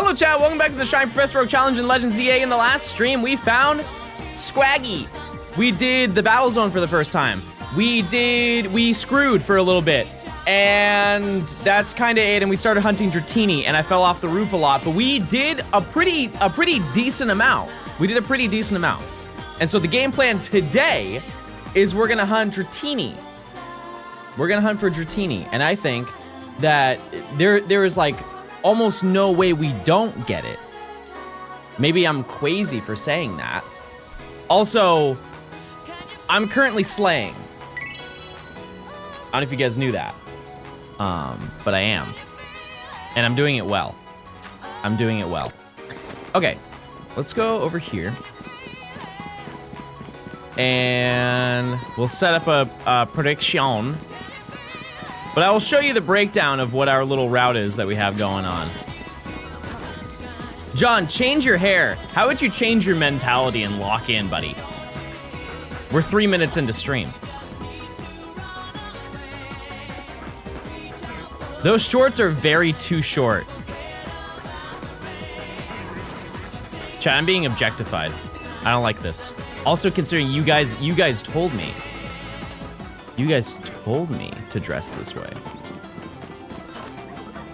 Hello chat, welcome back to the Shine Professor Oak Challenge in Legends EA. In the last stream, we found Swaggy. We did the battle zone for the first time. We screwed for a little bit. And that's kind of it, and we started hunting Dratini, and I fell off the roof a lot, but we did a pretty decent amount. And so the game plan today is we're gonna hunt Dratini. We're gonna hunt for Dratini, and I think that there is like almost no way we don't get it. Maybe I'm crazy for saying that. Also, I'm currently slaying. I don't know if you guys knew that. But I am. And I'm doing it well. Okay, let's go over here. And we'll set up a prediction. But I will show you the breakdown of what our little route is that we have going on. John, change your hair. How would you change your mentality and lock in, buddy? We're 3 minutes into stream. Those shorts are very too short. Chat, I'm being objectified. I don't like this. Also, considering you guys told me. You guys told me to dress this way.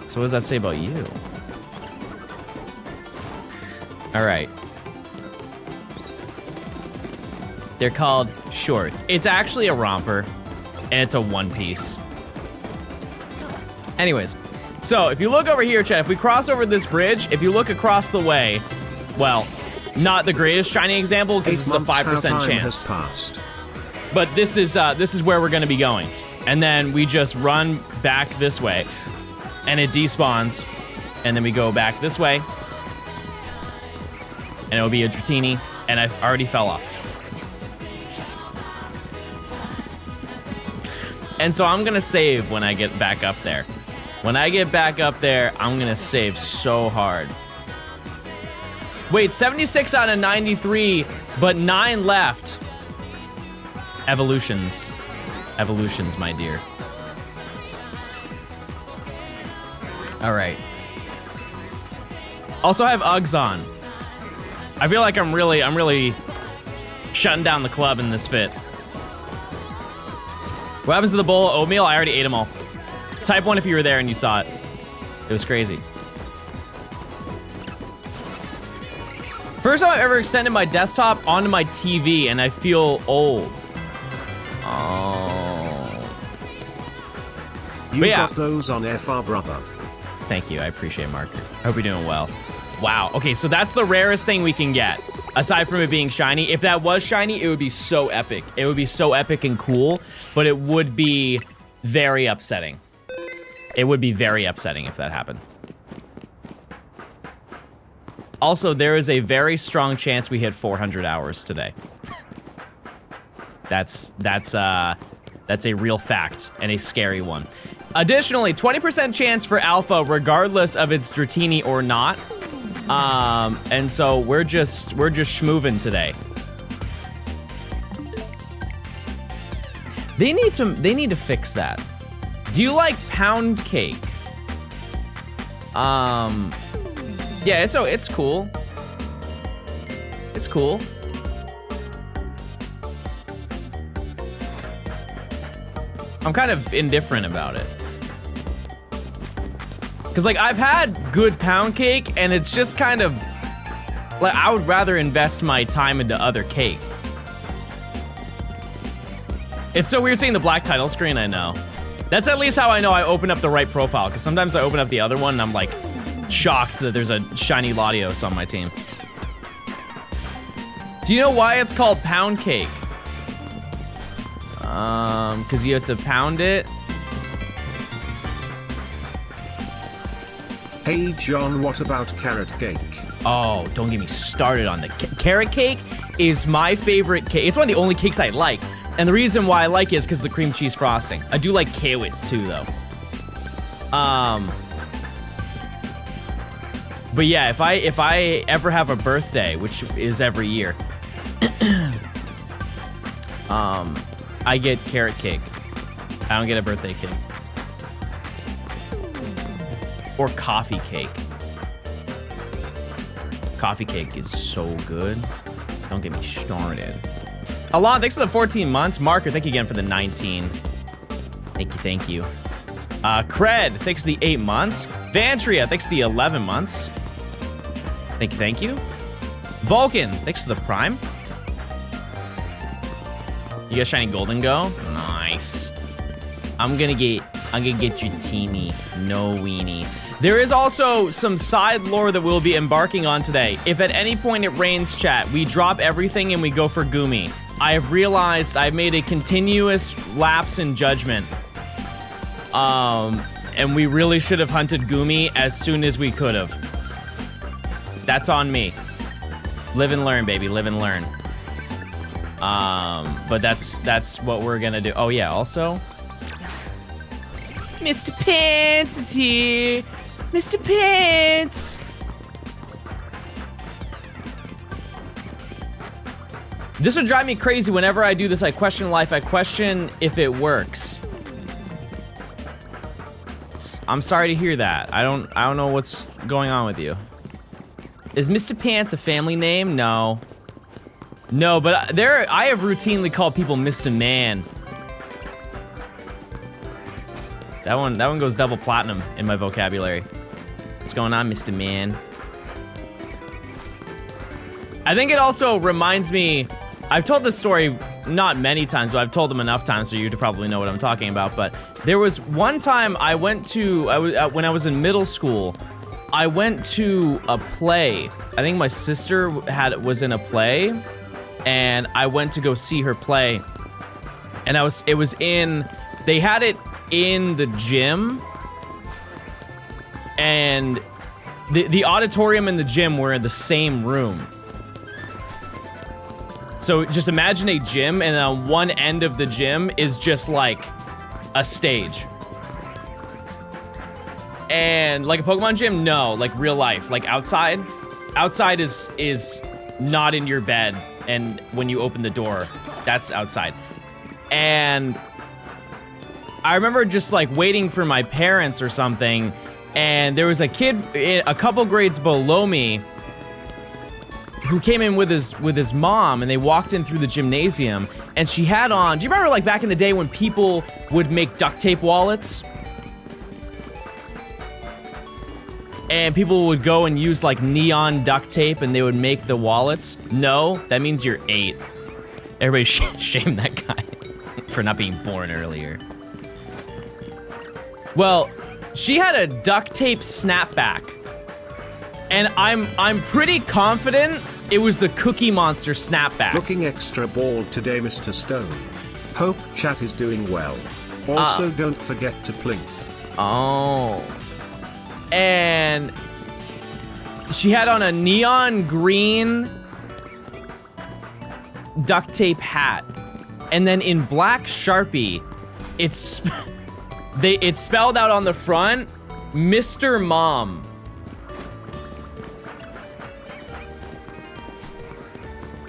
So what does that say about you? All right. They're called shorts. It's actually a romper, and it's a one piece. Anyways, so if you look over here, chat, if we cross over this bridge, if you look across the way, well, not the greatest shiny example because it's a 5% chance. But this is where we're gonna be going. And then we just run back this way and it despawns. And then we go back this way and it'll be a Dratini, and I've already fell off. And so I'm gonna save when I get back up there. When I get back up there, I'm gonna save so hard. Wait, 76 out of 93, but 9 left. Evolutions. Evolutions, my dear. All right. Also, I have Uggs on. I feel like I'm really shutting down the club in this fit. What happens to the bowl of oatmeal? I already ate them all. Type 1 if you were there and you saw it. It was crazy. First time I've ever extended my desktop onto my TV and I feel old. Oh. You got those on FR, brother. Thank you, I appreciate it, Marker. I hope you're doing well. Wow, okay, so that's the rarest thing we can get. Aside from it being shiny. If that was shiny, it would be so epic. It would be so epic and cool, but it would be very upsetting. It would be very upsetting if that happened. Also, there is a very strong chance we hit 400 hours today. That's a real fact and a scary one. Additionally, 20% chance for alpha regardless of it's Dratini or not. And so we're just schmoovin' today. They need to fix that. Do you like pound cake? Yeah, it's cool. It's cool. I'm kind of indifferent about it. Cause like I've had good pound cake and it's just kind of like I would rather invest my time into other cake. It's so weird seeing the black title screen, I know. That's at least how I know I open up the right profile, because sometimes I open up the other one and I'm like shocked that there's a shiny Latios on my team. Do you know why it's called pound cake? Because you have to pound it. Hey John, what about carrot cake? Oh, don't get me started on the carrot cake is my favorite cake. It's one of the only cakes I like. And the reason why I like it is because of the cream cheese frosting. I do like carrot too, though. But yeah, if I ever have a birthday, which is every year, I get carrot cake. I don't get a birthday cake. Or coffee cake. Coffee cake is so good. Don't get me started. Alon, thanks for the 14 months. Marker, thank you again for the 19. Thank you. Cred, thanks for the 8 months. Vantria, thanks for the 11 months. Thank you. Vulcan, thanks for the prime. You got shiny golden go? Nice. I'm gonna get you teeny, no weenie. There is also some side lore that we'll be embarking on today. If at any point it rains, chat, we drop everything and we go for Gumi. I have realized I've made a continuous lapse in judgment. And we really should have hunted Gumi as soon as we could have. That's on me. Live and learn, baby, live and learn. But that's what we're gonna do. Oh yeah, also, Mr. Pants is here. Mr. Pants. This would drive me crazy whenever I do this. I question life. I question if it works. I'm sorry to hear that. I don't know what's going on with you. Is Mr. Pants a family name? No. No, but I have routinely called people Mr. Man. That one goes double platinum in my vocabulary. What's going on, Mr. Man? I think it also reminds me, I've told this story not many times, but I've told them enough times for you to probably know what I'm talking about. But there was one time I went to, when I was in middle school, I went to a play. I think my sister was in a play, and I went to go see her play. And they had it in the gym, and the auditorium and the gym were in the same room. So just imagine a gym, and on one end of the gym is just like a stage. And like a Pokemon gym? No, like real life, like outside. Outside is not in your bed, and when you open the door, that's outside. And I remember just like waiting for my parents or something, and there was a kid a couple grades below me who came in with his mom, and they walked in through the gymnasium, and she had on, do you remember like back in the day when people would make duct tape wallets? And people would go and use like neon duct tape and they would make the wallets? No, that means you're 8. Everybody shame that guy for not being born earlier. Well, she had a duct tape snapback, and I'm pretty confident it was the Cookie Monster snapback. Looking extra bald today, Mr. Stone. Hope chat is doing well. Also, don't forget to plink. Oh. And she had on a neon green duct tape hat, and then in black Sharpie, it's spelled out on the front, Mr. Mom.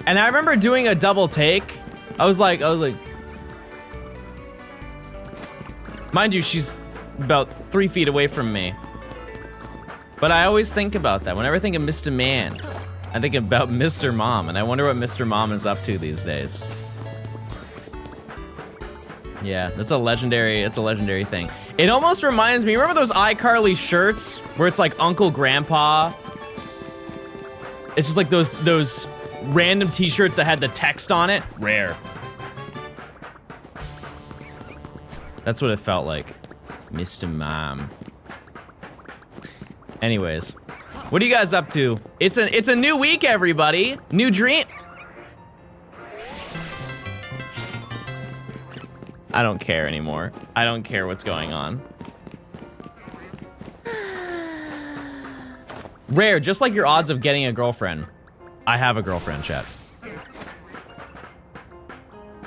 And I remember doing a double take. I was like, mind you, she's about 3 feet away from me. But I always think about that. Whenever I think of Mr. Man, I think about Mr. Mom, and I wonder what Mr. Mom is up to these days. Yeah, it's a legendary thing. It almost reminds me, remember those iCarly shirts where it's like Uncle Grandpa? It's just like those random t-shirts that had the text on it. Rare. That's what it felt like. Mr. Mom. Anyways, what are you guys up to? It's a new week, everybody. New dream. I don't care anymore. I don't care what's going on. Rare, just like your odds of getting a girlfriend. I have a girlfriend, chat.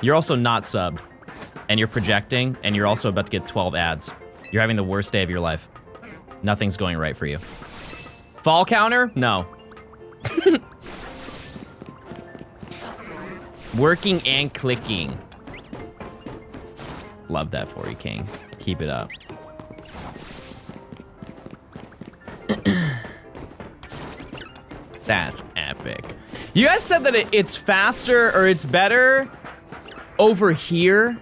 You're also not subbed, and you're projecting, and you're also about to get 12 ads. You're having the worst day of your life. Nothing's going right for you. Fall counter? No. Working and clicking. Love that for you, King. Keep it up. That's epic. You guys said that it's faster or it's better over here.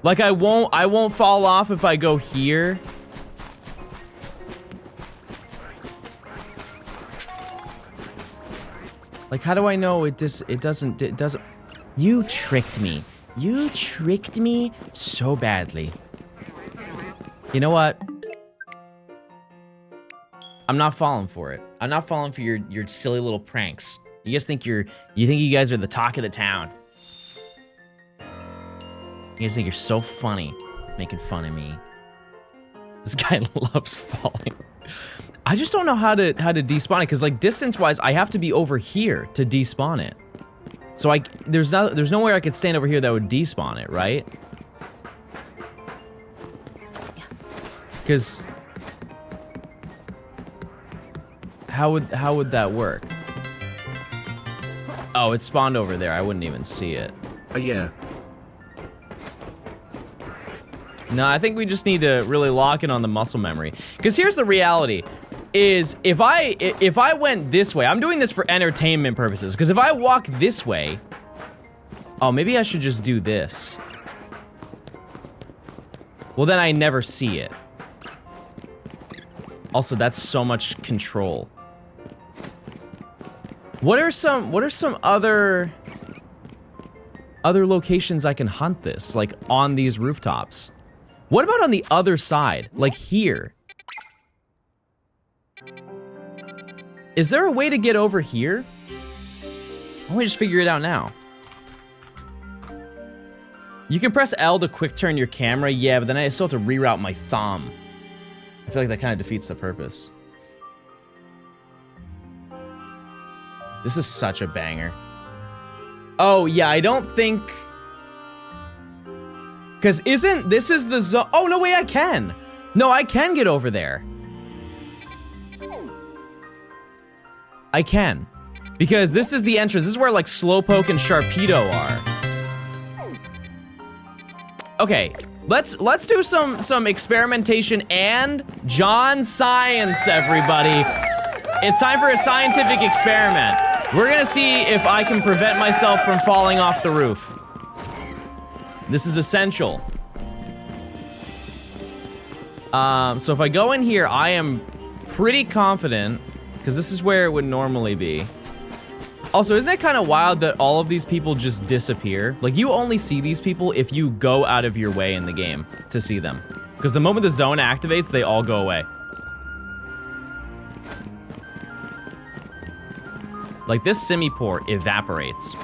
Like I won't fall off if I go here. Like how do I know it doesn't You tricked me. You tricked me so badly. You know what? I'm not falling for it. I'm not falling for your silly little pranks. You guys think you guys are the talk of the town. You guys think you're so funny, making fun of me. This guy loves falling. I just don't know how to despawn it, because like distance-wise, I have to be over here to despawn it. So there's no way I could stand over here that would despawn it, right? Because how would that work? Oh, it spawned over there. I wouldn't even see it. Yeah. No, I think we just need to really lock in on the muscle memory. Because here's the reality. Is if I went this way, I'm doing this for entertainment purposes, because if I walk this way, oh, maybe I should just do this. Well, then I never see it. Also, that's so much control. What are some other locations I can hunt this, like on these rooftops? What about on the other side, like here? Is there a way to get over here? Why don't we just figure it out now? You can press L to quick turn your camera, yeah, but then I still have to reroute my thumb. I feel like that kind of defeats the purpose. This is such a banger. Oh, yeah, I don't think... Because this is the zone... Oh, no, wait, I can. No, I can get over there. I can. Because this is the entrance. This is where, like, Slowpoke and Sharpedo are. Okay, let's do some experimentation and John Science, everybody. It's time for a scientific experiment. We're gonna see if I can prevent myself from falling off the roof. This is essential. So if I go in here, I am pretty confident, because this is where it would normally be. Also, isn't it kind of wild that all of these people just disappear? Like, you only see these people if you go out of your way in the game to see them. Because the moment the zone activates, they all go away. Like, this Simipour evaporates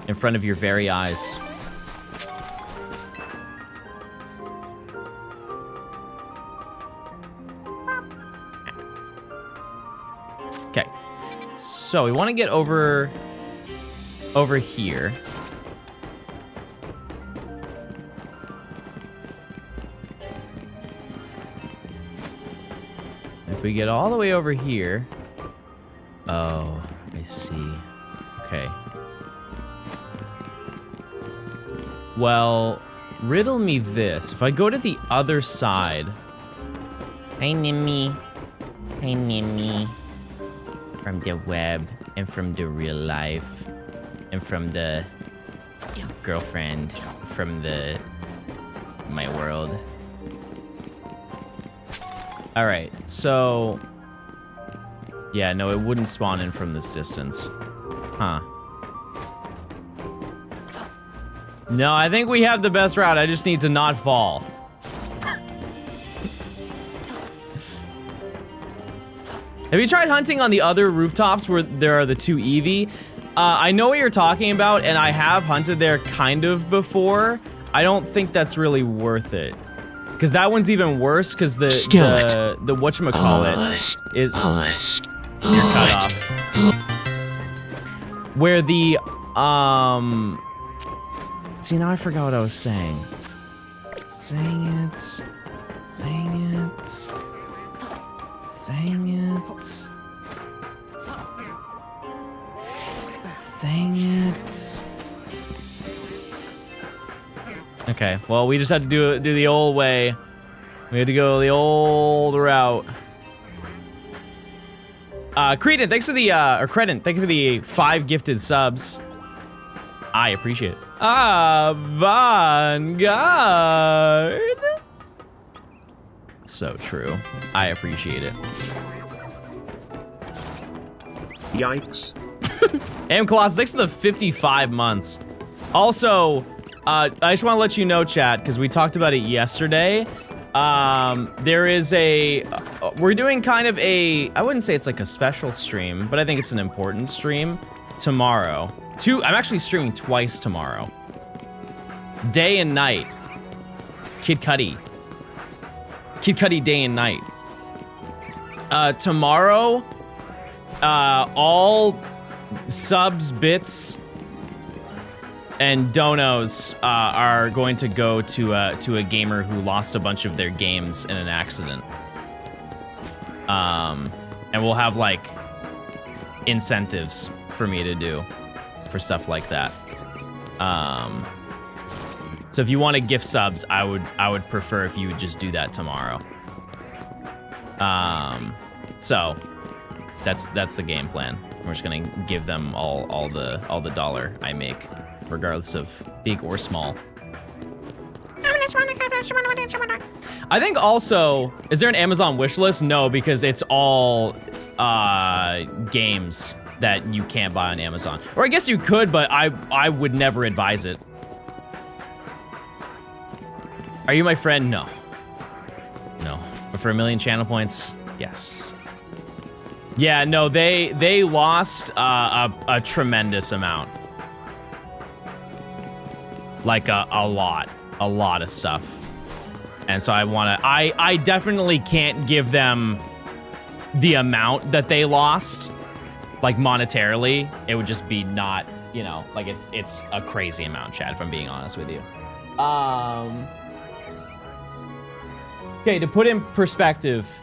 in front of your very eyes. Okay, so we want to get over here. If we get all the way over here, oh, I see. Okay. Well, riddle me this. If I go to the other side, hi Nimmy, hi Nimmy. From the web, and from the real life, and from the girlfriend, from my world. All right, so yeah, no, it wouldn't spawn in from this distance, huh? No, I think we have the best route. I just need to not fall. Have you tried hunting on the other rooftops where there are the two Eevee? I know what you're talking about, and I have hunted there kind of before. I don't think that's really worth it. Because that one's even worse, because the whatchamacallit is... You're cut off. Where the, see, now I forgot what I was saying. Saying it. Saying it. Saying it. Saying it. Okay, well, we just had to do the old way. We had to go the old route. Credent, thanks for the, or Credent, thank you for the 5 gifted subs. I appreciate it. Vanguard. So true. I appreciate it. Yikes. Am Colossus, thanks for the 55 months. Also, I just want to let you know, chat, because we talked about it yesterday. There is we're doing kind of I wouldn't say it's like a special stream, but I think it's an important stream tomorrow. I'm actually streaming twice tomorrow. Day and night. Kid Cudi day and night. Tomorrow, all subs, bits, and donos are going to go to a gamer who lost a bunch of their games in an accident. And we'll have like incentives for me to do for stuff like that. So if you want to gift subs, I would prefer if you would just do that tomorrow. So that's the game plan. We're just gonna give them all the dollar I make, regardless of big or small. I think also, is there an Amazon wish list? No, because it's all games that you can't buy on Amazon. Or I guess you could, but I would never advise it. Are you my friend? No. No. But for 1 million channel points, yes. Yeah, no, they lost a tremendous amount. Like a lot of stuff. And so I definitely can't give them the amount that they lost, like monetarily. It would just be not, you know, like it's a crazy amount, Chad, if I'm being honest with you. Okay, to put in perspective,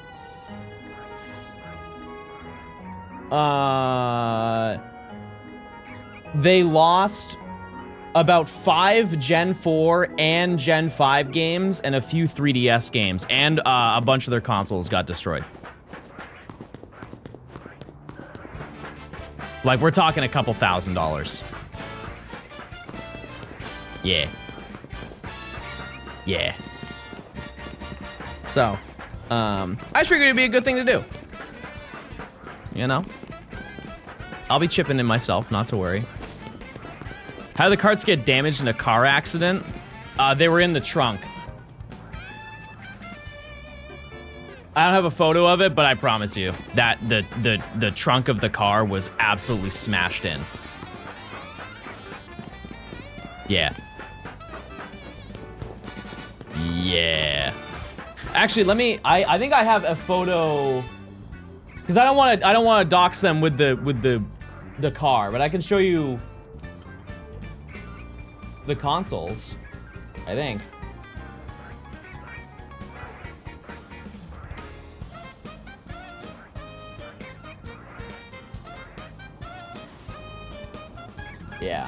they lost about 5 Gen 4 and Gen 5 games and a few 3DS games, and a bunch of their consoles got destroyed. Like, we're talking a couple $1,000s. Yeah. Yeah. So, I figured it'd be a good thing to do. You know? I'll be chipping in myself, not to worry. How did the carts get damaged in a car accident? They were in the trunk. I don't have a photo of it, but I promise you that the trunk of the car was absolutely smashed in. Yeah. Yeah. Actually, I think I have a photo, because I don't want to dox them with the car, but I can show you the consoles, I think. Yeah.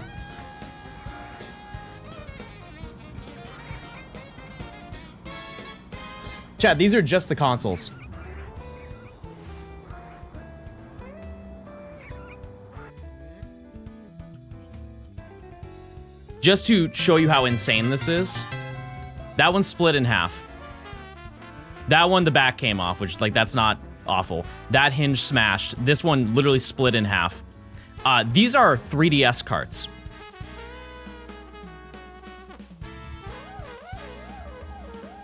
Chad, these are just the consoles. Just to show you how insane this is, that one split in half. That one, the back came off, which, like, that's not awful. That hinge smashed. This one literally split in half. These are 3DS carts.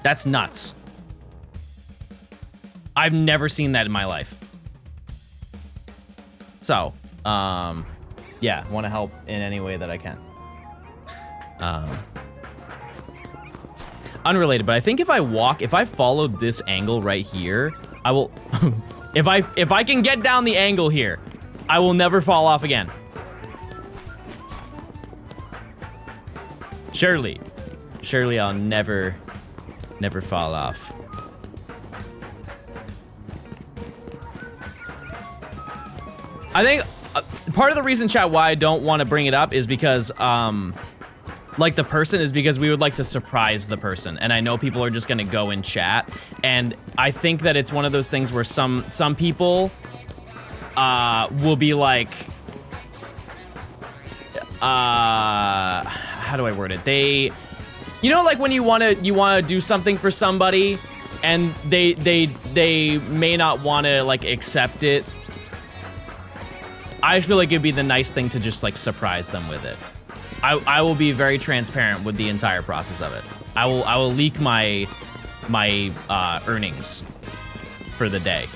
That's nuts. I've never seen that in my life. So, yeah, want to help in any way that I can. Unrelated, but I think if I followed this angle right here, I will, if I can get down the angle here, I will never fall off again. Surely I'll never fall off. I think part of the reason, chat, why I don't want to bring it up is because, like, the person is because we would like to surprise the person, and I know people are just gonna go and chat, and I think that it's one of those things where some people will be like, how do I word it? They, you know, like when you wanna do something for somebody, and they may not wanna like accept it. I feel like it'd be the nice thing to just like surprise them with it. I will be very transparent with the entire process of it. I will leak my earnings for the day.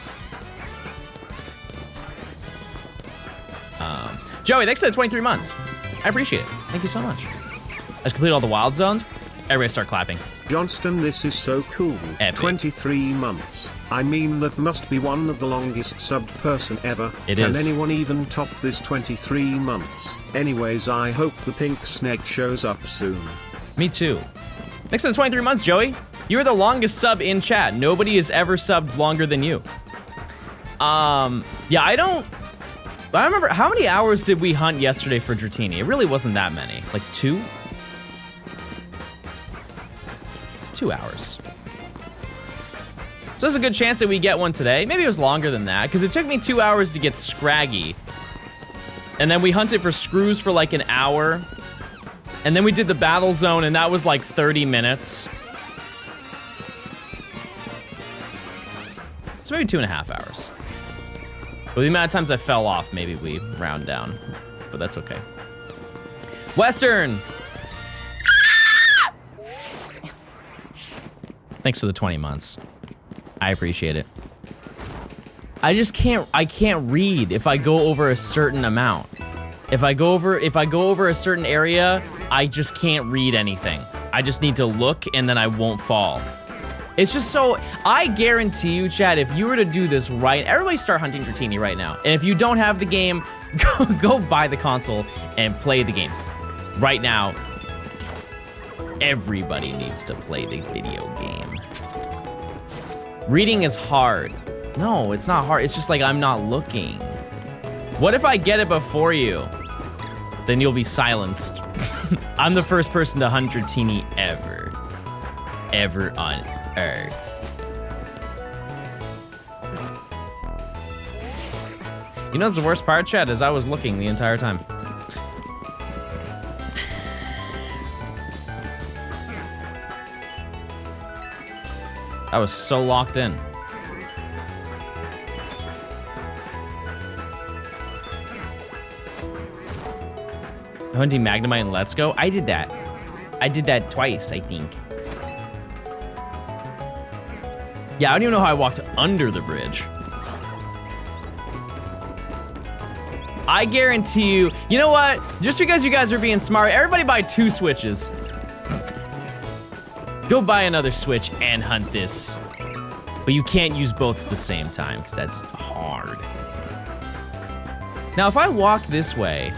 Joey, thanks for the 23 months. I appreciate it. Thank you so much. I just completed all the wild zones. Everybody start clapping. Johnston, this is so cool. Epic. 23 months. I mean, that must be one of the longest subbed person ever. It Can is. anyone even top this 23 months? Anyways, I hope the pink snake shows up soon. Me too. Thanks for the 23 months, Joey. You are the longest sub in chat. Nobody has ever subbed longer than you. Yeah, I remember, how many hours did we hunt yesterday for Dratini? It really wasn't that many. Like 2? 2 hours. So there's a good chance that we get one today. Maybe it was longer than that, because it took me 2 hours to get Scraggy. And then we hunted for screws for like an hour. And then we did the battle zone, and that was like 30 minutes. So maybe 2.5 hours. With the amount of times I fell off, maybe we round down. But that's okay. Western! Thanks for the 20 months. I appreciate it. I can't read if I go over a certain amount. If I go over a certain area, I just can't read anything. I just need to look and then I won't fall. It's just so, I guarantee you, Chad, if you were to do this right, everybody start hunting Dratini right now. And if you don't have the game, go buy the console and play the game. Right now, everybody needs to play the video game. Reading is hard. No, it's not hard. It's just like I'm not looking. What if I get it before you? Then you'll be silenced. I'm the first person to hunt Dratini ever. Ever on Earth. You know what's the worst part, Chad, is I was looking the entire time. I was so locked in. Hunting Magnemite and Let's Go? I did that. I did that twice, I think. Yeah, I don't even know how I walked under the bridge. I guarantee you, you know what? Just because you guys are being smart, everybody buy 2 Switches. Go buy another Switch and hunt this. But you can't use both at the same time, because that's hard. Now, if I walk this way,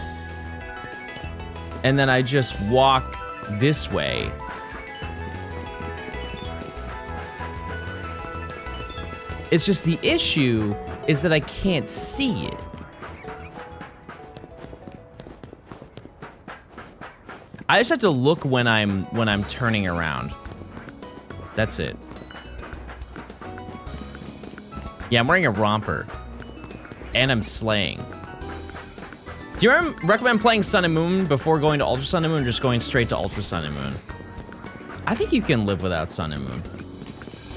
and then I just walk this way, it's just the issue is that I can't see it. I just have to look when I'm turning around. That's it. Yeah, I'm wearing a romper. And I'm slaying. Do you recommend playing Sun and Moon before going to Ultra Sun and Moon, or just going straight to Ultra Sun and Moon? I think you can live without Sun and Moon.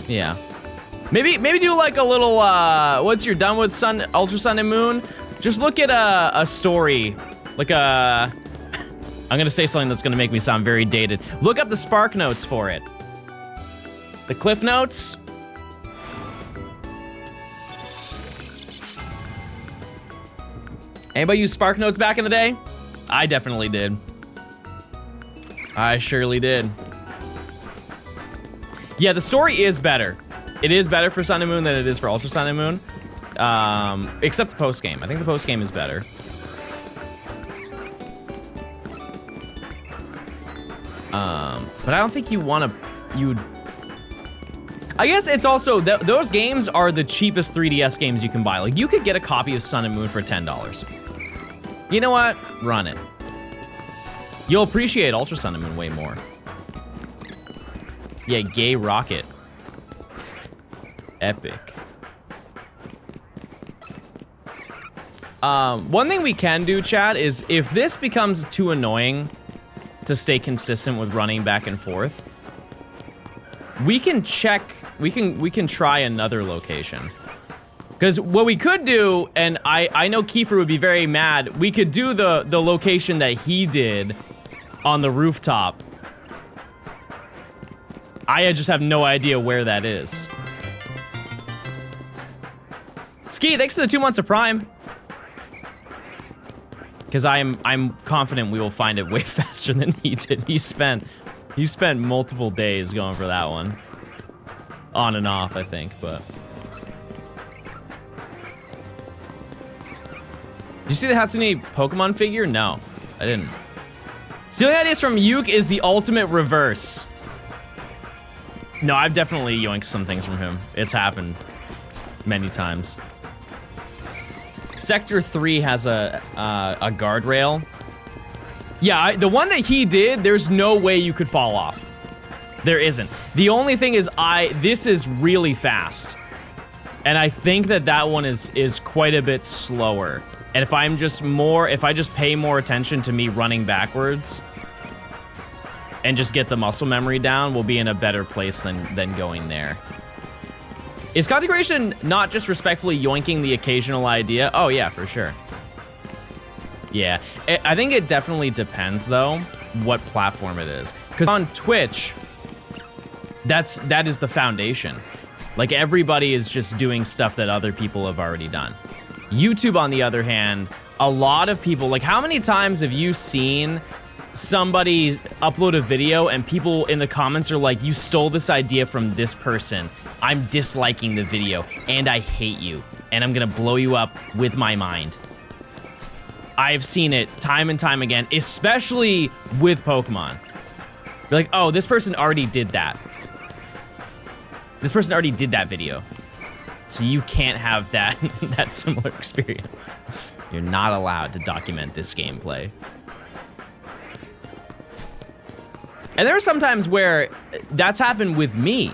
Yeah. Maybe do like a little, once you're done with Ultra Sun and Moon, just look at a story, like a, I'm gonna say something that's gonna make me sound very dated. Look up the Spark Notes for it. The Cliff Notes. Anybody use Spark Notes back in the day? I definitely did. I surely did. Yeah, the story is better. It is better for Sun and Moon than it is for Ultra Sun and Moon. Except the post-game. I think the post-game is better. But I don't think you want to... I guess it's also... those games are the cheapest 3DS games you can buy. Like, you could get a copy of Sun and Moon for $10. You know what? Run it. You'll appreciate Ultra Sun and Moon way more. Yeah, Gay Rocket. Epic. One thing we can do, chat, is if this becomes too annoying to stay consistent with running back and forth, we can try another location. Because what we could do, and I know Kiefer would be very mad, we could do the location that he did on the rooftop. I just have no idea where that is. Ski, thanks for the 2 months of Prime. Because I'm confident we will find it way faster than he did. He spent multiple days going for that one. On and off, I think, but. Did you see the Hatsune Pokemon figure? No, I didn't. Stealing ideas from Yuke is the ultimate reverse. No, I've definitely yoinked some things from him. It's happened many times. Sector 3 has a guardrail. Yeah, the one that he did, there's no way you could fall off. There isn't. The only thing is this is really fast. And I think that one is quite a bit slower. And if I just pay more attention to me running backwards and just get the muscle memory down, we'll be in a better place than going there. Is configuration not just respectfully yoinking the occasional idea? Oh yeah, for sure. Yeah, I think it definitely depends though, what platform it is. Because on Twitch, that is the foundation. Like everybody is just doing stuff that other people have already done. YouTube, on the other hand, a lot of people, like how many times have you seen somebody upload a video and people in the comments are like, you stole this idea from this person. I'm disliking the video and I hate you and I'm gonna blow you up with my mind. I've seen it time and time again, especially with Pokemon. You're like, oh, this person already did that. This person already did that video. So you can't have that similar experience. You're not allowed to document this gameplay. And there are some times where that's happened with me.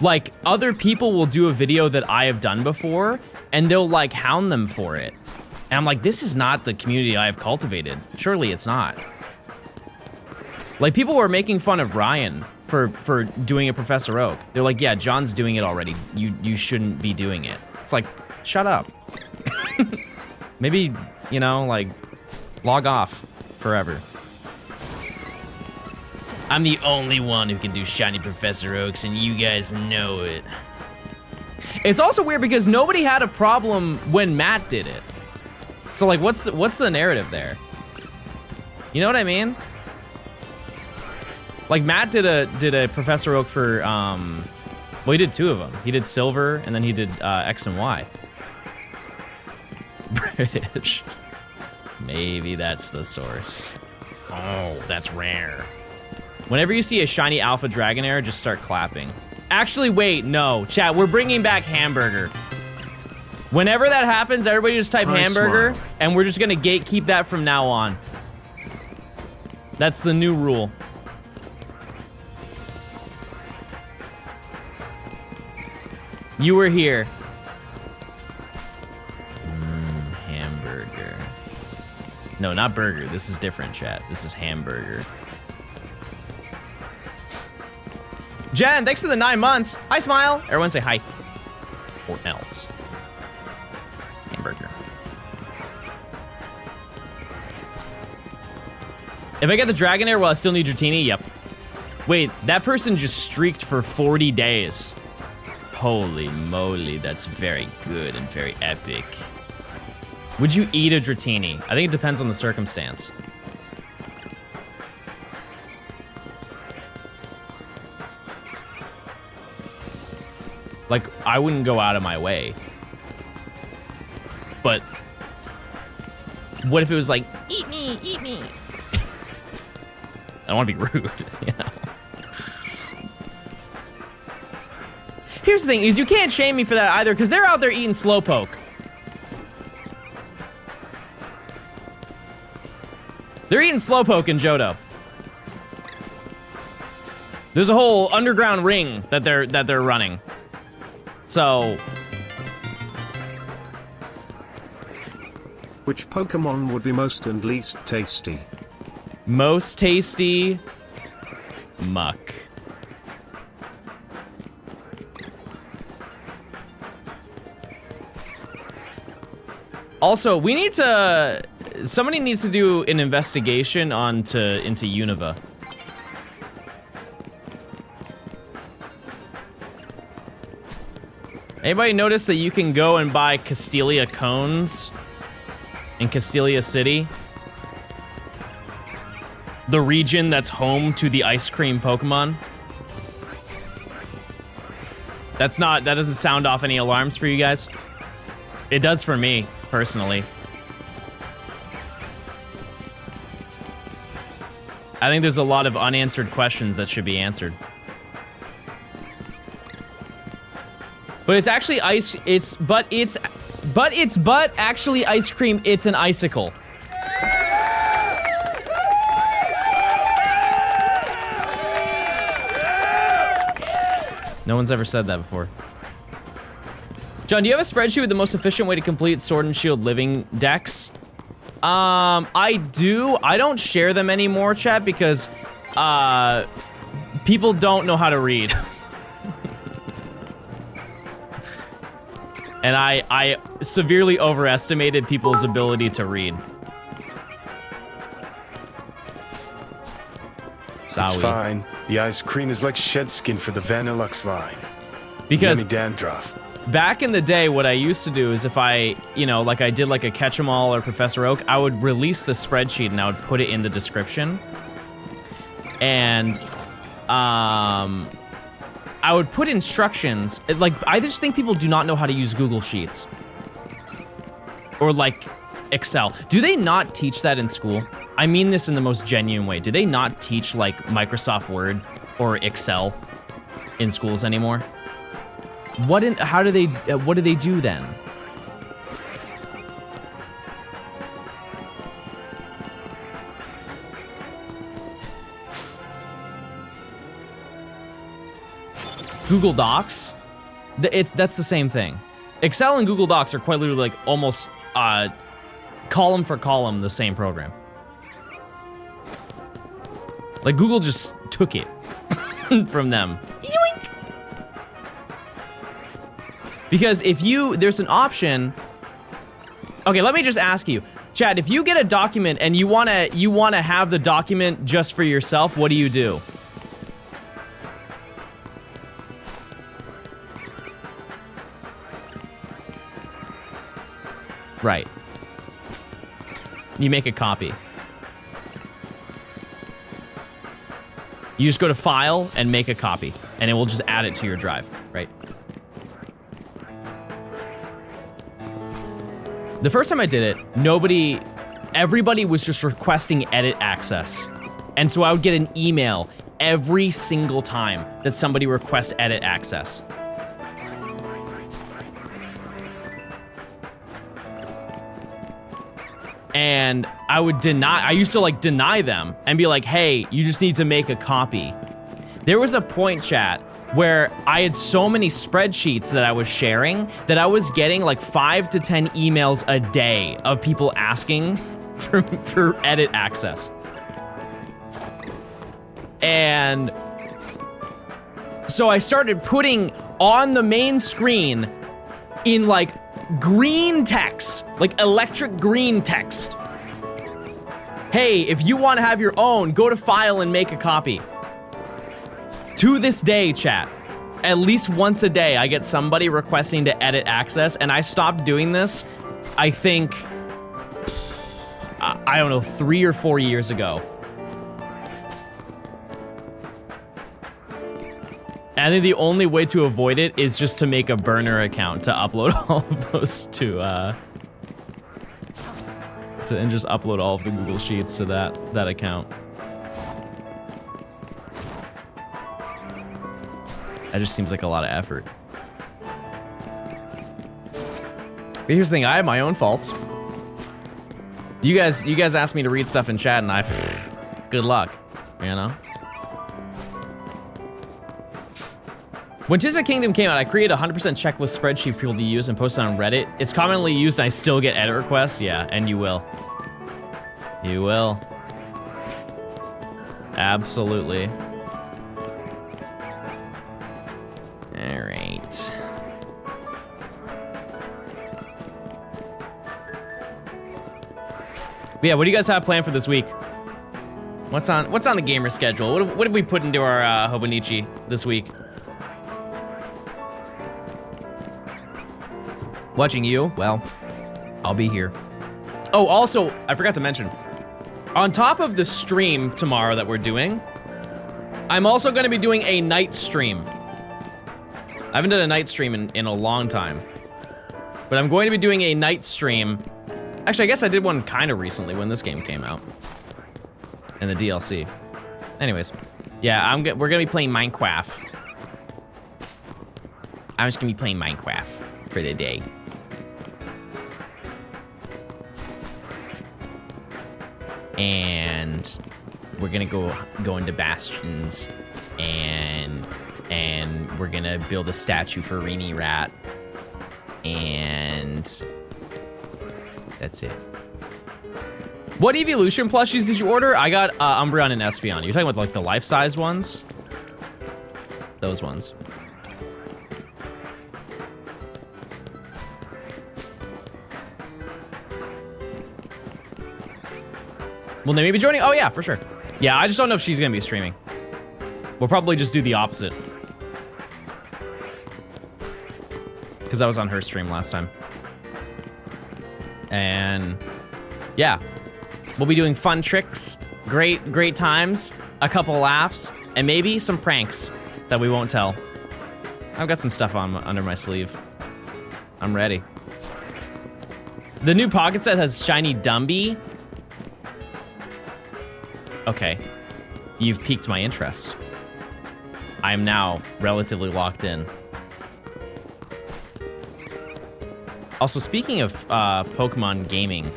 Like, other people will do a video that I have done before, and they'll, like, hound them for it. And I'm like, this is not the community I have cultivated. Surely it's not. Like, people were making fun of Ryan for doing a Professor Oak. They're like, yeah, John's doing it already. You shouldn't be doing it. It's like, shut up. Maybe, you know, like, log off forever. I'm the only one who can do shiny Professor Oaks, and you guys know it. It's also weird because nobody had a problem when Matt did it. So like, what's the narrative there? You know what I mean? Like Matt did a Professor Oak for well, he did 2 of them. He did Silver and then he did X and Y. British. Maybe that's the source. Oh, that's rare. Whenever you see a shiny Alpha Dragonair, just start clapping. Actually, wait, no. Chat, we're bringing back Hamburger. Whenever that happens, everybody just type Hamburger, and we're just gonna gatekeep that from now on. That's the new rule. You were here. Hamburger. No, not burger. This is different, chat. This is Hamburger. Jen, thanks for the 9 months. Hi, Smile. Everyone say hi. Or else. Hamburger. If I get the Dragonair, will I still need Dratini? Yep. Wait, that person just streaked for 40 days. Holy moly, that's very good and very epic. Would you eat a Dratini? I think it depends on the circumstance. Like, I wouldn't go out of my way. But what if it was like, eat me, eat me? I don't want to be rude, you know? Here's the thing, is you can't shame me for that either, because they're out there eating Slowpoke. They're eating Slowpoke in Johto. There's a whole underground ring that they're running. So, Which Pokemon would be most and least tasty? Most tasty, Muck. Also, we need to... Somebody needs to do an investigation into Unova. Anybody notice that you can go and buy Castelia cones in Castelia City? The region that's home to the ice cream Pokemon? That doesn't sound off any alarms for you guys? It does for me, personally. I think there's a lot of unanswered questions that should be answered. But it's actually actually ice cream, it's an icicle. No one's ever said that before. John, do you have a spreadsheet with the most efficient way to complete Sword and Shield living decks? I do. I don't share them anymore, chat, because people don't know how to read. And I severely overestimated people's ability to read. It's fine. The ice cream is like shed skin for the Vanillux line. Because Yummy dandruff. back in the day, what I used to do is if I, you know, like I did like a Catch-em-all or Professor Oak, I would release the spreadsheet and I would put it in the description. And I would put instructions. Like, I just think people do not know how to use Google Sheets. Or like Excel. Do they not teach that in school? I mean this in the most genuine way. Do they not teach like Microsoft Word or Excel in schools anymore? What do they do then? Google Docs? That's the same thing. Excel and Google Docs are quite literally like almost column for column the same program. Like Google just took it from them. Yoink! Because if there's an option. Okay, let me just ask you, Chad, if you get a document and you wanna have the document just for yourself, what do you do? Right. You make a copy. You just go to File and make a copy, and it will just add it to your drive, right? The first time I did it, everybody was just requesting edit access. And so I would get an email every single time that somebody requests edit access. And I used to like deny them and be like, hey, you just need to make a copy. There was a point, chat, where I had so many spreadsheets that I was sharing that I was getting like 5 to 10 emails a day of people asking for edit access. And so I started putting on the main screen in like green text, like electric green text. Hey, if you want to have your own, go to File and make a copy. To this day, chat, at least once a day, I get somebody requesting to edit access, and I stopped doing this, I think, I don't know, 3 or 4 years ago. I think the only way to avoid it is just to make a burner account to upload all of those and just upload all of the Google Sheets to that account. That just seems like a lot of effort. But here's the thing, I have my own faults. You guys asked me to read stuff in chat and good luck, you know? When Tears of the Kingdom came out, I created a 100% checklist spreadsheet for people to use and post it on Reddit. It's commonly used and I still get edit requests. Yeah, and you will. You will. Absolutely. All right. But yeah, what do you guys have planned for this week? What's on the gamer schedule? What have we put into our Hobonichi this week? Watching you? Well, I'll be here. Oh, also, I forgot to mention, on top of the stream tomorrow that we're doing, I'm also going to be doing a night stream. I haven't done a night stream in a long time, but I'm going to be doing a night stream. Actually, I guess I did one kind of recently when this game came out. And the DLC. Anyways, yeah, we're gonna be playing Minecraft. I'm just gonna be playing Minecraft for the day. And we're gonna go into bastions, and we're gonna build a statue for Rini Rat, and that's it. What evolution plushies did you order? I got Umbreon and Espeon. You're talking about like the life-size ones? Those ones. Will Nami be joining? Oh yeah, for sure. Yeah, I just don't know if she's gonna be streaming. We'll probably just do the opposite. Because I was on her stream last time. And yeah. We'll be doing fun tricks, great times, a couple laughs, and maybe some pranks that we won't tell. I've got some stuff under my sleeve. I'm ready. The new Pocket set has shiny Dumby. Okay, you've piqued my interest. I am now relatively locked in. Also, speaking of Pokemon gaming,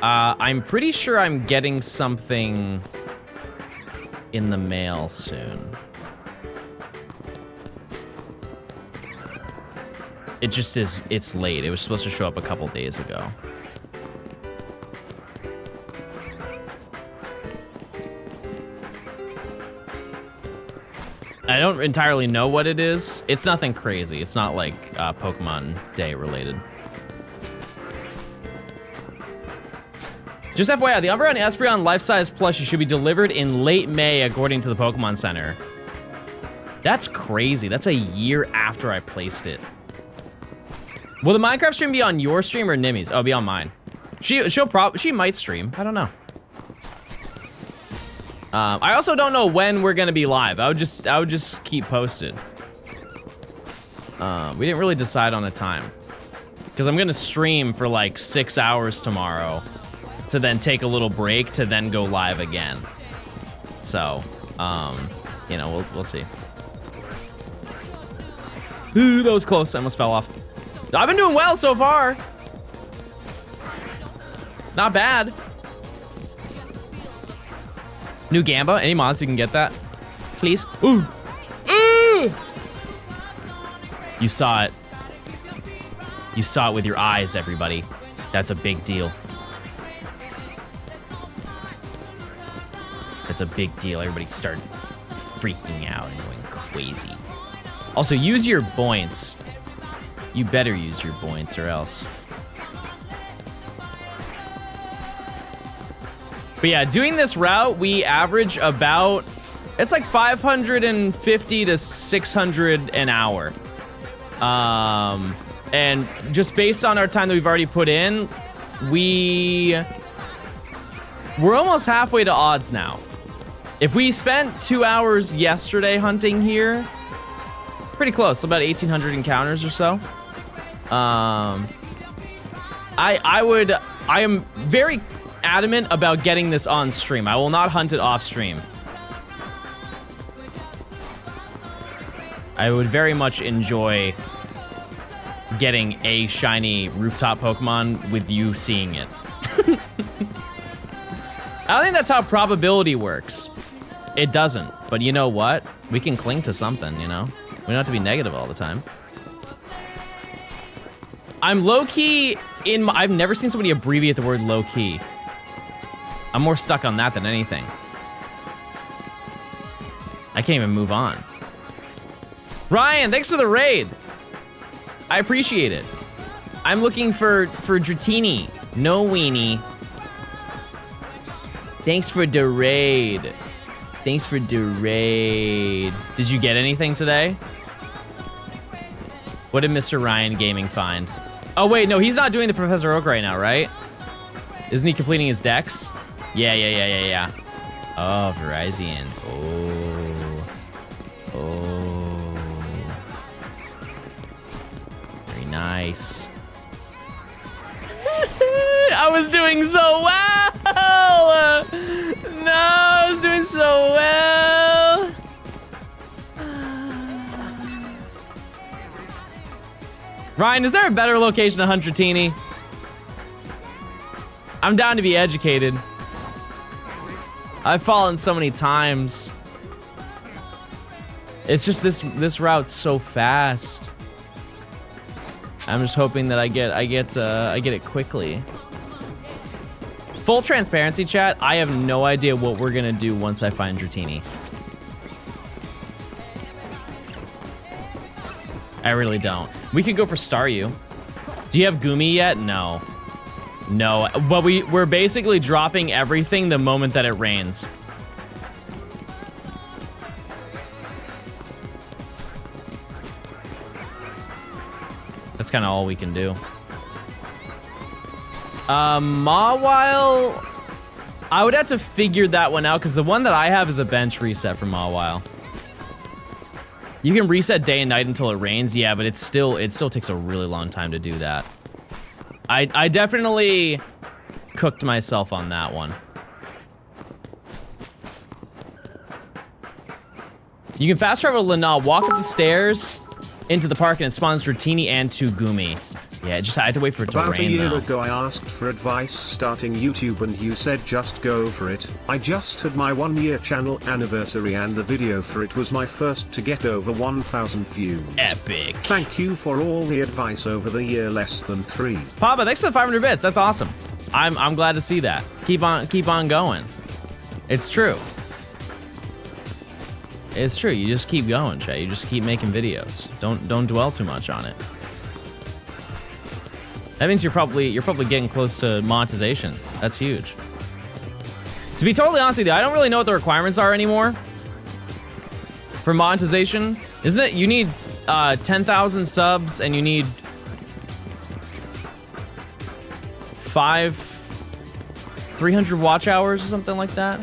I'm pretty sure I'm getting something in the mail soon. It just is, it's late. It was supposed to show up a couple days ago. I don't entirely know what it is. It's nothing crazy. It's not like Pokemon Day related. Just FYI, the Umbreon Espeon life-size plushie should be delivered in late May, according to the Pokemon Center. That's crazy. That's a year after I placed it. Will the Minecraft stream be on your stream or Nimi's? Oh, it'll be on mine. She might stream. I don't know. I also don't know when we're gonna be live. I would just keep posted. We didn't really decide on a time, because I'm gonna stream for like 6 hours tomorrow, to then take a little break to then go live again. So, you know, we'll see. Ooh, that was close. I almost fell off. I've been doing well so far. Not bad. New Gamba. Any mods you can get that, please? Ooh. Ooh. You saw it. You saw it with your eyes, everybody. That's a big deal. That's a big deal. Everybody start freaking out and going crazy. Also, use your points. You better use your points or else. But yeah, doing this route, we average about, it's like 550 to 600 an hour. And just based on our time that we've already put in, we're almost halfway to odds now. If we spent 2 hours yesterday hunting here, pretty close, about 1,800 encounters or so. I am very adamant about getting this on stream. I will not hunt it off stream. I would very much enjoy getting a shiny rooftop Pokemon with you seeing it. I don't think that's how probability works. It doesn't, but you know what? We can cling to something, you know? We don't have to be negative all the time. I'm low-key in my, I've never seen somebody abbreviate the word low-key. I'm more stuck on that than anything. I can't even move on. Ryan, thanks for the raid. I appreciate it. I'm looking for Dratini. No weenie. Thanks for the raid. Thanks for the raid. Did you get anything today? What did Mr. Ryan Gaming find? Oh wait, no, he's not doing the Professor Oak right now, right? Isn't he completing his decks? Yeah. Oh, Verizon. Oh. Very nice. I was doing so well! No, I was doing so well! Ryan, is there a better location to hunt Dratini? I'm down to be educated. I've fallen so many times. It's just this route's so fast. I'm just hoping that I get it quickly. Full transparency, chat. I have no idea what we're gonna do once I find Dratini. I really don't. We could go for Staryu. Do you have Gumi yet? No. No, but we're basically dropping everything the moment that it rains. That's kind of all we can do. Mawile, I would have to figure that one out because the one that I have is a bench reset for Mawile. You can reset day and night until it rains, yeah, but it still takes a really long time to do that. I definitely cooked myself on that one. You can fast travel Lana, walk up the stairs into the park, and it spawns Dratini and 2 Gumi. Yeah, just I had to wait for it to rain, About a year though. ago I asked for advice starting YouTube and you said just go for it. I just had my 1-year channel anniversary and the video for it was my first to get over 1,000 views. Epic. Thank you for all the advice over the year less than 3. Papa, thanks for the 500 bits. That's awesome. I'm glad to see that. Keep on going. It's true. It's true. You just keep going, Jay. You just keep making videos. Don't dwell too much on it. That means you're probably getting close to monetization. That's huge. To be totally honest with you, I don't really know what the requirements are anymore for monetization. Isn't it? You need 10,000 subs and you need 300 watch hours or something like that.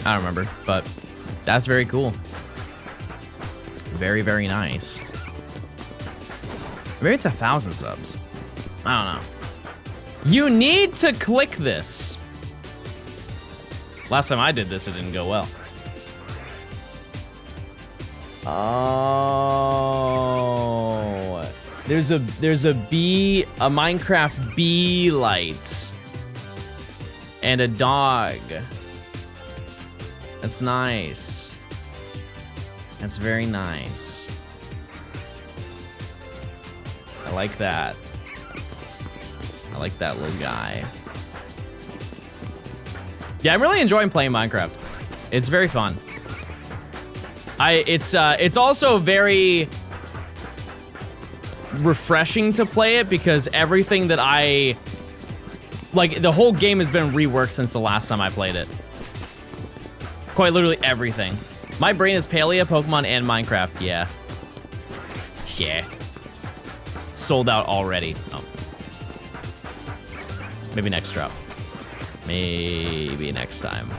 I don't remember, but that's very cool. Very, very nice. Maybe it's 1,000 subs. I don't know. You need to click this. Last time I did this, it didn't go well. Oh. There's a Minecraft bee light. And a dog. That's nice. That's very nice. I like that. I like that little guy. Yeah, I'm really enjoying playing Minecraft. It's very fun. It's also very refreshing to play it because everything that like the whole game has been reworked since the last time I played it. Quite literally everything. My brain is Palia, Pokemon, and Minecraft, yeah. Yeah. Sold out already. Oh. Maybe next drop. Maybe next time.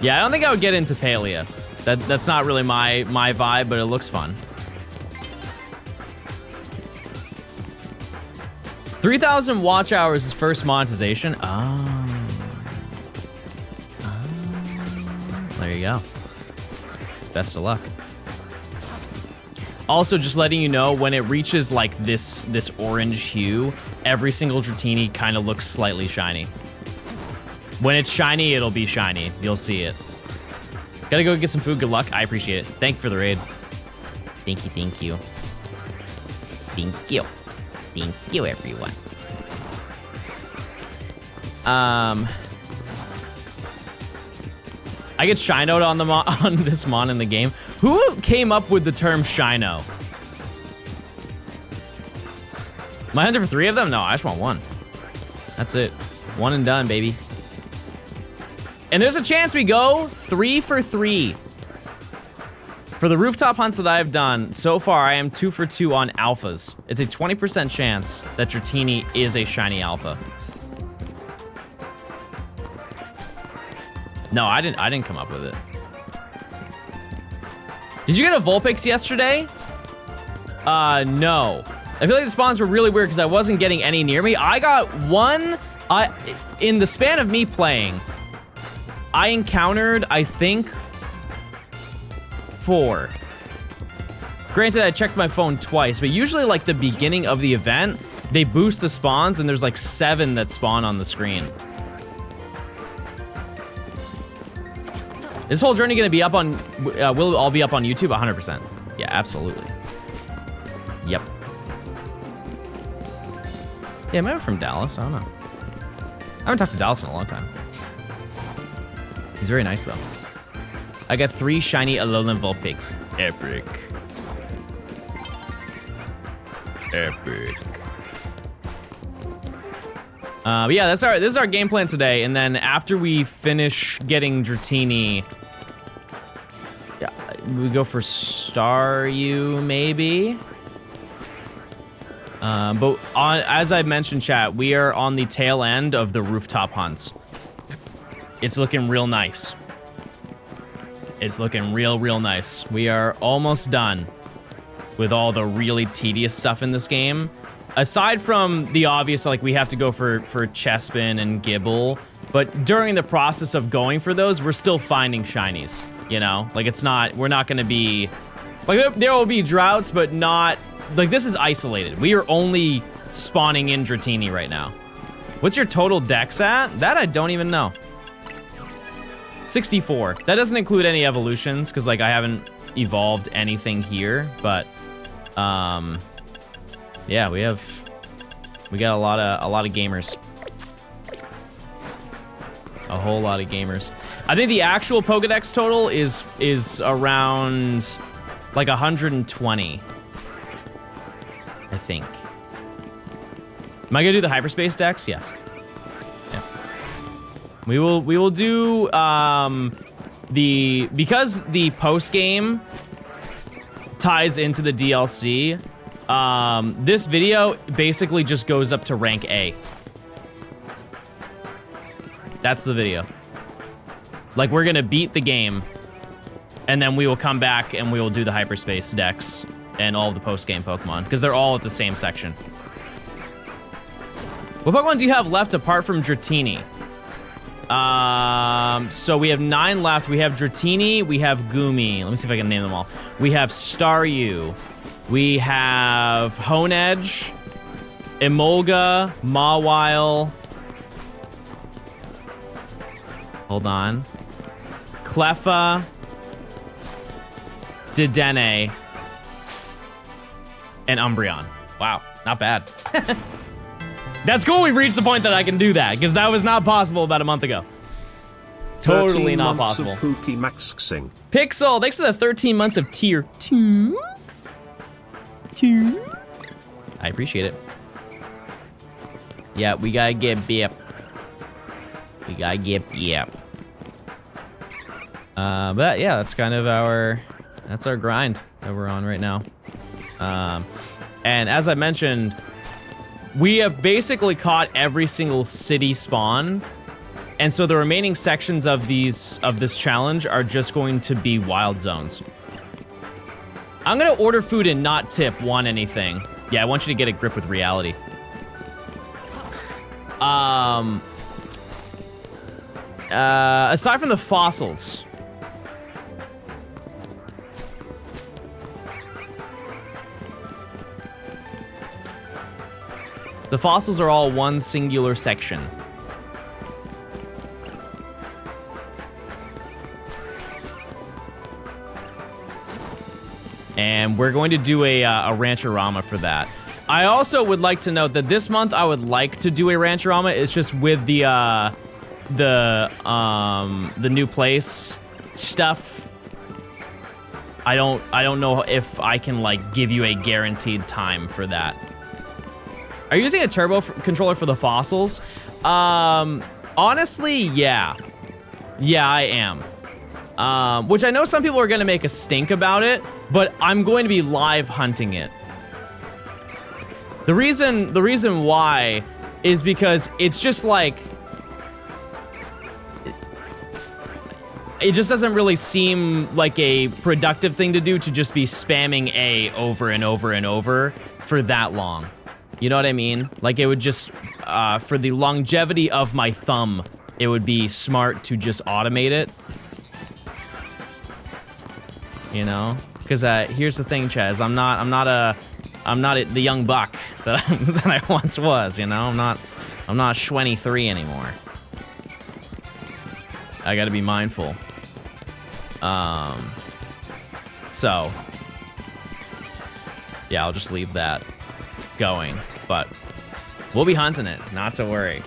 Yeah, I don't think I would get into Palia. That's not really my vibe, but it looks fun. 3,000 watch hours is first monetization. Oh. There you go. Best of luck. Also, just letting you know, when it reaches like this orange hue, every single Dratini kind of looks slightly shiny. When it's shiny, it'll be shiny. You'll see it. Gotta go get some food. Good luck. I appreciate it. Thank you for the raid. Thank you, thank you. Thank you. Thank you, everyone. I get Shinoed on the on this mon in the game. Who came up with the term Shino? Am I hunting for 3 of them? No, I just want 1. That's it. 1 and done, baby. And there's a chance we go 3 for 3. For the rooftop hunts that I've done, so far I am 2 for 2 on alphas. It's a 20% chance that Dratini is a shiny alpha. No, I didn't come up with it. Did you get a Vulpix yesterday? No. I feel like the spawns were really weird because I wasn't getting any near me. I got one, in the span of me playing, I encountered, I think, 4. Granted, I checked my phone twice, but usually like the beginning of the event, they boost the spawns and there's like 7 that spawn on the screen. This whole journey gonna be up on, will it all be up on YouTube? 100%. Yeah, absolutely. Yep. Yeah, maybe from Dallas, I don't know. I haven't talked to Dallas in a long time. He's very nice though. I got 3 shiny Alolan Vulpix. Epic. Epic. But yeah, this is our game plan today, and then after we finish getting Dratini, yeah, we go for Staryu maybe. But as I mentioned, chat, we are on the tail end of the rooftop hunts. It's looking real nice. It's looking real nice. We are almost done with all the really tedious stuff in this game. Aside from the obvious, like we have to go for Chespin and Gibble, but during the process of going for those, we're still finding shinies, you know? Like it's not, we're not gonna be, like there will be droughts, but not, like this is isolated. We are only spawning in Dratini right now. What's your total dex at? That I don't even know. 64. That doesn't include any evolutions, because like I haven't evolved anything here, but yeah, we got a lot of gamers. A whole lot of gamers. I think the actual Pokedex total is around like 120. I think. Am I gonna do the hyperspace dex? Yes. Yeah. We will do because the post game ties into the DLC. This video basically just goes up to rank A. That's the video. Like we're gonna beat the game, and then we will come back and we will do the hyperspace dex and all of the post-game Pokemon, because they're all at the same section. What Pokemon do you have left apart from Dratini? So we have 9 left. We have Dratini, we have Goomy. Let me see if I can name them all. We have Staryu. We have Honedge, Emolga, Mawile. Hold on. Cleffa, Dedenne, and Umbreon. Wow, not bad. That's cool we've reached the point that I can do that, because that was not possible about a month ago. Totally not possible. Pixel, thanks for the 13 months of tier 2. I appreciate it. Yeah, we gotta get Bip. We gotta get Bip. But yeah, that's kind of our grind that we're on right now. And as I mentioned, we have basically caught every single city spawn. And so the remaining sections of this challenge are just going to be wild zones. I'm gonna order food and not tip one anything. Yeah, I want you to get a grip with reality. Aside from the fossils, The fossils are all one singular section. And we're going to do a Rancherama for that. I also would like to note that this month I would like to do a Rancherama. It's just with the new place stuff. I don't know if I can like give you a guaranteed time for that. Are you using a turbo controller for the fossils? Honestly, yeah. Yeah, I am. Which I know some people are gonna make a stink about it, but I'm going to be live hunting it. The reason why is because it's just like, it just doesn't really seem like a productive thing to do to just be spamming A over and over and over for that long. You know what I mean? Like it would just, for the longevity of my thumb, it would be smart to just automate it. You know? Because here's the thing, Chaz. I'm not the young buck that I once was. You know, I'm not 23 anymore. I got to be mindful. So yeah, I'll just leave that going. But we'll be hunting it. Not to worry.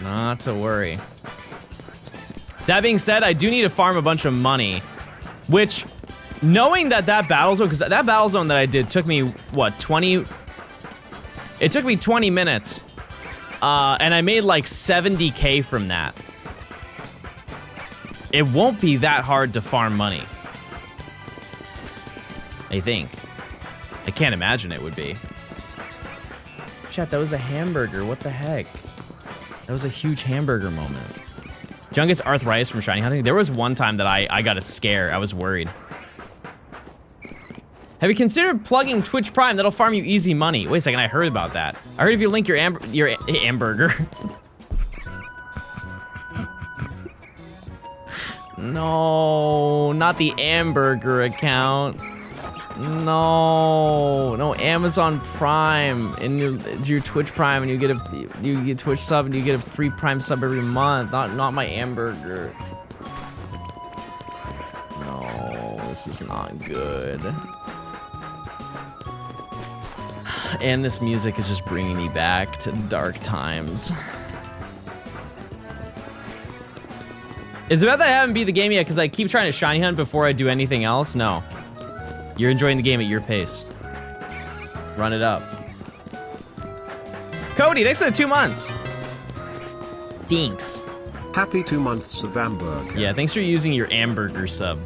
Not to worry. That being said, I do need to farm a bunch of money, which. Knowing that battle zone, because that battle zone that I did took me, what, 20? It took me 20 minutes. And I made like 70K from that. It won't be that hard to farm money. I think. I can't imagine it would be. Chat, that was a hamburger. What the heck? That was a huge hamburger moment. John gets arthritis from shiny hunting. There was one time that I got a scare. I was worried. Have you considered plugging Twitch Prime? That'll farm you easy money. Wait a second, I heard about that. I heard if you link your hamburger. No, not the hamburger account. No, Amazon Prime and your Twitch Prime, and you get Twitch sub, and you get a free Prime sub every month. Not my hamburger. No, this is not good. And this music is just bringing me back to dark times. Is it bad that I haven't beat the game yet because I keep trying to shiny hunt before I do anything else? No. You're enjoying the game at your pace. Run it up. Cody, thanks for the 2 months. Thanks. Happy 2 months of hamburger. Yeah, thanks for using your hamburger sub.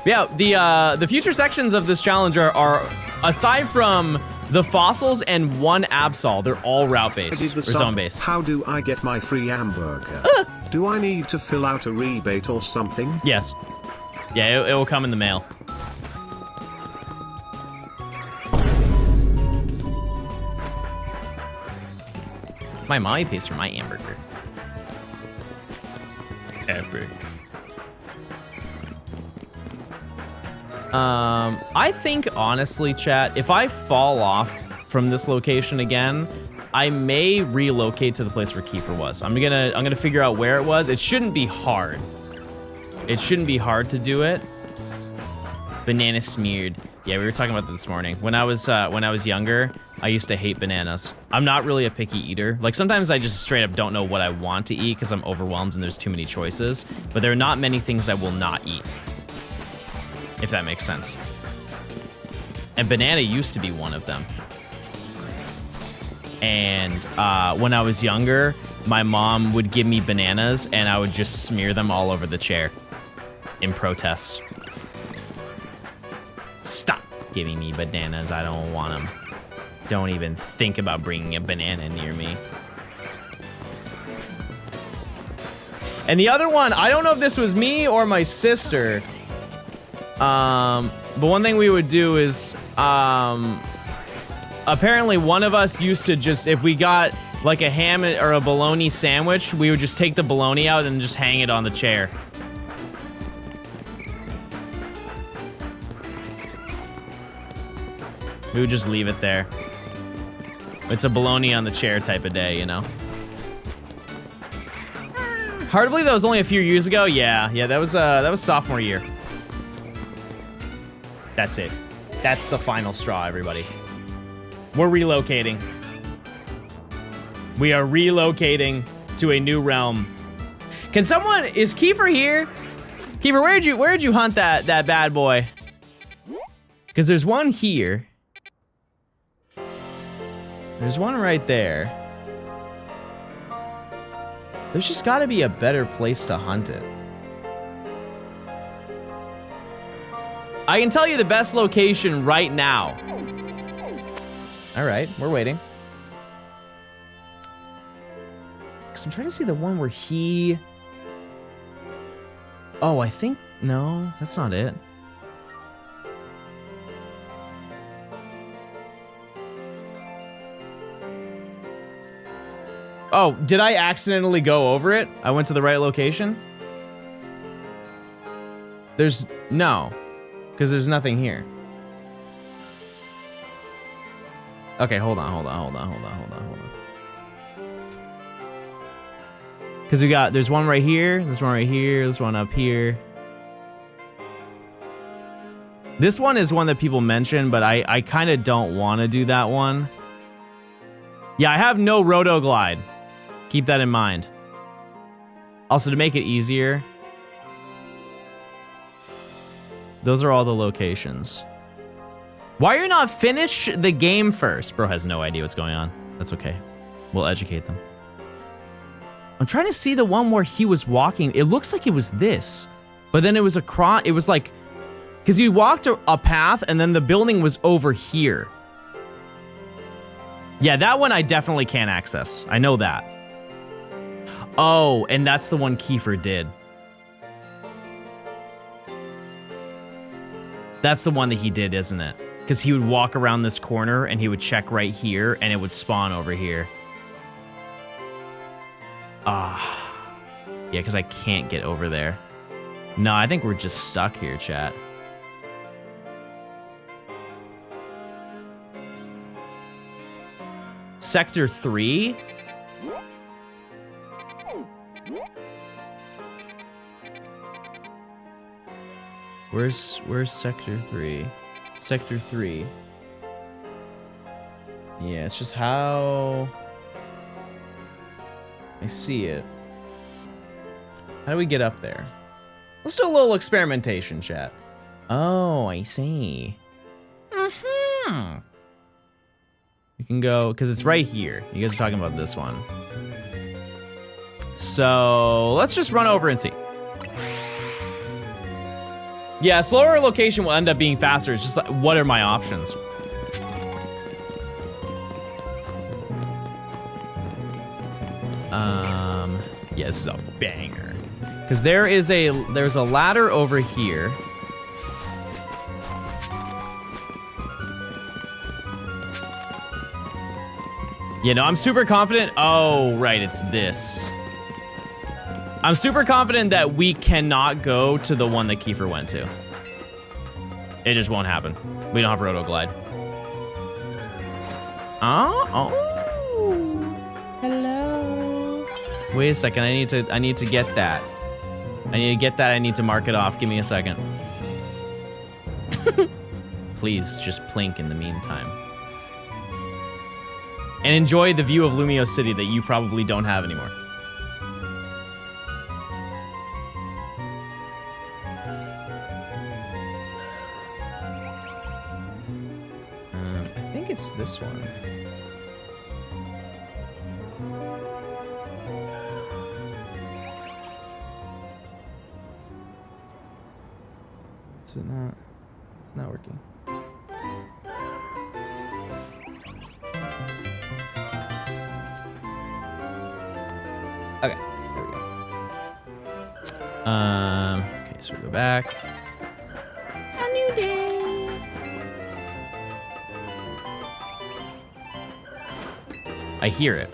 Yeah, the future sections of this challenge are aside from the fossils and one Absol, they're all route-based or zone-based. How do I get my free hamburger? Do I need to fill out a rebate or something? Yes. Yeah, it will come in the mail. My mommy pays for my hamburger. Epic. I think honestly, chat, if I fall off from this location again, I may relocate to the place where Kiefer was. I'm gonna figure out where it was. It shouldn't be hard. It shouldn't be hard to do it. Banana smeared. Yeah, we were talking about that this morning. When I was younger, I used to hate bananas. I'm not really a picky eater. Like sometimes I just straight up don't know what I want to eat because I'm overwhelmed and there's too many choices. But there are not many things I will not eat. If that makes sense. And banana used to be one of them. And when I was younger, my mom would give me bananas and I would just smear them all over the chair in protest. Stop giving me bananas, I don't want them. Don't even think about bringing a banana near me. And the other one, I don't know if this was me or my sister. But one thing we would do is, apparently one of us used to just, if we got like a ham or a bologna sandwich, we would just take the bologna out and just hang it on the chair. We would just leave it there. It's a bologna on the chair type of day, you know? Hard to believe that was only a few years ago. Yeah, that was sophomore year. That's it. That's the final straw, everybody. We're relocating. We are relocating to a new realm. Can someone, is Kiefer here? Kiefer, where'd you hunt that bad boy? Because there's one here. There's one right there. There's just gotta be a better place to hunt it. I can tell you the best location right now. All right, we're waiting. Because I'm trying to see the one where he... Oh, I think... No, that's not it. Oh, did I accidentally go over it? I went to the right location? There's... No. Because there's nothing here. Okay, hold on. Because there's one right here, there's one right here, there's one up here. This one is one that people mention, but I kind of don't want to do that one. Yeah, I have no roto glide. Keep that in mind. Also, to make it easier, those are all the locations. Why are you not finish the game first? Bro has no idea what's going on. That's okay. We'll educate them. I'm trying to see the one where he was walking. It looks like it was this, but then it was across. It was like, because you walked a path and then the building was over here. Yeah, that one I definitely can't access. I know that. Oh, and that's the one Kiefer did. That's the one that he did, isn't it? Because he would walk around this corner and he would check right here and it would spawn over here. Ah. Yeah, because I can't get over there. No, I think we're just stuck here, chat. Sector 3? Where's Sector 3? Sector 3. Yeah, it's just how I see it. How do we get up there? Let's do a little experimentation, chat. Oh, I see. Mm-hmm. We can go, because it's right here. You guys are talking about this one. So let's just run over and see. Yeah, slower location will end up being faster. It's just like, what are my options? Yeah, this is a banger. Because there's a ladder over here. You know, I'm super confident. Oh, right, it's this. I'm super confident that we cannot go to the one that Kiefer went to. It just won't happen. We don't have Roto Glide. Oh. Hello. Wait a second. I need to get that. I need to mark it off. Give me a second. Please just plink in the meantime. And enjoy the view of Lumio City that you probably don't have anymore. I think it's this one. Is it not? It's not working. Okay, there we go. Okay, so we go back. A new day. I hear it.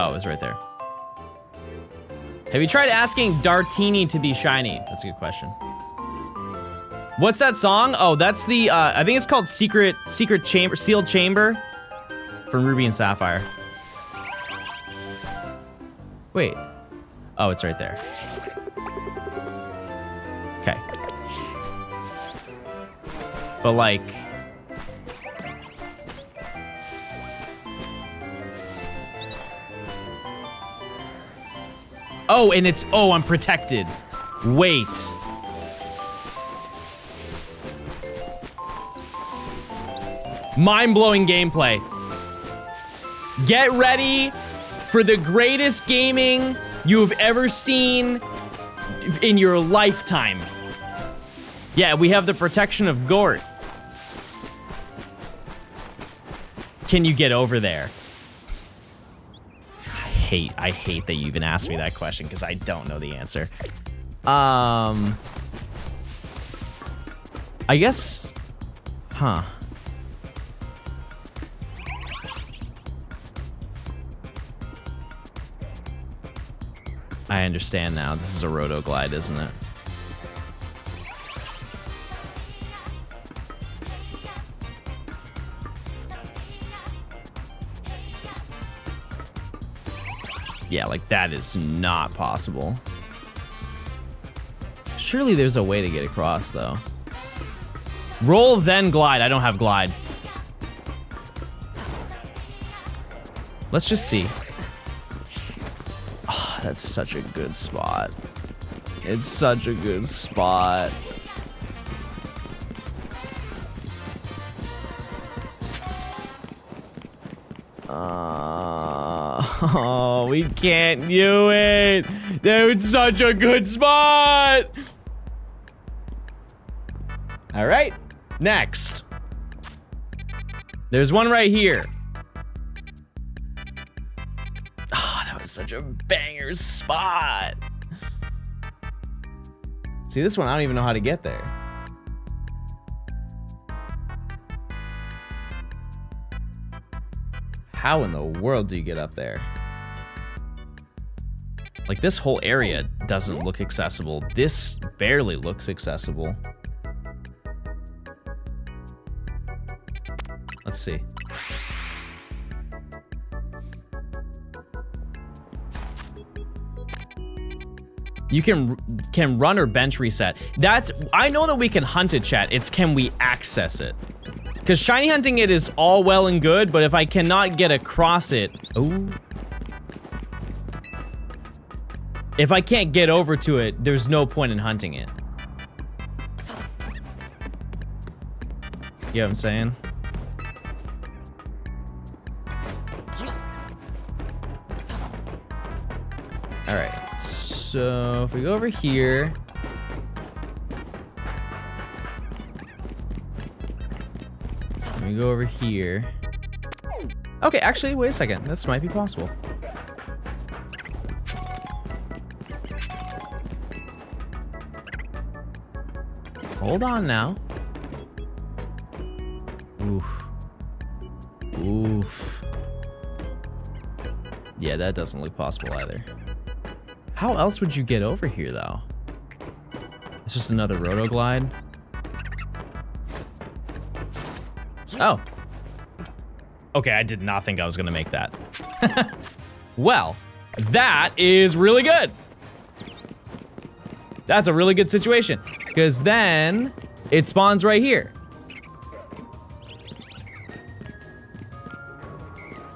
Oh, it was right there. Have you tried asking Dratini to be shiny? That's a good question. What's that song? Oh, that's the, I think it's called Secret Chamber, Sealed Chamber from Ruby and Sapphire. Wait. Oh, it's right there. Okay. But like... Oh, and it's, oh, I'm protected. Wait. Mind-blowing gameplay. Get ready for the greatest gaming you've ever seen in your lifetime. Yeah, we have the protection of Gort. Can you get over there? I hate that you even asked me that question because I don't know the answer. I guess, huh. I understand now. This is a roto glide, isn't it? Yeah, like that is not possible. Surely there's a way to get across though. Roll then glide. I don't have glide. Let's just see. Oh, that's such a good spot. It's such a good spot. Oh, we can't do it. Dude, such a good spot. All right, next. There's one right here. Oh, that was such a banger spot. See, this one, I don't even know how to get there. How in the world do you get up there? Like, this whole area doesn't look accessible. This barely looks accessible. Let's see. You can run or bench reset. That's, I know that we can hunt it, chat. It's can we access it? Because shiny hunting it is all well and good, but if I cannot get across it, ooh. If I can't get over to it, there's no point in hunting it. You know what I'm saying? All right, so if we go over here. Let me go over here. Okay, actually, wait a second. This might be possible. Hold on now. Oof. Oof. Yeah, that doesn't look possible either. How else would you get over here, though? It's just another roto glide. Oh. Okay, I did not think I was gonna make that. Well, that is really good. That's a really good situation, because then it spawns right here.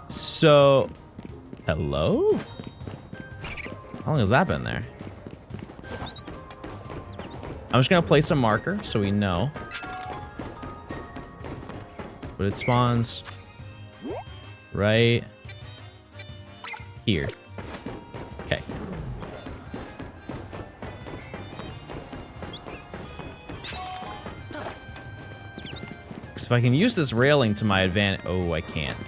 So, hello? How long has that been there? I'm just gonna place a marker so we know. But it spawns right here. Okay. Because if I can use this railing to my advantage, oh, I can't.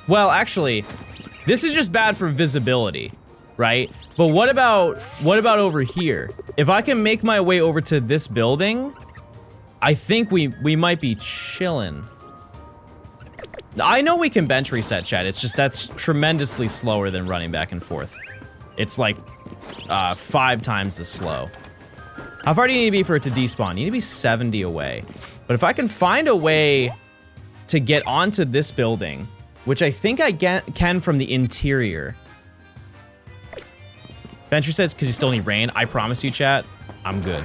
Well, actually, this is just bad for visibility, right? But what about over here? If I can make my way over to this building, I think we might be chilling. I know we can bench reset, chat. It's just that's tremendously slower than running back and forth. It's like 5 times as slow. How far do you need to be for it to despawn? You need to be 70 away. But if I can find a way to get onto this building, which I think I can from the interior. Bench resets because you still need rain. I promise you, chat, I'm good.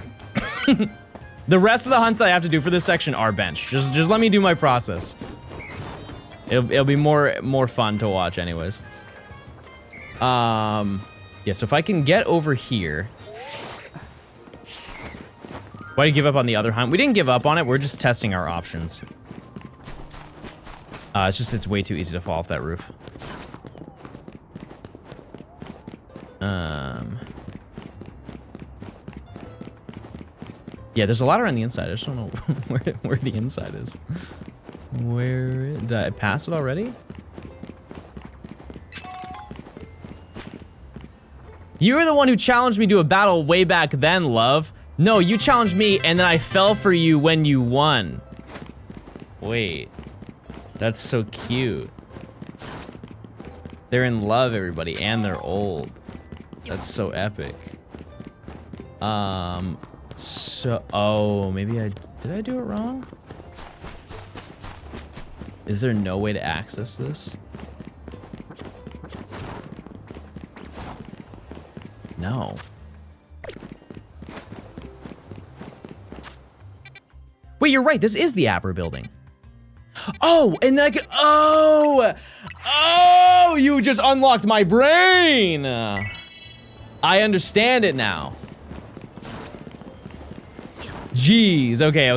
The rest of the hunts I have to do for this section are bench. Just let me do my process. It'll be more fun to watch anyways. Yeah, so if I can get over here. Why did you give up on the other hunt? We didn't give up on it, we're just testing our options. It's way too easy to fall off that roof. Yeah, there's a lot around the inside. I just don't know where the inside is. Did I pass it already? You were the one who challenged me to a battle way back then, love. No, you challenged me and then I fell for you when you won. Wait. That's so cute. They're in love, everybody, and they're old. That's so epic. Oh, maybe did I do it wrong? Is there no way to access this? No. Wait, you're right. This is the Abra building. Oh, and then I could, oh, you just unlocked my brain. I understand it now. Jeez, okay. I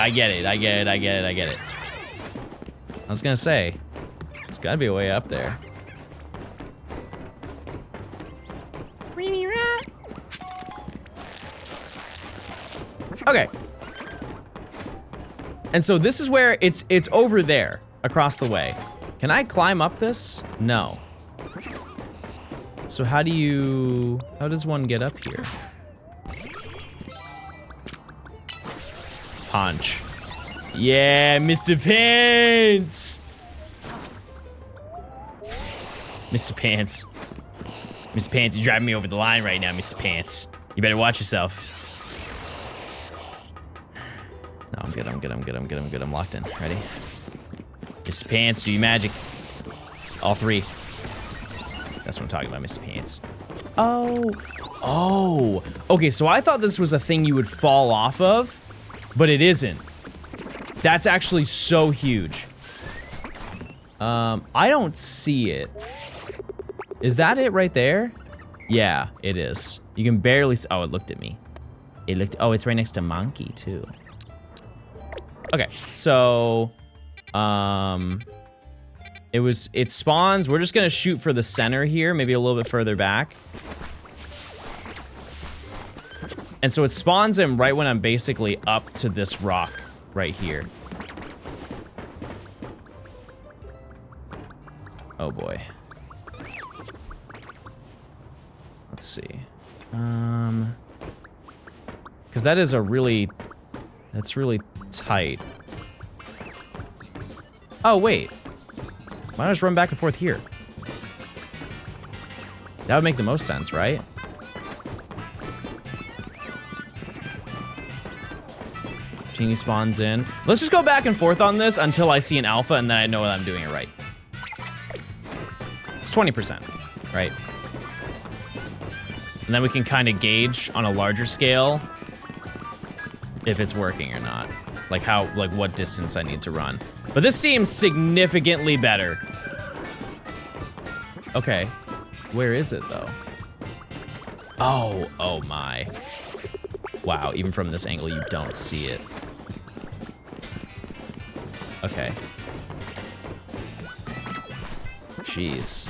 get it. I get it. I was gonna say, there's gotta be a way up there. Okay. And so this is where it's over there, across the way. Can I climb up this? No. So how does one get up here? Punch. Yeah, Mr. Pants! Mr. Pants. Mr. Pants, you're driving me over the line right now, Mr. Pants. You better watch yourself. No, I'm good. I'm locked in. Ready? Mr. Pants, do your magic. All 3. That's what I'm talking about, Mr. Pants. Oh. Okay, so I thought this was a thing you would fall off of, but it isn't. That's actually so huge. I don't see it. Is that it right there? Yeah, it is. You can barely see. Oh, it looked at me. Oh, it's right next to Monkey, too. Okay, so, it spawns. We're just gonna shoot for the center here, maybe a little bit further back. And so it spawns him right when I'm basically up to this rock right here. Oh boy. Let's see. Because that is that's really tight. Oh, wait. Why don't I just run back and forth here? That would make the most sense, right? Genie spawns in. Let's just go back and forth on this until I see an alpha and then I know that I'm doing it right. It's 20%, right? And then we can kind of gauge on a larger scale if it's working or not. Like what distance I need to run. But this seems significantly better. Okay, where is it though? Oh my. Wow, even from this angle, you don't see it. Okay. Jeez.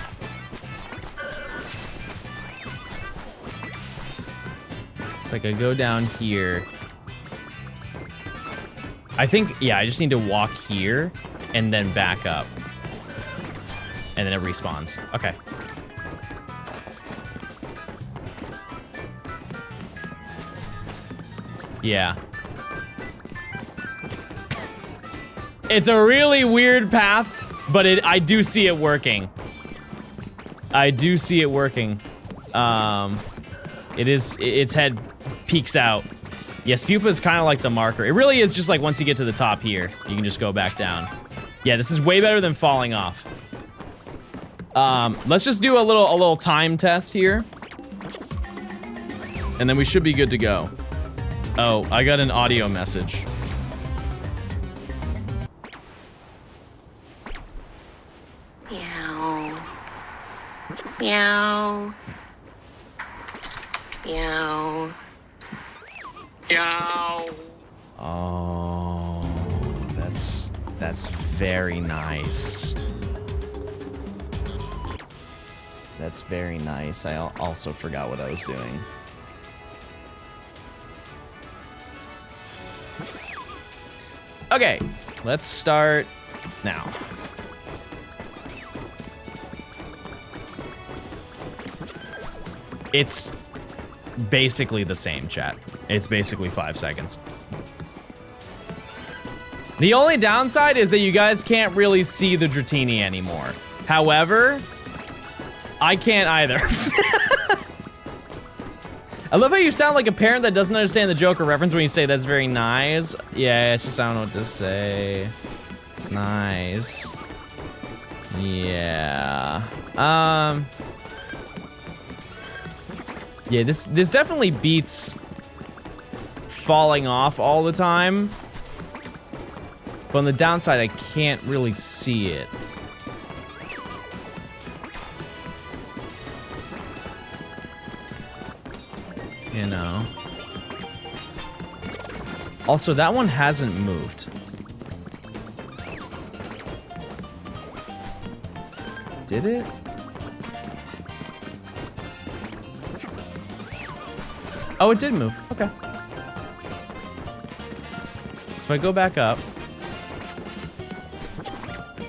It's like I go down here. I think, yeah, I just need to walk here and then back up. And then it respawns. Okay. Yeah. It's a really weird path, but I do see it working. I do see it working. Its head peeks out. Yes, pupa is kind of like the marker. It really is just like once you get to the top here, you can just go back down. Yeah, this is way better than falling off. Let's just do a little time test here. And then we should be good to go. Oh, I got an audio message. Meow. Meow. Meow. Meow. Oh, that's very nice. That's very nice. I also forgot what I was doing. Okay, let's start now. It's basically the same, chat. It's basically 5 seconds. The only downside is that you guys can't really see the Dratini anymore. However, I can't either. I love how you sound like a parent that doesn't understand the Joker reference when you say that's very nice. Yeah, it's just I don't know what to say. It's nice. Yeah. Yeah, this definitely beats falling off all the time. But on the downside, I can't really see it. You know. Also, that one hasn't moved. Did it? Oh, it did move. Okay. So if I go back up.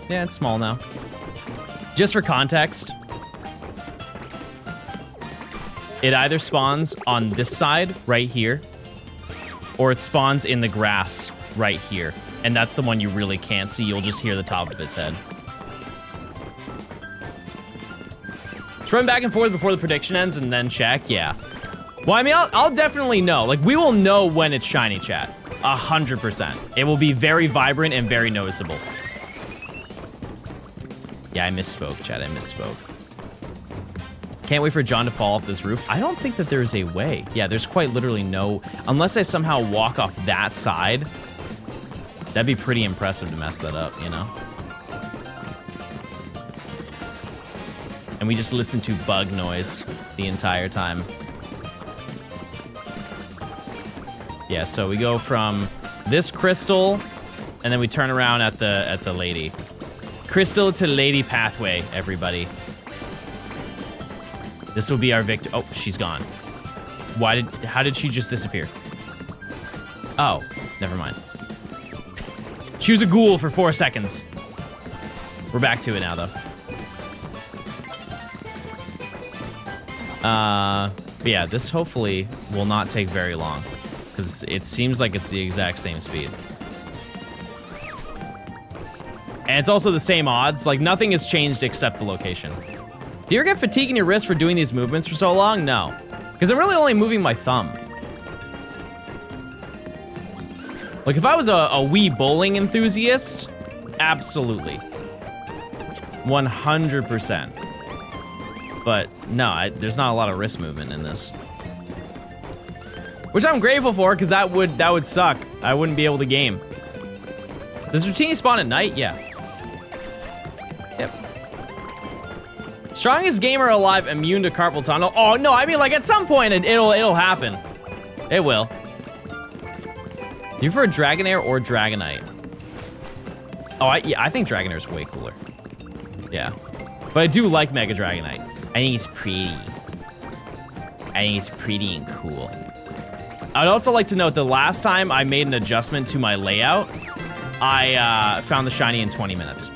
Yeah, it's small now. Just for context, it either spawns on this side right here, or it spawns in the grass right here. And that's the one you really can't see. You'll just hear the top of its head. Just run back and forth before the prediction ends and then check. Yeah. Well, I mean, I'll definitely know. Like, we will know when it's shiny, chat. 100%. It will be very vibrant and very noticeable. Yeah, I misspoke, chat. I misspoke. Can't wait for John to fall off this roof. I don't think that there's a way. Yeah, there's quite literally no... Unless I somehow walk off that side, that'd be pretty impressive to mess that up, you know? And we just listen to bug noise the entire time. Yeah, so we go from this crystal, and then we turn around at the lady. Crystal to lady pathway, everybody. This will be our victor. Oh, she's gone. How did she just disappear? Oh, never mind. She was a ghoul for 4 seconds. We're back to it now, though. But yeah, this hopefully will not take very long, because it seems like it's the exact same speed. And it's also the same odds. Like, nothing has changed except the location. Do you ever get fatigue in your wrist for doing these movements for so long? No. Because I'm really only moving my thumb. Like, if I was a Wii bowling enthusiast, absolutely. 100%. But no, there's not a lot of wrist movement in this. Which I'm grateful for, because that would suck. I wouldn't be able to game. Does Dratini spawn at night? Yeah. Yep. Strongest gamer alive, immune to carpal tunnel. Oh no, I mean, like, at some point it'll happen. It will. Do you prefer Dragonair or Dragonite? Oh, yeah, I think Dragonair is way cooler. Yeah, but I do like Mega Dragonite. I think it's pretty. I think it's pretty and cool. I'd also like to note the last time I made an adjustment to my layout, I found the shiny in 20 minutes.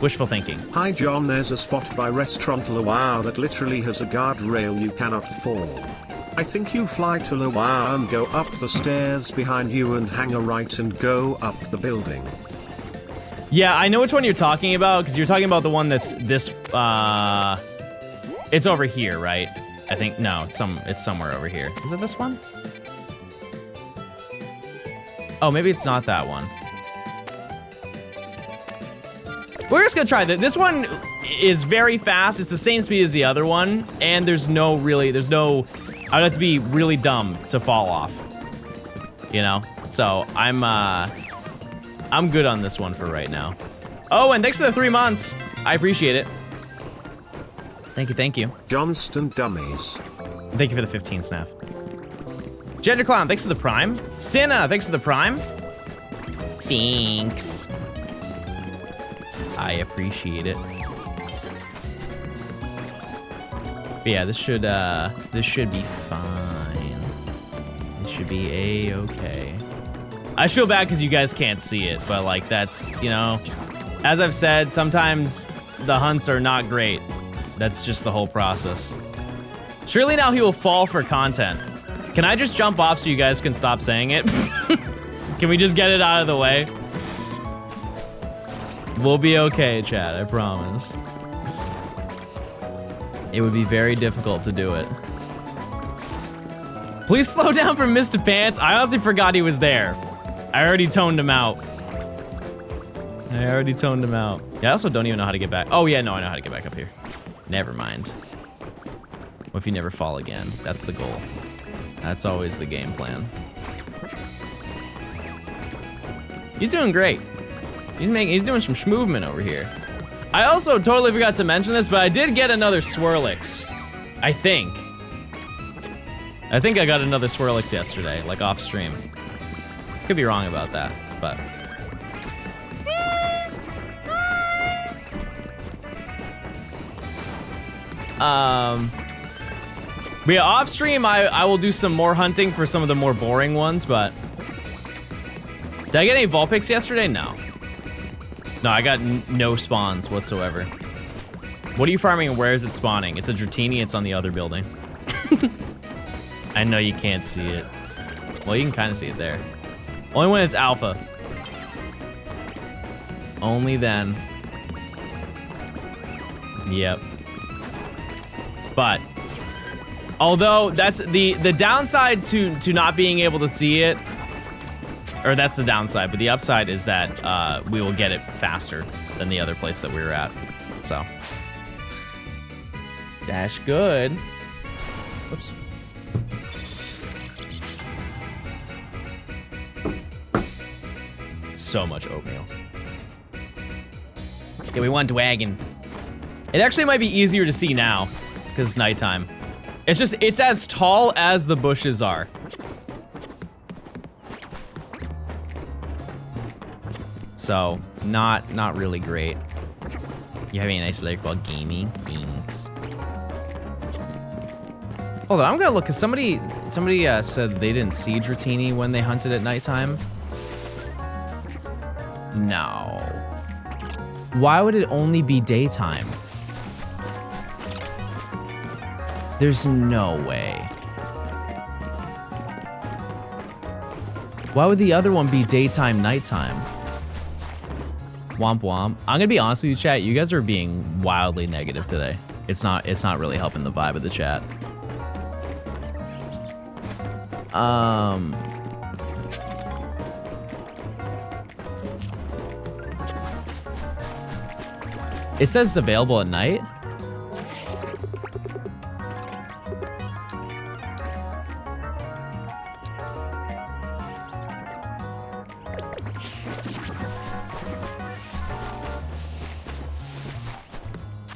Wishful thinking. Hi John, there's a spot by Restaurant wow that literally has a guardrail you cannot fall. I think you fly to Lawao and go up the stairs behind you and hang a right and go up the building. Yeah, I know which one you're talking about, because you're talking about the one that's this, it's over here, right? I think, no, it's somewhere over here. Is it this one? Oh, maybe it's not that one. We're just gonna try that. This one is very fast. It's the same speed as the other one, and there's no, I'd have to be really dumb to fall off, you know? So I'm good on this one for right now. Oh, and thanks for the 3 months. I appreciate it. Thank you. Johnston dummies. Thank you for the 15 snap. Gender Clown, thanks for the prime. Cinna, thanks for the prime. Thanks. I appreciate it. But yeah, this should be fine. This should be a-okay. I feel bad because you guys can't see it, but like that's, you know, as I've said, sometimes the hunts are not great. That's just the whole process. Surely now he will fall for content. Can I just jump off so you guys can stop saying it? Can we just get it out of the way? We'll be okay, chat, I promise. It would be very difficult to do it. Please slow down from Mr. Pants. I honestly forgot he was there. I already toned him out. Yeah, I also don't even know how to get back. Oh yeah, no, I know how to get back up here. Never mind. What if you never fall again? That's the goal. That's always the game plan. He's doing great. He's doing some schmovement over here. I also totally forgot to mention this, but I did get another Swirlix. I think I got another Swirlix yesterday, like off stream. Could be wrong about that, but. But yeah, off stream, I will do some more hunting for some of the more boring ones, but. Did I get any Vulpix yesterday? No. No, I got no spawns whatsoever. What are you farming and where is it spawning? It's a Dratini, it's on the other building. I know you can't see it. Well, you can kind of see it there. Only when it's alpha. Only then. Yep. But, although that's the downside to not being able to see it, or that's the downside, but the upside is that we will get it faster than the other place that we were at, so. Dash good. Whoops. So much oatmeal. Yeah, we want Dwagon. It actually might be easier to see now, because it's nighttime. It's as tall as the bushes are. So, not really great. You having a nice lyric while gaming? Thanks. Hold on, I'm gonna look, cause somebody said they didn't see Dratini when they hunted at nighttime. No. Why would it only be daytime? There's no way. Why would the other one be daytime, nighttime? Womp womp. I'm gonna be honest with you, chat. You guys are being wildly negative today. It's not really helping the vibe of the chat. It says it's available at night.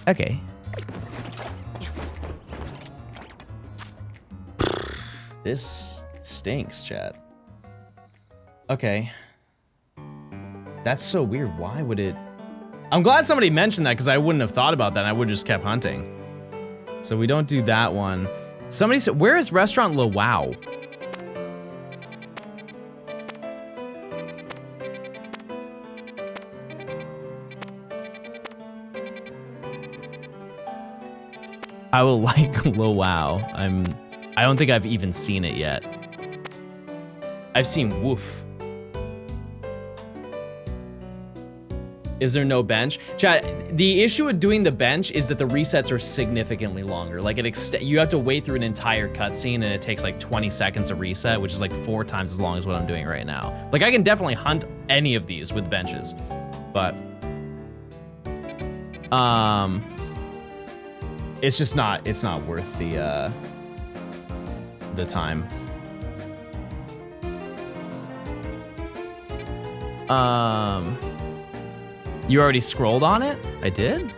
Okay. This stinks, chat. Okay. That's so weird. Why would it? I'm glad somebody mentioned that because I wouldn't have thought about that. I would have just kept hunting. So we don't do that one. Somebody said, where is Restaurant Lawao? I will like Lawao. I don't think I've even seen it yet. I've seen woof. Is there no bench? Chat, the issue with doing the bench is that the resets are significantly longer. Like you have to wait through an entire cutscene and it takes like 20 seconds to reset, which is like 4 times as long as what I'm doing right now. Like I can definitely hunt any of these with benches, but it's just not, it's not worth the time. You already scrolled on it? I did?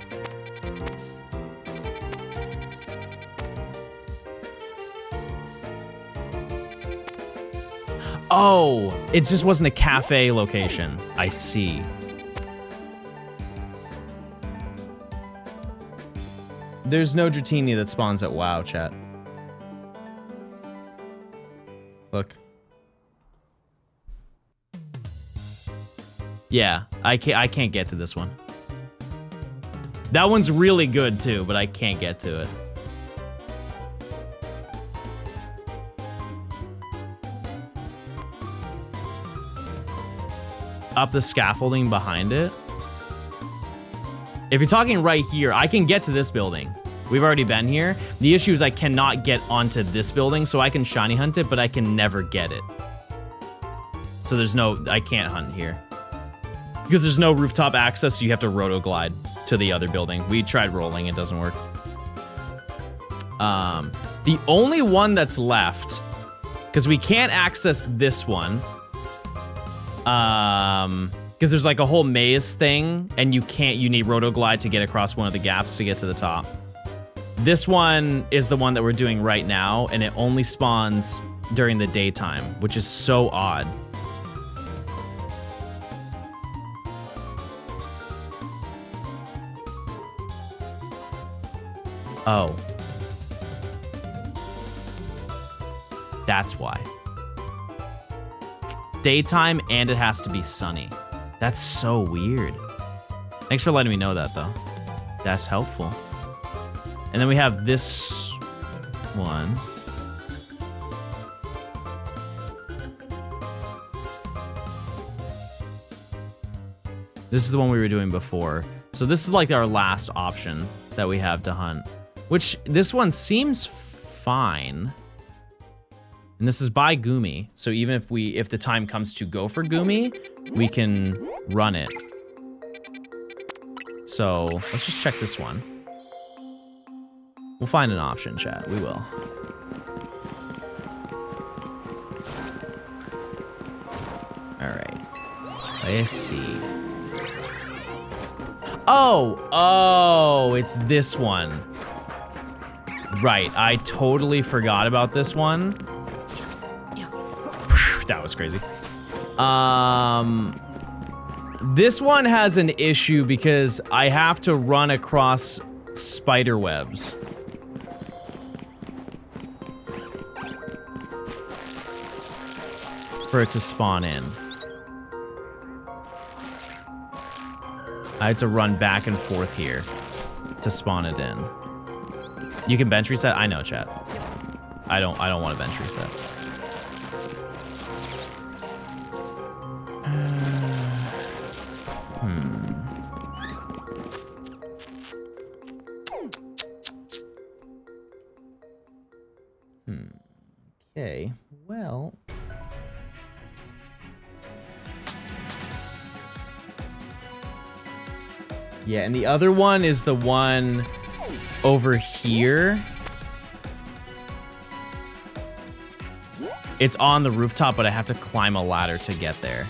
Oh, it just wasn't a cafe location. I see. There's no Dratini that spawns at WoW, chat. Look. Yeah, I can't get to this one. That one's really good too, but I can't get to it. Up the scaffolding behind it. If you're talking right here, I can get to this building. We've already been here. The issue is I cannot get onto this building, so I can shiny hunt it, but I can never get it. So there's no, I can't hunt here. Because there's no rooftop access, so you have to roto-glide to the other building. We tried rolling, it doesn't work. The only one that's left, because we can't access this one, because there's like a whole maze thing, and you need roto-glide to get across one of the gaps to get to the top. This one is the one that we're doing right now, and it only spawns during the daytime, which is so odd. Oh. That's why. Daytime, and it has to be sunny. That's so weird. Thanks for letting me know that, though. That's helpful. And then we have this one. This is the one we were doing before. So this is like our last option that we have to hunt. Which, this one seems fine. And this is by Gumi. So even if the time comes to go for Gumi, we can run it. So let's just check this one. We'll find an option, chat. We will. All right. Let's see. Oh, it's this one. Right, I totally forgot about this one. That was crazy. This one has an issue because I have to run across spider webs. For it to spawn in. I had to run back and forth here to spawn it in. You can bench reset? I know, chat. I don't want to bench reset. Okay, well. Yeah, and the other one is the one over here. It's on the rooftop, but I have to climb a ladder to get there.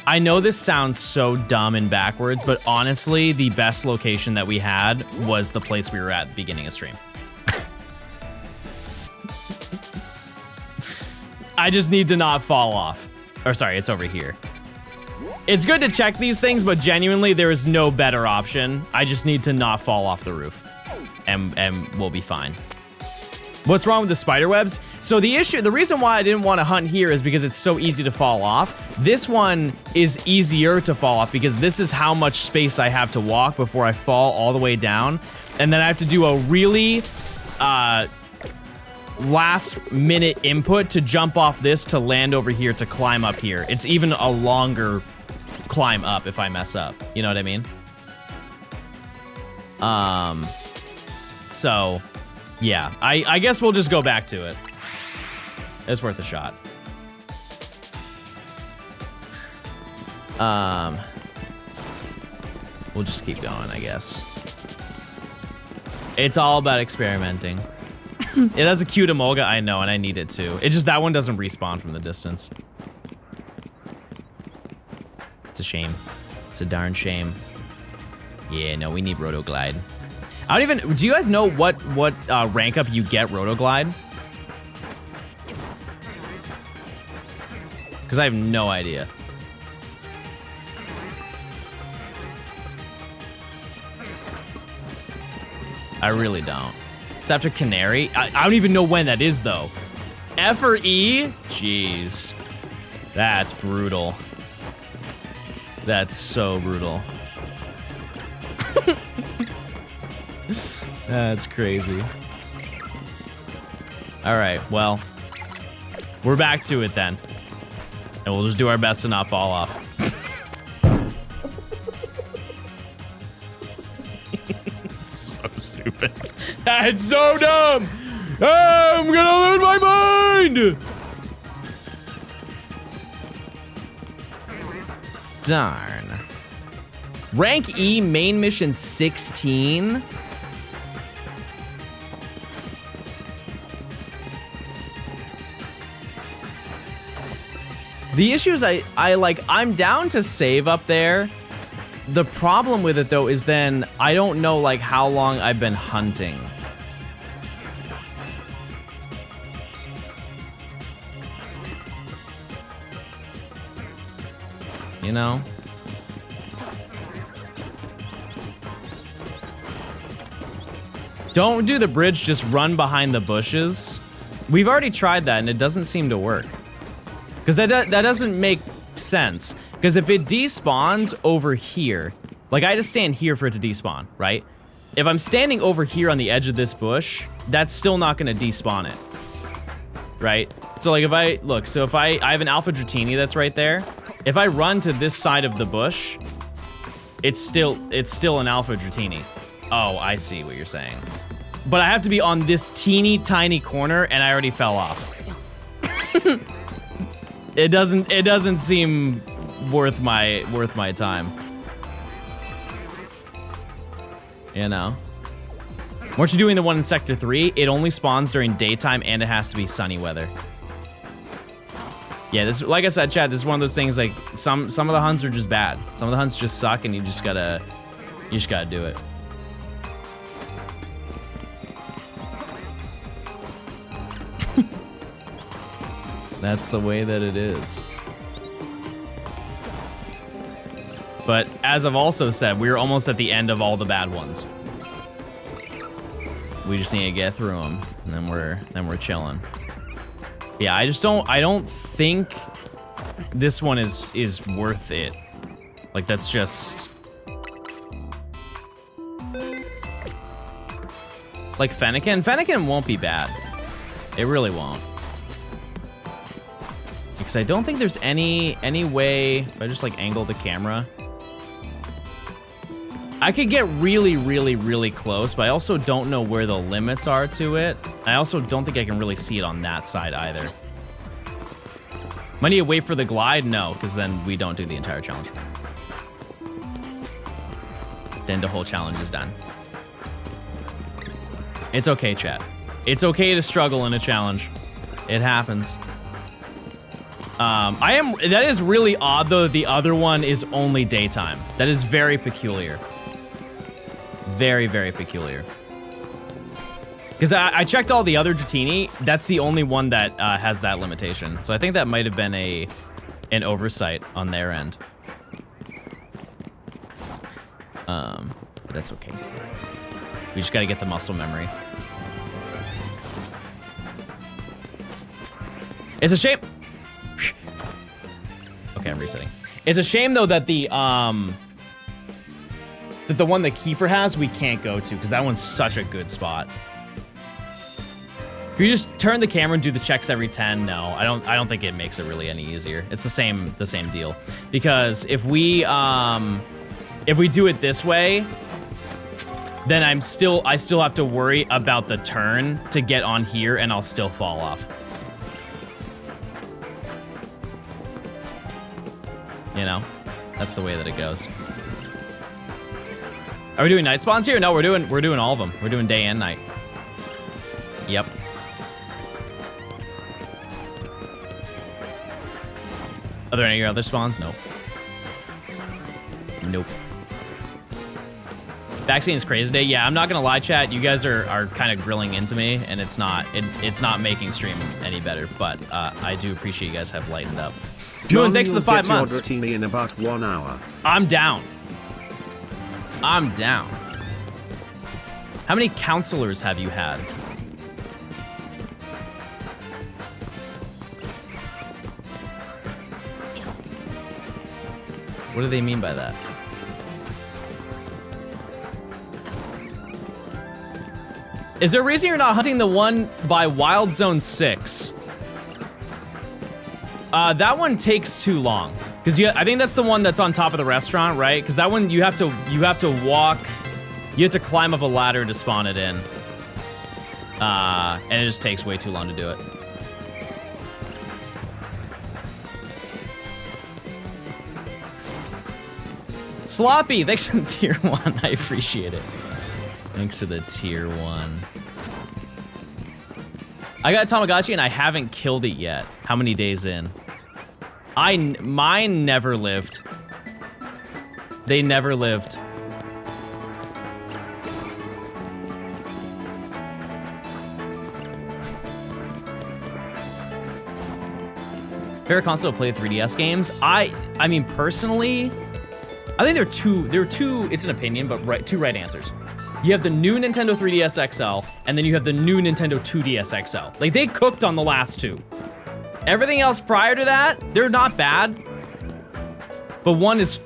I know this sounds so dumb and backwards, but honestly, the best location that we had was the place we were at the beginning of stream. I just need to not fall off. Or sorry, it's over here. It's good to check these things, but genuinely, there is no better option. I just need to not fall off the roof, and we'll be fine. What's wrong with the spider webs? So the reason why I didn't want to hunt here is because it's so easy to fall off. This one is easier to fall off because this is how much space I have to walk before I fall all the way down. And then I have to do a really last minute input to jump off this to land over here to climb up here. It's even a longer climb up if I mess up. You know what I mean? So, yeah. I guess we'll just go back to it. It's worth a shot. We'll just keep going, I guess. It's all about experimenting. It has a cute emolga, I know, and I need it too. It's just that one doesn't respawn from the distance. It's a shame. It's a darn shame. Yeah, no, we need Rotoglide. I don't even, do you guys know what rank up you get Rotoglide? Because I have no idea. I really don't. It's after Canary. I don't even know when that is, though. F or E? Jeez. That's brutal. That's so brutal. That's crazy. All right, well, we're back to it then. And we'll just do our best to not fall off. So stupid. That's so dumb. I'm gonna lose my mind. Darn. Rank E, main mission 16. The issue is I'm down to save up there. The problem with it though is then I don't know like how long I've been hunting. You know? Don't do the bridge, just run behind the bushes. We've already tried that and it doesn't seem to work. Because that doesn't make sense. Because if it despawns over here, like I had to stand here for it to despawn, right? If I'm standing over here on the edge of this bush, that's still not gonna despawn it, right? So like if I, look, so if I have an Alpha Dratini that's right there. If I run to this side of the bush, it's still an Alpha Dratini. Oh, I see what you're saying. But I have to be on this teeny tiny corner and I already fell off. It doesn't seem worth my time. You know? Weren't you doing the one in Sector 3? It only spawns during daytime and it has to be sunny weather. Yeah, this, like I said, Chad, this is one of those things like some of the hunts are just bad. Some of the hunts just suck and you just gotta do it. That's the way that it is. But as I've also said, we're almost at the end of all the bad ones. We just need to get through them, and then we're chilling. Yeah, I don't think this one is worth it. Like that's just like Fennekin. Fennekin won't be bad. It really won't. Because I don't think there's any way, if I just like angle the camera, I could get really, really, really close, but I also don't know where the limits are to it. I also don't think I can really see it on that side either. Might need to wait for the glide? No, because then we don't do the entire challenge. Then the whole challenge is done. It's okay, chat. It's okay to struggle in a challenge. It happens. That is really odd though, the other one is only daytime. That is very peculiar. Very, very peculiar. Because I checked all the other Dratini, that's the only one that has that limitation. So I think that might have been an oversight on their end. But that's okay. We just gotta get the muscle memory. It's a shame. Okay, I'm resetting. It's a shame though that the that the one that Kiefer has, we can't go to, because that one's such a good spot. Can you just turn the camera and do the checks every 10? No, I don't think it makes it really any easier. It's the same deal. Because if we do it this way, then I still have to worry about the turn to get on here, and I'll still fall off. You know, that's the way that it goes. Are we doing night spawns here? No, we're doing all of them. We're doing day and night. Yep. Are there any other spawns? No. Nope. Vaccine is crazy day. Yeah, I'm not gonna lie, chat. You guys are kind of grilling into me, and it's not making stream any better. But I do appreciate you guys have lightened up. Moon, thanks for the 5 months. Dratini in about 1 hour. I'm down. I'm down. How many counselors have you had? What do they mean by that? Is there a reason you're not hunting the one by Wild Zone 6? That one takes too long. Because I think that's the one that's on top of the restaurant, right? Because that one you have to walk, you have to climb up a ladder to spawn it in. And it just takes way too long to do it. Sloppy, thanks for the tier 1. I appreciate it. Thanks for the tier 1. I got a Tamagotchi and I haven't killed it yet. How many days in? Mine never lived. They never lived. Favorite console to play 3DS games? I mean, personally, I think there are two, it's an opinion, but two right answers. You have the new Nintendo 3DS XL, and then you have the new Nintendo 2DS XL. Like, they cooked on the last two. Everything else prior to that, they're not bad. But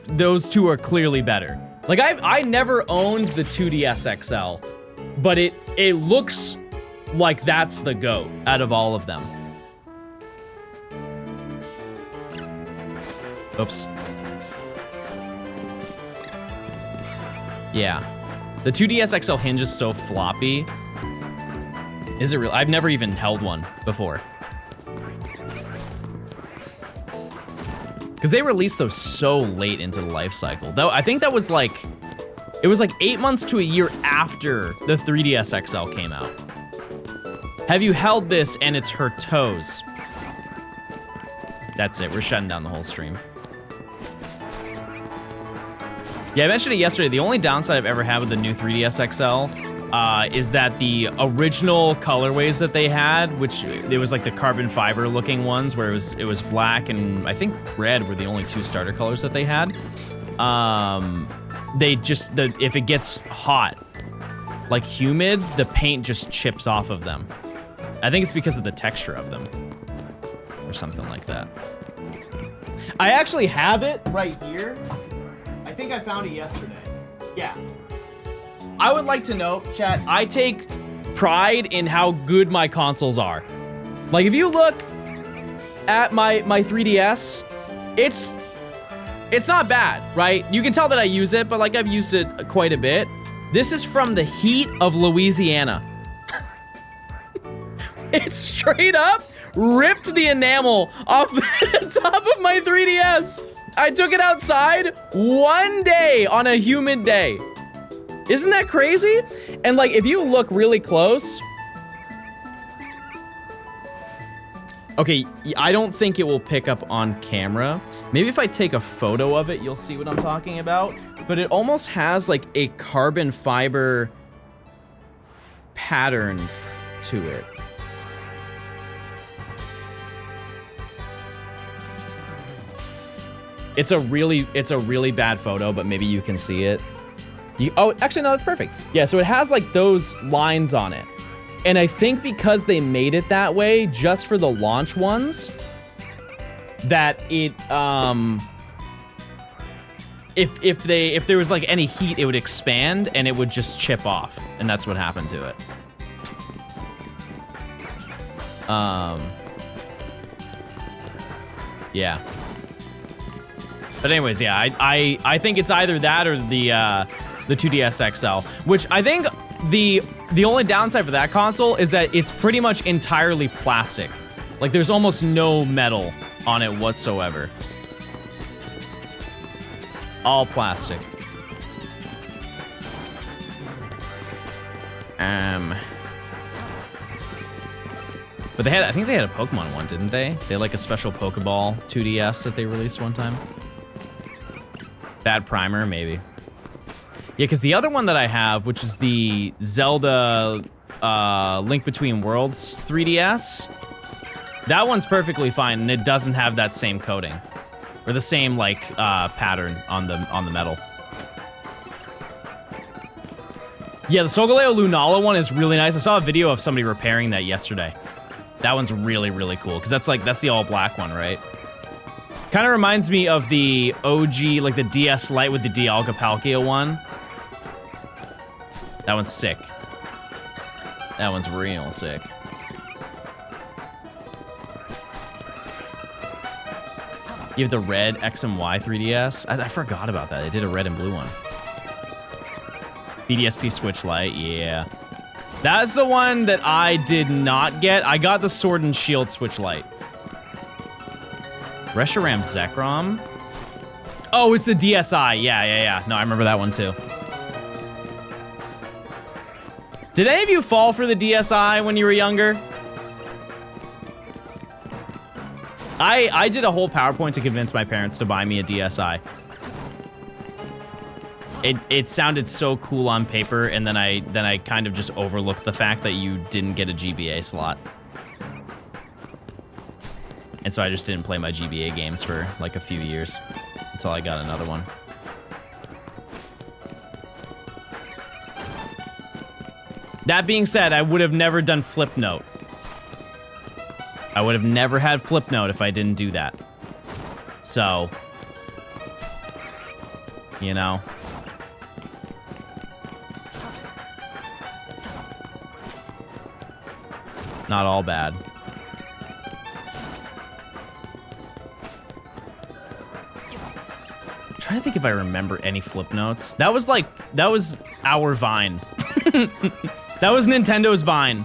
those two are clearly better. Like, I never owned the 2DS XL, but it looks like that's the GOAT out of all of them. Oops. Yeah. The 2DS XL hinge is so floppy. Is it real? I've never even held one before. Because they released those so late into the life cycle. Though I think that was like, it was like 8 months to a year after the 3DS XL came out. Have you held this and it's her toes? That's it, we're shutting down the whole stream. Yeah, I mentioned it yesterday. The only downside I've ever had with the new 3DS XL is that the original colorways that they had, which it was like the carbon fiber looking ones where it was black and I think red were the only two starter colors that they had. If it gets hot, like humid, the paint just chips off of them. I think it's because of the texture of them or something like that. I actually have it right here. I think I found it yesterday. Yeah. I would like to know, chat, I take pride in how good my consoles are. Like, if you look at my 3DS, it's not bad, right? You can tell that I use it, but like I've used it quite a bit. This is from the heat of Louisiana. It straight up ripped the enamel off the top of my 3DS. I took it outside one day on a humid day. Isn't that crazy? And like, if you look really close, okay, I don't think it will pick up on camera. Maybe if I take a photo of it, you'll see what I'm talking about. But it almost has like a carbon fiber pattern to it. It's a really bad photo, but maybe you can see it. Oh, actually, no, that's perfect. Yeah, so it has like those lines on it. And I think because they made it that way just for the launch ones, that if there was like any heat, it would expand and it would just chip off, and that's what happened to it. Yeah. But anyways, yeah, I think it's either that or the 2DS XL, which I think the only downside for that console is that it's pretty much entirely plastic. Like there's almost no metal on it whatsoever. All plastic. But I think they had a Pokemon one, didn't they? They had like a special Pokeball 2DS that they released one time. Bad primer, maybe. Yeah, because the other one that I have, which is the Zelda Link Between Worlds 3DS, that one's perfectly fine, and it doesn't have that same coating. Or the same, like, pattern on the metal. Yeah, the Solgaleo Lunala one is really nice. I saw a video of somebody repairing that yesterday. That one's really, really cool, because that's the all-black one, right? Kind of reminds me of the OG, like the DS Lite with the Dialga Palkia one. That one's sick. That one's real sick. You have the red X and Y 3DS. I forgot about that. They did a red and blue one. BDSP Switch Lite, yeah. That's the one that I did not get. I got the Sword and Shield Switch Lite. Reshiram Zekrom? Oh, it's the DSi. Yeah. No, I remember that one too. Did any of you fall for the DSi when you were younger? I did a whole PowerPoint to convince my parents to buy me a DSi. It sounded so cool on paper, and then I kind of just overlooked the fact that you didn't get a GBA slot. And so I just didn't play my GBA games for like a few years until I got another one. That being said, I would have never done Flipnote. I would have never had Flipnote if I didn't do that. So, you know. Not all bad. I'm trying to think if I remember any Flipnotes. That was our Vine. That was Nintendo's Vine.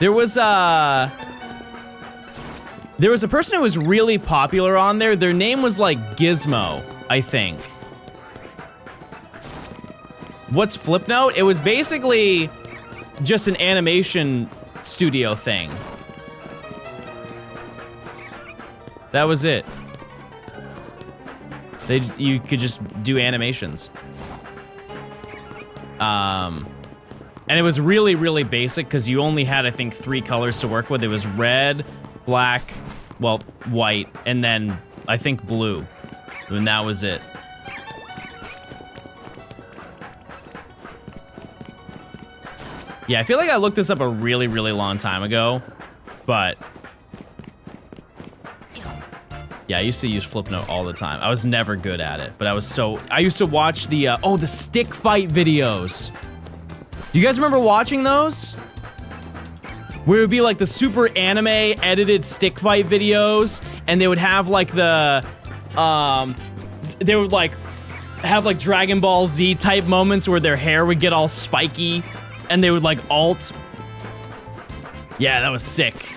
There was a person who was really popular on there. Their name was like Gizmo, I think. What's Flipnote? It was basically just an animation studio thing. That was it. You could just do animations. And it was really, really basic because you only had, I think, 3 colors to work with. It was red, black, well, white, and then I think blue. And that was it. Yeah, I feel like I looked this up a really, really long time ago, but yeah, I used to use Flipnote all the time. I was never good at it, but I used to watch the stick fight videos. Do you guys remember watching those? Where it would be like the super anime edited stick fight videos, and they would have like they would like have like Dragon Ball Z type moments where their hair would get all spiky, and they would like alt. Yeah, that was sick.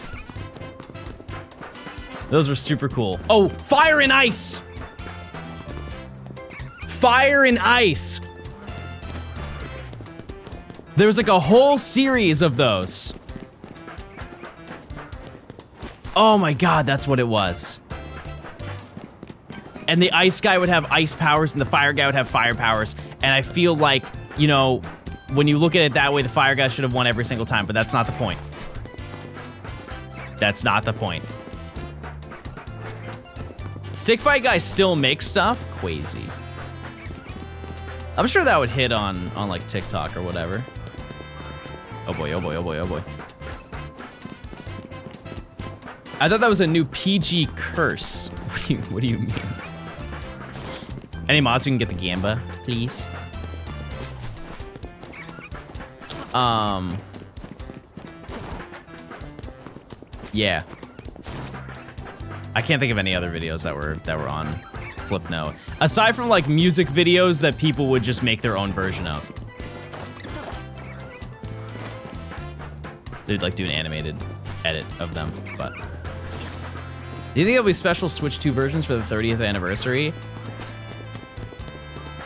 Those were super cool. Oh, Fire and Ice! Fire and Ice! There was like a whole series of those. Oh my god, that's what it was. And the ice guy would have ice powers and the fire guy would have fire powers. And I feel like, you know, when you look at it that way, the fire guy should have won every single time, but that's not the point. That's not the point. Stick fight guys still make stuff? Crazy. I'm sure that would hit on like TikTok or whatever. Oh boy, oh boy, oh boy, oh boy. I thought that was a new PG curse. What do you mean? Any mods who can get the Gamba, please? Yeah. I can't think of any other videos that were on Flipnote. Aside from like music videos that people would just make their own version of. They'd like do an animated edit of them, but. Do you think there'll be special Switch 2 versions for the 30th anniversary?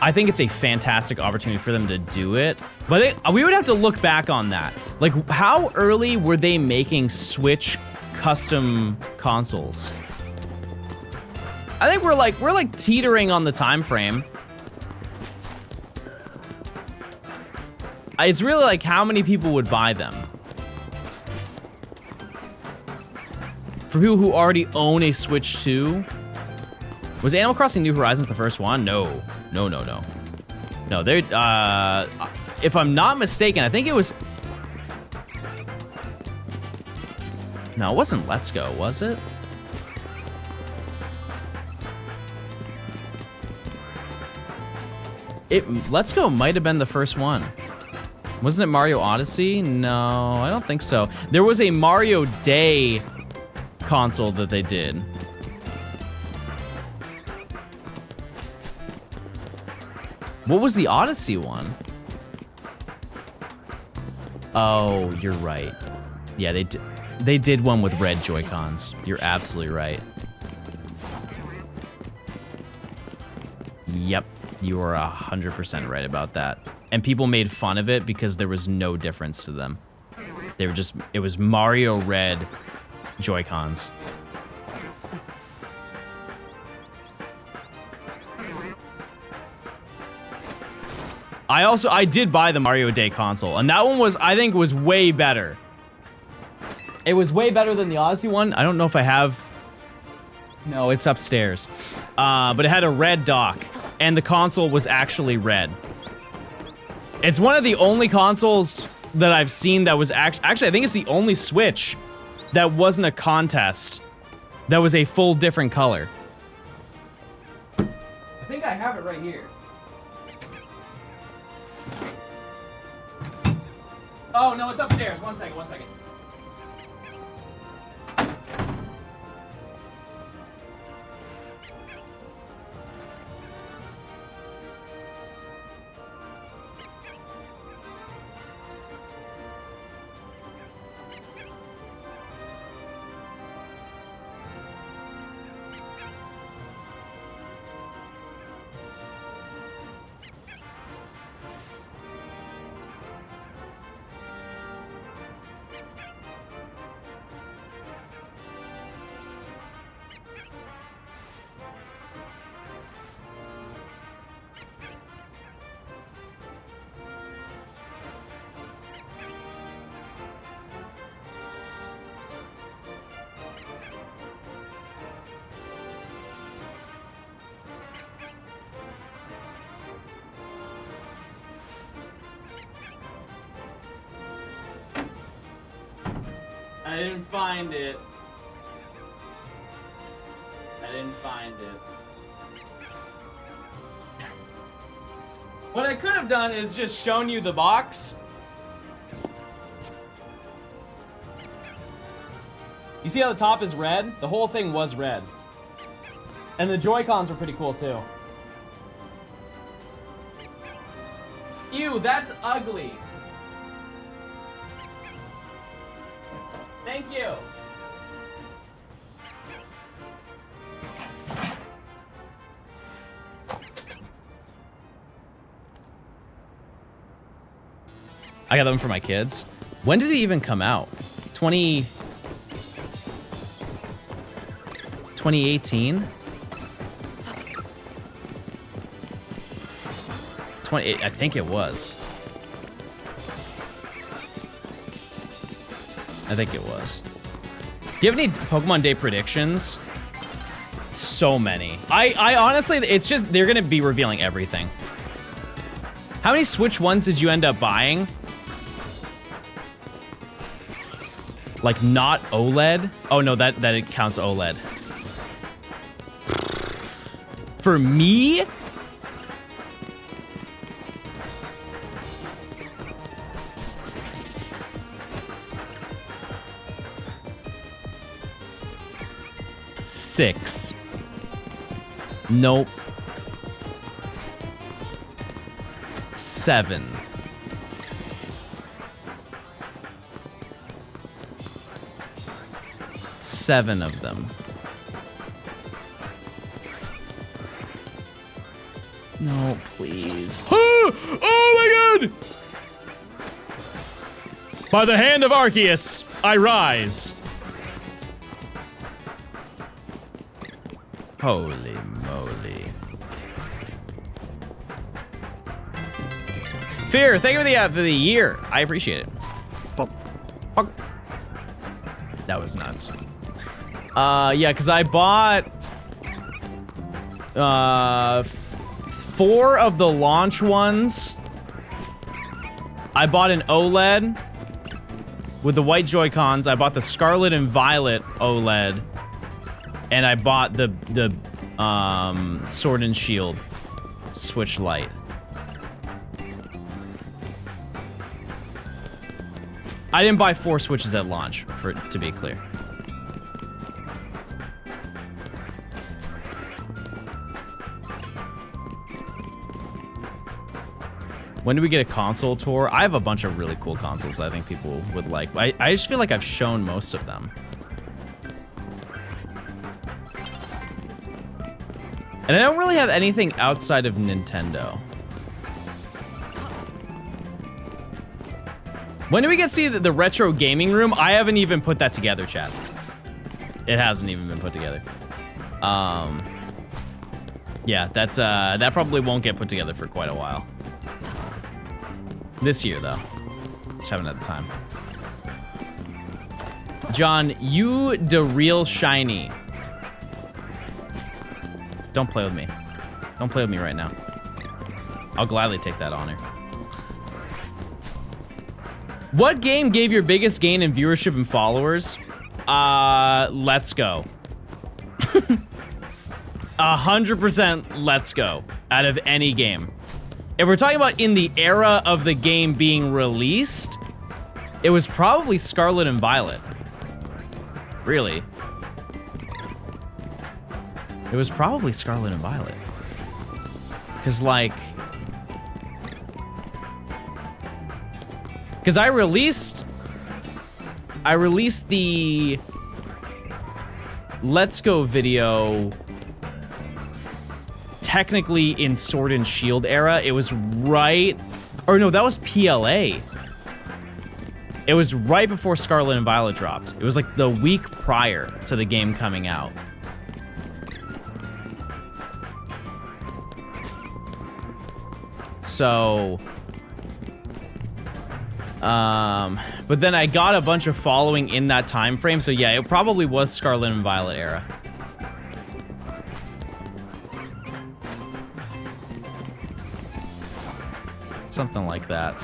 I think it's a fantastic opportunity for them to do it, but we would have to look back on that. Like, how early were they making Switch custom consoles? I think we're like teetering on the time frame. It's really like how many people would buy them. For people who already own a Switch 2. Was Animal Crossing New Horizons the first one? No. No, they, if I'm not mistaken, I think it was... No, it wasn't Let's Go, was it? Let's Go might have been the first one. Wasn't it Mario Odyssey? No, I don't think so. There was a Mario Day console that they did. What was the Odyssey one? Oh, you're right. Yeah, they did one with red Joy-Cons. You're absolutely right. Yep, you are 100% right about that. And people made fun of it because there was no difference to them. They were just, it was Mario red Joy-Cons. I did buy the Mario Day console, and that one was, I think, was way better. It was way better than the Odyssey one. I don't know if I have... No, it's upstairs. But it had a red dock, and the console was actually red. It's one of the only consoles that I've seen that was actually, I think it's the only Switch that wasn't a contest. That was a full different color. I think I have it right here. Oh, no, it's upstairs. One second. I didn't find it. What I could have done is just shown you the box. You see how the top is red? The whole thing was red. And the Joy-Cons were pretty cool too. Ew, that's ugly. Thank you. I got them for my kids. When did it even come out? 2018? I think it was. I think it was. Do you have any Pokemon Day predictions? So many. I honestly, it's just, they're gonna be revealing everything. How many Switch ones did you end up buying? Like not OLED? Oh no, that it counts OLED. For me, 6. Nope. 7. Seven of them. No, please. Oh my god! By the hand of Arceus, I rise. Holy moly. Fear, thank you for the year. I appreciate it. Fuck. That was nuts. Yeah, because I bought 4 of the launch ones. I bought an OLED with the white Joy-Cons. I bought the Scarlet and Violet OLED. And I bought the Sword and Shield Switch Lite. I didn't buy 4 Switches at launch, to be clear. When do we get a console tour? I have a bunch of really cool consoles that I think people would like. I just feel like I've shown most of them. And I don't really have anything outside of Nintendo. When do we get to see the retro gaming room? I haven't even put that together, chat. It hasn't even been put together. Yeah, that probably won't get put together for quite a while. This year, though. Just haven't had the time. John, you the real shiny. Don't play with me. Don't play with me right now. I'll gladly take that honor. What game gave your biggest gain in viewership and followers? Let's Go. 100% Let's Go out of any game. If we're talking about in the era of the game being released, it was probably Scarlet and Violet. Really. It was probably Scarlet and Violet. Cause like... Cause I released the Let's Go video technically in Sword and Shield era. It was right, or no, that was PLA. It was right before Scarlet and Violet dropped. It was like the week prior to the game coming out. So, but then I got a bunch of following in that time frame. So yeah, it probably was Scarlet and Violet era. Something like that.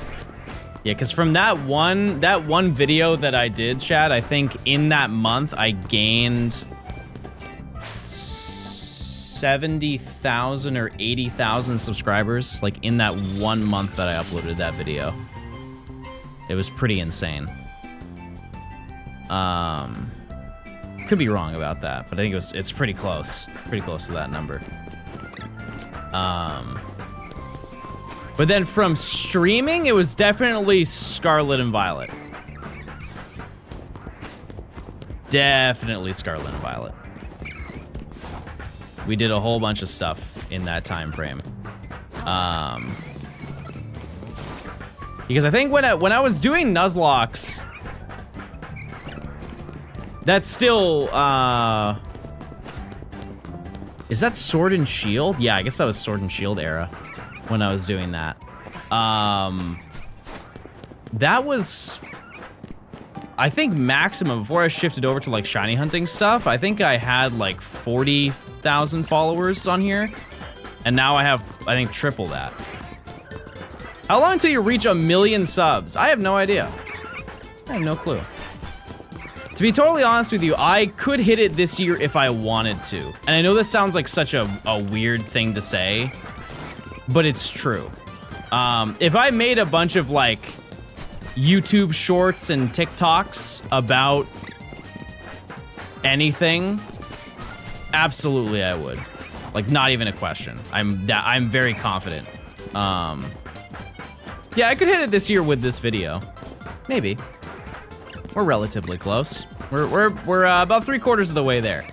Yeah, because from that one video that I did, Chad, I think in that month I gained 70,000 or 80,000 subscribers, like in that 1 month that I uploaded that video. It was pretty insane. Could be wrong about that, but I think it's pretty close to that number. But then from streaming, it was definitely Scarlet and Violet. Definitely Scarlet and Violet. We did a whole bunch of stuff in that time frame. Because I think when I was doing Nuzlockes, that's still, is that Sword and Shield? Yeah, I guess that was Sword and Shield era when I was doing that. That was, I think maximum, before I shifted over to like shiny hunting stuff, I think I had like 40,000 followers on here. And now I have, I think, triple that. How long until you reach 1 million subs? I have no idea. I have no clue. To be totally honest with you, I could hit it this year if I wanted to. And I know this sounds like such a weird thing to say, but it's true. If I made a bunch of like YouTube shorts and TikToks about anything, Absolutely, I would. Like, not even a question. I'm very confident. Yeah, I could hit it this year with this video. Maybe. We're relatively close. We're about 3/4 of the way there.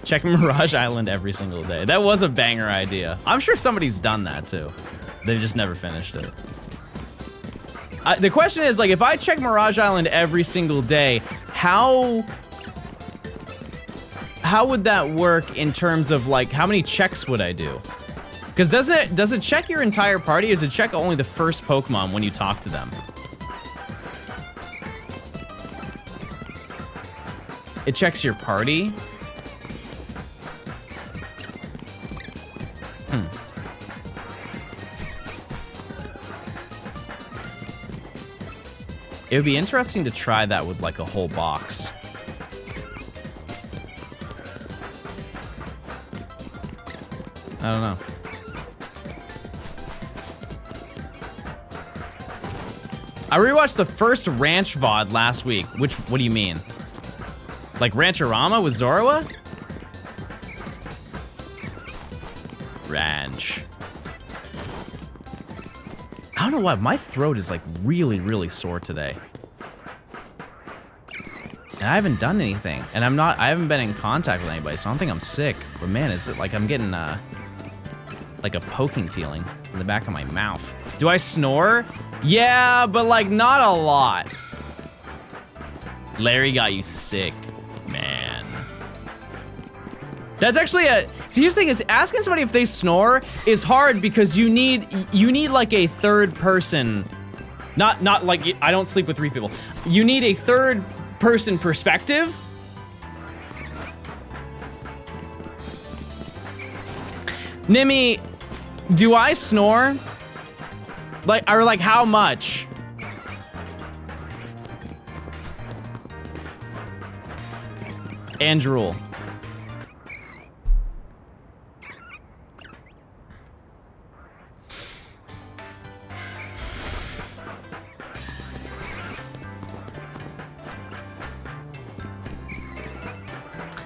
Check Mirage Island every single day. That was a banger idea. I'm sure somebody's done that too. They just never finished it. The question is, like, if I check Mirage Island every single day, how would that work in terms of, like, how many checks would I do? Because does it check your entire party, or does it check only the first Pokemon when you talk to them? It checks your party? It would be interesting to try that with, like, a whole box. I don't know. I rewatched the first Ranch VOD last week. What do you mean? Like Rancherama with Zorua? Ranch. I don't know why, my throat is like really, really sore today. And I haven't done anything. And I haven't been in contact with anybody, so I don't think I'm sick. But man, is it like I'm getting like a poking feeling in the back of my mouth. Do I snore? Yeah, but like not a lot. Larry got you sick, man. That's actually see, here's the thing is, asking somebody if they snore is hard because you need like a third person. Not like, I don't sleep with 3 people. You need a third person perspective. Nimi, do I snore? Like, or like how much? Andrew.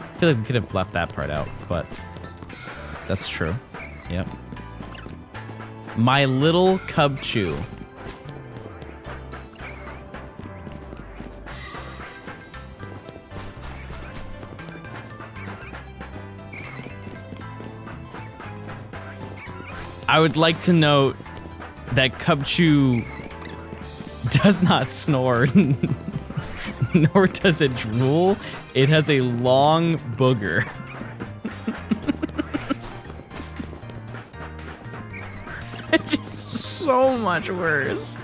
I feel like we could have left that part out, but that's true. Yep. My little Cubchoo. I would like to note that Cubchoo does not snore, nor does it drool. It has a long booger. It's just so much worse.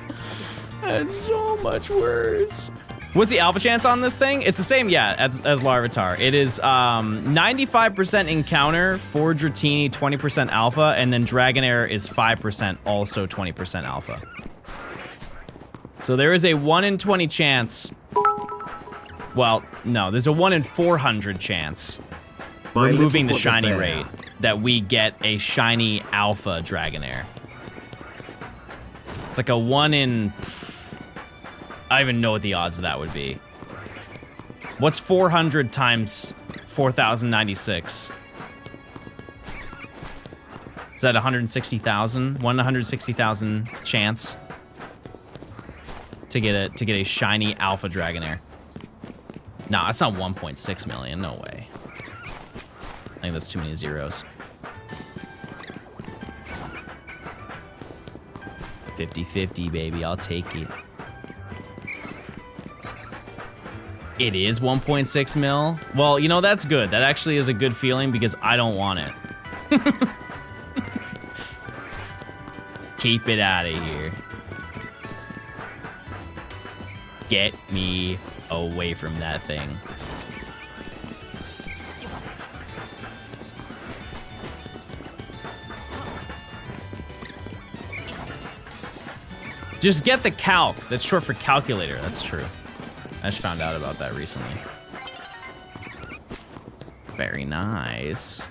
It's so much worse. What's the alpha chance on this thing? It's the same, yeah, as Larvitar. It is 95% encounter for Dratini, 20% alpha, and then Dragonair is 5%, also 20% alpha. So there is a 1 in 20 chance. Well, no, there's a 1 in 400 chance, removing the shiny rate, that we get a shiny alpha Dragonair. It's like a 1 in... I don't even know what the odds of that would be. What's 400 times 4,096? Is that 160,000? 160,000 chance to get a shiny alpha Dragonair. Nah, that's not 1.6 million. No way. I think that's too many zeros. 50-50, baby. I'll take it. It is 1.6 mil? Well, you know, that's good. That actually is a good feeling because I don't want it. Keep it out of here. Get me away from that thing. Just get the calc. That's short for calculator. That's true. I just found out about that recently. Very nice.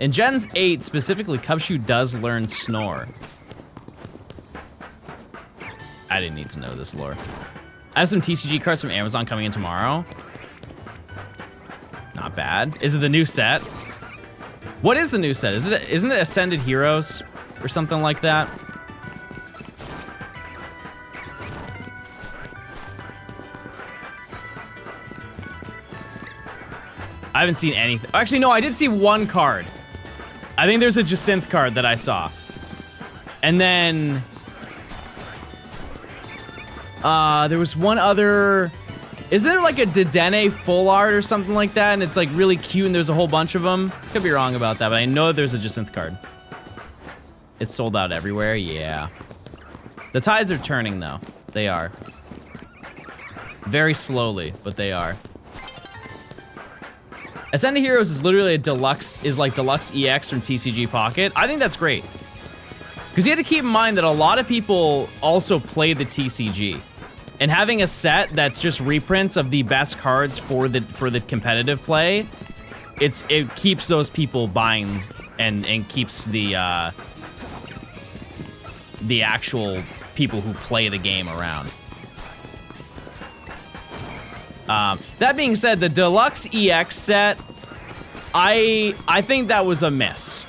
In Gen 8, specifically, Cubchoo does learn Snore. I didn't need to know this lore. I have some TCG cards from Amazon coming in tomorrow. bad. Is it the new set? What is the new set? Isn't it Ascended Heroes or something like that? I haven't seen anything. Actually, no, I did see one card. I think there's a Jacinth card that I saw. And then there was one other. Isn't there like a Dedenne full art or something like that? And it's like really cute and there's a whole bunch of them. Could be wrong about that, but I know there's a Jacinth card. It's sold out everywhere, yeah. The tides are turning though. They are. Very slowly, but they are. Ascended Heroes is literally a deluxe, like deluxe EX from TCG Pocket. I think that's great. Because you have to keep in mind that a lot of people also play the TCG. And having a set that's just reprints of the best cards for the competitive play, it keeps those people buying and keeps the actual people who play the game around. That being said, the Deluxe EX set, I think that was a miss.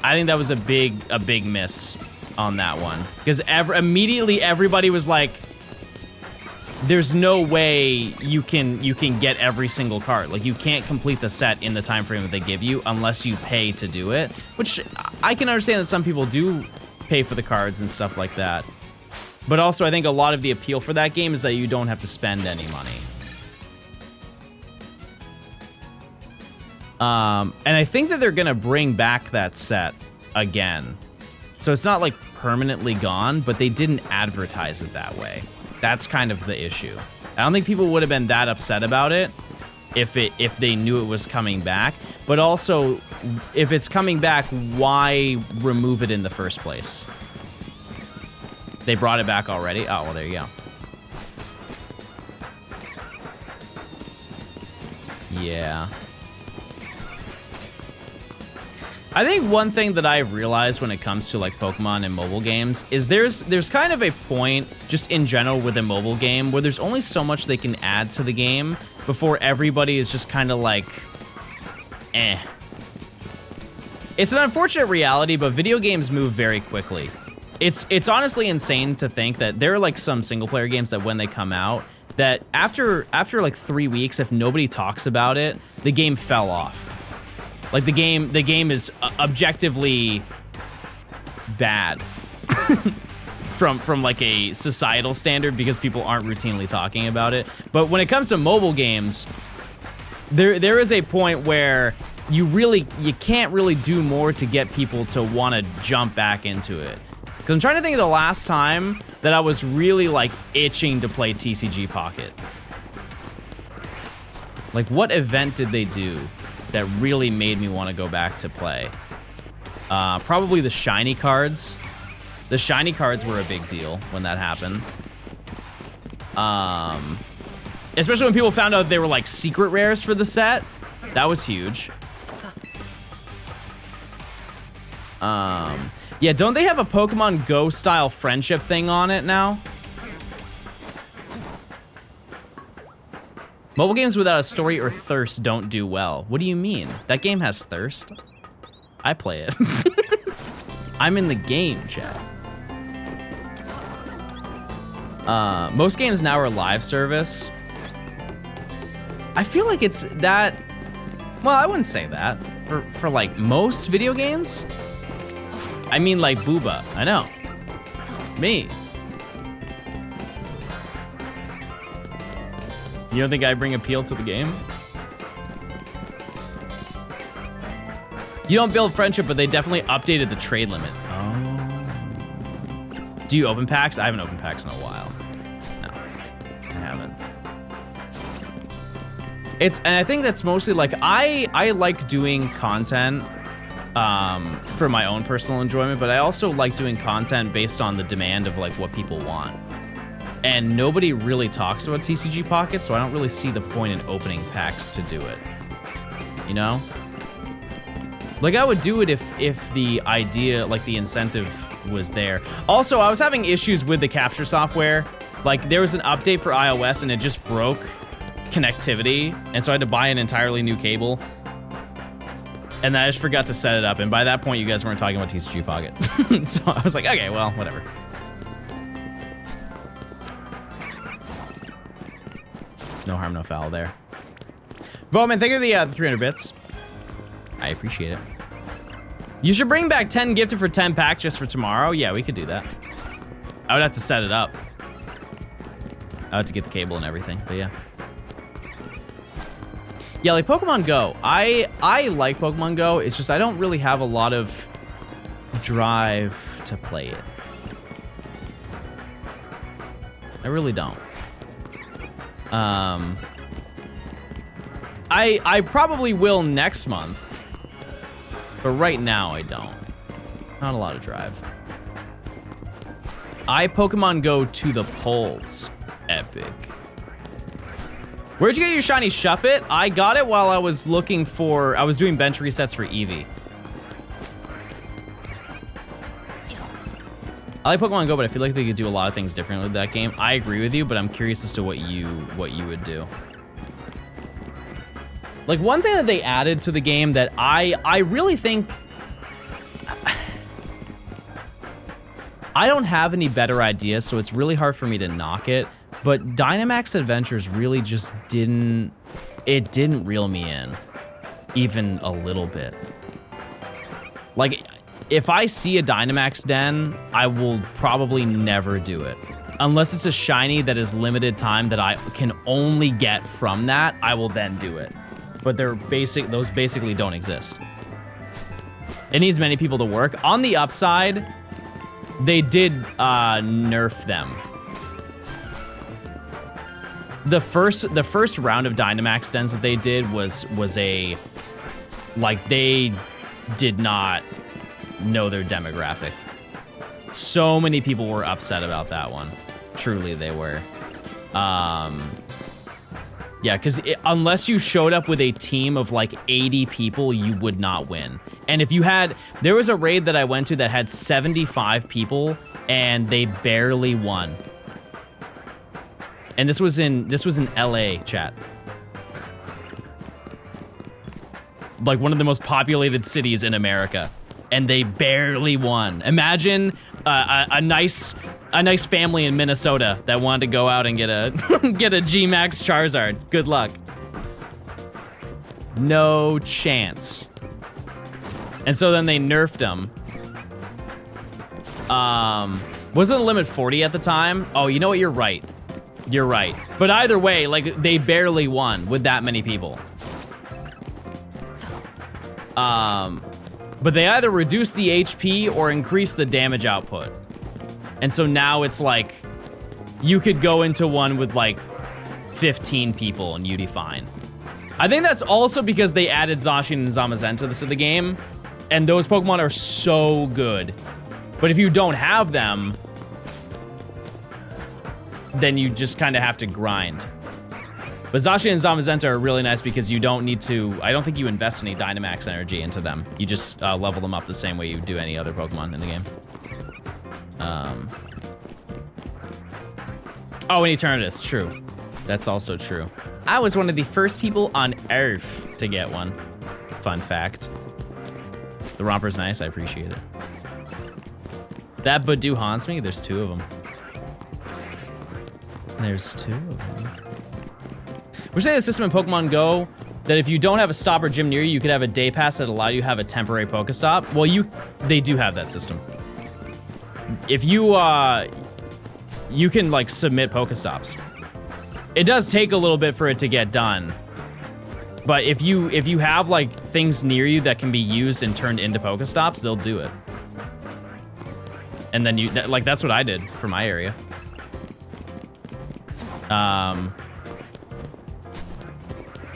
I think that was a big miss on that one. Because immediately everybody was like, there's no way you can get every single card. Like, you can't complete the set in the time frame that they give you unless you pay to do it. Which, I can understand that some people do pay for the cards and stuff like that. But also, I think a lot of the appeal for that game is that you don't have to spend any money. And I think that they're gonna bring back that set again. So it's not like permanently gone, but they didn't advertise it that way. That's kind of the issue. I don't think people would have been that upset about it if they knew it was coming back. But also, if it's coming back, why remove it in the first place? They brought it back already? Oh, well, there you go. Yeah. I think one thing that I've realized when it comes to like Pokemon and mobile games is there's kind of a point just in general with a mobile game where there's only so much they can add to the game before everybody is just kind of like, eh. It's an unfortunate reality, but video games move very quickly. It's honestly insane to think that there are like some single player games that when they come out, that after like 3 weeks, if nobody talks about it, the game fell off. Like the game is objectively bad from like a societal standard because people aren't routinely talking about it. But when it comes to mobile games, there is a point where you can't really do more to get people to want to jump back into it. Because I'm trying to think of the last time that I was really like itching to play TCG Pocket. Like what event did they do that really made me want to go back to play? Probably the shiny cards. The shiny cards were a big deal when that happened. Especially when people found out they were like secret rares for the set. That was huge. Yeah, don't they have a Pokemon Go style friendship thing on it now? Mobile games without a story or thirst don't do well. What do you mean? That game has thirst? I play it. I'm in the game, chat. Most games now are live service. I feel like it's that... Well, I wouldn't say that. For like most video games? I mean like Booba. I know. Me. You don't think I bring appeal to the game? You don't build friendship, but they definitely updated the trade limit. Oh. Do you open packs? I haven't opened packs in a while. No, I haven't. And I think that's mostly like, I like doing content for my own personal enjoyment, but I also like doing content based on the demand of like what people want. And nobody really talks about TCG Pocket, so I don't really see the point in opening packs to do it. You know? Like, I would do it if the idea, like the incentive was there. Also, I was having issues with the capture software Like, there was an update for iOS and it just broke connectivity, and so I had to buy an entirely new cable. And then I just forgot to set it up, and by that point, you guys weren't talking about TCG Pocket. So I was like, okay, well, whatever. No harm, no foul there. Voman, thank you for the 300 bits. I appreciate it. You should bring back 10 gifted for 10 packs just for tomorrow. Yeah, we could do that. I would have to set it up. I would have to get the cable and everything, but yeah. Yeah, like Pokemon Go. I like Pokemon Go. It's just I don't really have a lot of drive to play it. I really don't. I probably will next month, but right now I don't. Not a lot of drive. I Pokemon Go to the polls. Epic. Where'd you get your shiny Shuppet? I got it while I was looking for, I was doing bench resets for Eevee. I like Pokemon Go, but I feel like they could do a lot of things differently with that game. I agree with you, but I'm curious as to what you would do. Like, one thing that they added to the game that I really think, I don't have any better ideas, so it's really hard for me to knock it, but Dynamax Adventures really just didn't reel me in, even a little bit. Like, if I see a Dynamax den, I will probably never do it. Unless it's a shiny that is limited time that I can only get from that, I will then do it. But those basically don't exist. It needs many people to work. On the upside, they did nerf them. The first round of Dynamax dens that they did was a, like, they did not know their demographic. So many people were upset about that one. Truly, they were. Yeah, because unless you showed up with a team of like 80 people, you would not win. And if you had, there was a raid that I went to that had 75 people, and they barely won. And this was in LA, chat. Like one of the most populated cities in America, and they barely won. Imagine a nice family in Minnesota that wanted to go out and get a get a G-Max Charizard. Good luck. No chance. And so then they nerfed them. Wasn't the limit 40 at the time? Oh, you know what? You're right. You're right. But either way, like, they barely won with that many people. But they either reduced the HP or increased the damage output. And so now it's like, you could go into one with like 15 people and you'd be fine. I think that's also because they added Zacian and Zamazenta to the game, and those Pokemon are so good. But if you don't have them, then you just kind of have to grind. But Zacian and Zamazenta are really nice because you don't need to, I don't think you invest any Dynamax energy into them. You just level them up the same way you do any other Pokemon in the game. Oh, and Eternatus, true. That's also true. I was one of the first people on Earth to get one. Fun fact. The romper's nice, I appreciate it. That Badoo haunts me, there's two of them. There's two of them. We're saying the system in Pokemon Go that if you don't have a stop or gym near you, you could have a day pass that allow you to have a temporary Pokestop. Well, they do have that system. If you, you can like submit Pokestops. It does take a little bit for it to get done. But if you have like things near you that can be used and turned into Pokestops, they'll do it. And then that's what I did for my area.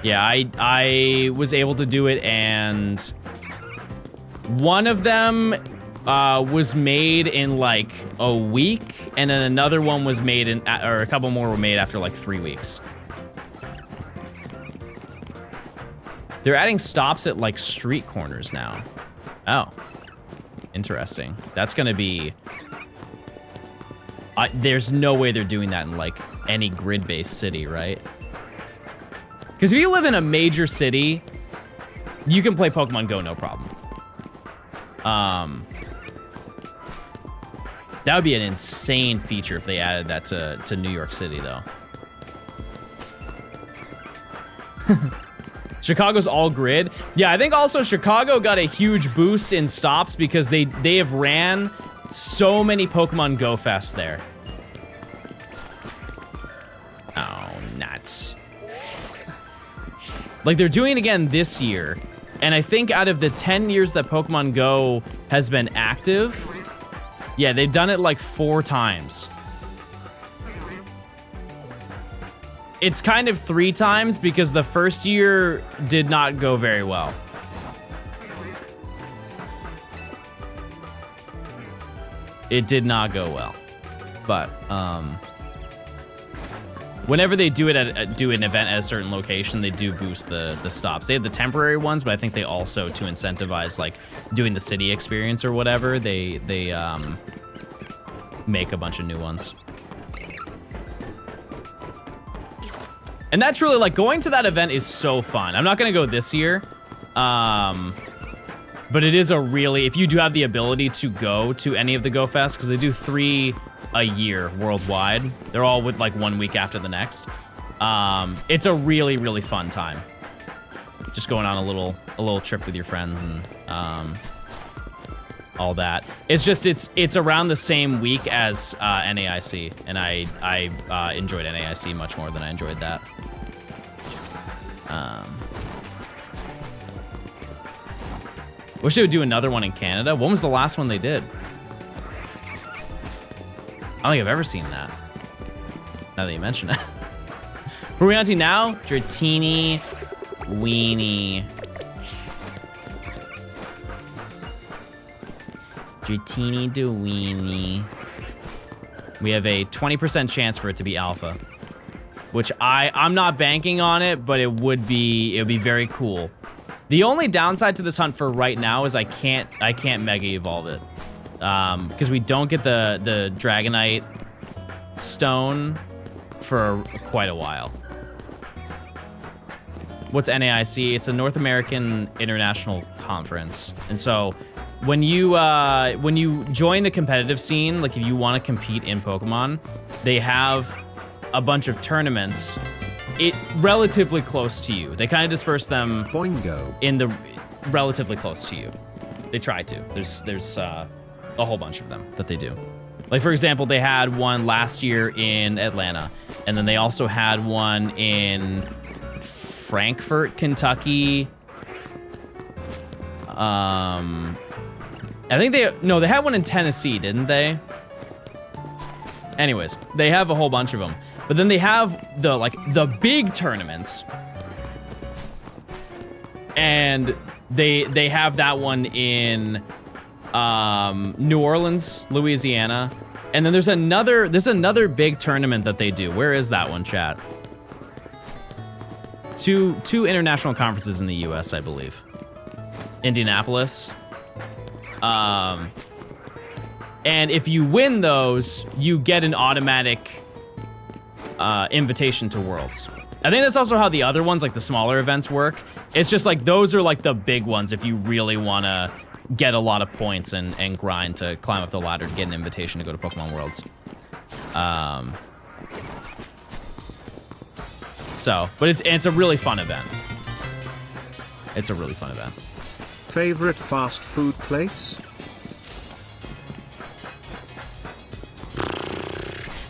Yeah, I was able to do it, and one of them was made in like a week, and then another one was made in, or a couple more were made after like 3 weeks. They're adding stops at like street corners now. Oh, interesting. That's gonna be There's no way they're doing that in like any grid-based city, right? Because if you live in a major city, you can play Pokemon Go no problem. That would be an insane feature if they added that to New York City, though. Chicago's all grid. Yeah, I think also Chicago got a huge boost in stops because they have ran so many Pokemon Go Fest there. Oh, nuts. Like, they're doing it again this year. And I think out of the 10 years that Pokemon Go has been active, yeah, they've done it like 4 times. It's kind of 3 times because the first year did not go very well. It did not go well. But, whenever they do it do an event at a certain location, they do boost the stops. They have the temporary ones, but I think they also, to incentivize like doing the city experience or whatever, they make a bunch of new ones. And that's really like going to that event is so fun. I'm not gonna go this year, but it is a really, if you do have the ability to go to any of the Go Fest, because they do 3 a year worldwide. They're all with like 1 week after the next. It's a really, really fun time. Just going on a little trip with your friends and all that. It's just it's around the same week as NAIC, and I enjoyed NAIC much more than I enjoyed that. Wish they would do another one in Canada. When was the last one they did? I don't think I've ever seen that. Now that you mention it. Who are we on to now? Dratini, Weenie. Dratini to Weenie. We have a 20% chance for it to be alpha. Which I'm not banking on it, but it would be very cool. The only downside to this hunt for right now is I can't Mega Evolve it. Because we don't get the Dragonite stone for quite a while. What's NAIC? It's a North American International Conference. And so when you join the competitive scene, like if you want to compete in Pokemon, they have a bunch of tournaments relatively close to you. They kind of disperse them Boingo. in the relatively close to you. They try to. There's a whole bunch of them that they do. Like, for example, they had one last year in Atlanta, and then they also had one in Frankfort, Kentucky. I think they had one in Tennessee, didn't they? Anyways, they have a whole bunch of them. But then they have the big tournaments. And they have that one in New Orleans, Louisiana. And then there's another big tournament that they do. Where is that one, chat? Two international conferences in the US, I believe. Indianapolis. And if you win those, you get an automatic invitation to Worlds. I think that's also how the other ones, like the smaller events, work. It's just like those are like the big ones if you really want to get a lot of points and grind to climb up the ladder to get an invitation to go to Pokemon Worlds. But it's a really fun event. It's a really fun event. Favorite fast food place?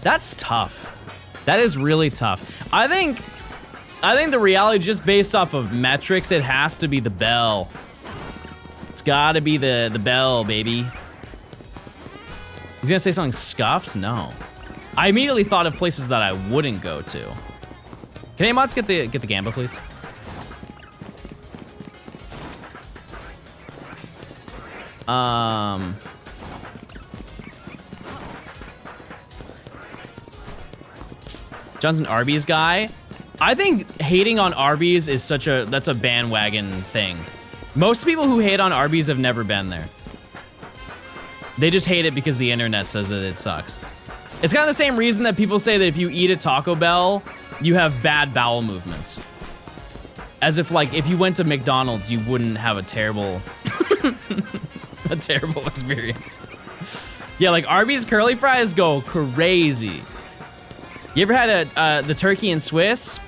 That's tough. That is really tough. I think the reality, just based off of metrics, it has to be the Bell. It's gotta be the Bell, baby. He's gonna say something scuffed? No. I immediately thought of places that I wouldn't go to. Can Amods get the Gamba, please? Johnson Arby's guy. I think hating on Arby's is that's a bandwagon thing. Most people who hate on Arby's have never been there. They just hate it because the internet says that it sucks. It's kind of the same reason that people say that if you eat at Taco Bell, you have bad bowel movements. As if, like, if you went to McDonald's, you wouldn't have a terrible, a terrible experience. Yeah, like Arby's curly fries go crazy. You ever had the turkey and Swiss?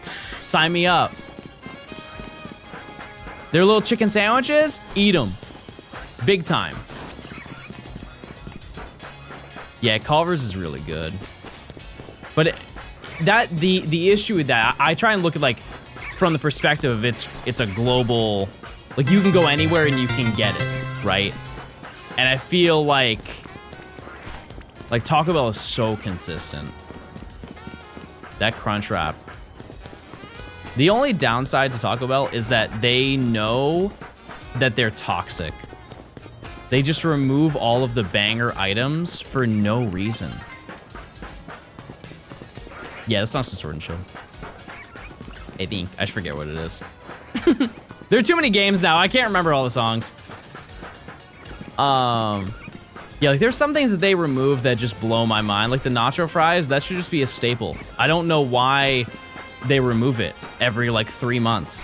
Sign me up. Their little chicken sandwiches? Eat them. Big time. Yeah, Culver's is really good. But the issue with that, I try and look at, like, from the perspective of it's a global, like, you can go anywhere and you can get it, right? And I feel like Taco Bell is so consistent. That crunch wrap. The only downside to Taco Bell is that they know that they're toxic. They just remove all of the banger items for no reason. Yeah, that's not some Sword and Shield. I think. I forget what it is. There are too many games now. I can't remember all the songs. Yeah, like there's some things that they remove that just blow my mind. Like the nacho fries, that should just be a staple. I don't know why they remove it every like 3 months.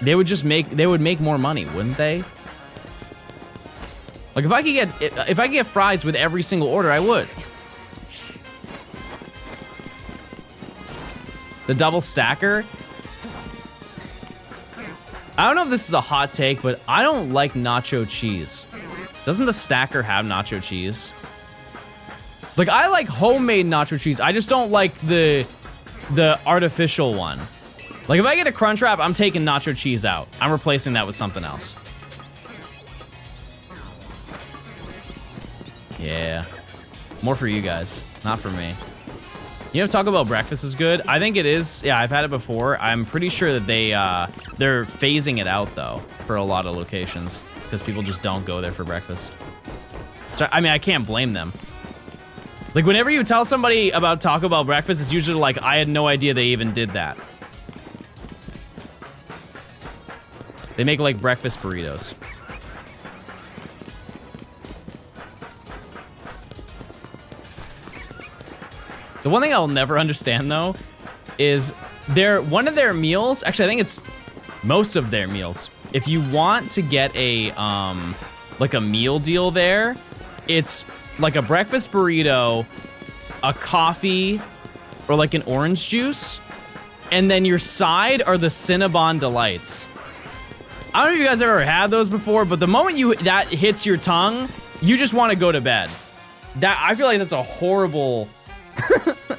They would make more money, wouldn't they? Like if I could get fries with every single order, I would. The double stacker. I don't know if this is a hot take, but I don't like nacho cheese. Doesn't the stacker have nacho cheese? Like I like homemade nacho cheese. I just don't like the artificial one. Like if I get a crunch wrap, I'm taking nacho cheese out. I'm replacing that with something else. Yeah. More for you guys, not for me. You know, Taco Bell breakfast is good. I think it is. Yeah, I've had it before. I'm pretty sure that they're phasing it out though for a lot of locations because people just don't go there for breakfast. So, I mean, I can't blame them. Like whenever you tell somebody about Taco Bell breakfast, it's usually like, I had no idea they even did that. They make like breakfast burritos. The one thing I'll never understand though is one of their meals, actually I think it's most of their meals. If you want to get a like a meal deal there, it's like a breakfast burrito, a coffee, or like an orange juice, and then your side are the Cinnabon Delights. I don't know if you guys ever had those before, but the moment that hits your tongue, you just want to go to bed. I feel like that's a horrible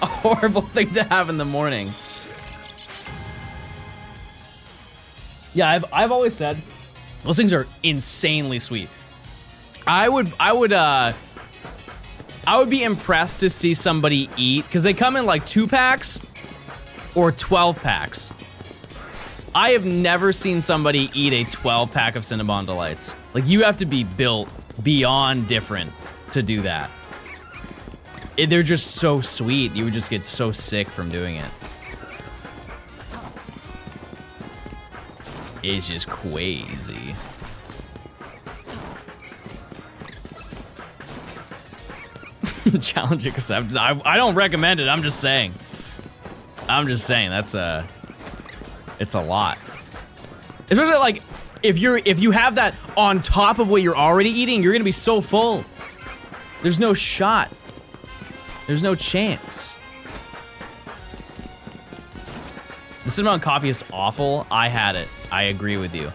a horrible thing to have in the morning. Yeah, I've always said those things are insanely sweet. I would be impressed to see somebody eat, because they come in like 2-packs or 12-packs. I have never seen somebody eat a 12-pack of Cinnabon Delights. Like, you have to be built beyond different to do that. They're just so sweet. You would just get so sick from doing it. It's just crazy. Challenge accepted. I don't recommend it. I'm just saying. That's it's a lot. Especially like if you have that on top of what you're already eating, you're gonna be so full. There's no shot. There's no chance. The cinnamon coffee is awful. I had it. I agree with you.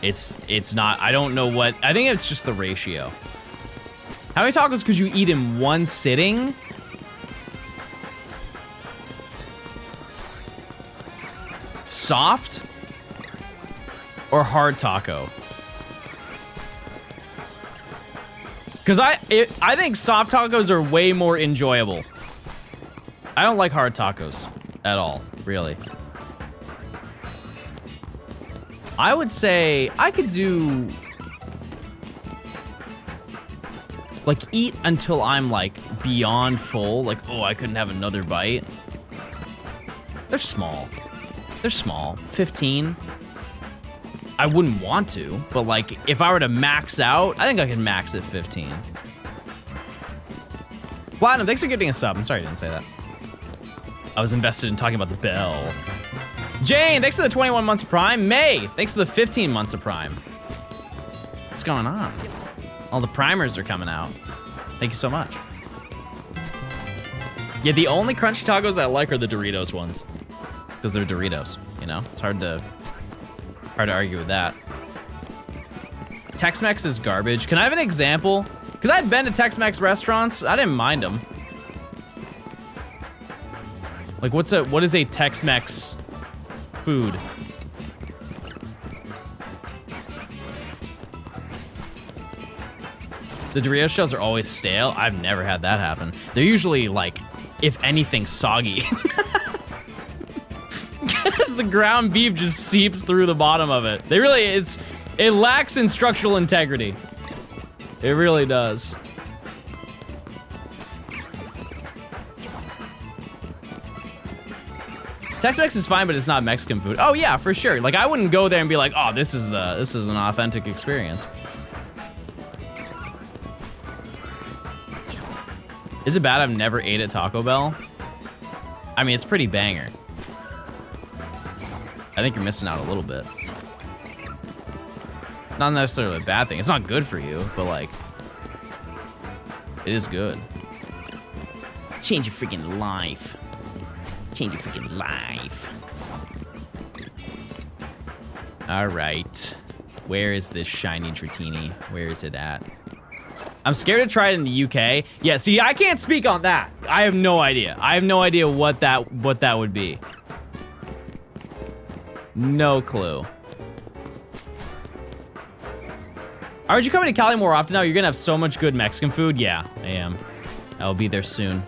It's not, I don't know what, I think it's just the ratio. How many tacos could you eat in one sitting? Soft or hard taco? Because I think soft tacos are way more enjoyable. I don't like hard tacos at all, really. I would say I could do, like, eat until I'm like beyond full. Like, oh, I couldn't have another bite. They're small. They're small. 15. I wouldn't want to, but like if I were to max out, I think I could max at 15. Platinum, thanks for getting a sub. I'm sorry I didn't say that. I was invested in talking about the bell. Jane, thanks for the 21 months of Prime. May, thanks for the 15 months of Prime. What's going on? All the primers are coming out. Thank you so much. Yeah, the only crunchy tacos I like are the Doritos ones. Because they're Doritos, you know? It's hard to argue with that. Tex-Mex is garbage. Can I have an example? Because I've been to Tex-Mex restaurants. I didn't mind them. Like, what is a Tex-Mex food? The Doritos shells are always stale. I've never had that happen. They're usually, like, if anything, soggy. Because the ground beef just seeps through the bottom of it. It lacks in structural integrity. It really does. Tex-Mex is fine, but it's not Mexican food. Oh yeah, for sure. Like I wouldn't go there and be like, oh, this is an authentic experience. Is it bad I've never ate at Taco Bell? I mean, it's pretty banger. I think you're missing out a little bit. Not necessarily a bad thing. It's not good for you, but like, it is good. Change your freaking life. Change your freaking life. All right. Where is this shiny Dratini? Where is it at? I'm scared to try it in the UK. Yeah, see, I can't speak on that. I have no idea. I have no idea what that would be. No clue. Aren't you coming to Cali more often now? You're gonna have so much good Mexican food. Yeah, I am. I'll be there soon.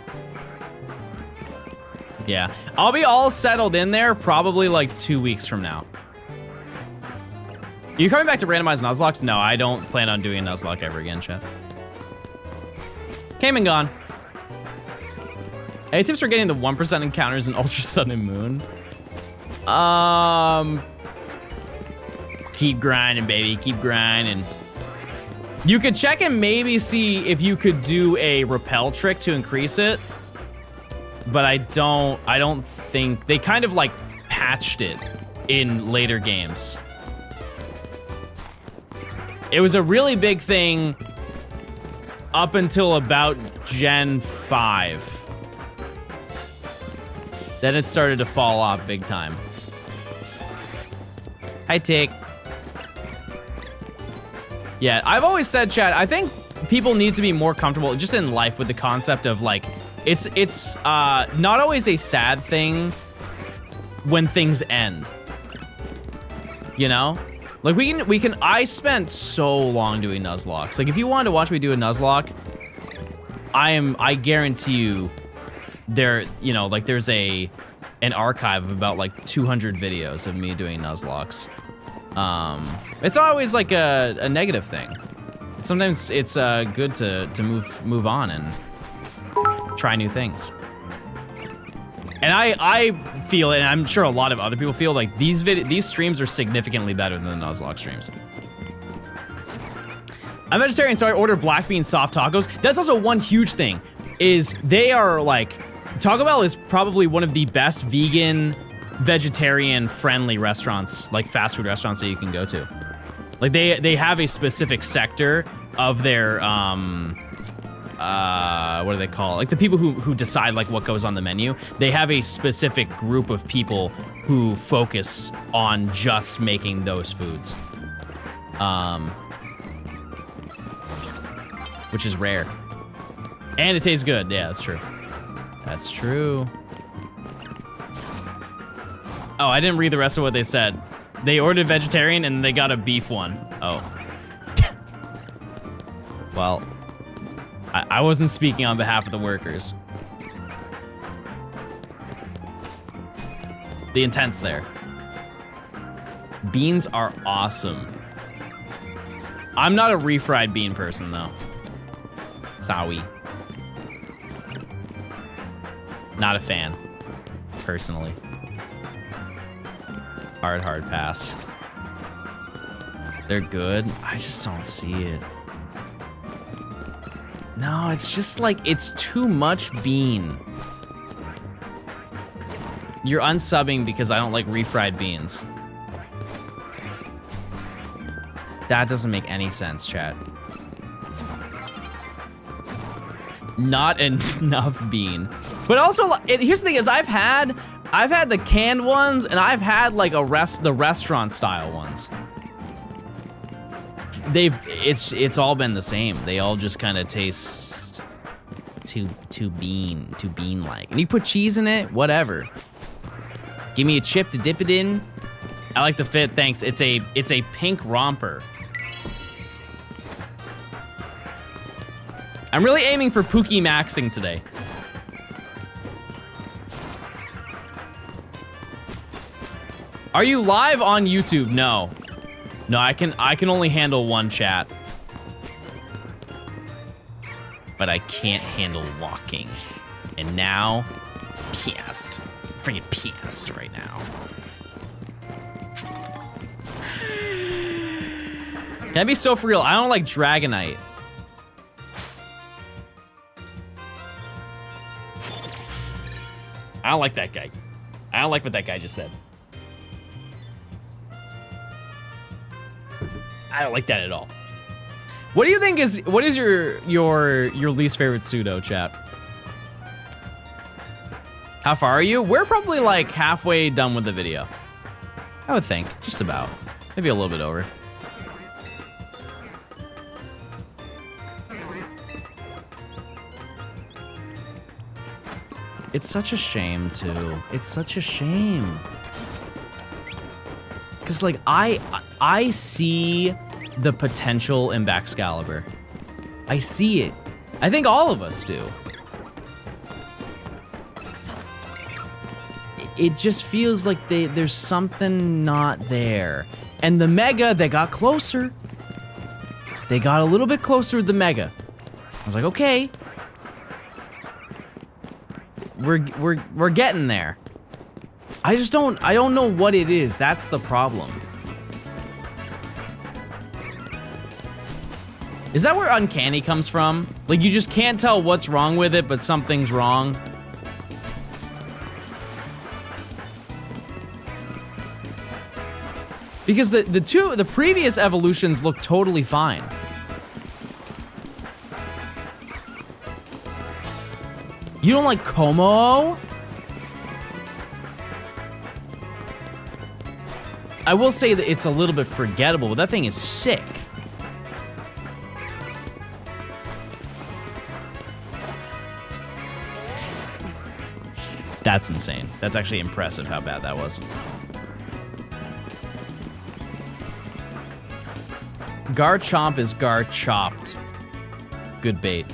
Yeah, I'll be all settled in there probably like 2 weeks from now. Are you coming back to randomized Nuzlockes? No, I don't plan on doing Nuzlocke ever again, chat. Came and gone. Any tips for getting the 1% encounters in Ultra Sun and Moon? Keep grinding, baby. Keep grinding. You could check and maybe see if you could do a repel trick to increase it. But I don't think they kind of like patched it in later games. It was a really big thing up until about Gen 5. Then it started to fall off big time. Hi, Tick. Yeah, I've always said, chat, I think people need to be more comfortable just in life with the concept of like, it's not always a sad thing when things end. You know? Like I spent so long doing Nuzlockes. Like if you wanted to watch me do a Nuzlocke, I guarantee you you know, like there's an archive of about like 200 videos of me doing Nuzlockes. It's not always like a negative thing. Sometimes it's good to move on and try new things. And I feel, and I'm sure a lot of other people feel, like these streams are significantly better than the Nuzlocke streams. I'm vegetarian, so I order black bean soft tacos. That's also one huge thing, is they are like, Taco Bell is probably one of the best vegan, vegetarian friendly restaurants, like fast food restaurants that you can go to. Like they have a specific sector of their, what do they call it? Like the people who decide like what goes on the menu. They have a specific group of people who focus on just making those foods. Which is rare. And it tastes good. Yeah, that's true. That's true. Oh, I didn't read the rest of what they said. They ordered vegetarian and they got a beef one. Oh. Well, I wasn't speaking on behalf of the workers. The intent's there. Beans are awesome. I'm not a refried bean person though. Sorry. Not a fan, personally. Hard pass. They're good. I just don't see it. No, it's just like, it's too much bean. You're unsubbing because I don't like refried beans. That doesn't make any sense, chat. Not enough bean. But also, here's the thing: is I've had the canned ones, and I've had like the restaurant style ones. It's all been the same. They all just kind of taste too bean like. And you put cheese in it, whatever. Give me a chip to dip it in. I like the fit, thanks. It's a pink romper. I'm really aiming for Pookie maxing today. Are you live on YouTube? No. No, I can only handle one chat. But I can't handle walking. And now, pissed. Freaking pissed right now. Can I be so for real? I don't like Dragonite. I don't like that guy. I don't like what that guy just said. I don't like that at all. What do you think is, what is your least favorite pseudo, chat? How far are you? We're probably like halfway done with the video. I would think, just about. Maybe a little bit over. It's such a shame, too. It's such a shame. Because, like, I see the potential in Baxcalibur. I see it. I think all of us do. It just feels like there's something not there. And the Mega, they got closer. They got a little bit closer with the Mega. I was like, okay. We're getting there. I don't know what it is. That's the problem. Is that where uncanny comes from? Like, you just can't tell what's wrong with it, but something's wrong. Because the previous evolutions look totally fine. You don't like Como? I will say that it's a little bit forgettable, but that thing is sick. That's insane. That's actually impressive how bad that was. Garchomp is Garchopped. Good bait.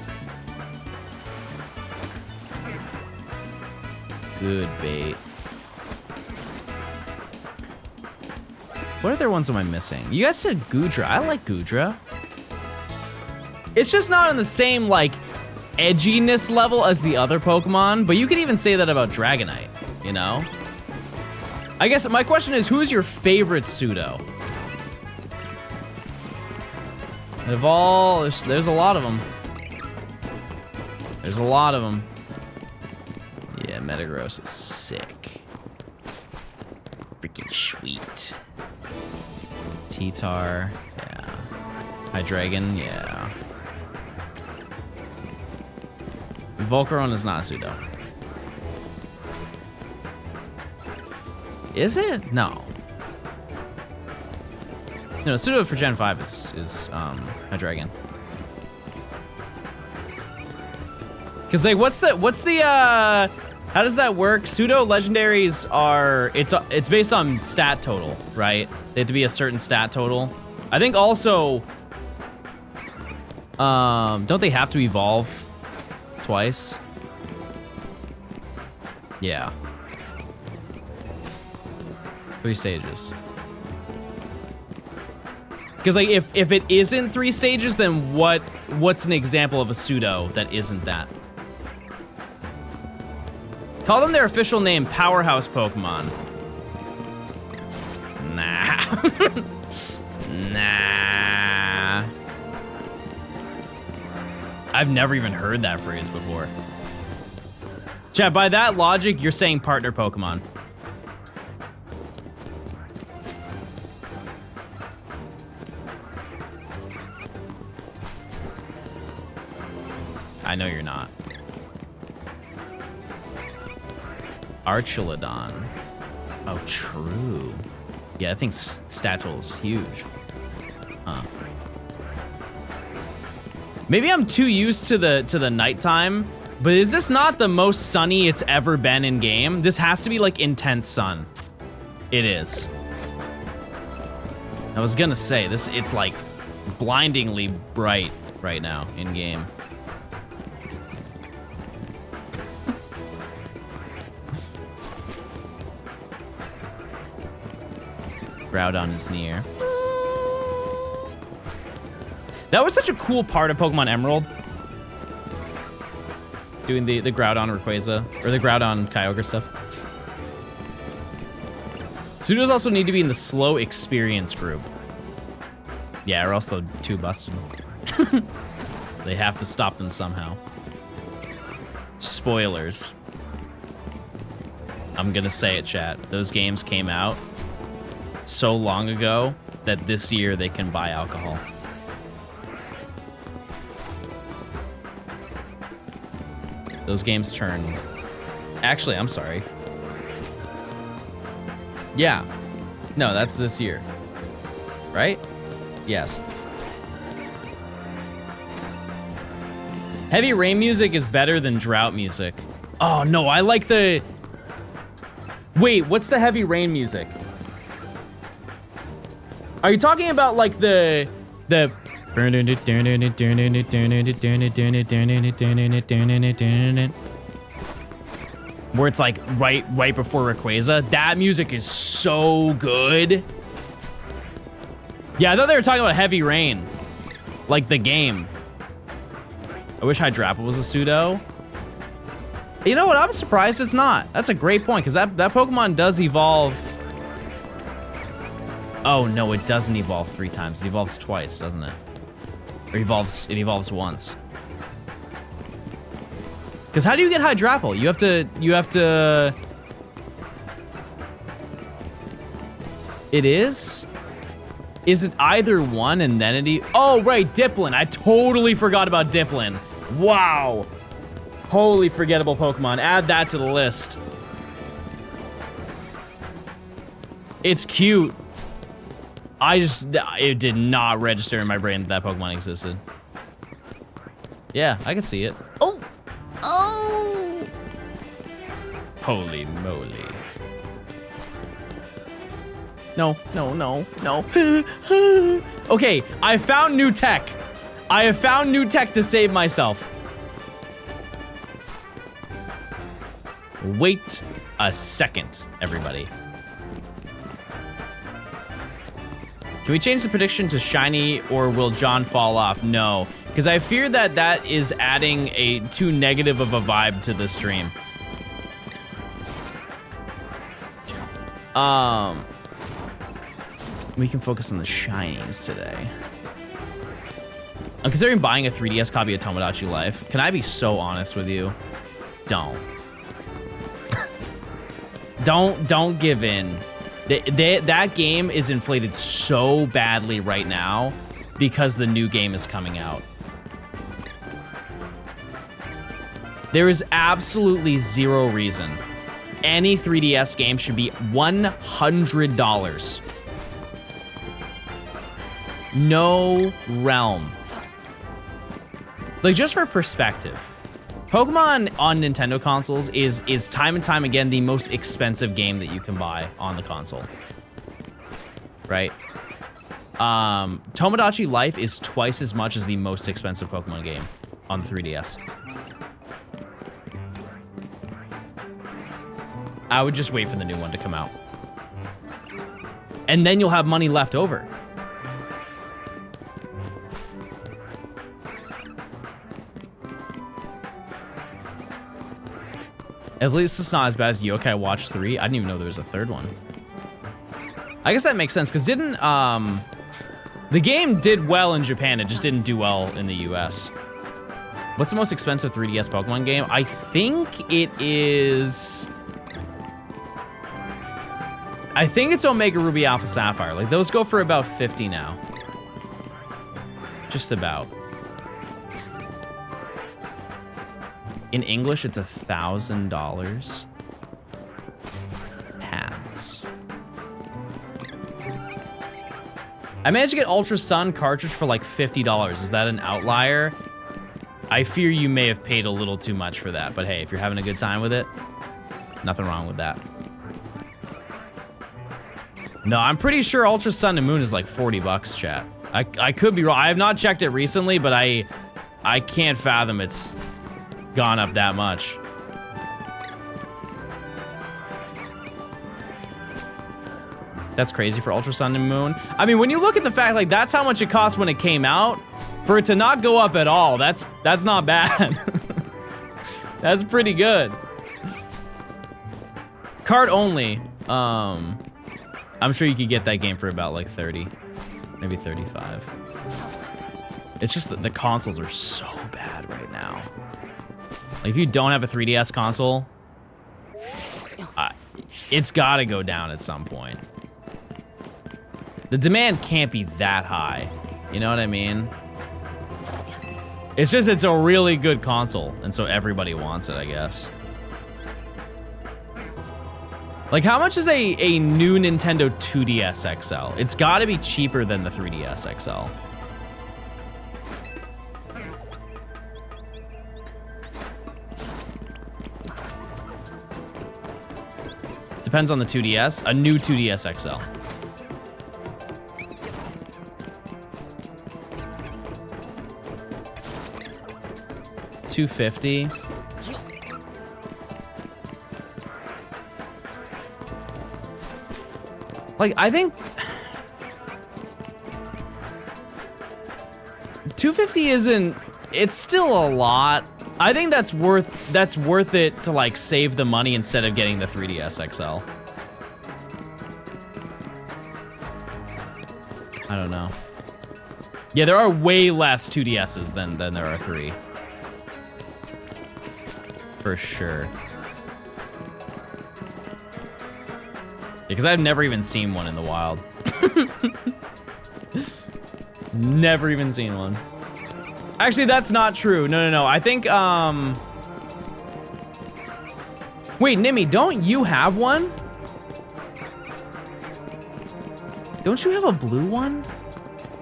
Good bait. What other ones am I missing? You guys said Goodra. I like Goodra. It's just not on the same, like, edginess level as the other Pokemon, but you could even say that about Dragonite, you know? I guess my question is, who's your favorite pseudo? Of all, there's a lot of them. There's a lot of them. Yeah, Metagross is sick. Freaking sweet. T-Tar, yeah. Hydreigon, yeah. Volcarona is not a pseudo. Is it? No. No, pseudo for Gen 5 is Hydreigon. Cause like, what's the how does that work? Pseudo-legendaries are, it's based on stat total, right? They have to be a certain stat total. I think also, don't they have to evolve twice? Yeah. 3 stages. Because like, if it isn't 3 stages, then what's an example of a pseudo that isn't that? Call them their official name, Powerhouse Pokemon. Nah. Nah. I've never even heard that phrase before. Chat, by that logic, you're saying partner Pokemon. I know you're not. Archelodon. Oh, true. Yeah, I think Statul's huge. Huh. Maybe I'm too used to the nighttime, but is this not the most sunny it's ever been in game? This has to be like intense sun. It is. I was gonna say it's like blindingly bright right now in game. Groudon is near. That was such a cool part of Pokemon Emerald. Doing the Groudon Rayquaza, or the Groudon Kyogre stuff. Pseudos also need to be in the slow experience group. Yeah, or else they're too busted. They have to stop them somehow. Spoilers. I'm gonna say it, chat. Those games came out so long ago that this year they can buy alcohol. Those games turn... Actually, I'm sorry. Yeah. No, that's this year. Right? Yes. Heavy rain music is better than drought music. Oh, no, I like the... Wait, what's the heavy rain music? Are you talking about like the where it's like right before Rayquaza? That music is so good. Yeah, I thought they were talking about Heavy Rain, like the game. I wish Hydrapple was a pseudo. You know what? I'm surprised it's not. That's a great point, because that Pokemon does evolve. Oh no, it doesn't evolve 3 times. It evolves twice, doesn't it? Or it evolves once. Because how do you get Hydrapple? You have to. It is? Is it either one and then it oh right, Dipplin. I totally forgot about Dipplin. Wow. Holy forgettable Pokemon. Add that to the list. It's cute. It did not register in my brain that Pokemon existed. Yeah, I could see it. Oh! Oh! Holy moly. No. Okay, I found new tech. I have found new tech to save myself. Wait a second, everybody. Can we change the prediction to shiny, or will John fall off? No, because I fear that is adding a too negative of a vibe to the stream. We can focus on the shinies today. I'm considering buying a 3DS copy of Tomodachi Life. Can I be so honest with you? Don't. Don't give in. That game is inflated so badly right now because the new game is coming out. There is absolutely zero reason any 3DS game should be $100. No realm. Like, just for perspective, Pokemon on Nintendo consoles is time and time again the most expensive game that you can buy on the console. Right? Tomodachi Life is twice as much as the most expensive Pokemon game on the 3DS. I would just wait for the new one to come out. And then you'll have money left over. At least it's not as bad as Yokai Watch 3. I didn't even know there was a third one. I guess that makes sense, because didn't, the game did well in Japan, it just didn't do well in the US. What's the most expensive 3DS Pokemon game? I think it is... I think it's Omega Ruby Alpha Sapphire. Like, those go for about 50 now. Just about. In English, it's $1,000. Paths. I managed to get Ultra Sun cartridge for like $50. Is that an outlier? I fear you may have paid a little too much for that, but hey, if you're having a good time with it, nothing wrong with that. No, I'm pretty sure Ultra Sun and Moon is like 40 bucks, chat. I could be wrong. I have not checked it recently, but I can't fathom it's gone up that much. That's crazy for Ultra Sun and Moon. I mean, when you look at the fact, like, that's how much it cost when it came out, for it to not go up at all, that's not bad. That's pretty good. Card only. I'm sure you could get that game for about like 30, maybe 35. It's just that the consoles are so bad right now. Like, if you don't have a 3DS console, it's gotta go down at some point. The demand can't be that high. You know what I mean? It's just, it's a really good console, and so everybody wants it, I guess. Like, how much is a new Nintendo 2DS XL? It's gotta be cheaper than the 3DS XL. Depends on the 2DS. A new 2DS XL. $250. Like, I think $250 isn't, it's still a lot. I think that's worth it to like save the money instead of getting the 3DS XL. I don't know. Yeah, there are way less 2DSs than there are 3. For sure. Because I've never even seen one in the wild. Never even seen one. Actually, that's not true. No. I think, wait, Nimmy, don't you have one? Don't you have a blue one?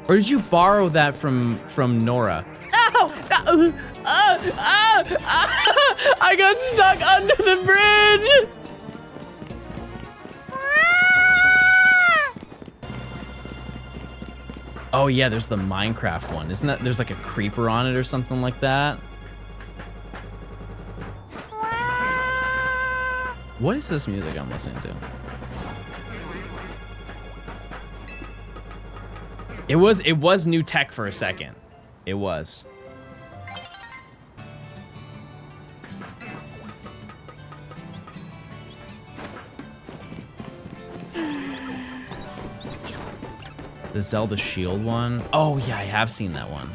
Or did you borrow that from Nora? No! I got stuck under the bridge! Oh yeah, there's the Minecraft one. Isn't that, there's like a creeper on it or something like that? What is this music I'm listening to? It was new tech for a second. It was. The Zelda Shield one? Oh yeah, I have seen that one.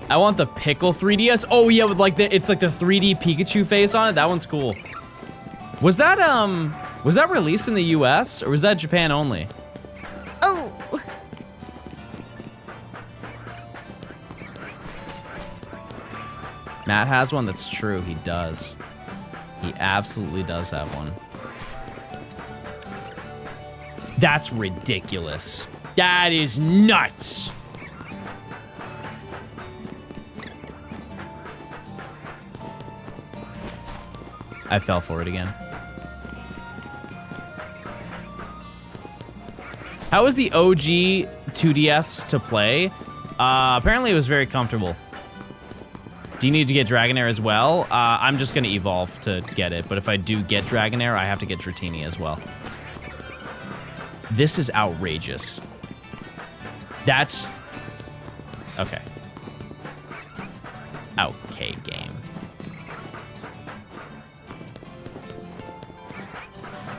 I want the Pickle 3DS. Oh yeah, with like it's like the 3D Pikachu face on it. That one's cool. Was that released in the US or was that Japan only? Oh. Matt has one, that's true, he does. He absolutely does have one. That's ridiculous. That is nuts. I fell for it again. How was the OG 2DS to play? Apparently it was very comfortable. Do you need to get Dragonair as well? I'm just gonna evolve to get it, but if I do get Dragonair, I have to get Dratini as well. This is outrageous. That's... okay. Okay, game.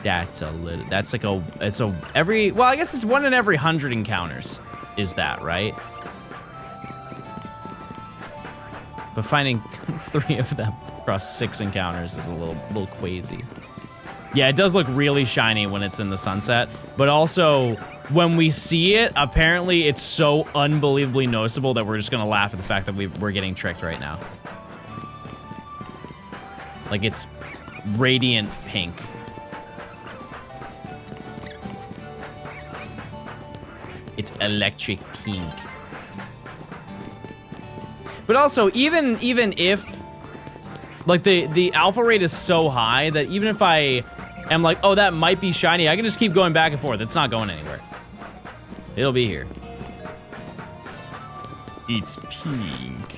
That's a little... that's like a... it's a... every... well, I guess it's 1 in every 100 encounters. is that, right? But finding 3 of them across 6 encounters is a little crazy. Yeah, it does look really shiny when it's in the sunset, but also when we see it, apparently it's so unbelievably noticeable that we're just gonna laugh at the fact that we're getting tricked right now. Like, it's radiant pink. It's electric pink. But also, even if, like, the alpha rate is so high that even if I am like, oh, that might be shiny, I can just keep going back and forth. It's not going anywhere. It'll be here. It's pink.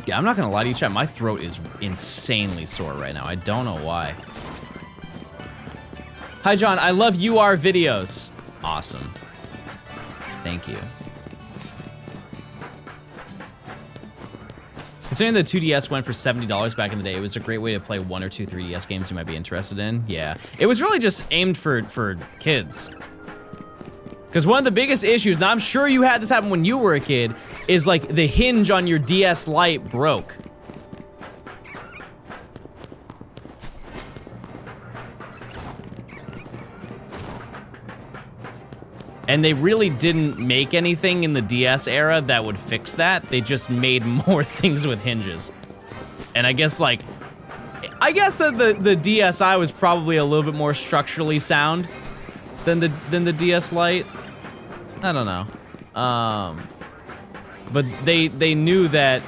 Yeah, I'm not gonna lie to you, chat. My throat is insanely sore right now. I don't know why. Hi, John. I love UR videos. Awesome. Thank you. Considering the 2DS went for $70 back in the day, it was a great way to play 1 or 2 3DS games you might be interested in. Yeah, it was really just aimed for kids. Because one of the biggest issues, and I'm sure you had this happen when you were a kid, is like the hinge on your DS Lite broke. And they really didn't make anything in the DS era that would fix that. They just made more things with hinges. And I guess the DSi was probably a little bit more structurally sound than the DS Lite. I don't know. But they knew that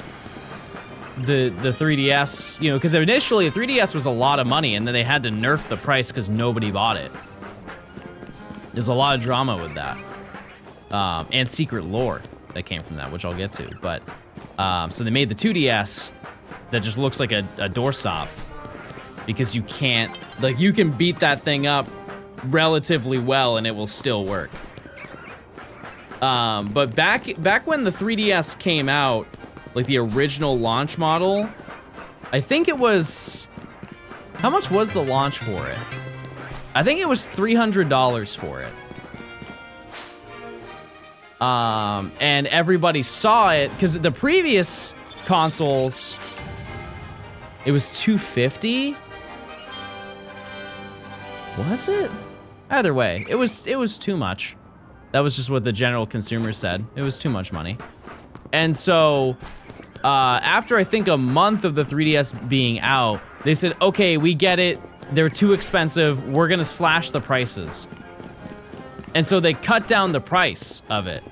the 3DS, you know, because initially the 3DS was a lot of money, and then they had to nerf the price because nobody bought it. There's a lot of drama with that. And secret lore that came from that, which I'll get to. But, so they made the 2DS that just looks like a doorstop. Because you can't, like, you can beat that thing up relatively well and it will still work. But back when the 3DS came out, like the original launch model, I think it was, how much was the launch for it? I think it was $300 for it. And everybody saw it, because the previous consoles, it was $250? Was it? Either way, it was too much. That was just what the general consumer said. It was too much money. And so, after I think a month of the 3DS being out, they said, okay, we get it. They're too expensive. We're gonna slash the prices. And so they cut down the price of it.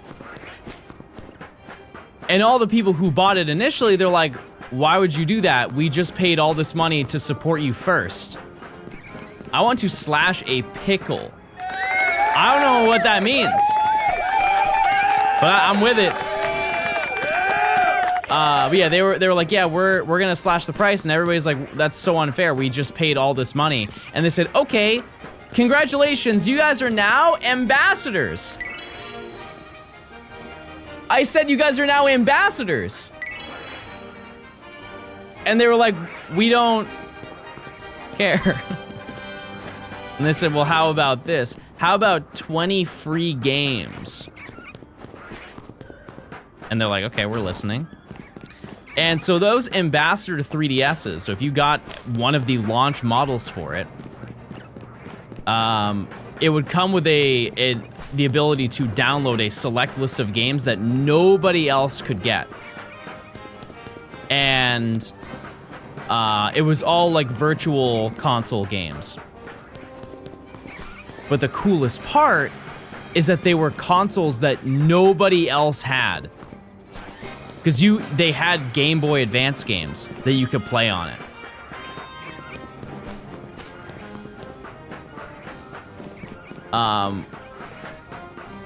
And all the people who bought it initially, they're like, why would you do that? We just paid all this money to support you first. I want to slash a pickle. I don't know what that means. But I'm with it. But yeah, they were like, yeah, we're gonna slash the price, and everybody's like, that's so unfair. We just paid all this money. And they said, okay, congratulations, you guys are now ambassadors. I said you guys are now ambassadors. And they were like, we don't care. And they said, well, how about this? How about 20 free games? And they're like, okay, we're listening. And so those ambassador 3DSs, so if you got one of the launch models for it, it would come with the ability to download a select list of games that nobody else could get. And it was all like virtual console games. But the coolest part is that they were consoles that nobody else had. Because they had Game Boy Advance games that you could play on it.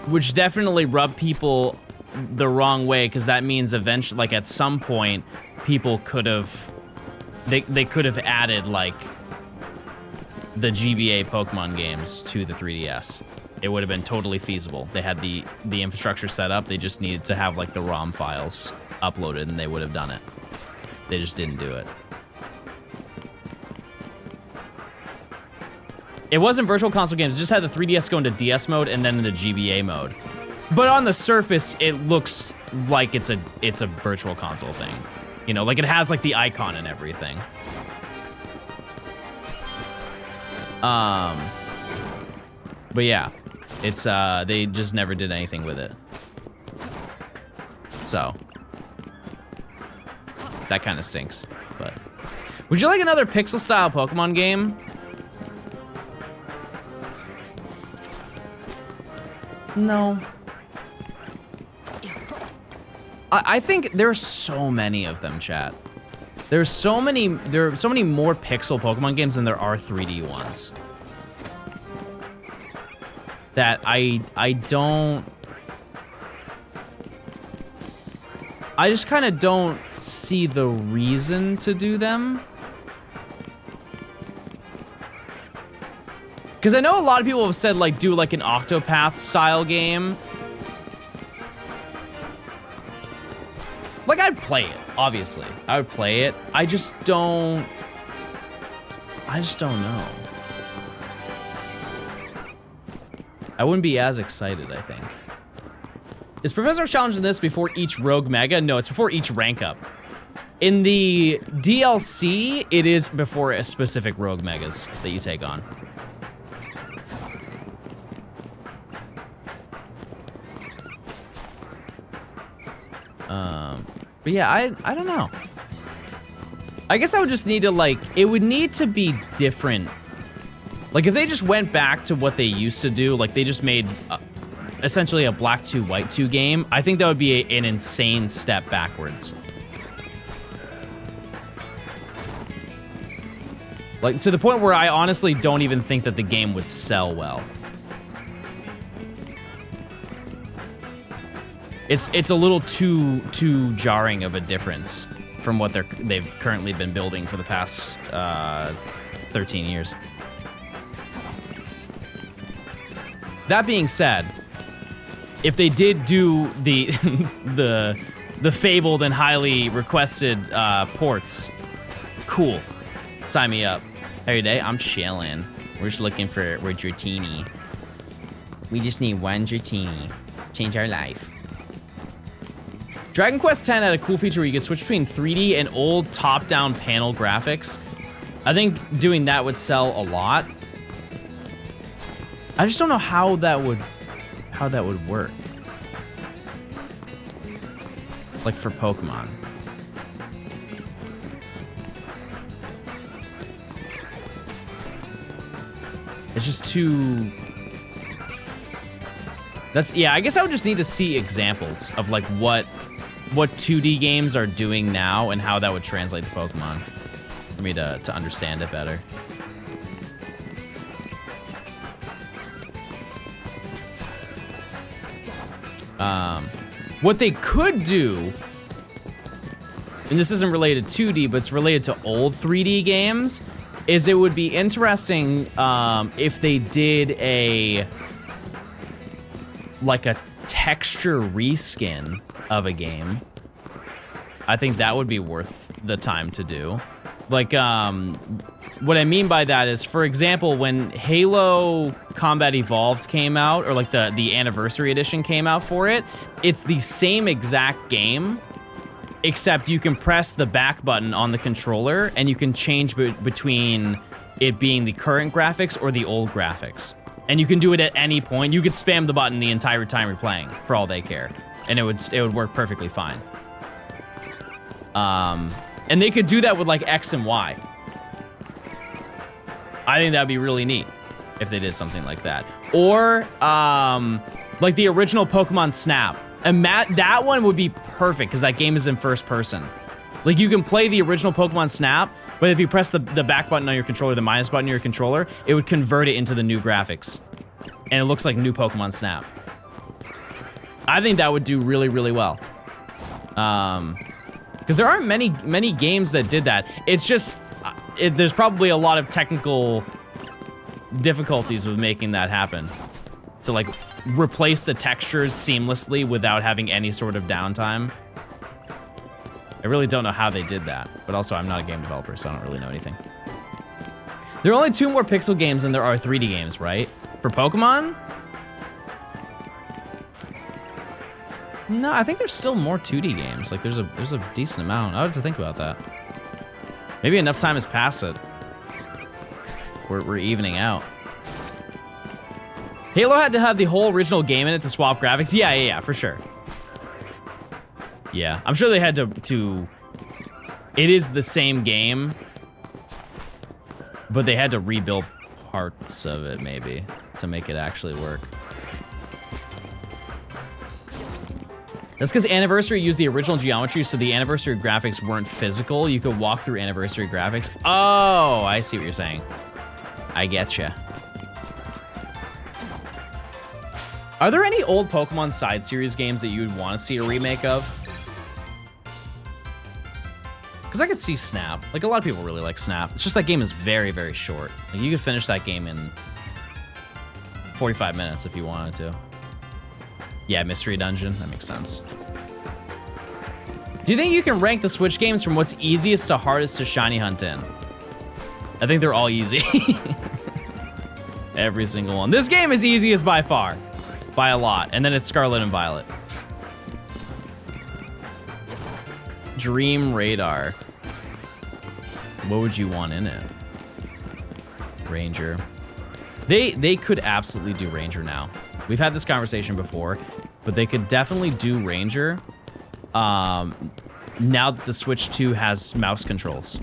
Which definitely rubbed people the wrong way, because that means eventually, like at some point, people could have, they could have added like the GBA Pokemon games to the 3DS. It would have been totally feasible. They had the infrastructure set up. They just needed to have like the ROM files uploaded, and they would have done it. They just didn't do it. It wasn't virtual console games. It just had the 3DS go into DS mode and then into GBA mode. But on the surface, it looks like it's a virtual console thing. You know, like it has like the icon and everything. But yeah, it's they just never did anything with it. So that kind of stinks. But would you like another pixel style Pokemon game? No. I think there's so many of them, chat. There are so many more pixel Pokemon games than there are 3D ones. That I just kind of don't see the reason to do them. Because I know a lot of people have said, like, do like an Octopath style game. Like, I'd play it, obviously. I would play it. I just don't know. I wouldn't be as excited, I think. Is Professor Oak's Challenge in this before each Rogue Mega? No, it's before each rank up. In the DLC, it is before a specific Rogue Megas that you take on. But yeah, I don't know. I guess I would just need to, like, it would need to be different. Like, if they just went back to what they used to do, like they just made essentially a Black 2, White 2 game, I think that would be an insane step backwards. Like, to the point where I honestly don't even think that the game would sell well. It's a little too jarring of a difference from what they've currently been building for the past 13 years. That being said, if they did do the the fabled and highly requested ports, cool. Sign me up. Every day, I'm chilling. We're just looking for Dratini. We just need one Dratini. Change our life. Dragon Quest X had a cool feature where you could switch between 3D and old top-down panel graphics. I think doing that would sell a lot. I just don't know how that would work. Like for Pokemon. It's just too... Yeah, I guess I would just need to see examples of like what 2D games are doing now and how that would translate to Pokemon for me to understand it better. What they could do, and this isn't related to 2D, but it's related to old 3D games, is it would be interesting if they did a texture reskin of a game. I think that would be worth the time to do. Like, what I mean by that is, for example, when Halo Combat Evolved came out, or like the anniversary edition came out for it, it's the same exact game, except you can press the back button on the controller and you can change between it being the current graphics or the old graphics. And you can do it at any point. You could spam the button the entire time you're playing, for all they care. And it would work perfectly fine. And they could do that with like X and Y. I think that'd be really neat if they did something like that. Or like the original Pokemon Snap. And that one would be perfect because that game is in first person. Like you can play the original Pokemon Snap, but if you press the back button on your controller, the minus button on your controller, it would convert it into the new graphics. And it looks like new Pokemon Snap. I think that would do really, really well. Because there aren't many games that did that. It's just, there's probably a lot of technical difficulties with making that happen. To like replace the textures seamlessly without having any sort of downtime. I really don't know how they did that, but also I'm not a game developer, so I don't really know anything. There are only 2 more pixel games than there are 3D games, right? For Pokemon? No, I think there's still more 2D games. Like there's a decent amount. I have to think about that. Maybe enough time has passed it. We're evening out. Halo had to have the whole original game in it to swap graphics. Yeah, for sure. Yeah, I'm sure they had to. It is the same game, but they had to rebuild parts of it maybe to make it actually work. That's because Anniversary used the original geometry, so the Anniversary graphics weren't physical. You could walk through Anniversary graphics. Oh, I see what you're saying. I getcha. Are there any old Pokemon side series games that you would want to see a remake of? Because I could see Snap. Like, a lot of people really like Snap. It's just that game is very, very short. Like, you could finish that game in 45 minutes if you wanted to. Yeah, Mystery Dungeon. That makes sense. Do you think you can rank the Switch games from what's easiest to hardest to shiny hunt in? I think they're all easy. Every single one. This game is easiest by far. By a lot. And then it's Scarlet and Violet. Dream Radar. What would you want in it? Ranger. They could absolutely do Ranger now. We've had this conversation before, but they could definitely do Ranger now that the Switch 2 has mouse controls.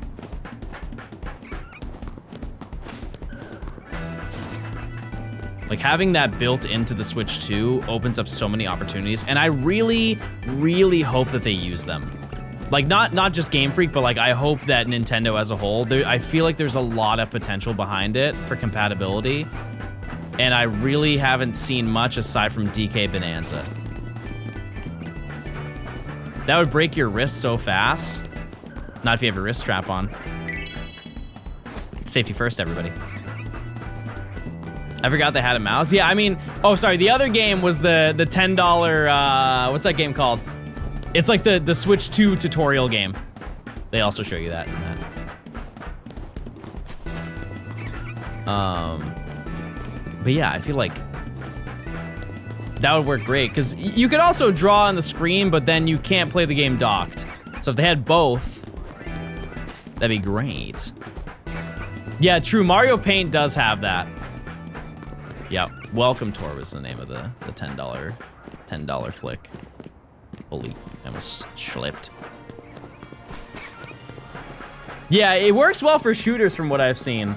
Like, having that built into the Switch 2 opens up so many opportunities, and I really, really hope that they use them. Like, not just Game Freak, but like, I hope that Nintendo as a whole, I feel like there's a lot of potential behind it for compatibility, and I really haven't seen much aside from DK Bonanza. That would break your wrist so fast. Not if you have your wrist strap on. Safety first, everybody. I forgot they had a mouse. Yeah, I mean, oh, sorry. The other game was the $10, what's that game called? It's like the Switch 2 tutorial game. They also show you that in that. But yeah, I feel like that would work great, because you could also draw on the screen, but then you can't play the game docked. So if they had both, that'd be great. Yeah, true. Mario Paint does have that. Yeah, Welcome Tour was the name of the $10 flick. Holy, I almost schlipped. Yeah, it works well for shooters from what I've seen.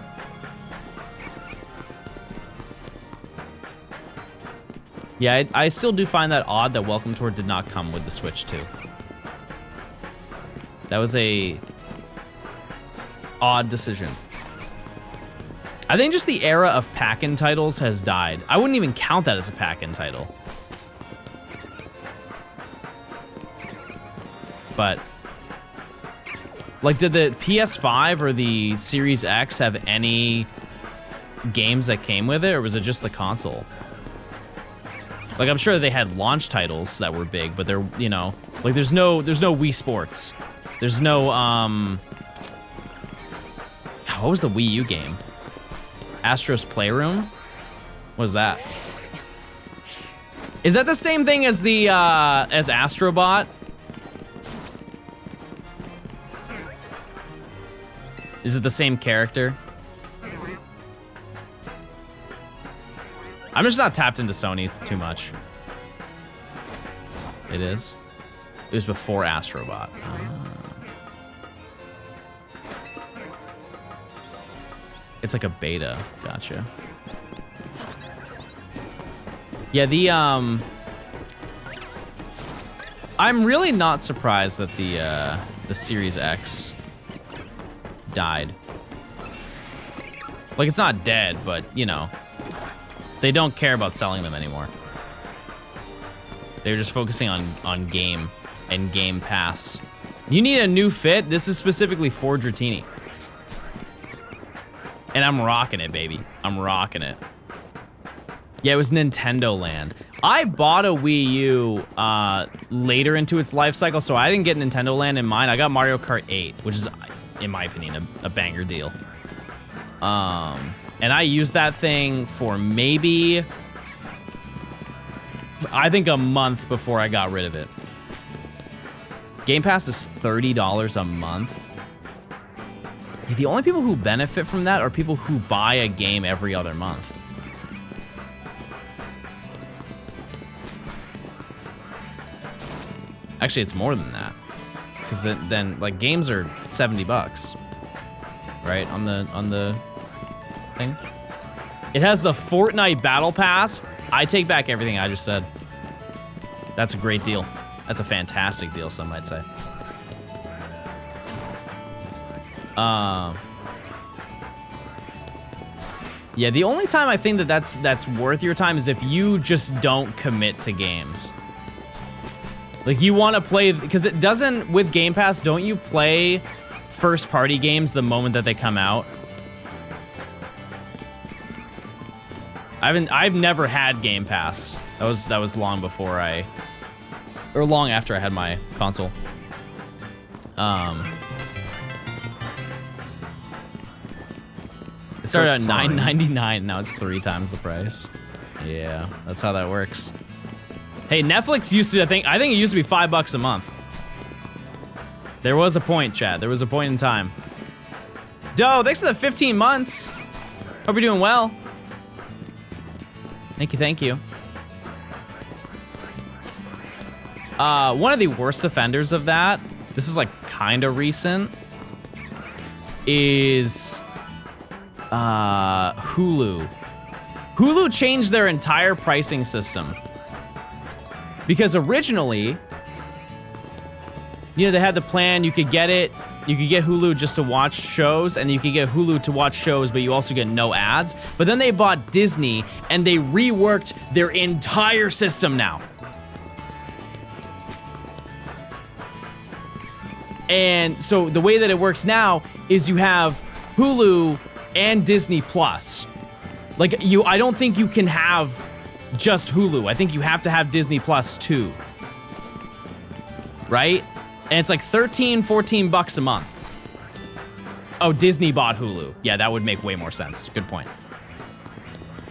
Yeah, I still do find that odd that Welcome Tour did not come with the Switch 2. That was a odd decision. I think just the era of pack-in titles has died. I wouldn't even count that as a pack-in title. But, like, did the PS5 or the Series X have any games that came with it, or was it just the console? Like, I'm sure they had launch titles that were big, but they're, you know, like, there's no Wii Sports. There's no, what was the Wii U game? Astro's Playroom? What was that? Is that the same thing as the, as Astrobot? Is it the same character? I'm just not tapped into Sony too much. It is? It was before Astrobot. It's like a beta. Gotcha. Yeah, I'm really not surprised that the Series X died. Like, it's not dead, but, you know, they don't care about selling them anymore. They're just focusing on game and Game Pass. You need a new fit? This is specifically for Dratini. And I'm rocking it, baby. I'm rocking it. Yeah, it was Nintendo Land. I bought a Wii U later into its life cycle, so I didn't get Nintendo Land in mine. I got Mario Kart 8, which is, in my opinion, a banger deal. And I used that thing for maybe, I think, a month before I got rid of it. Game Pass is $30 a month. The only people who benefit from that are people who buy a game every other month. Actually, it's more than that. Because then like, games are $70, right? On the thing. It has the Fortnite Battle Pass. I take back everything I just said. That's a great deal. That's a fantastic deal, some might say. Yeah, the only time I think that's worth your time is if you just don't commit to games. Like, you want to play, because it doesn't, with Game Pass, don't you play first-party games the moment that they come out? I've never had Game Pass. That was long before or long after I had my console. It started at $9.99, now it's 3 times the price. Yeah, that's how that works. Hey, Netflix used to, I think it used to be $5 a month. There was a point, chat. There was a point in time. Doe, thanks for the 15 months. Hope you're doing well. Thank you. One of the worst offenders of that, this is like kind of recent, is Hulu. Hulu changed their entire pricing system. Because originally, you know, they had the plan, you could get Hulu just to watch shows, and you could get Hulu to watch shows, but you also get no ads. But then they bought Disney, and they reworked their entire system now. And so the way that it works now is you have Hulu and Disney Plus. Like, I don't think you can have just Hulu. I think you have to have Disney Plus too. Right? And it's like $13-14 a month. Oh, Disney bought Hulu. Yeah, that would make way more sense. Good point.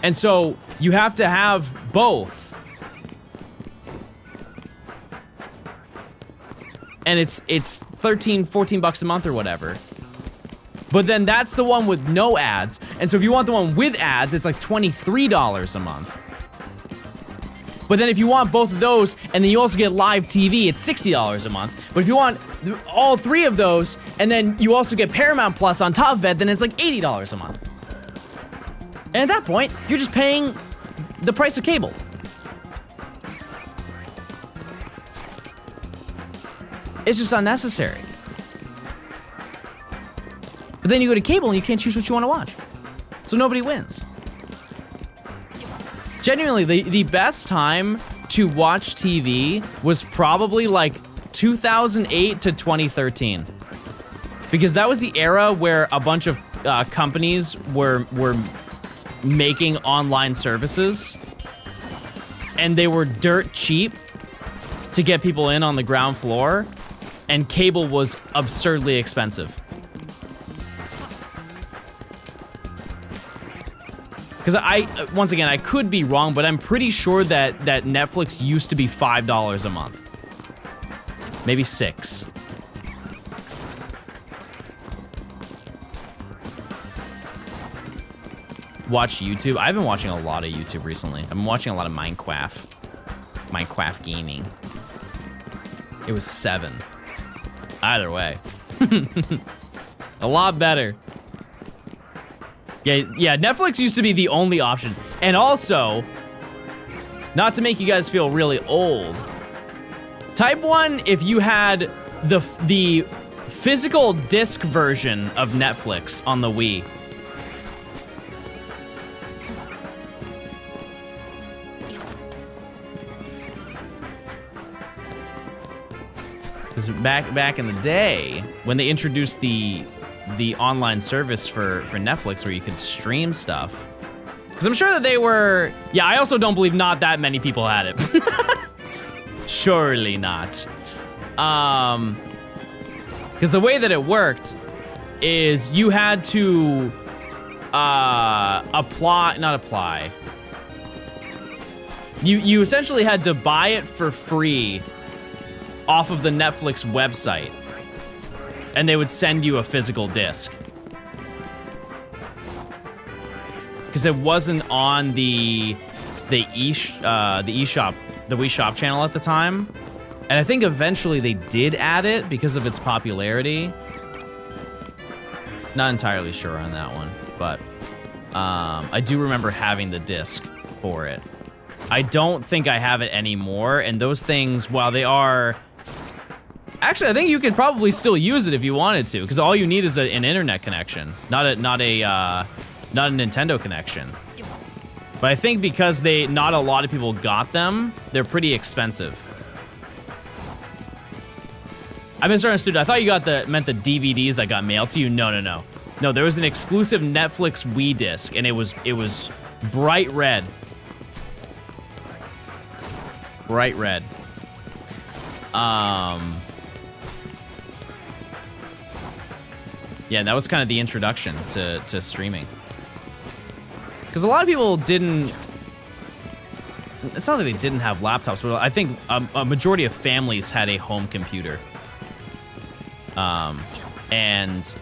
And so you have to have both. And it's $13-14 a month or whatever. But then that's the one with no ads. And so if you want the one with ads, it's like $23 a month. But then if you want both of those, and then you also get live TV, it's $60 a month. But if you want all 3 of those, and then you also get Paramount Plus on top of it, then it's like $80 a month. And at that point, you're just paying the price of cable. It's just unnecessary. But then you go to cable and you can't choose what you want to watch. So nobody wins. Genuinely, the best time to watch TV was probably like 2008 to 2013. Because that was the era where a bunch of companies were making online services. And they were dirt cheap to get people in on the ground floor. And cable was absurdly expensive. Because once again, I could be wrong, but I'm pretty sure that Netflix used to be $5 a month. Maybe $6. Watch YouTube. I've been watching a lot of YouTube recently. I've been watching a lot of Minecraft. Minecraft gaming. It was 7. Either way. A lot better. Yeah, Netflix used to be the only option. And also, not to make you guys feel really old, Type 1 if you had the physical disc version of Netflix on the Wii. Because back in the day, when they introduced the online service for Netflix where you could stream stuff. Because I'm sure that they were... Yeah, I also don't believe not that many people had it. Surely not. Because the way that it worked is you had to not apply. You essentially had to buy it for free off of the Netflix website, and they would send you a physical disc. Because it wasn't on the eShop, the Wii Shop channel at the time. And I think eventually they did add it because of its popularity. Not entirely sure on that one, but I do remember having the disc for it. I don't think I have it anymore, and those things, while they are... Actually, I think you could probably still use it if you wanted to, because all you need is an internet connection, not a Nintendo connection. But I think because not a lot of people got them, they're pretty expensive. I misunderstood. I thought you meant the DVDs that got mailed to you. No. No, there was an exclusive Netflix Wii disc, and it was bright red. Bright red. Yeah, that was kind of the introduction to streaming. Because a lot of people didn't... It's not that they didn't have laptops, but I think a majority of families had a home computer. And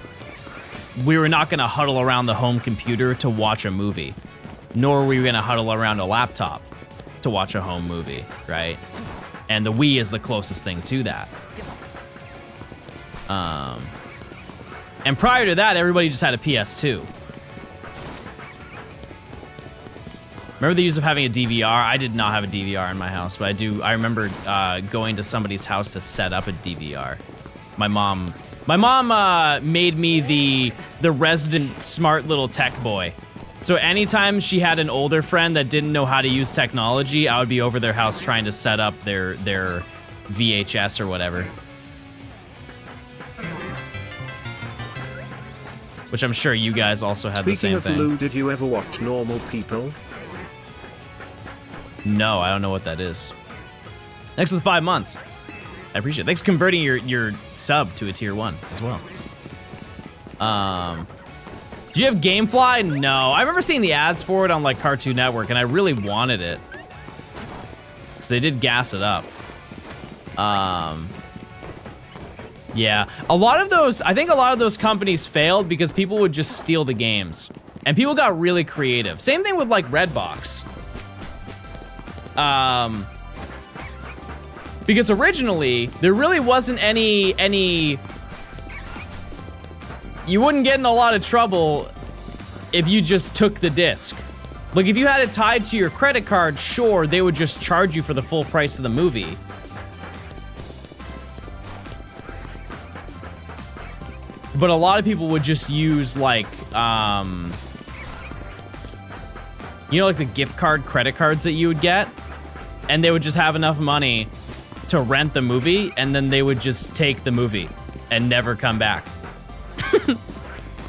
we were not going to huddle around the home computer to watch a movie. Nor were we going to huddle around a laptop to watch a home movie, right? And the Wii is the closest thing to that. And prior to that, everybody just had a PS2. Remember the use of having a DVR? I did not have a DVR in my house, but I remember going to somebody's house to set up a DVR. My mom made me the resident smart little tech boy. So anytime she had an older friend that didn't know how to use technology, I would be over their house trying to set up their VHS or whatever. Which I'm sure you guys also had the same thing. Speaking of Lou, did you ever watch Normal People? No, I don't know what that is. Thanks for the 5 months. I appreciate it. Thanks for converting your sub to a tier 1 as well. Do you have Gamefly? No. I remember seeing the ads for it on like Cartoon Network, and I really wanted it. Because they did gas it up. Yeah. I think a lot of those companies failed because people would just steal the games. And people got really creative. Same thing with like Redbox. Because originally, there really wasn't any... You wouldn't get in a lot of trouble if you just took the disc. Like, if you had it tied to your credit card, sure, they would just charge you for the full price of the movie. But a lot of people would just use, like, you know, like the gift card credit cards that you would get? And they would just have enough money to rent the movie, and then they would just take the movie and never come back.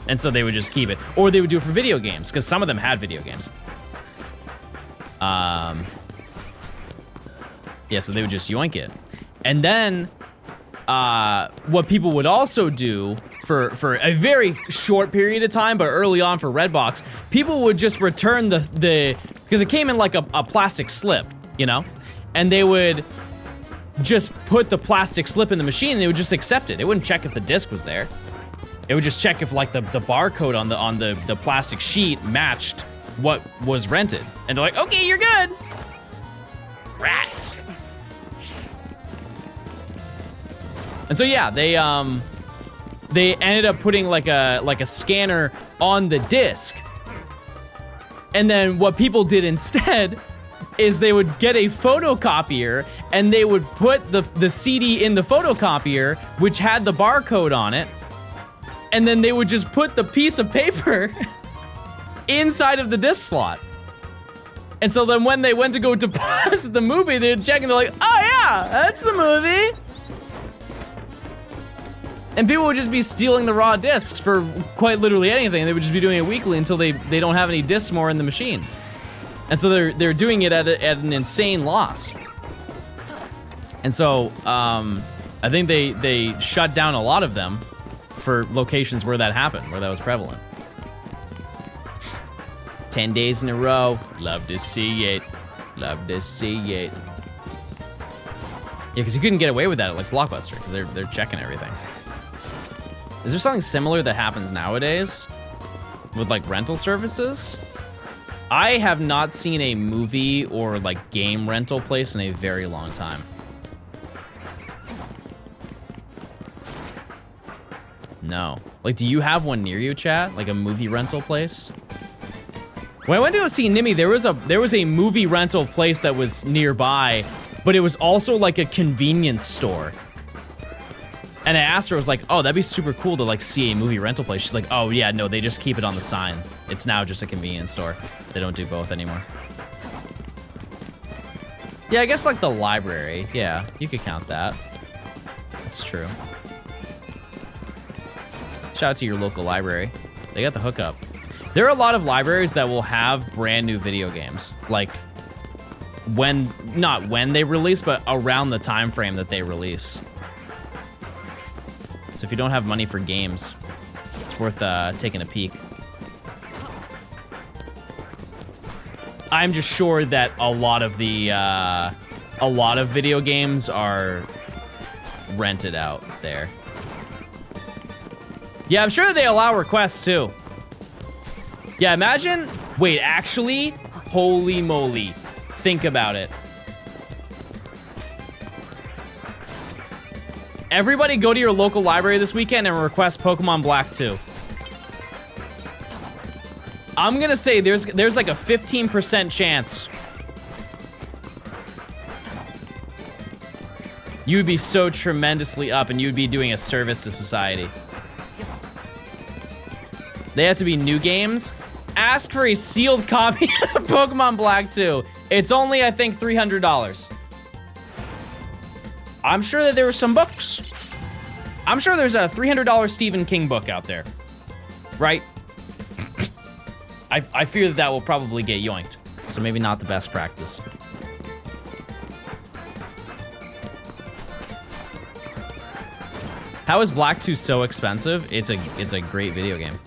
And so they would just keep it. Or they would do it for video games, because some of them had video games. Yeah, so they would just yoink it. And then, what people would also do for a very short period of time, but early on for Redbox, people would just return the because it came in like a plastic slip, you know? And they would just put the plastic slip in the machine and they would just accept it. It wouldn't check if the disc was there. It would just check if like the barcode on the plastic sheet matched what was rented. And they're like, okay, you're good. Rats. And so yeah, they ended up putting like a scanner on the disc. And then what people did instead is they would get a photocopier and they would put the CD in the photocopier, which had the barcode on it. And then they would just put the piece of paper inside of the disc slot. And so then when they went to go deposit the movie, they'd check and they're like, oh yeah, that's the movie. And people would just be stealing the raw discs for quite literally anything. They would just be doing it weekly until they don't have any discs more in the machine. And so they're doing it at an insane loss. And so I think they shut down a lot of them for locations where that happened, where that was prevalent. 10 days in a row. Love to see it. Love to see it. Yeah, because you couldn't get away with that at like Blockbuster because they're checking everything. Is there something similar that happens nowadays with like rental services? I have not seen a movie or like game rental place in a very long time. No. Like, do you have one near you, chat? Like a movie rental place? When I went to go see Nimmy, there was a movie rental place that was nearby, but it was also like a convenience store. And I asked her, I was like, oh, that'd be super cool to like see a movie rental place. She's like, oh yeah, no, they just keep it on the sign. It's now just a convenience store. They don't do both anymore. Yeah, I guess like the library. Yeah, you could count that. That's true. Shout out to your local library. They got the hookup. There are a lot of libraries that will have brand new video games. Like not when they release, but around the time frame that they release. So if you don't have money for games, it's worth taking a peek. I'm just sure that a lot of video games are rented out there. Yeah, I'm sure that they allow requests too. Yeah, imagine, wait, actually, holy moly. Think about it. Everybody go to your local library this weekend and request Pokemon Black 2. I'm gonna say there's like a 15% chance you would be so tremendously up and you would be doing a service to society. They have to be new games. Ask for a sealed copy of Pokemon Black 2. It's only, I think, $300. I'm sure that there were some books. I'm sure there's a $300 Stephen King book out there, right? I fear that will probably get yoinked, so maybe not the best practice. How is Black 2 so expensive? It's a great video game.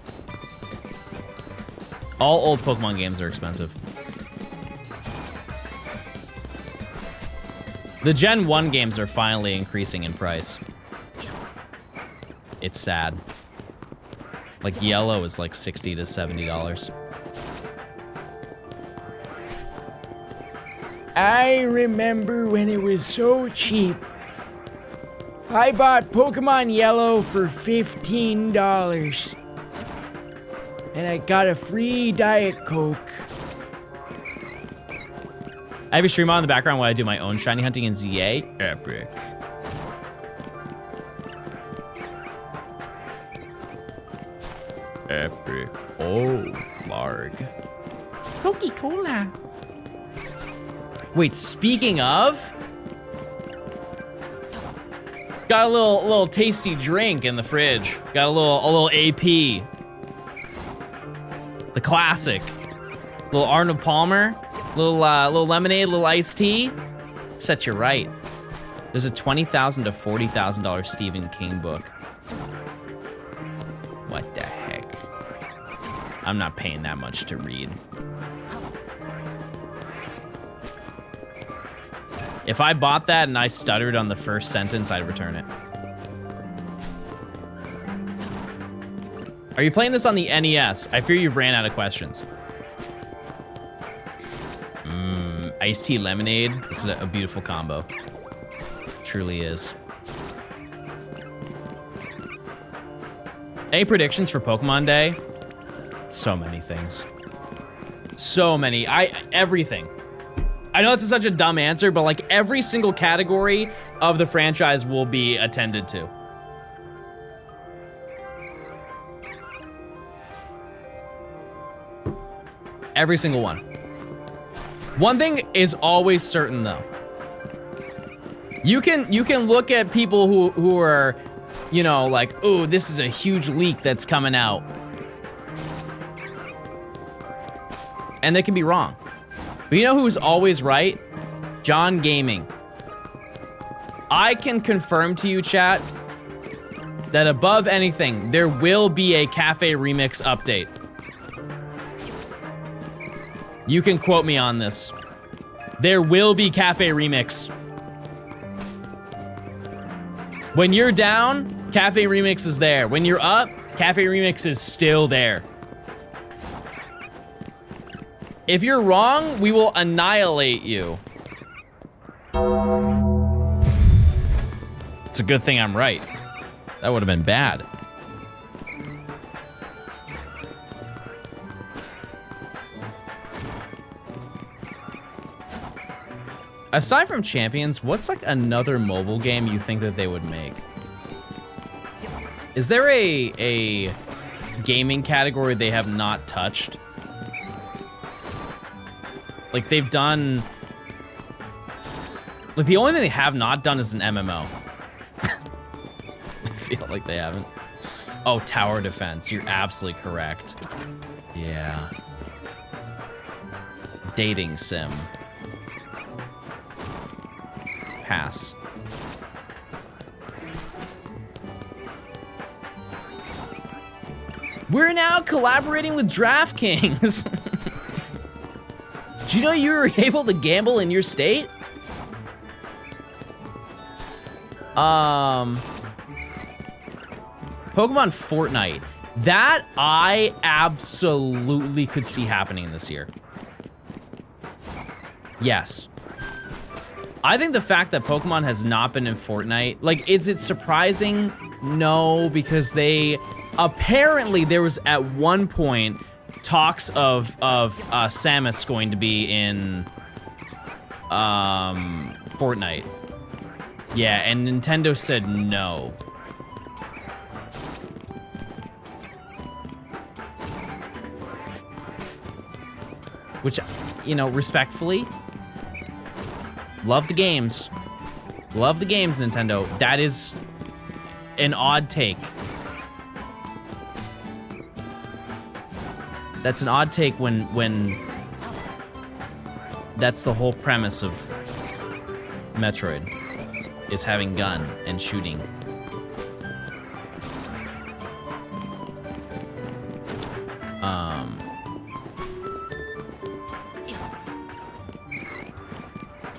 All old Pokemon games are expensive. The Gen 1 games are finally increasing in price. It's sad. Like Yellow is like $60 to $70. I remember when it was so cheap. I bought Pokemon Yellow for $15. And I got a free Diet Coke. I have a stream on in the background while I do my own shiny hunting in ZA. Epic. Epic. Oh, Larg. Coca-Cola. Wait, speaking of, got a little tasty drink in the fridge. Got a little AP. The classic. Little Arnold Palmer. Little lemonade, little iced tea. Set you right. There's a $20,000 to $40,000 Stephen King book. What the heck? I'm not paying that much to read. If I bought that and I stuttered on the first sentence, I'd return it. Are you playing this on the NES? I fear you've ran out of questions. Iced tea lemonade. It's a beautiful combo. Truly is. Any predictions for Pokemon Day? So many things. So many. Everything. I know it's such a dumb answer, but like every single category of the franchise will be attended to. Every single one. One thing is always certain though. You can look at people who are, you know, like, oh, this is a huge leak that's coming out. And they can be wrong. But you know who's always right? John Gaming. I can confirm to you, chat, that above anything, there will be a Cafe Remix update. You can quote me on this. There will be Cafe Remix. When you're down, Cafe Remix is there. When you're up, Cafe Remix is still there. If you're wrong, we will annihilate you. It's a good thing I'm right. That would have been bad. Aside from Champions, what's like another mobile game you think that they would make? Is there a gaming category they have not touched? Like they've done, like the only thing they have not done is an MMO. I feel like they haven't. Oh, tower defense, you're absolutely correct. Yeah. Dating sim. Pass. We're now collaborating with DraftKings. Did you know you were able to gamble in your state? Pokemon Fortnite. That I absolutely could see happening this year. Yes. I think the fact that Pokemon has not been in Fortnite, like, is it surprising? No, because they, apparently there was at one point talks of Samus going to be in Fortnite. Yeah, and Nintendo said no. Which, you know, respectfully, love the games. Love the games, Nintendo. That is an odd take. That's an odd take when that's the whole premise of Metroid, is having gun and shooting.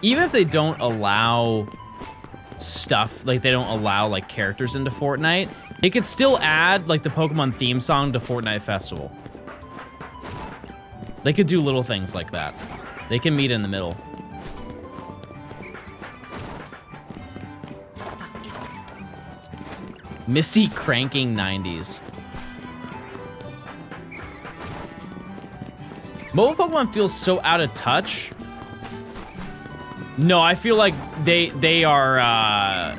Even if they don't allow stuff, like they don't allow like characters into Fortnite, they could still add like the Pokemon theme song to Fortnite Festival. They could do little things like that. They can meet in the middle. Misty cranking 90s. Mobile Pokemon feels so out of touch. No, I feel like they are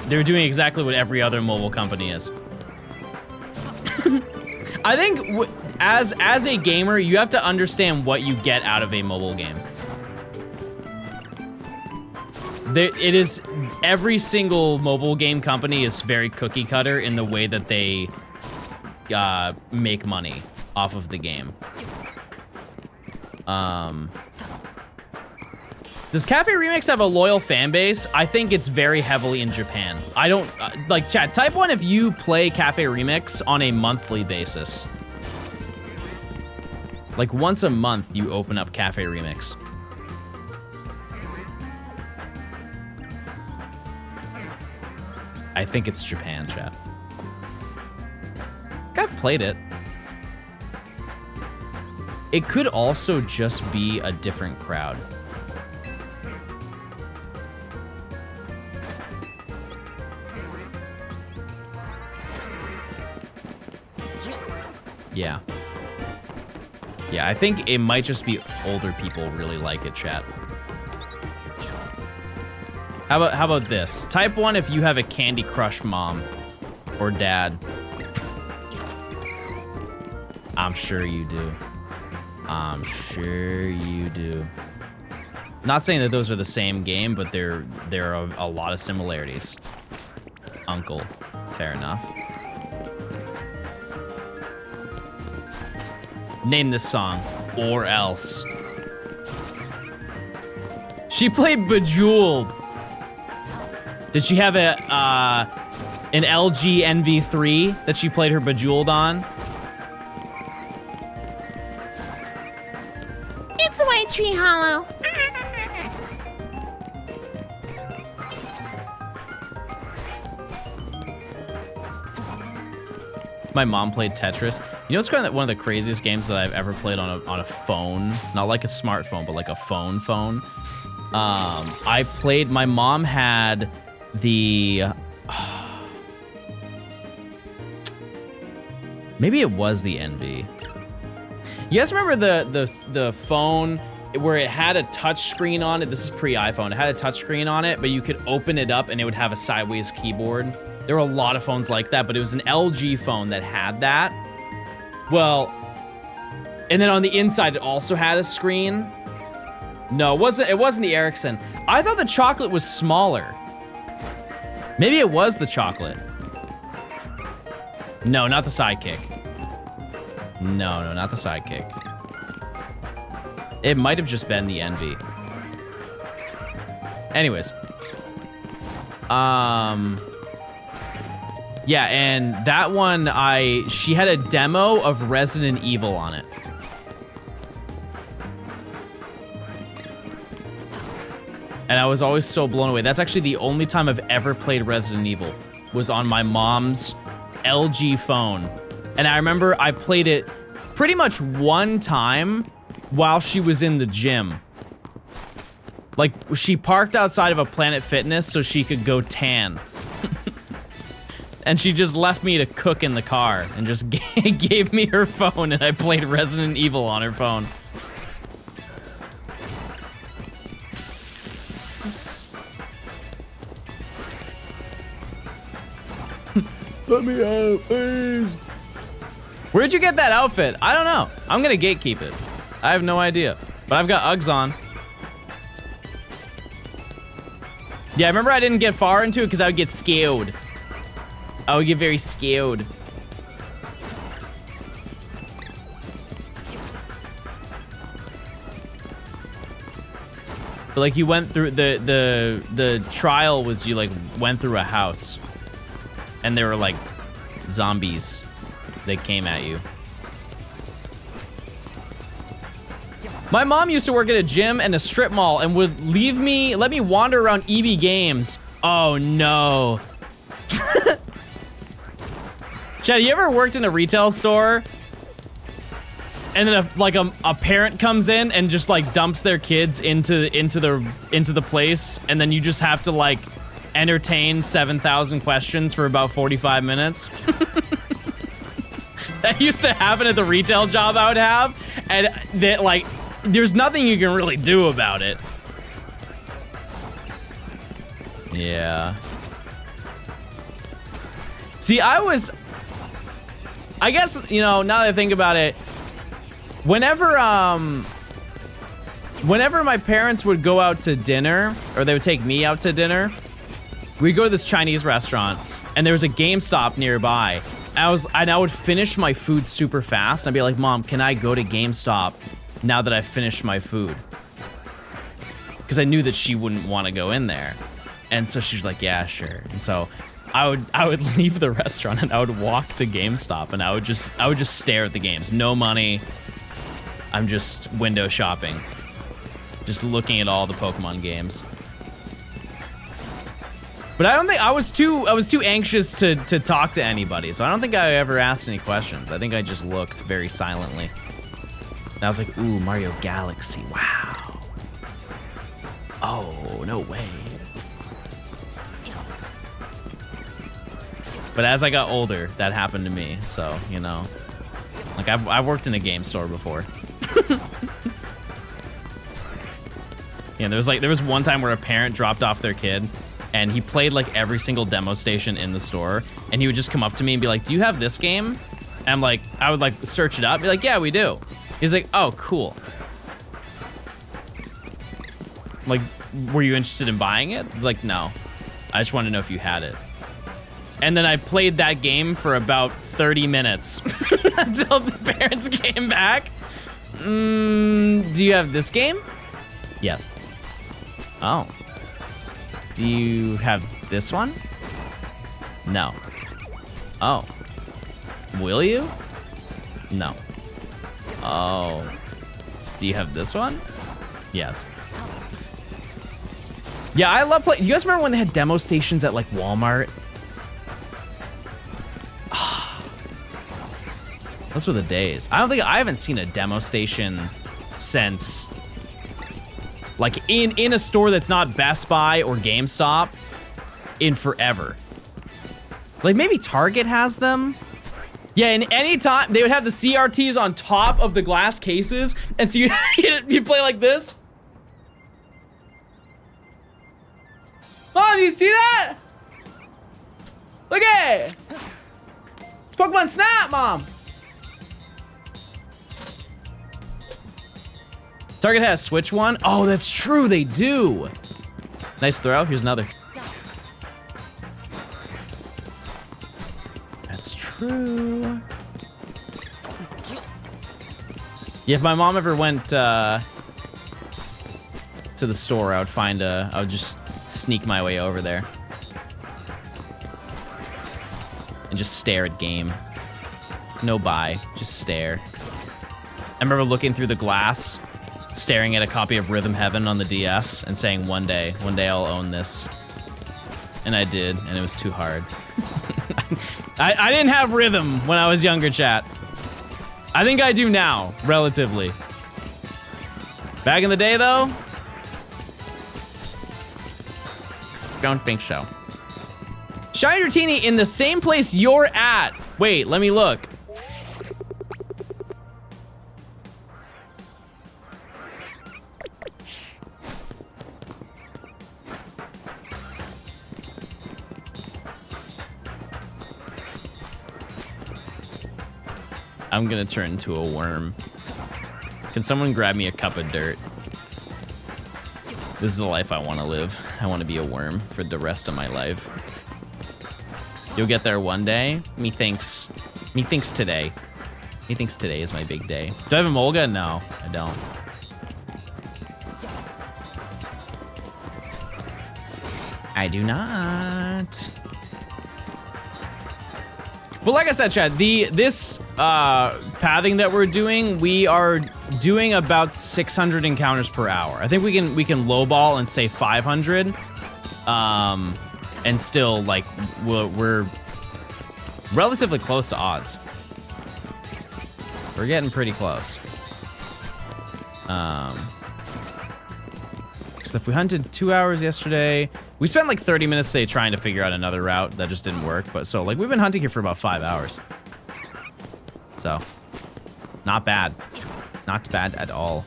they're doing exactly what every other mobile company is. I think as a gamer, you have to understand what you get out of a mobile game. It is, every single mobile game company is very cookie cutter in the way that they make money off of the game. Does Cafe Remix have a loyal fan base? I think it's very heavily in Japan. I don't, like, chat, type 1 if you play Cafe Remix on a monthly basis. Like, once a month, you open up Cafe Remix. I think it's Japan, chat. I've played it. It could also just be a different crowd. Yeah. Yeah, I think it might just be older people really like it, chat. How about this? Type 1 if you have a Candy Crush mom or dad. I'm sure you do. I'm sure you do. Not saying that those are the same game, but there are a lot of similarities. Uncle, fair enough. Name this song, or else. She played Bejeweled. Did she have an LG NV3 that she played her Bejeweled on? It's My mom played Tetris. You know, it's kind of one of the craziest games that I've ever played on a phone. Not like a smartphone, but like a phone. I played, my mom had the, maybe it was the NB. You guys remember the phone where it had a touch screen on it? This is pre-iPhone. It had a touch screen on it, but you could open it up and it would have a sideways keyboard. There were a lot of phones like that, but it was an LG phone that had that. Well, and then on the inside, it also had a screen. No, it wasn't the Ericsson. I thought the chocolate was smaller. Maybe it was the chocolate. No, not the Sidekick. No, not the Sidekick. It might have just been the NV. Anyways. Yeah, and that one, she had a demo of Resident Evil on it. And I was always so blown away. That's actually the only time I've ever played Resident Evil, was on my mom's LG phone. And I remember I played it pretty much one time while she was in the gym. Like, she parked outside of a Planet Fitness so she could go tan. And she just left me to cook in the car and just gave me her phone, and I played Resident Evil on her phone. Let me out, please. Where'd you get that outfit? I don't know. I'm gonna gatekeep it. I have no idea. But I've got Uggs on. Yeah, I remember I didn't get far into it because I would get scared. I would get very scared. But like you went through the trial was you like went through a house and there were like zombies that came at you. My mom used to work at a gym and a strip mall and would let me wander around EB Games. Oh no. Chad, you ever worked in a retail store? And then a parent comes in and just like dumps their kids into the place, and then you just have to like entertain 7,000 questions for about 45 minutes. That used to happen at the retail job I would have, and that like there's nothing you can really do about it. Yeah. See, I guess, you know, now that I think about it, whenever my parents would go out to dinner, or they would take me out to dinner, we'd go to this Chinese restaurant, and there was a GameStop nearby. And I would finish my food super fast, and I'd be like, Mom, can I go to GameStop now that I've finished my food? Because I knew that she wouldn't want to go in there. And so she was like, yeah, sure. And so I would leave the restaurant and I would walk to GameStop and I would just stare at the games. No money. I'm just window shopping. Just looking at all the Pokemon games. But I don't think I was too anxious to talk to anybody, so I don't think I ever asked any questions. I think I just looked very silently. And I was like, ooh, Mario Galaxy, wow. Oh, no way. But as I got older, that happened to me, so, you know. Like, I've worked in a game store before. Yeah, there was one time where a parent dropped off their kid, and he played, like, every single demo station in the store, and he would just come up to me and be like, do you have this game? And I'm like, I would, like, search it up, be like, yeah, we do. He's like, oh, cool. Like, were you interested in buying it? Like, no. I just wanted to know if you had it. And then I played that game for about 30 minutes until the parents came back. Do you have this game? Yes. Oh. Do you have this one? No. Oh. Will you? No. Oh. Do you have this one? Yes. Yeah, I love playing. You guys remember when they had demo stations at like Walmart? Those were the days. I haven't seen a demo station since, like, in a store that's not Best Buy or GameStop in forever. Like, maybe Target has them? Yeah, and any time they would have the CRTs on top of the glass cases, and so you play like this. Oh, do you see that? Look at it. It's Pokemon Snap, Mom. Target has Switch one. Oh, that's true, they do. Nice throw, here's another. That's true. Yeah, if my mom ever went to the store, I would just sneak my way over there. And just stare at game. No buy, just stare. I remember looking through the glass, staring at a copy of Rhythm Heaven on the DS and saying, one day I'll own this. And I did, and it was too hard. I didn't have Rhythm when I was younger, chat. I think I do now, relatively. Back in the day, though? Don't think so. Shiny Dratini in the same place you're at. Wait, let me look. I'm gonna turn into a worm. Can someone grab me a cup of dirt? This is the life I want to live. I want to be a worm for the rest of my life. You'll get there one day. Methinks today. Methinks today is my big day. Do I have a Molga? No, I don't. I do not. But like I said, Chad, this pathing that we're doing, we are doing about 600 encounters per hour. I think we can lowball and say 500, and still like we're relatively close to odds. We're getting pretty close. Because if we hunted 2 hours yesterday. We spent like 30 minutes today trying to figure out another route that just didn't work. But so like we've been hunting here for about 5 hours. So not bad. Not bad at all.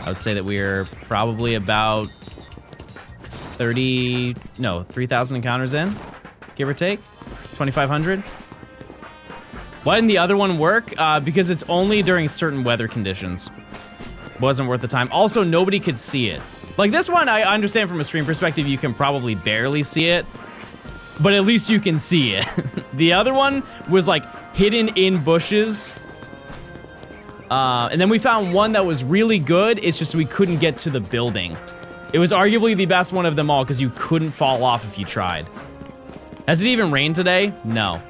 I would say that we're probably about 3,000 encounters in, give or take, 2,500. Why didn't the other one work? Because it's only during certain weather conditions. Wasn't worth the time. Also, nobody could see it. Like this one, I understand from a stream perspective, you can probably barely see it, but at least you can see it. The other one was like hidden in bushes. And then we found one that was really good. It's just we couldn't get to the building. It was arguably the best one of them all because you couldn't fall off if you tried. Has it even rained today? No.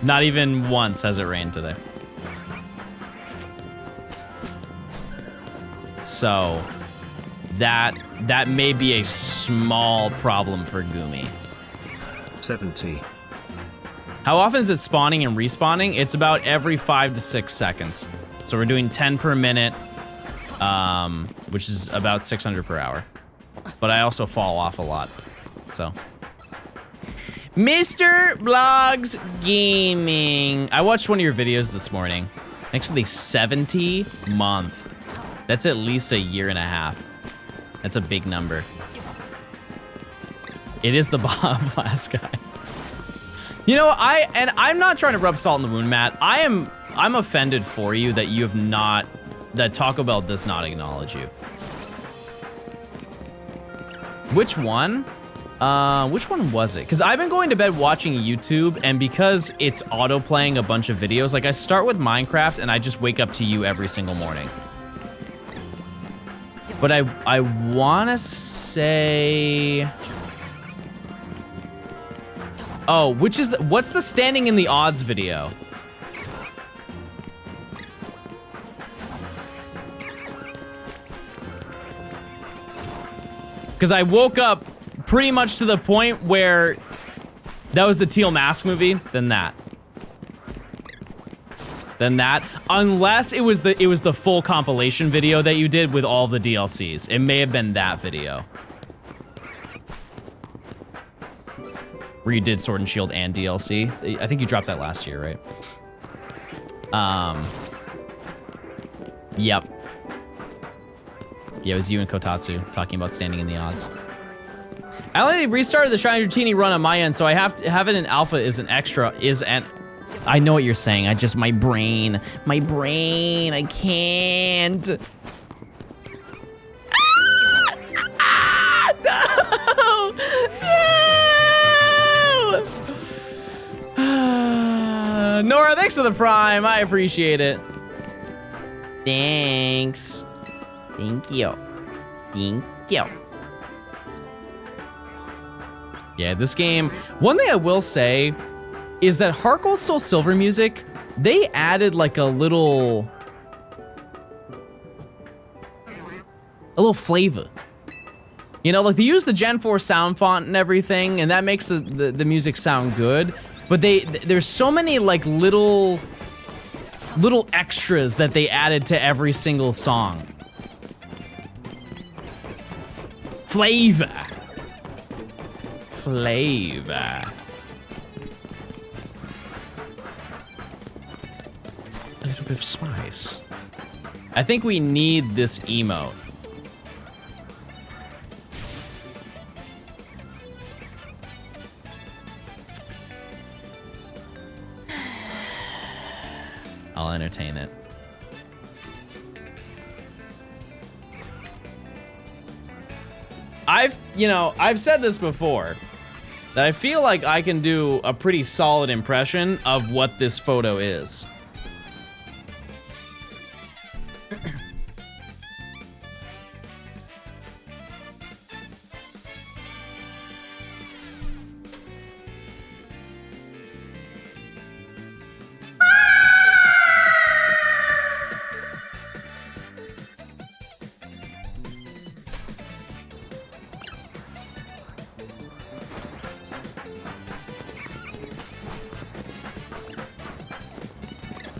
Not even once has it rained today. So that may be a small problem for Gumi. 70. How often is it spawning and respawning? It's about every 5 to 6 seconds. So we're doing 10 per minute, which is about 600 per hour. But I also fall off a lot, so. Mr. Blogs Gaming. I watched one of your videos this morning. Thanks for the 70 month. That's at least a year and a half. That's a big number. It is the Bob Blast guy. You know, I'm not trying to rub salt in the wound, Matt. I'm offended for you that you have not, that Taco Bell does not acknowledge you. Which one? Which one was it? Because I've been going to bed watching YouTube, and because it's auto-playing a bunch of videos, like I start with Minecraft and I just wake up to you every single morning. But I wanna say... Oh, what's the standing in the odds video? Because I woke up pretty much to the point where that was the Teal Mask movie, then that. Then that, unless it was the full compilation video that you did with all the DLCs. It may have been that video. Where you did Sword and Shield and DLC. I think you dropped that last year, right? Yep. Yeah, it was you and Kotatsu talking about standing in the odds. I only restarted the Shiny Dratini run on my end, so I have to have it in alpha is an extra, I know what you're saying, my brain, I can't. No! Nora, thanks for the Prime, I appreciate it. Thanks. Thank you. Thank you. Yeah, this game, one thing I will say is that Heart Gold Soul Silver music, they added like a little flavor. You know, like they use the Gen 4 sound font and everything, and that makes the music sound good. But there's so many like little extras that they added to every single song. Flavor. Flavor. A little bit of spice. I think we need this emote. I'll entertain it. I've said this before, that I feel like I can do a pretty solid impression of what this photo is.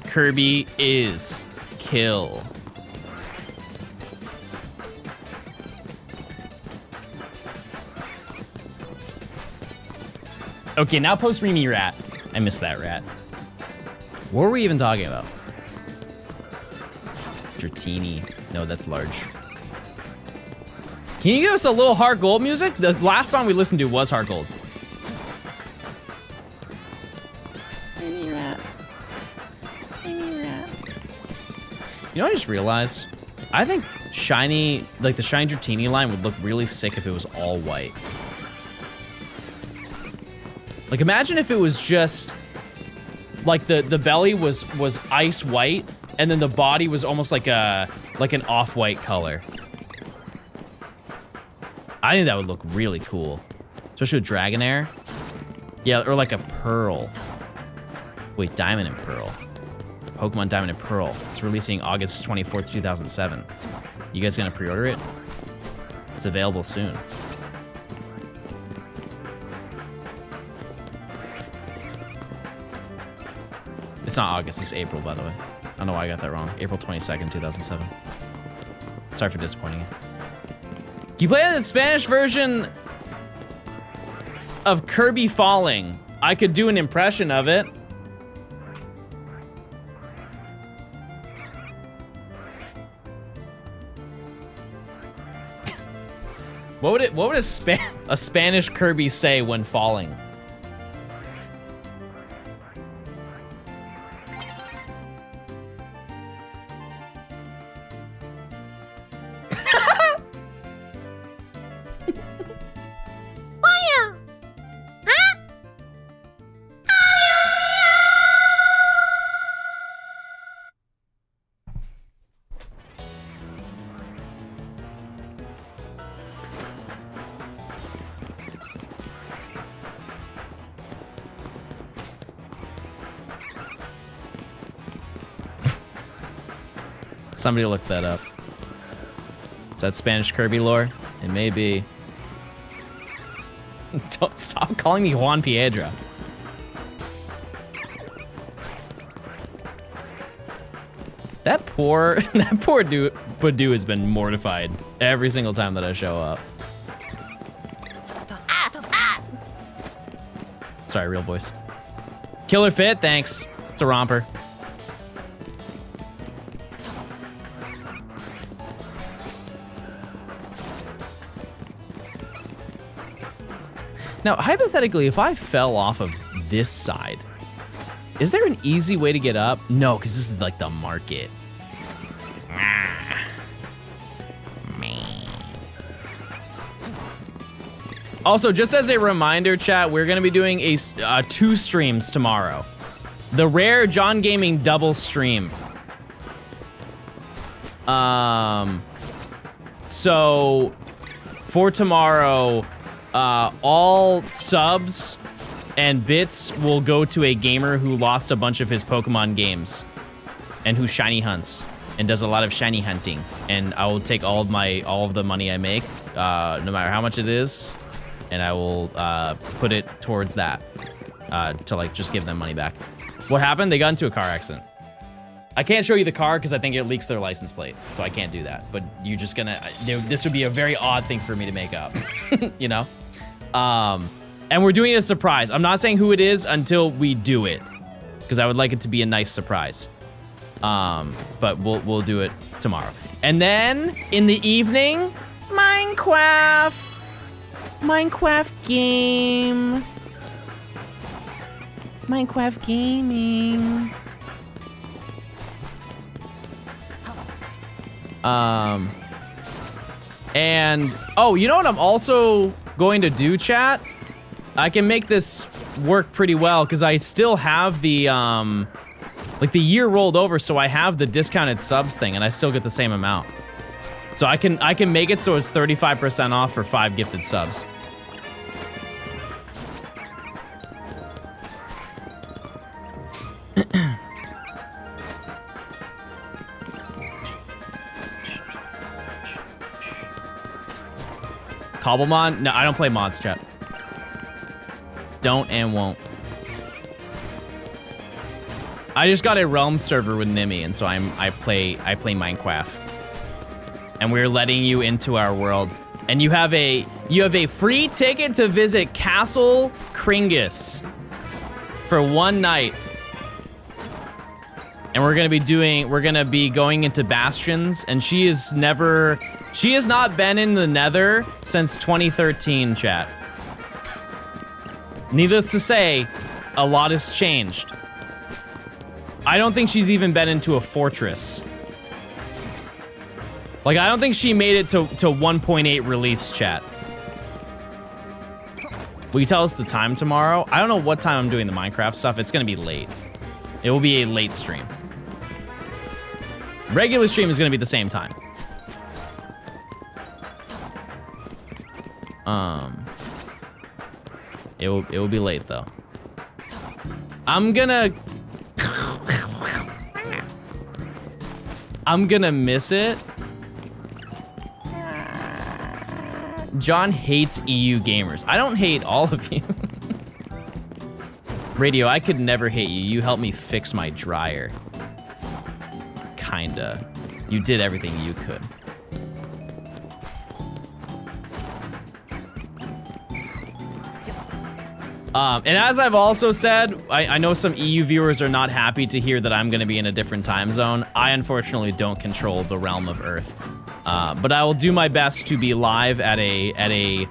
Kirby is kill. Okay, now post Remy Rat. I missed that rat. What were we even talking about? Dratini. No, that's large. Can you give us a little Heart Gold music? The last song we listened to was Heart Gold. You know what I just realized? I think Shiny, like the Shiny Dratini line would look really sick if it was all white. Like imagine if it was just, like the belly was ice white, and then the body was almost like an off-white color. I think that would look really cool. Especially with Dragonair. Yeah, or like a Pearl. Wait, Diamond and Pearl. Pokemon Diamond and Pearl. It's releasing August 24th, 2007. You guys gonna pre-order it? It's available soon. It's not August, it's April, by the way. I don't know why I got that wrong. April 22nd, 2007. Sorry for disappointing you. Can you play the Spanish version of Kirby Falling? I could do an impression of it. What would a Spanish Kirby say when falling? Somebody look that up. Is that Spanish Kirby lore? It may be. Don't stop calling me Juan Piedra. That poor Badoo has been mortified every single time that I show up. Sorry, real voice. Killer Fit, thanks. It's a romper. Now, hypothetically, if I fell off of this side, is there an easy way to get up? No, because this is like the market. Also, just as a reminder, chat, we're gonna be doing a 2 streams tomorrow. The rare John Gaming double stream. So for tomorrow, all subs and bits will go to a gamer who lost a bunch of his Pokemon games and who shiny hunts and does a lot of shiny hunting. And I will take all of the money I make, no matter how much it is, and I will put it towards that to like just give them money back. What happened? They got into a car accident. I can't show you the car because I think it leaks their license plate, so I can't do that. But you're just gonna, this would be a very odd thing for me to make up, you know? And we're doing it as a surprise. I'm not saying who it is until we do it, because I would like it to be a nice surprise. But we'll do it tomorrow. And then in the evening, Minecraft game. Minecraft gaming. And oh, you know what I'm also going to do, chat? I can make this work pretty well because I still have the like the year rolled over, so I have the discounted subs thing and I still get the same amount. So I can make it so it's 35% off for 5 gifted subs. Cobblemon? No, I don't play mods, chat. Don't and won't. I just got a realm server with Nimi, and so I play Minecraft. And we're letting you into our world. And you have a free ticket to visit Castle Kringus for 1 night. And we're gonna be going into Bastions, and she has not been in the Nether since 2013, chat. Needless to say, a lot has changed. I don't think she's even been into a fortress. Like, I don't think she made it to 1.8 release, chat. Will you tell us the time tomorrow? I don't know what time I'm doing the Minecraft stuff. It's gonna be late. It will be a late stream. Regular stream is gonna be the same time. It will be late though. I'm gonna miss it. John hates EU gamers. I don't hate all of you. Radio, I could never hate you. You helped me fix my dryer. Kinda. You did everything you could. And as I've also said, I know some EU viewers are not happy to hear that I'm gonna be in a different time zone. I unfortunately don't control the realm of Earth. But I will do my best to be live at a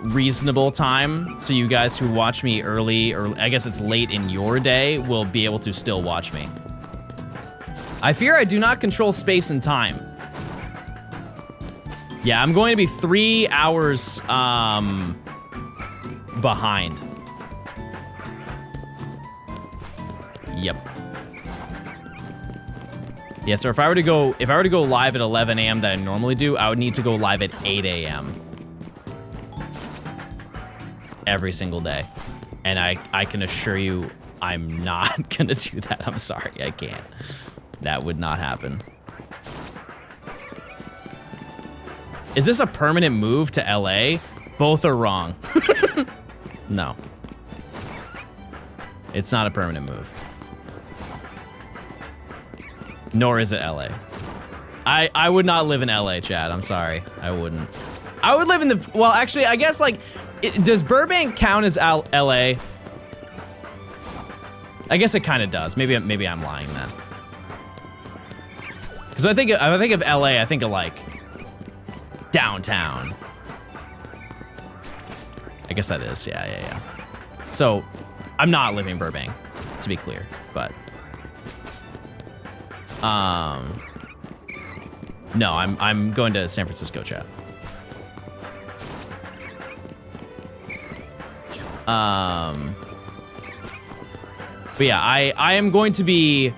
reasonable time, so you guys who watch me early, or I guess it's late in your day, will be able to still watch me. I fear I do not control space and time. Yeah, I'm going to be 3 hours behind. Yep. Yeah, so if I were to go live at 11 a.m. that I normally do, I would need to go live at 8 a.m. every single day. And I can assure you I'm not gonna do that. I'm sorry, I can't. That would not happen. Is this a permanent move to LA? Both are wrong. No. It's not a permanent move. Nor is it LA. I would not live in LA, Chad. I'm sorry. I wouldn't. I would live in the, well, actually, I guess, like, does Burbank count as LA? I guess it kind of does. Maybe I'm lying then. Because I think of LA, I think of, like, downtown. I guess that is, yeah. So, I'm not living in Burbank, to be clear, but. No, I'm going to San Francisco, chat. But yeah, I am going to be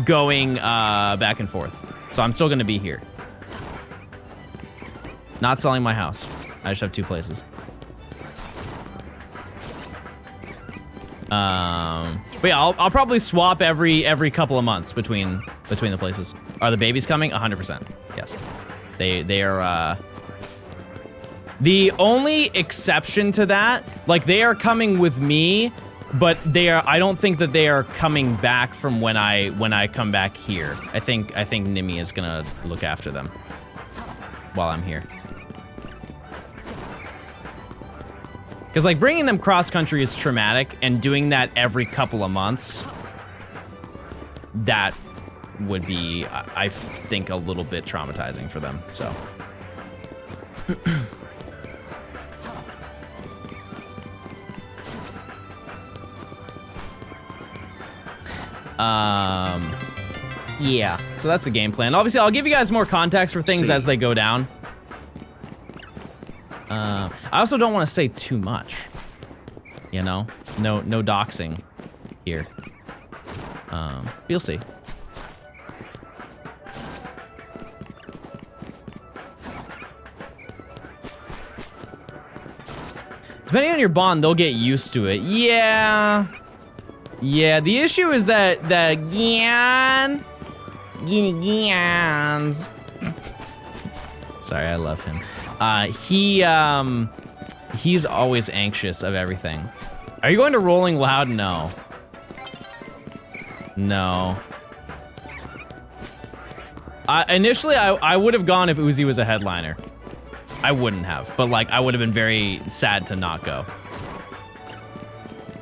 going back and forth. So I'm still gonna be here. Not selling my house. I just have 2 places. But yeah, I'll probably swap every couple of months between the places. Are the babies coming? 100%. Yes. They are the only exception to that, like they are coming with me, but I don't think that they are coming back from when I come back here. I think Nimi is gonna look after them while I'm here. Because like bringing them cross country is traumatic, and doing that every couple of months, that would be, I think, a little bit traumatizing for them, so. Yeah, so that's the game plan. Obviously, I'll give you guys more context for things as they go down. I also don't want to say too much, you know? No doxing here. You'll see. Depending on your bond, they'll get used to it. Yeah, the issue is that Gian, Gians. Sorry, I love him. He's always anxious of everything. Are you going to Rolling Loud? No. No. Initially, I would have gone if Uzi was a headliner. I wouldn't have, but like, I would have been very sad to not go.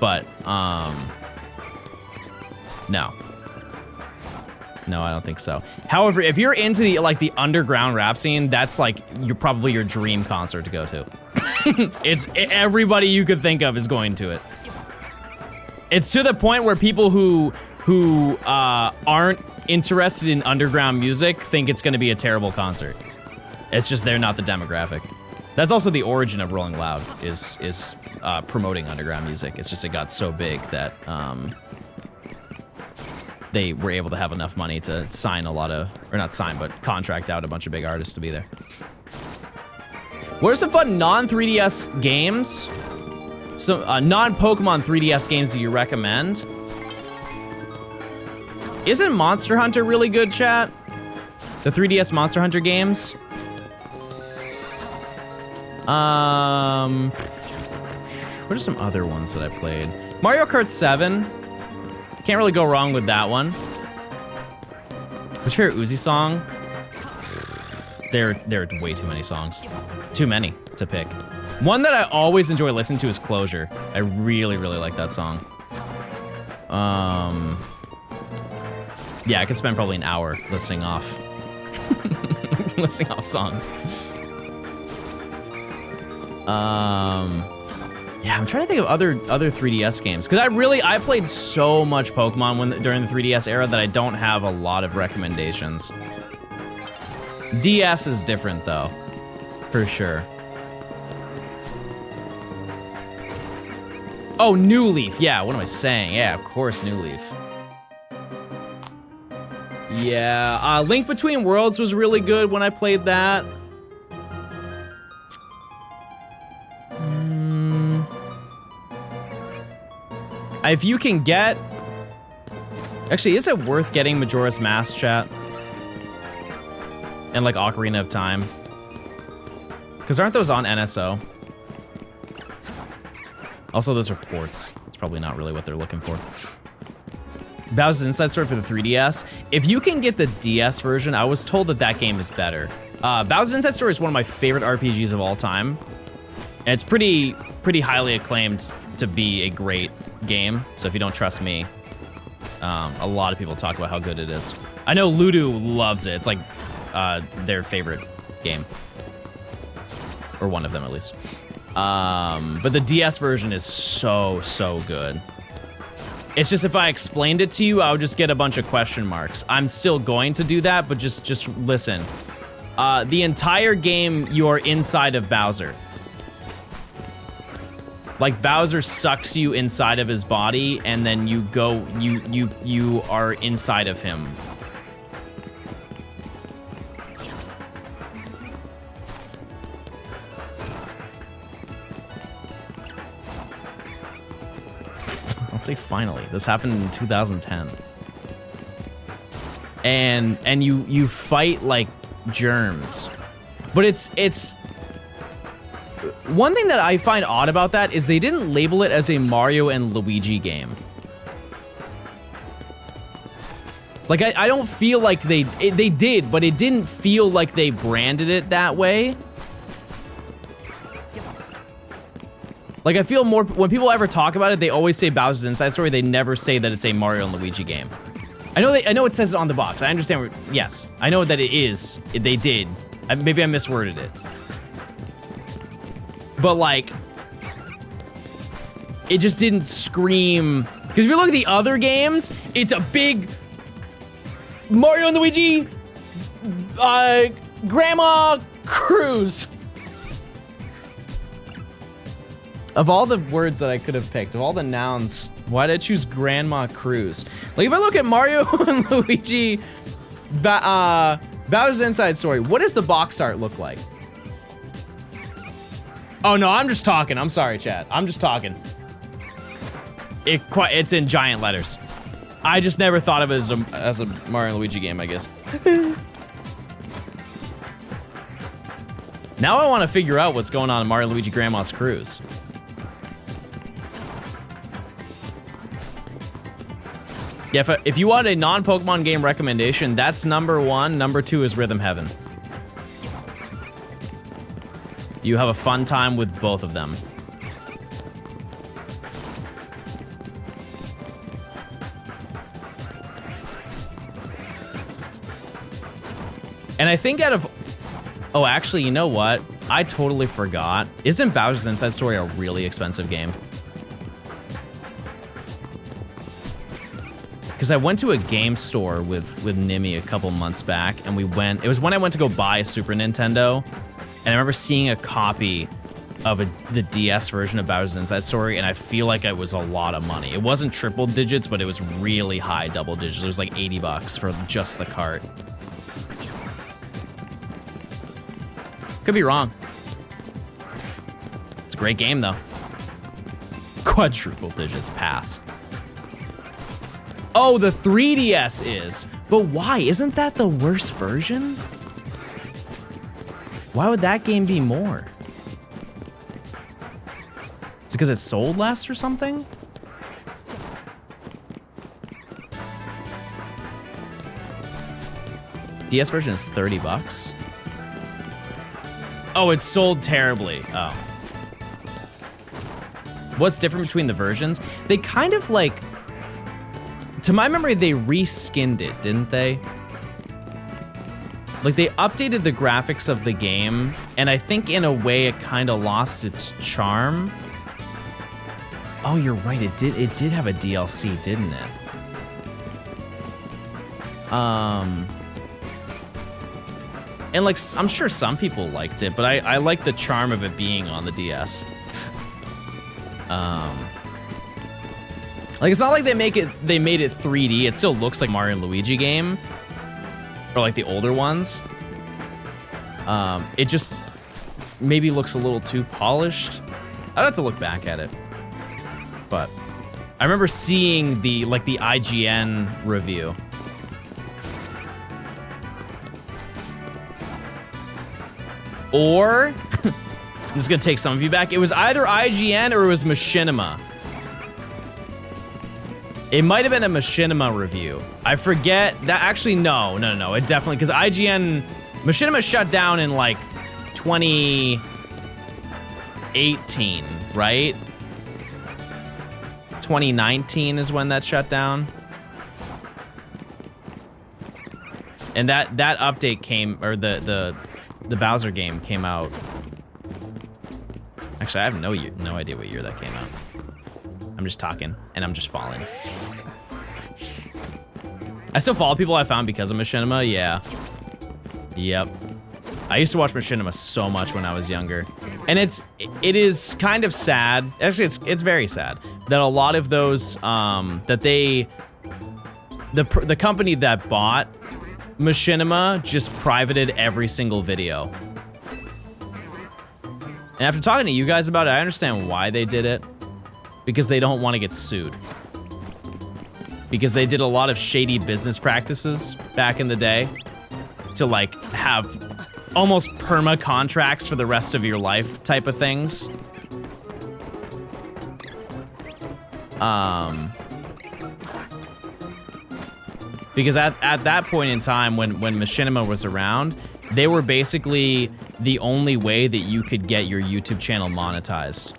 But, no. No, I don't think so. However, if you're into the underground rap scene, that's like probably your dream concert to go to. Everybody you could think of is going to it. It's to the point where people who aren't interested in underground music think it's going to be a terrible concert. It's just they're not the demographic. That's also the origin of Rolling Loud is promoting underground music. It's just it got so big that they were able to have enough money to sign a lot of, or not sign, but contract out a bunch of big artists to be there. What are some fun non-3DS games? Some non-Pokemon 3DS games that you recommend? Isn't Monster Hunter really good, chat? The 3DS Monster Hunter games? What are some other ones that I played? Mario Kart 7. Can't really go wrong with that one. What's your favorite Uzi song? There are way too many songs. Too many to pick. One that I always enjoy listening to is Closure. I really, really like that song. Yeah, I could spend probably an hour listing off listing off songs. Yeah, I'm trying to think of other 3DS games, because I played so much Pokemon during the 3DS era that I don't have a lot of recommendations. DS is different though, for sure. Oh, New Leaf. Yeah, what am I saying? Yeah, of course, New Leaf. Yeah, Link Between Worlds was really good when I played that. If you can get... Actually, is it worth getting Majora's Mask, chat? And like Ocarina of Time? Because aren't those on NSO? Also, those are ports. It's probably not really what they're looking for. Bowser's Inside Story for the 3DS. If you can get the DS version, I was told that that game is better. Bowser's Inside Story is one of my favorite RPGs of all time. And it's pretty highly acclaimed to be a great game. So if you don't trust me, a lot of people talk about how good it is. I know Ludo loves it. It's like their favorite game. Or one of them, at least. But the DS version is so good. It's just if I explained it to you, I would just get a bunch of question marks. I'm still going to do that, but just listen. The entire game, you're inside of Bowser. Like Bowser sucks you inside of his body, and then you go, you are inside of him. Let's say finally. This happened in 2010. And you fight like germs. But it's one thing that I find odd about that is they didn't label it as a Mario and Luigi game. Like I don't feel like they did, but it didn't feel like they branded it that way. Like, I feel more, when people ever talk about it, they always say Bowser's Inside Story. They never say that it's a Mario and Luigi game. I know it says it on the box. I understand, yes. I know that it is. They did. Maybe I misworded it. But, like, it just didn't scream. Because if you look at the other games, it's a big Mario and Luigi Grandma Cruise. Of all the words that I could have picked, of all the nouns, why did I choose Grandma Cruise? Like, if I look at Mario and Luigi, Bowser's Inside Story, what does the box art look like? Oh no, I'm just talking. I'm sorry, chat. I'm just talking. It's in giant letters. I just never thought of it as a Mario and Luigi game, I guess. Now I want to figure out what's going on in Mario and Luigi Grandma's Cruise. Yeah, if you want a non-Pokemon game recommendation, that's number 1. Number 2 is Rhythm Heaven. You have a fun time with both of them. And I think out of... Oh, actually, you know what? I totally forgot. Isn't Bowser's Inside Story a really expensive game? Because I went to a game store with Nimi a couple months back, and it was when I went to go buy a Super Nintendo, and I remember seeing a copy of the DS version of Bowser's Inside Story, and I feel like it was a lot of money. It wasn't triple digits, but it was really high double digits. It was like 80 bucks for just the cart. Could be wrong. It's a great game, though. Quadruple digits pass. Oh, the 3DS is. But why? Isn't that the worst version? Why would that game be more? Is it because it sold less or something? DS version is 30 bucks. Oh, it sold terribly. Oh. What's different between the versions? They kind of like... To my memory, they reskinned it, didn't they? Like, they updated the graphics of the game, and I think in a way it kind of lost its charm. Oh, you're right, it did have a DLC, didn't it? And like, I'm sure some people liked it, but I like the charm of it being on the DS. Like, it's not like they made it 3D. It still looks like Mario and Luigi game, or like the older ones. It just maybe looks a little too polished. I'd have to look back at it, but I remember seeing the IGN review. Or This is gonna take some of you back. It was either IGN or it was Machinima. It might have been a Machinima review. I forget that. Actually, no. It definitely, because Machinima shut down in like 2018, right? 2019 is when that shut down. And that update came, or the Bowser game came out. Actually, I have no idea what year that came out. I'm just talking, and I'm just falling. I still follow people I found because of Machinima, yeah. Yep. I used to watch Machinima so much when I was younger. And it is kind of sad, actually it's very sad, that a lot of those, the company that bought Machinima just privated every single video. And after talking to you guys about it, I understand why they did it. Because they don't want to get sued. Because they did a lot of shady business practices back in the day to like have almost perma contracts for the rest of your life type of things. Because at that point in time when Machinima was around, they were basically the only way that you could get your YouTube channel monetized.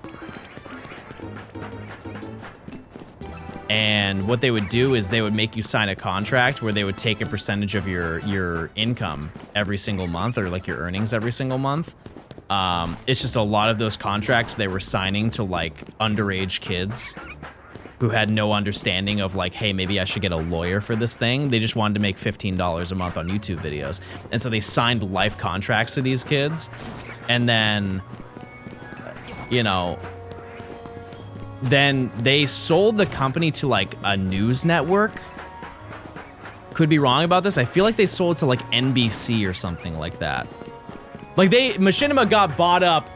And what they would do is they would make you sign a contract where they would take a percentage of your income every single month, or like your earnings every single month. It's just a lot of those contracts they were signing to like underage kids who had no understanding of like, hey, maybe I should get a lawyer for this thing. They just wanted to make $15 a month on YouTube videos. And so they signed life contracts to these kids. And then, you know, then they sold the company to like a news network. Could be wrong about this. I feel like they sold it to like NBC or something like that. Like Machinima got bought up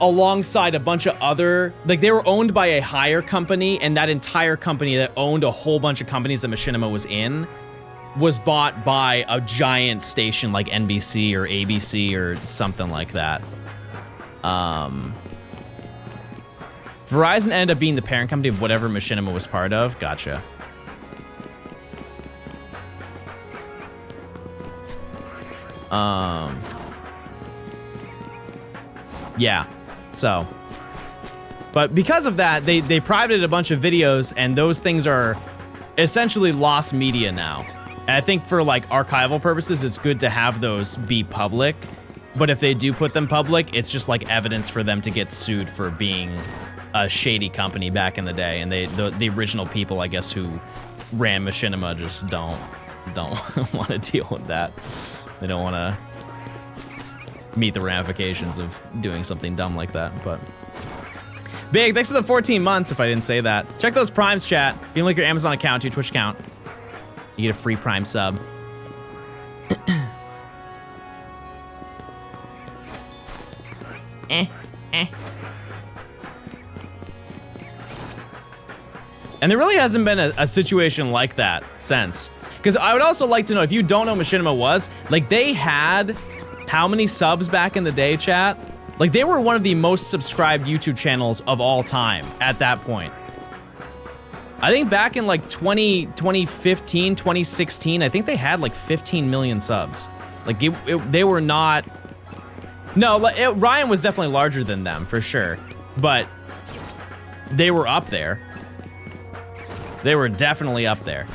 alongside a bunch of other, like they were owned by a higher company, and that entire company that owned a whole bunch of companies that Machinima was in was bought by a giant station like NBC or ABC or something like that. Verizon ended up being the parent company of whatever Machinima was part of. Gotcha. Yeah, so. But because of that, they privated a bunch of videos, and those things are essentially lost media now. And I think for like archival purposes, it's good to have those be public. But if they do put them public, it's just like evidence for them to get sued for being a shady company back in the day. And the original people, I guess, who ran Machinima just don't want to deal with that. They don't want to meet the ramifications of doing something dumb like that. But Big, thanks for the 14 months, if I didn't say that. Check those primes, chat. If you link your Amazon account to your Twitch account, you get a free Prime sub. And there really hasn't been a situation like that since. Because I would also like to know, if you don't know what Machinima was, like they had how many subs back in the day, chat? Like they were one of the most subscribed YouTube channels of all time at that point. I think back in like 2015, 2016, I think they had like 15 million subs. Like they were not, no, Ryan was definitely larger than them for sure, but they were up there. They were definitely up there.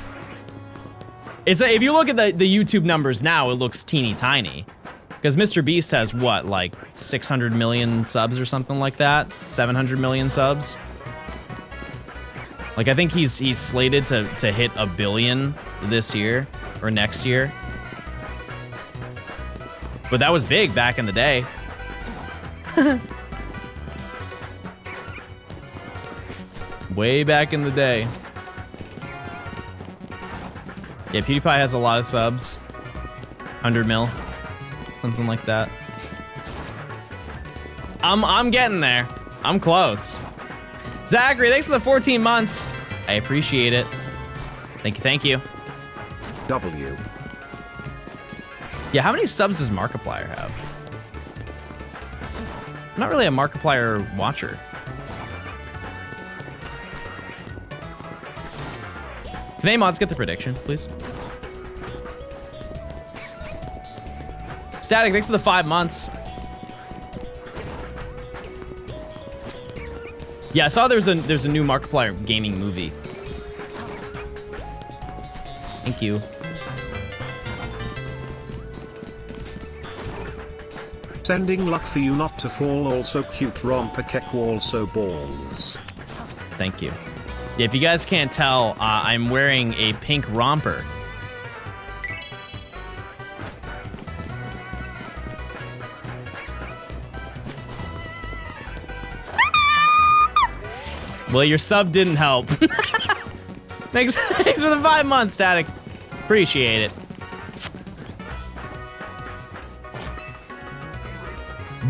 It's if you look at the YouTube numbers now, it looks teeny tiny. Because Mr. Beast has what, like 600 million subs or something like that? 700 million subs? Like I think he's slated to hit 1 billion this year or next year. But that was big back in the day. Way back in the day. Yeah, PewDiePie has a lot of subs. 100 mil. Something like that. I'm getting there. I'm close. Zachary, thanks for the 14 months. I appreciate it. Thank you. W. Yeah, how many subs does Markiplier have? I'm not really a Markiplier watcher. Can any mods get the prediction, please? Static, thanks for the 5 months. Yeah, I saw there's a new Markiplier gaming movie. Thank you. Sending luck for you not to fall, also cute romper kek also balls. Thank you. Yeah, if you guys can't tell, I'm wearing a pink romper. Well, your sub didn't help. Thanks for the 5 months, Static. Appreciate it.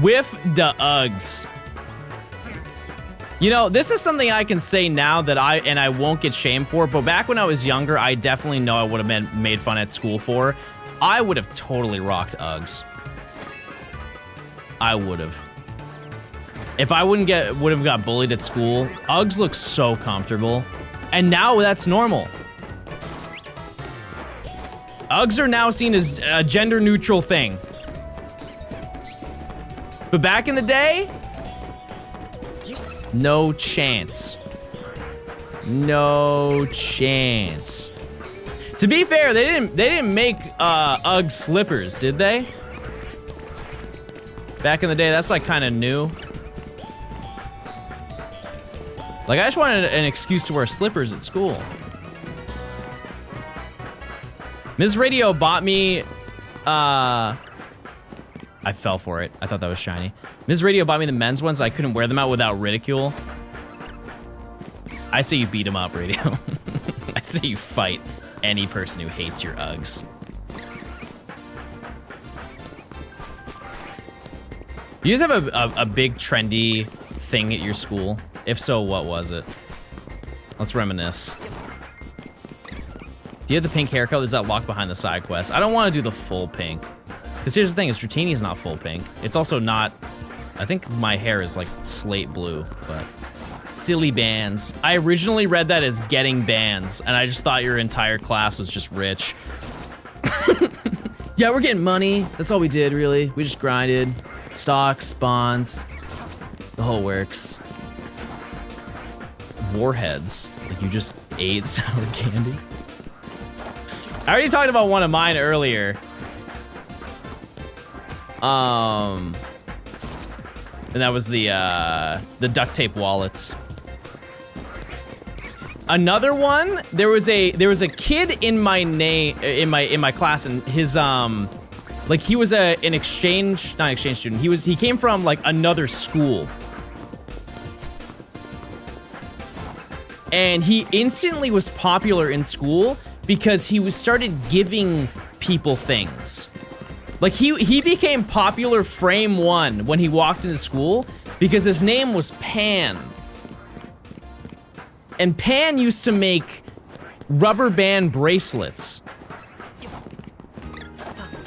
Whiff da Uggs. You know, this is something I can say now that I won't get shamed for, but back when I was younger, I definitely know I would have been made fun at school for. I would have totally rocked Uggs. I would have. If I would have got bullied at school, Uggs look so comfortable. And now that's normal. Uggs are now seen as a gender neutral thing. But back in the day, no chance. No chance. To be fair, they didn't make Ugg slippers, did they? Back in the day, that's like kind of new. Like, I just wanted an excuse to wear slippers at school. Ms. Radio bought me, I fell for it. I thought that was shiny. Ms. Radio bought me the men's ones. I couldn't wear them out without ridicule. I say you beat him up, Radio. I say you fight any person who hates your Uggs. Do you guys have a big trendy thing at your school? If so, what was it? Let's reminisce. Do you have the pink haircut? Is that locked behind the side quest? I don't want to do the full pink. Because here's the thing, is Dratini is not full pink. It's also not, I think my hair is like slate blue, but silly bands. I originally read that as getting bands, and I just thought your entire class was just rich. Yeah, we're getting money. That's all we did, really. We just grinded. Stocks, spawns, the whole works. Warheads. Like you just ate sour candy. I already talked about one of mine earlier. And that was the duct tape wallets. Another one, there was a kid in my class, and his like he was not an exchange student. He came from like another school. And he instantly was popular in school because he started giving people things. Like he became popular frame one when he walked into school because his name was Pan. And Pan used to make rubber band bracelets.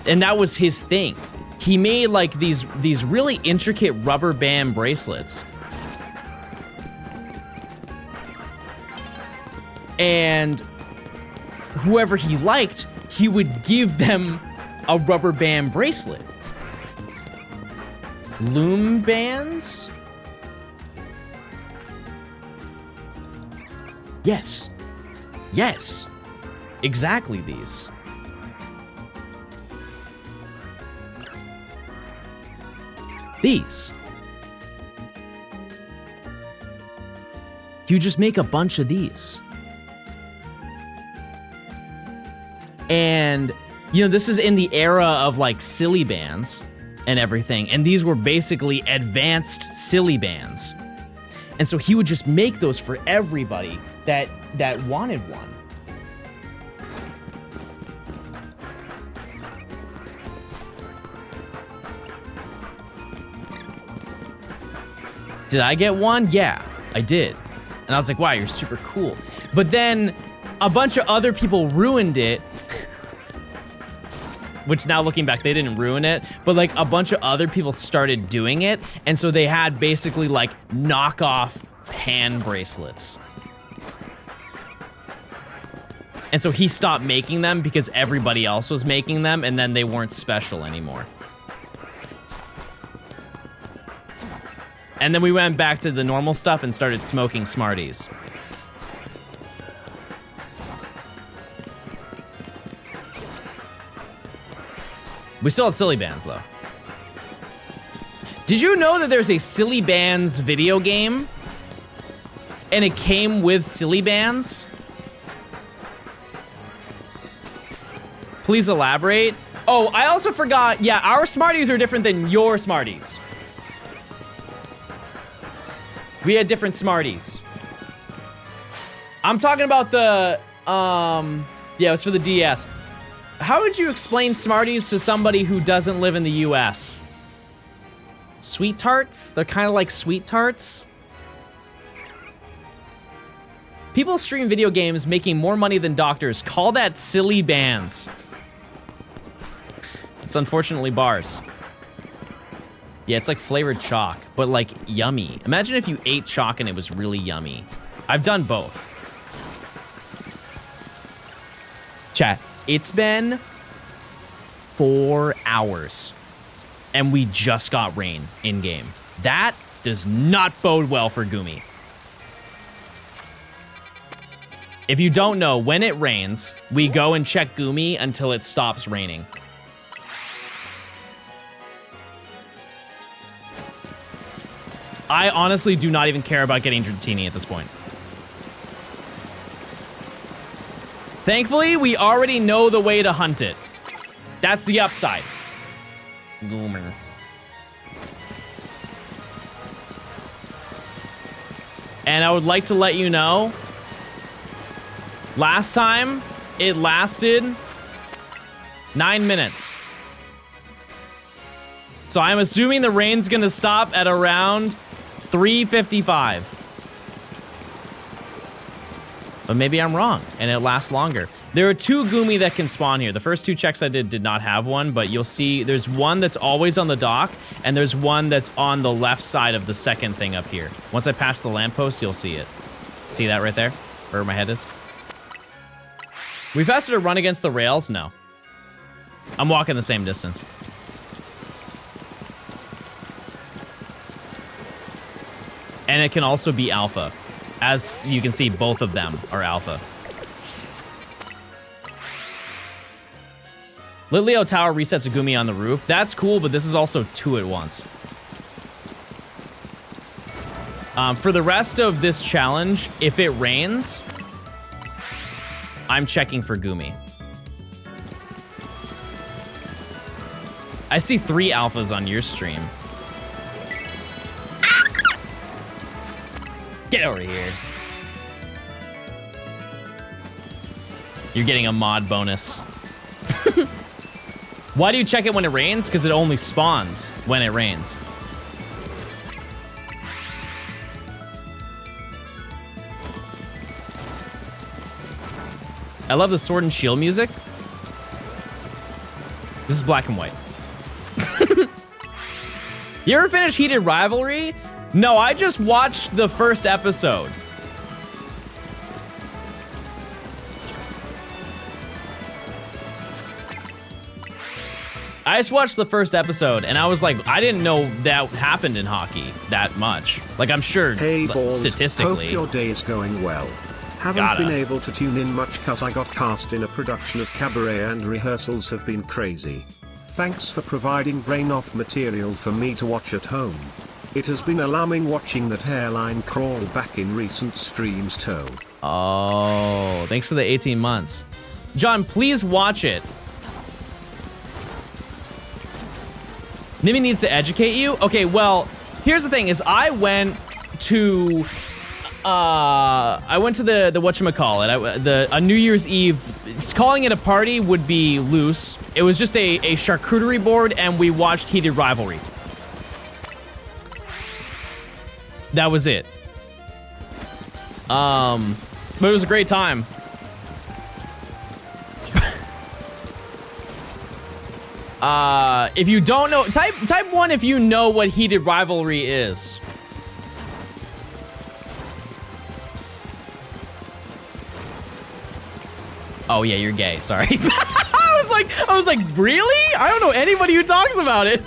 And that was his thing. He made like these really intricate rubber band bracelets. And whoever he liked, he would give them a rubber band bracelet. Loom bands? Yes. Yes. Exactly these. These. You just make a bunch of these. And, you know, this is in the era of like silly bands and everything. And these were basically advanced silly bands. And so he would just make those for everybody that wanted one. Did I get one? Yeah, I did. And I was like, wow, you're super cool. But then a bunch of other people ruined it. which now looking back, they didn't ruin it, but like a bunch of other people started doing it. And so they had basically like knockoff pan bracelets. And so he stopped making them because everybody else was making them, and then they weren't special anymore. And then we went back to the normal stuff and started smoking Smarties. We still had Silly Bands, though. Did you know that there's a Silly Bands video game? And it came with Silly Bands? Please elaborate. Oh, I also forgot. Yeah, our Smarties are different than your Smarties. We had different Smarties. I'm talking about the, yeah, it was for the DS. How would you explain Smarties to somebody who doesn't live in the US? Sweet Tarts? They're kind of like Sweet Tarts. People stream video games making more money than doctors. Call that Silly Bands. It's unfortunately bars. Yeah, it's like flavored chalk, but like yummy. Imagine if you ate chalk and it was really yummy. I've done both. Chat, it's been 4 hours and we just got rain in game. That does not bode well for Gumi. If you don't know, when it rains, we go and check Gumi until it stops raining. I honestly do not even care about getting Dratini at this point. Thankfully, we already know the way to hunt it. That's the upside. Goomer. And I would like to let you know, last time, it lasted 9 minutes. So I'm assuming the rain's gonna stop at around 3:55. But maybe I'm wrong, and it lasts longer. There are 2 Gumi that can spawn here. The first 2 checks I did not have one, but you'll see there's one that's always on the dock, and there's one that's on the left side of the second thing up here. Once I pass the lamppost, you'll see it. See that right there? Where my head is? We faster to run against the rails? No. I'm walking the same distance. And it can also be alpha. As you can see, both of them are alpha. Litleo Tower resets a Gumi on the roof. That's cool, but this is also 2 at once. For the rest of this challenge, if it rains, I'm checking for Gumi. I see 3 alphas on your stream. Get over here. You're getting a mod bonus. Why do you check it when it rains? Because it only spawns when it rains. I love the sword and shield music. This is black and white. You ever finish Heated Rivalry? No, I just watched the first episode. I just watched the first episode and I was like, I didn't know that happened in hockey that much. Like, I'm sure Hey, Bald, statistically. hope your day is going well. Haven't been able to tune in much cause I got cast in a production of Cabaret and rehearsals have been crazy. Thanks for providing brain-off material for me to watch at home. It has been alarming watching that hairline crawl back in recent streams too. Oh, thanks for the 18 months. John, please watch it. Nimi needs to educate you? Okay, well, here's the thing is I went to the whatchamacallit, a New Year's Eve, calling it a party would be loose. It was just a charcuterie board and we watched Heated Rivalry. That was it. But it was a great time. If you don't know, type 1 if you know what heated rivalry is. Oh yeah, you're gay. Sorry. I was like, really? I don't know anybody who talks about it.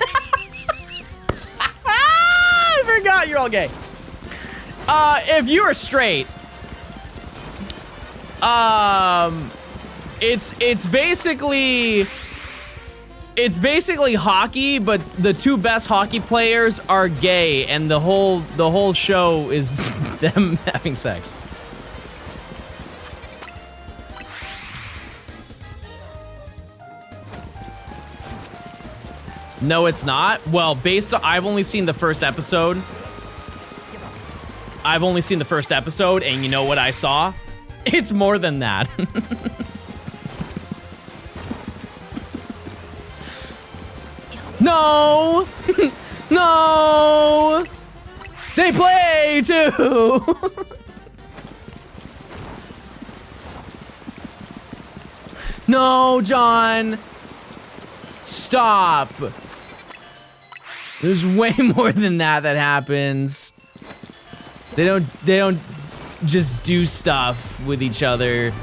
I forgot you're all gay. If you are straight, it's basically hockey, but the two best hockey players are gay, and the whole show is them having sex. No, it's not. Well, I've only seen the first episode. And you know what I saw? It's more than that. No! No! They play too! No, John! Stop! There's way more than that happens. They don't just do stuff with each other.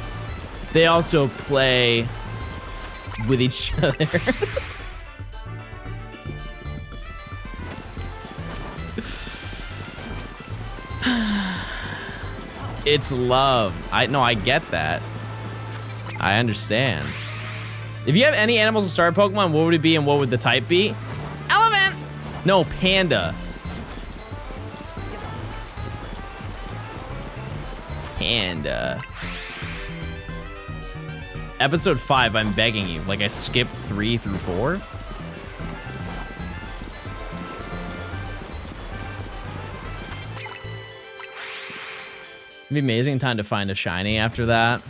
They also play with each other. It's love. I get that. I understand. If you have any animals to start Pokemon, what would it be and what would the type be? Elephant! No, panda. Panda. Episode 5, I'm begging you. Like I skipped 3 through 4? It'd be amazing time to find a shiny after that.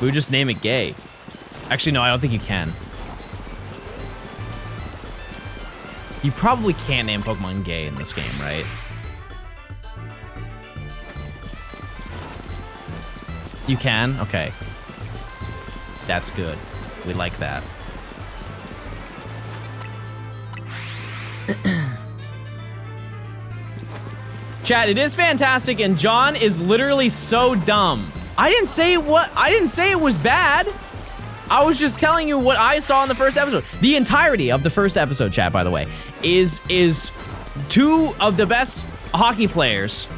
We would just name it gay. Actually, no, I don't think you can. You probably can't name Pokemon gay in this game, right? You can? Okay. That's good. We like that. Chat, it is fantastic, and John is literally so dumb. I didn't say it was bad. I was just telling you what I saw in the first episode. The entirety of the first episode, chat, by the way, is two of the best hockey players,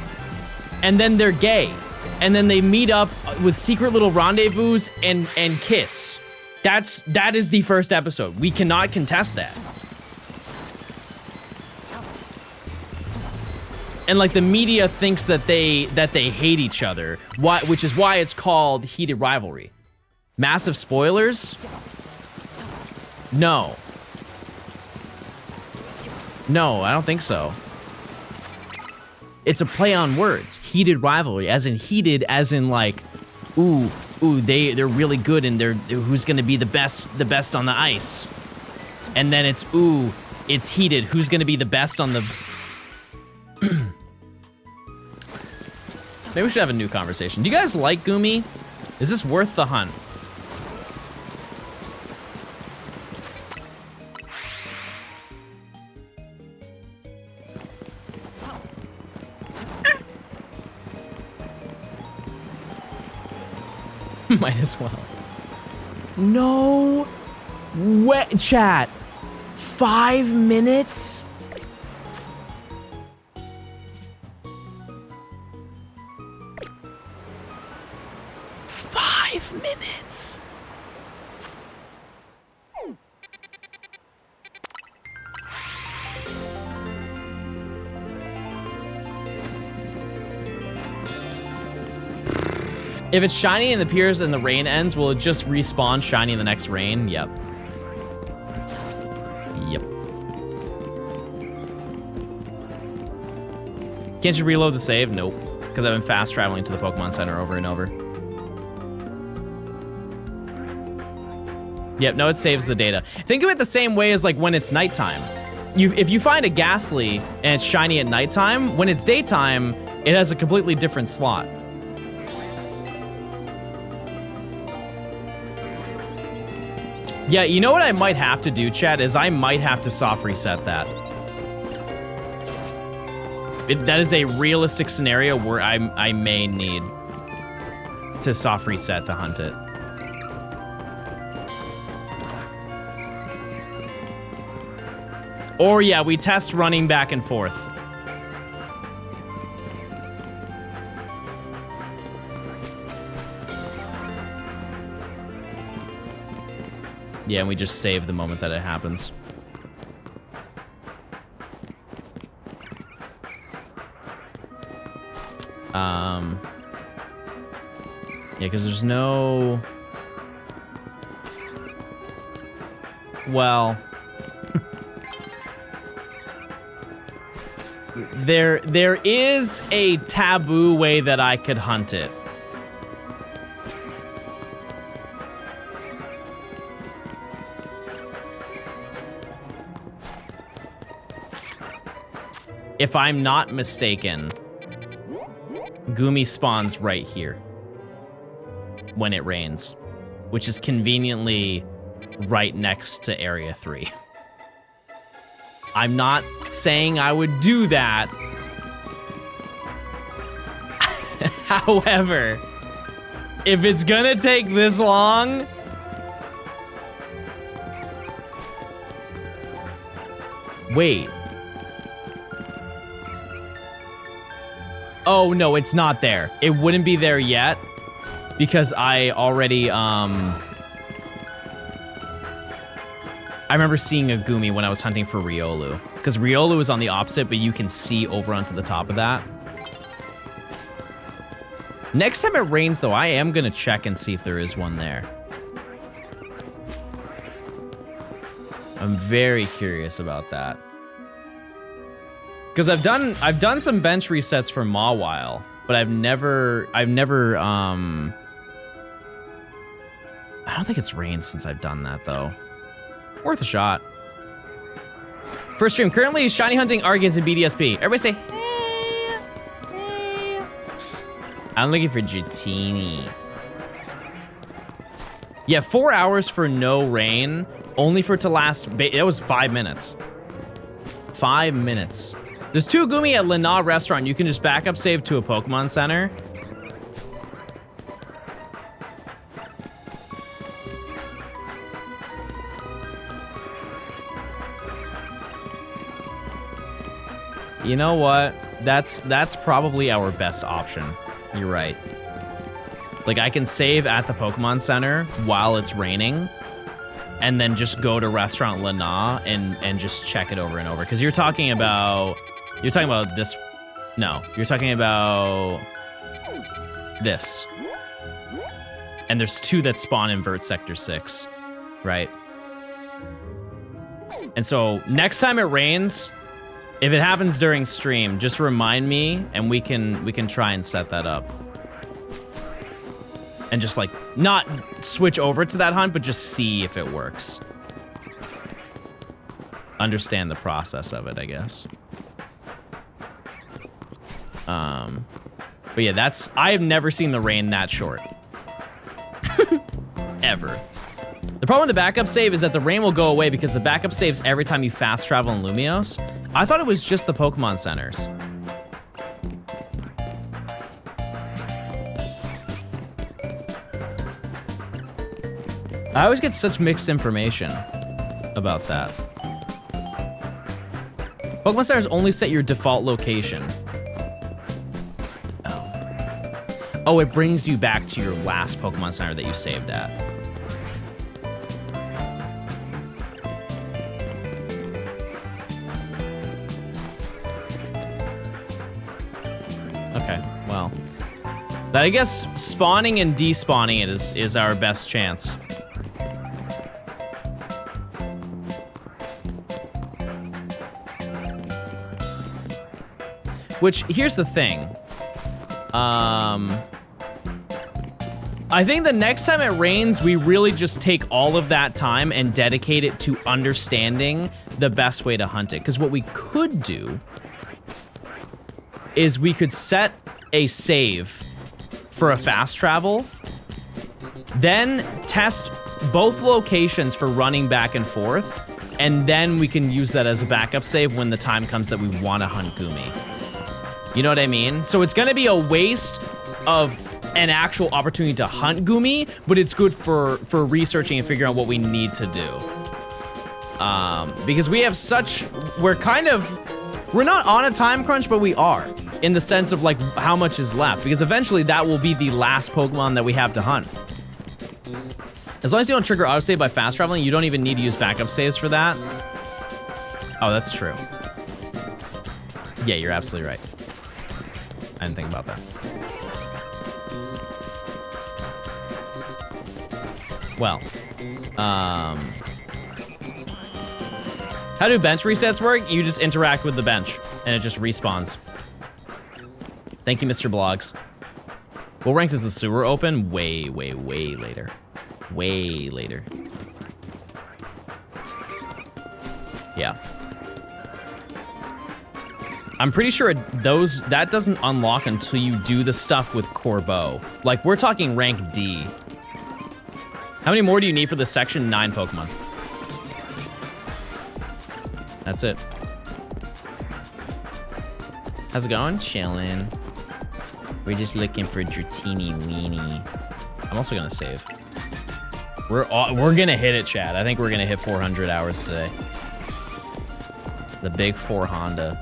and then they're gay. And then they meet up with secret little rendezvous and kiss. That is the first episode. We cannot contest that. And like the media thinks that they hate each other, which is why it's called heated rivalry. Massive spoilers? No. No, I don't think so. It's a play on words. Heated rivalry, as in heated, as in like, ooh, they're really good, and they're who's gonna be the best on the ice. And then it's it's heated. Who's gonna be the best on the? Maybe we should have a new conversation. Do you guys like Gumi? Is this worth the hunt? Might as well. No way, chat. 5 minutes? Minutes. If it's shiny and appears and the rain ends, will it just respawn shiny in the next rain? Yep. Yep. Can't you reload the save? Nope. Because I've been fast traveling to the Pokemon Center over and over. Yep, no, it saves the data. Think of it the same way as like when it's nighttime. If you find a Ghastly and it's shiny at nighttime, when it's daytime, it has a completely different slot. Yeah, you know what I might have to do, chat, is I might have to soft reset that. That is a realistic scenario where I may need to soft reset to hunt it. Or yeah, we test running back and forth. Yeah, and we just save the moment that it happens. Yeah, because there's no... Well... There is a taboo way that I could hunt it. If I'm not mistaken, Gumi spawns right here when it rains, which is conveniently right next to Area 3. I'm not saying I would do that. However, if it's gonna take this long, wait. Oh, no, it's not there. It wouldn't be there yet because I already, I remember seeing a Gumi when I was hunting for Riolu, because Riolu is on the opposite, but you can see over onto the top of that. Next time it rains, though, I am gonna check and see if there is one there. I'm very curious about that. Because I've done some bench resets for Mawile, but I've never, I don't think it's rained since I've done that, though. Worth a shot. First stream, currently shiny hunting Argus and BDSP. Everybody say, hey, hey. I'm looking for Dratini. Yeah, 4 hours for no rain, only for it to last, it was 5 minutes. 5 minutes. There's 2 Gumi at Lana Restaurant. You can just backup save to a Pokemon Center. You know what? That's probably our best option. You're right. Like, I can save at the Pokemon Center while it's raining, and then just go to Restaurant Lana and just check it over and over. Because you're talking about this. No, you're talking about this. And there's 2 that spawn in Vert Sector 6, right? And so next time it rains, if it happens during stream, just remind me and we can try and set that up. And just like not switch over to that hunt, but just see if it works. Understand the process of it, I guess. But yeah, I have never seen the rain that short. Ever. The problem with the backup save is that the rain will go away because the backup saves every time you fast travel in Lumiose. I thought it was just the Pokemon Centers. I always get such mixed information about that. Pokemon Centers only set your default location. Oh, it brings you back to your last Pokemon Center that you saved at. Okay, well. I guess spawning and despawning it is our best chance. Which, here's the thing. I think the next time it rains, we really just take all of that time and dedicate it to understanding the best way to hunt it. Because what we could do is we could set a save for a fast travel, then test both locations for running back and forth, and then we can use that as a backup save when the time comes that we want to hunt Gumi. You know what I mean? So it's gonna be a waste of an actual opportunity to hunt Gumi, but it's good for researching and figuring out what we need to do. Because we have we're not on a time crunch, but we are, in the sense of like how much is left, because eventually that will be the last Pokemon that we have to hunt. As long as you don't trigger autosave by fast traveling, you don't even need to use backup saves for that. Oh, that's true. Yeah, you're absolutely right. I didn't think about that. Well, how do bench resets work? You just interact with the bench, and it just respawns. Thank you, Mr. Blogs. What rank does the sewer open? Way, way, way later. Way later. Yeah. I'm pretty sure that doesn't unlock until you do the stuff with Corbeau. Like, we're talking rank D. How many more do you need for this section? 9 Pokemon. That's it. How's it going? Chillin'. We're just looking for Dratini weenie. I'm also gonna save. We're gonna hit it, Chad. I think we're gonna hit 400 hours today. The big 4 Honda.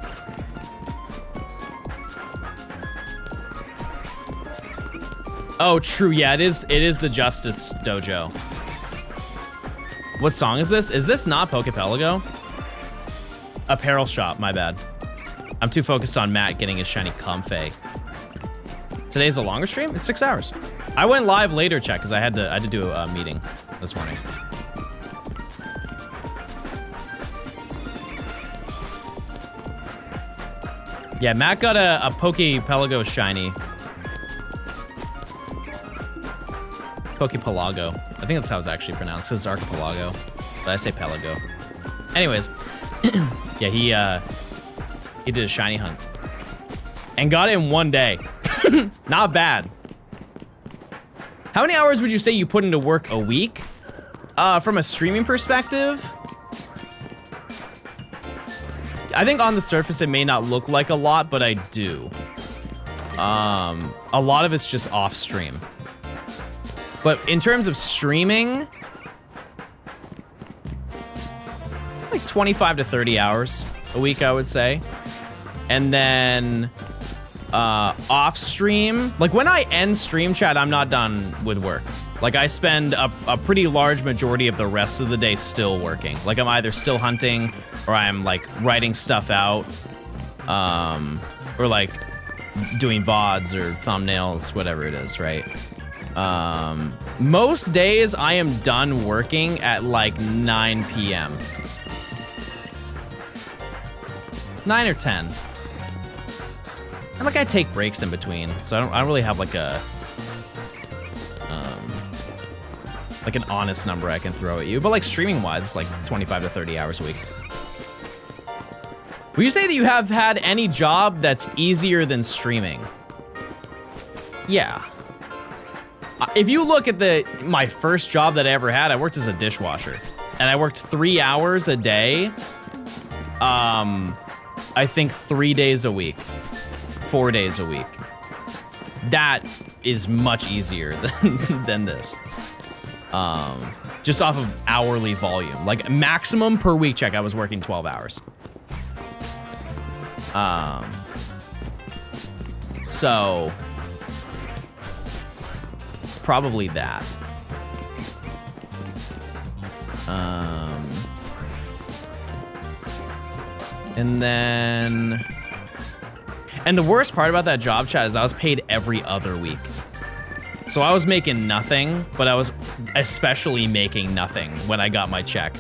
Oh, true. Yeah, it is the Justice Dojo. What song is this? Is this not Pokepelago? Apparel shop, my bad. I'm too focused on Matt getting his shiny Comfey. Today's a longer stream? It's 6 hours. I went live later, Chet, because I had to do a meeting this morning. Yeah, Matt got a Pokepelago shiny. Pokepelago. I think that's how it's actually pronounced. It's Archipelago, but I say Pelago. Anyways, yeah, he did a shiny hunt and got it in 1 day. Not bad. How many hours would you say you put into work a week? From a streaming perspective, I think on the surface it may not look like a lot, but I do. A lot of it's just off stream. But in terms of streaming, like 25 to 30 hours a week, I would say. And then off stream, like when I end stream chat, I'm not done with work. Like I spend a pretty large majority of the rest of the day still working. Like I'm either still hunting or I'm like writing stuff out, or like doing VODs or thumbnails, whatever it is, right? Most days I am done working at like 9 p.m. 9 or 10. And like I take breaks in between, so I don't really have like an honest number I can throw at you. But like streaming wise, it's like 25 to 30 hours a week. Would you say that you have had any job that's easier than streaming? Yeah. If you look at my first job that I ever had, I worked as a dishwasher. And I worked 3 hours a day. I think 3 days a week. 4 days a week. That is much easier than this. Just off of hourly volume. Like maximum per week check, I was working 12 hours. So probably that. And then, and the worst part about that job chat is I was paid every other week. So I was making nothing, but I was especially making nothing when I got my check.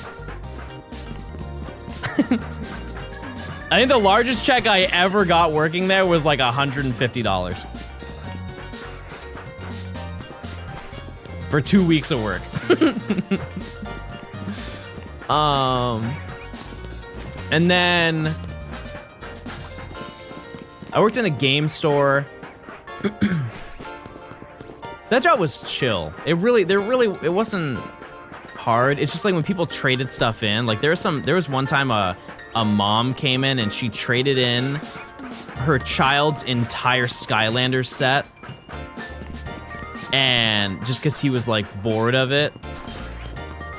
I think the largest check I ever got working there was like $150. For 2 weeks of work. And then I worked in a game store. That job was chill. It wasn't hard. It's just like when people traded stuff in. Like there was one time a mom came in and she traded in her child's entire Skylanders set, and just because he was like bored of it,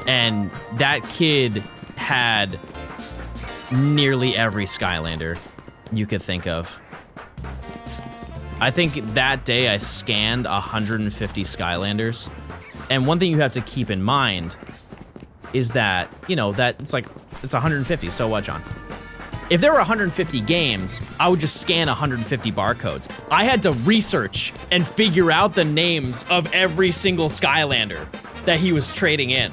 and that kid had nearly every Skylander you could think of. I think that day I scanned 150 Skylanders. And one thing you have to keep in mind is that, you know, that it's 150, so what, John? If there were 150 games, I would just scan 150 barcodes. I had to research and figure out the names of every single Skylander that he was trading in.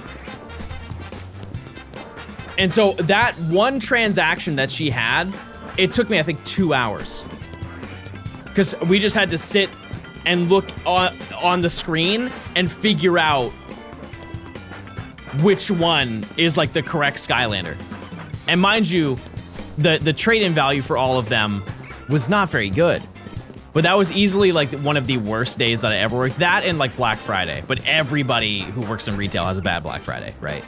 And so that one transaction that she had, it took me, I think, 2 hours. Because we just had to sit and look on the screen and figure out which one is like the correct Skylander. And mind you, the trade-in value for all of them was not very good. But that was easily like one of the worst days that I ever worked. That and like Black Friday. But everybody who works in retail has a bad Black Friday, right?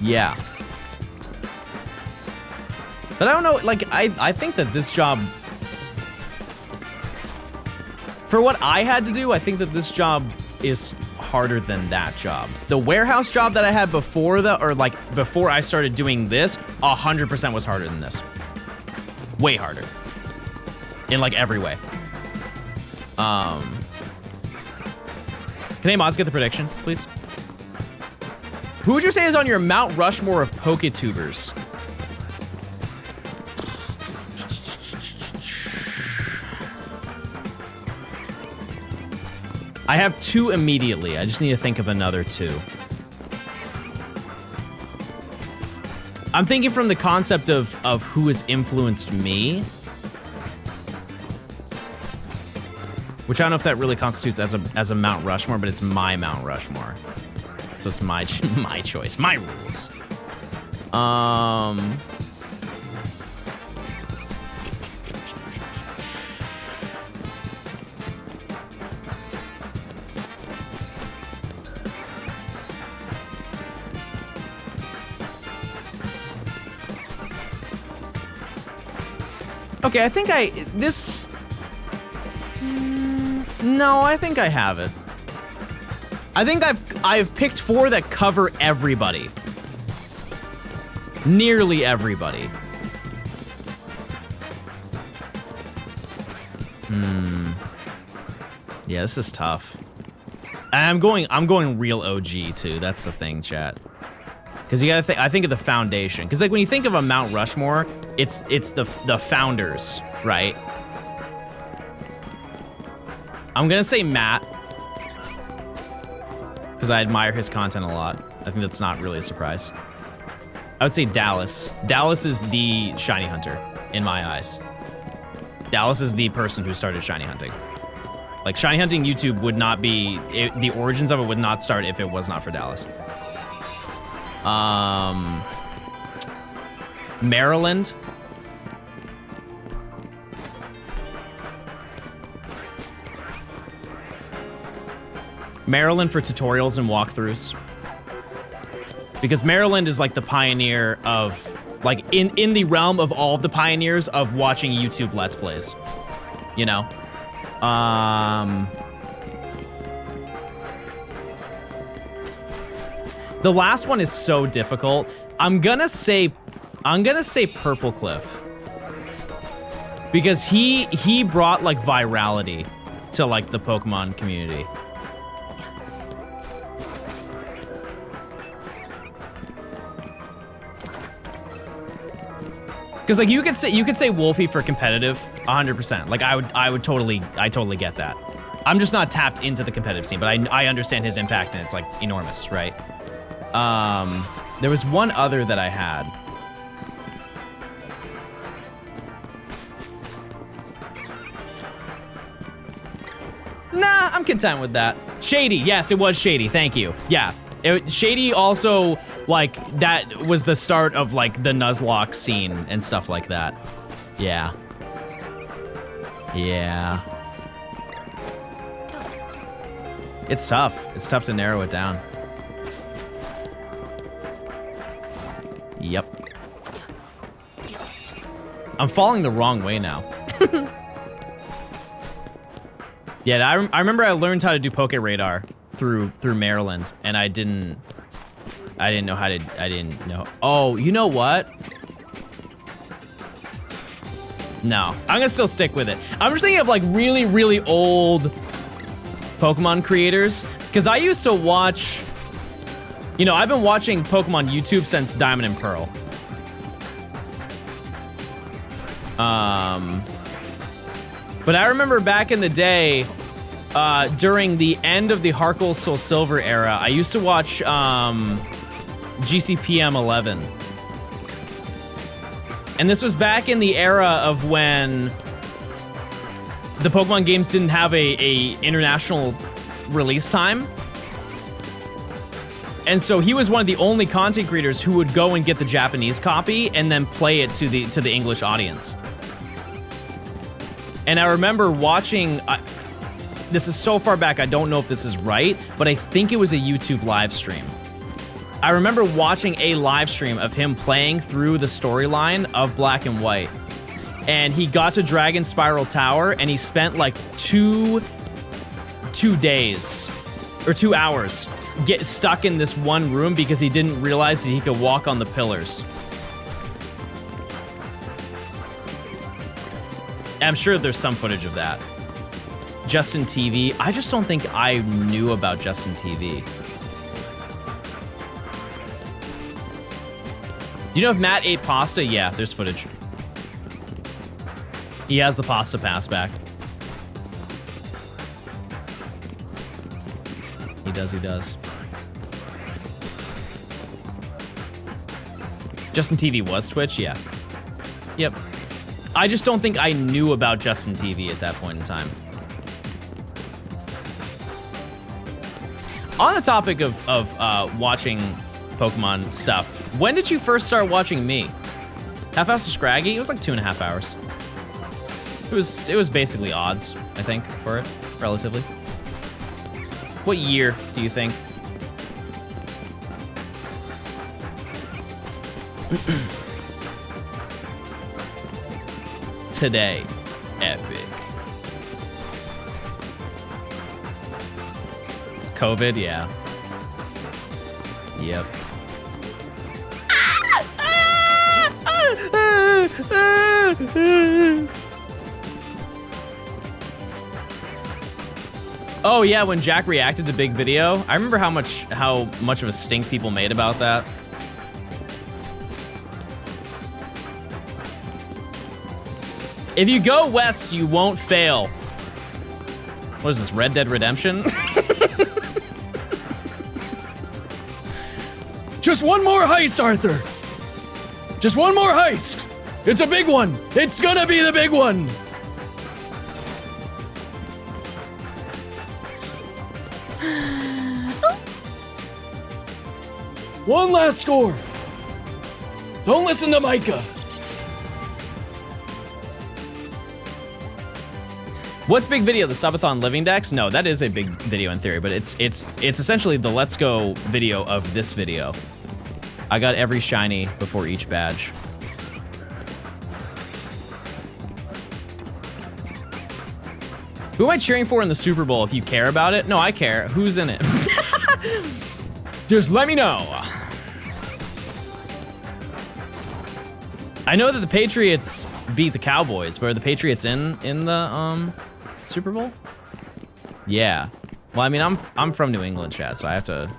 Yeah. But I don't know, like, I think that this job, for what I had to do, I think that this job is harder than that job. The warehouse job that I had before before I started doing this, 100% was harder than this. Way harder. In like every way. Can any mods get the prediction, please? Who would you say is on your Mount Rushmore of Poketubers? I have two immediately. I just need to think of another two. I'm thinking from the concept of who has influenced me. Which I don't know if that really constitutes as a Mount Rushmore, but it's my Mount Rushmore. So it's my choice, my rules. Okay, I think no, I think I have it. I think I've picked 4 that cover everybody. Nearly everybody. Yeah, this is tough. And I'm going real OG too. That's the thing, chat. Because you gotta think. I think of the foundation. Because like when you think of a Mount Rushmore, it's the founders, right? I'm gonna say Matt. Because I admire his content a lot. I think that's not really a surprise. I would say Dallas. Dallas is the shiny hunter, in my eyes. Dallas is the person who started shiny hunting. Like, shiny hunting YouTube would not be... the origins of it would not start if it was not for Dallas. Maryland. Maryland for tutorials and walkthroughs. Because Maryland is like the pioneer of, like, in the realm of all of the pioneers of watching YouTube Let's Plays. You know? The last one is so difficult. I'm gonna say Purple Cliff. Because he brought, like, virality to, like, the Pokemon community. Because like you could say Wolfie for competitive, 100%. Like I totally get that. I'm just not tapped into the competitive scene, but I understand his impact and it's like enormous, right? There was one other that I had. Nah, I'm content with that. Shady, yes, it was Shady. Thank you. Yeah. Shady also, like, that was the start of, like, the Nuzlockes scene and stuff like that. Yeah. Yeah. It's tough. It's tough to narrow it down. Yep. I'm falling the wrong way now. Yeah, I remember I learned how to do Poke Radar through Maryland, and I didn't know how to. I didn't know. Oh, you know what? No, I'm gonna still stick with it. I'm just thinking of like really, really old Pokemon creators, because I used to watch. You know, I've been watching Pokemon YouTube since Diamond and Pearl. But I remember back in the day, during the end of the Harkle Soul Silver era, I used to watch GCPM 11. And this was back in the era of when the Pokemon games didn't have a international release time. And so he was one of the only content creators who would go and get the Japanese copy and then play it to the English audience. And I remember watching, this is so far back, I don't know if this is right, but I think it was a YouTube live stream. I remember watching a live stream of him playing through the storyline of Black and White. And he got to Dragon Spiral Tower, and he spent like two days, or 2 hours, get stuck in this one room because he didn't realize that he could walk on the pillars. I'm sure there's some footage of that. Justin TV, I just don't think I knew about Justin TV. Do you know if Matt ate pasta? Yeah, there's footage. He has the pasta pass back. He does, he does. Justin TV was Twitch? Yeah. Yep. I just don't think I knew about Justin TV at that point in time. On the topic of watching Pokemon stuff, when did you first start watching me? Half House of Scraggy? It was like 2.5 hours. It was basically odds, I think, for it, relatively. What year do you think? Today, epic. COVID, yeah. Yep. Oh yeah, when Jack reacted to Big Video, I remember how much of a stink people made about that. If you go west, you won't fail. What is this, Red Dead Redemption? Just one more heist, Arthur. Just one more heist. It's a big one. It's gonna be the big one. One last score. Don't listen to Micah. What's Big Video? The Subathon Living Dex? No, that is a big video in theory, but it's essentially the Let's Go video of this video. I got every shiny before each badge. Who am I cheering for in the Super Bowl if you care about it? No, I care. Who's in it? Just let me know. I know that the Patriots beat the Cowboys, but are the Patriots in the Super Bowl? Yeah. Well, I mean, I'm from New England, chat, so I have to.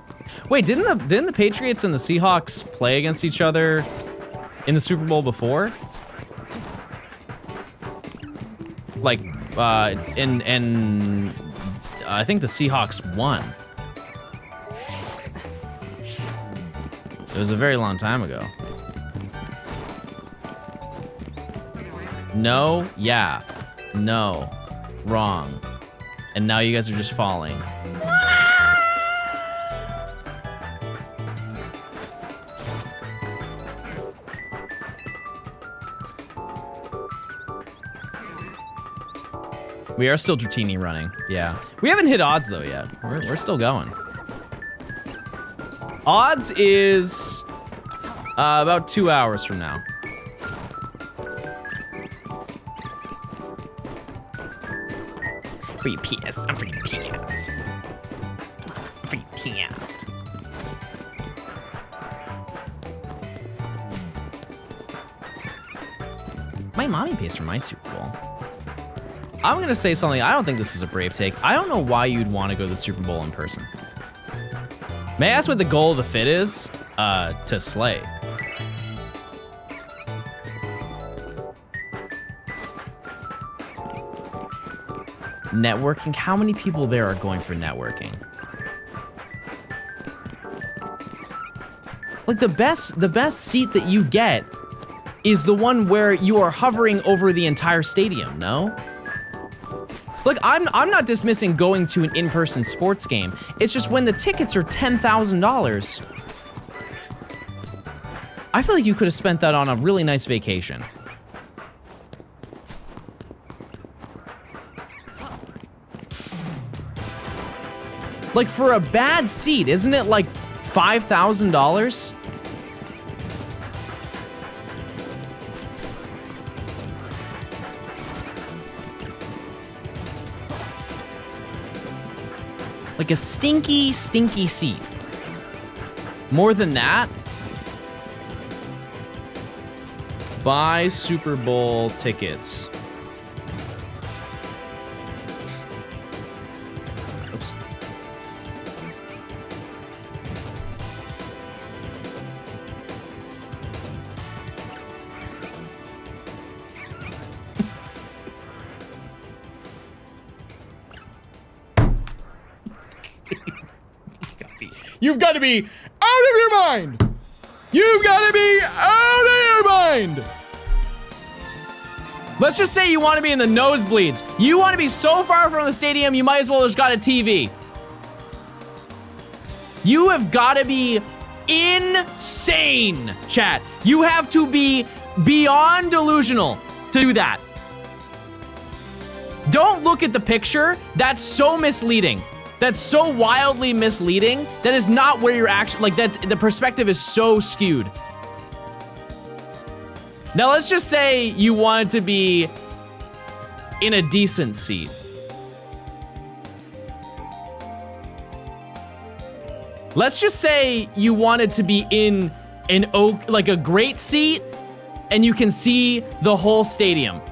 Wait, didn't the Patriots and the Seahawks play against each other in the Super Bowl before? Like, and I think the Seahawks won. It was a very long time ago. No, yeah, no, wrong. And now you guys are just falling. We are still Dratini running. Yeah. We haven't hit odds though yet. We're still going. Odds is about 2 hours from now. Pretty pissed. I'm pretty pissed. I'm pretty pissed. My mommy pays for my Super Bowl. I'm gonna say something. I don't think this is a brave take. I don't know why you'd want to go to the Super Bowl in person. May I ask what the goal of the fit is? To slay. Networking? How many people there are going for networking? Like the best seat that you get is the one where you are hovering over the entire stadium, no? Look, I'm not dismissing going to an in-person sports game. It's just when the tickets are $10,000, I feel like you could have spent that on a really nice vacation. Like for a bad seat, isn't it like $5,000? Like a stinky, stinky seat. More than that, buy Super Bowl tickets. Oops. You've got to be out of your mind! You've got to be out of your mind! Let's just say you want to be in the nosebleeds. You want to be so far from the stadium, you might as well have got a TV. You have got to be insane, chat. You have to be beyond delusional to do that. Don't look at the picture. That's so misleading. That's so wildly misleading. That is not where you're actually, like, the perspective is so skewed. Now let's just say you wanted to be in a decent seat. Let's just say you wanted to be in an like a great seat and you can see the whole stadium.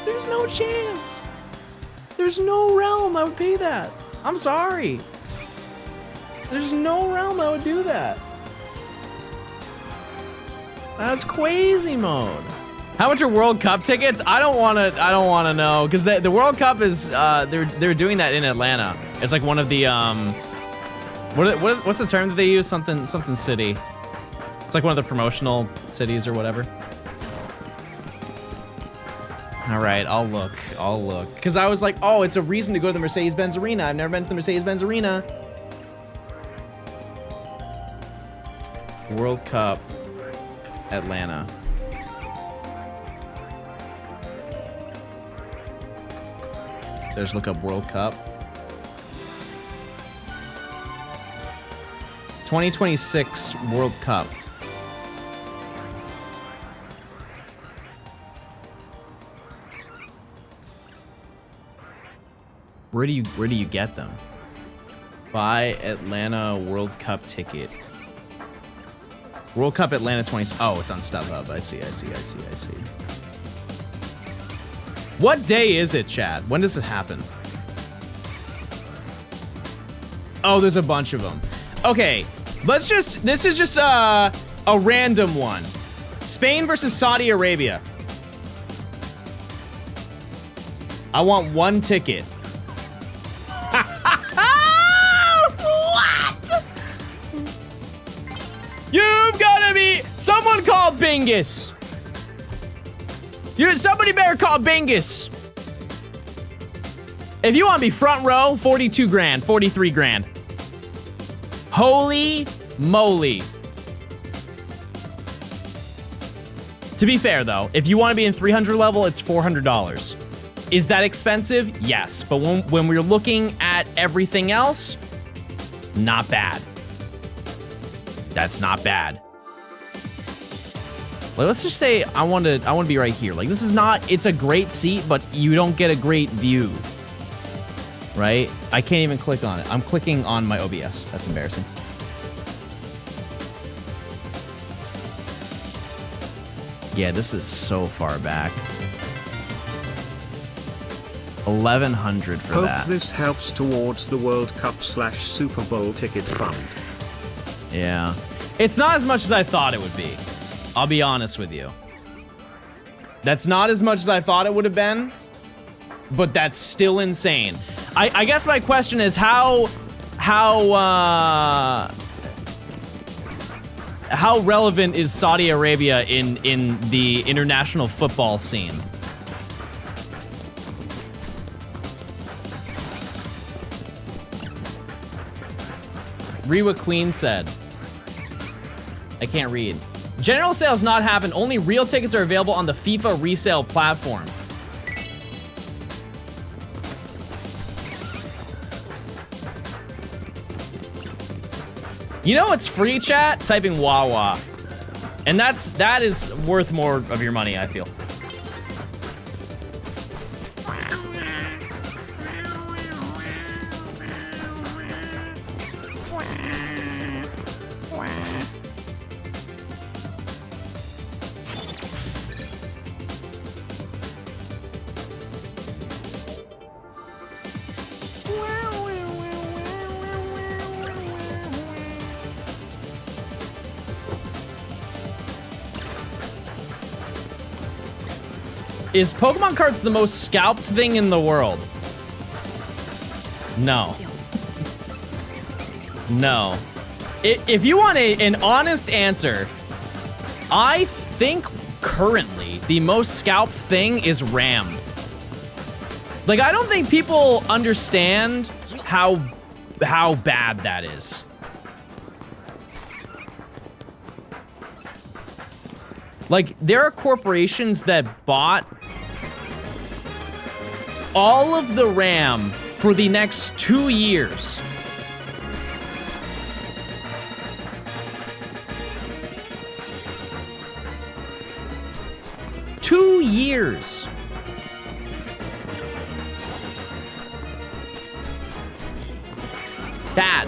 There's no chance. There's no realm I would pay that. I'm sorry. There's no realm I would do that. That's crazy mode. How much are World Cup tickets? I don't want to know because the World Cup is they're doing that in Atlanta. It's like one of the what's the term that they use? Something city. It's like one of the promotional cities or whatever. All right, I'll look. Because I was like, oh, it's a reason to go to the Mercedes-Benz Arena. I've never been to the Mercedes-Benz Arena. World Cup, Atlanta. There's look up World Cup. 2026 World Cup. Where do you get them? Buy Atlanta World Cup ticket. World Cup Atlanta 20. Oh, it's on StubHub. I see. What day is it, Chad? When does it happen? Oh, there's a bunch of them. Okay, this is just a random one. Spain versus Saudi Arabia. I want one ticket. What? You've gotta be, someone call Bingus. Somebody better call Bingus. If you want to be front row, 42 grand, 43 grand. Holy moly. To be fair though, if you want to be in 300 level, it's $400. Is that expensive? Yes, but when we're looking at everything else, not bad. That's not bad. Like, let's just say I want to be right here. Like, this is not, it's a great seat, but you don't get a great view. Right? I can't even click on it. I'm clicking on my OBS. That's embarrassing. Yeah, this is so far back. 1,100 for Hope that. this helps towards the World Cup / Super Bowl ticket fund. Yeah. It's not as much as I thought it would be. I'll be honest with you. That's not as much as I thought it would have been, but that's still insane. I guess my question is how relevant is Saudi Arabia in the international football scene? Read what Queen said. I can't read. General sales not happen. Only real tickets are available on the FIFA resale platform. You know what's free, chat? Typing Wawa. And that is worth more of your money, I feel. Is Pokemon cards the most scalped thing in the world? No. No. If you want an honest answer, I think currently the most scalped thing is RAM. Like, I don't think people understand how bad that is. Like, there are corporations that bought all of the RAM for the next 2 years. Two years. Bad.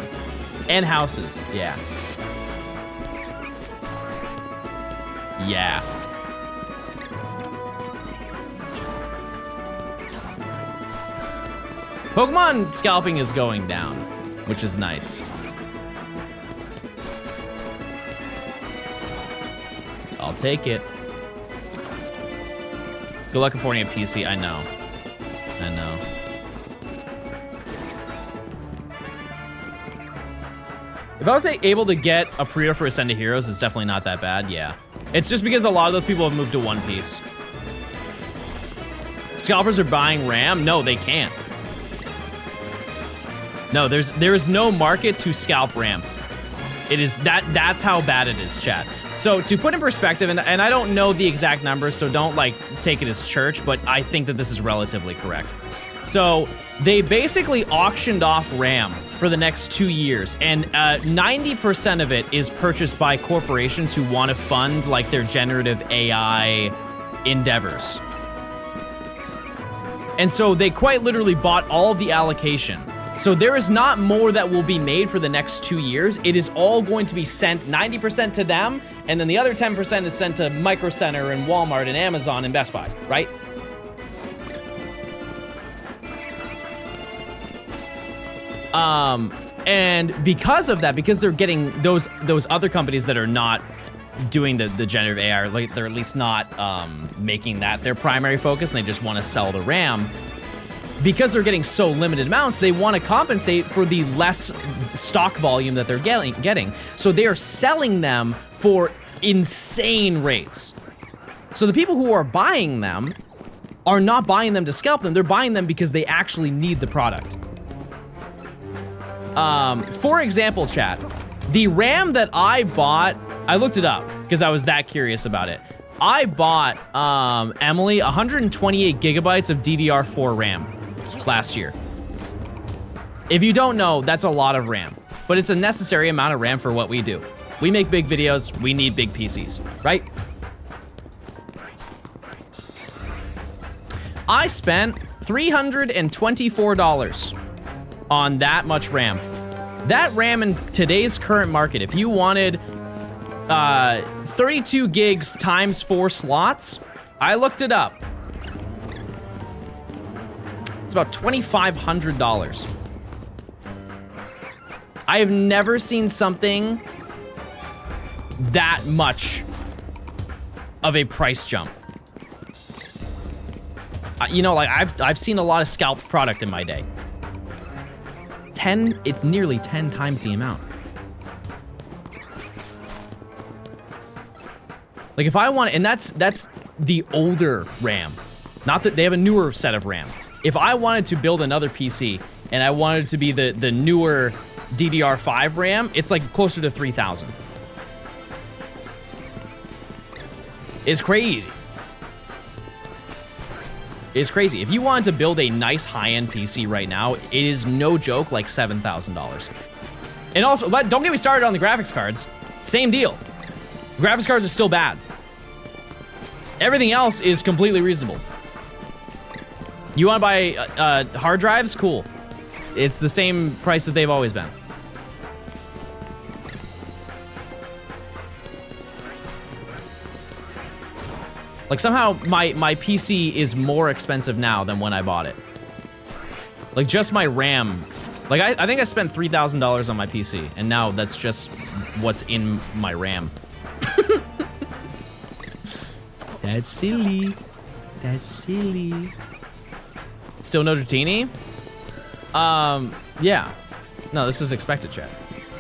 And houses, yeah. Yeah. Pokemon scalping is going down, which is nice. I'll take it. Good luck affording a PC, I know. I know. If I was able to get a pre-order for Ascend to Heroes, it's definitely not that bad, yeah. It's just because a lot of those people have moved to One Piece. Scalpers are buying RAM? No, they can't. No, there is no market to scalp RAM. It is that's how bad it is, chat. So to put in perspective, and I don't know the exact numbers, so don't like take it as church, but I think that this is relatively correct. So they basically auctioned off RAM for the next 2 years, and 90% of it is purchased by corporations who want to fund like their generative AI endeavors. And so they quite literally bought all of the allocation. So there is not more that will be made for the next 2 years. It is all going to be sent 90% to them, and then the other 10% is sent to Micro Center and Walmart and Amazon and Best Buy, right? And because of that, because they're getting those other companies that are not doing the generative AI, or like they're at least not making that their primary focus, and they just want to sell the RAM. Because they're getting so limited amounts, they want to compensate for the less stock volume that they're getting. So they are selling them for insane rates. So the people who are buying them are not buying them to scalp them. They're buying them because they actually need the product. For example, chat, the RAM that I bought, I looked it up because I was that curious about it. I bought, Emily, 128 gigabytes of DDR4 RAM last year. If you don't know, that's a lot of RAM, but it's a necessary amount of RAM for what we do. We make big videos, we need big PCs, right? I spent $324 on that much RAM. That RAM in today's current market, if you wanted 32 gigs times 4 slots, I looked it up. It's about $2,500. I have never seen something that much of a price jump. You know, like I've seen a lot of scalp product in my day. It's nearly 10 times the amount. Like if I want, and that's the older RAM. Not that they have a newer set of RAM. If I wanted to build another PC and I wanted it to be the newer DDR5 RAM, it's like closer to 3,000. It's crazy. It's crazy. If you wanted to build a nice high-end PC right now, it is no joke like $7,000. And also, don't get me started on the graphics cards. Same deal. Graphics cards are still bad. Everything else is completely reasonable. You want to buy hard drives? Cool. It's the same price that they've always been. Like somehow my PC is more expensive now than when I bought it. Like just my RAM. Like I think I spent $3,000 on my PC and now that's just what's in my RAM. That's silly. That's silly. Still no Dratini? Yeah. No, this is expected, chat.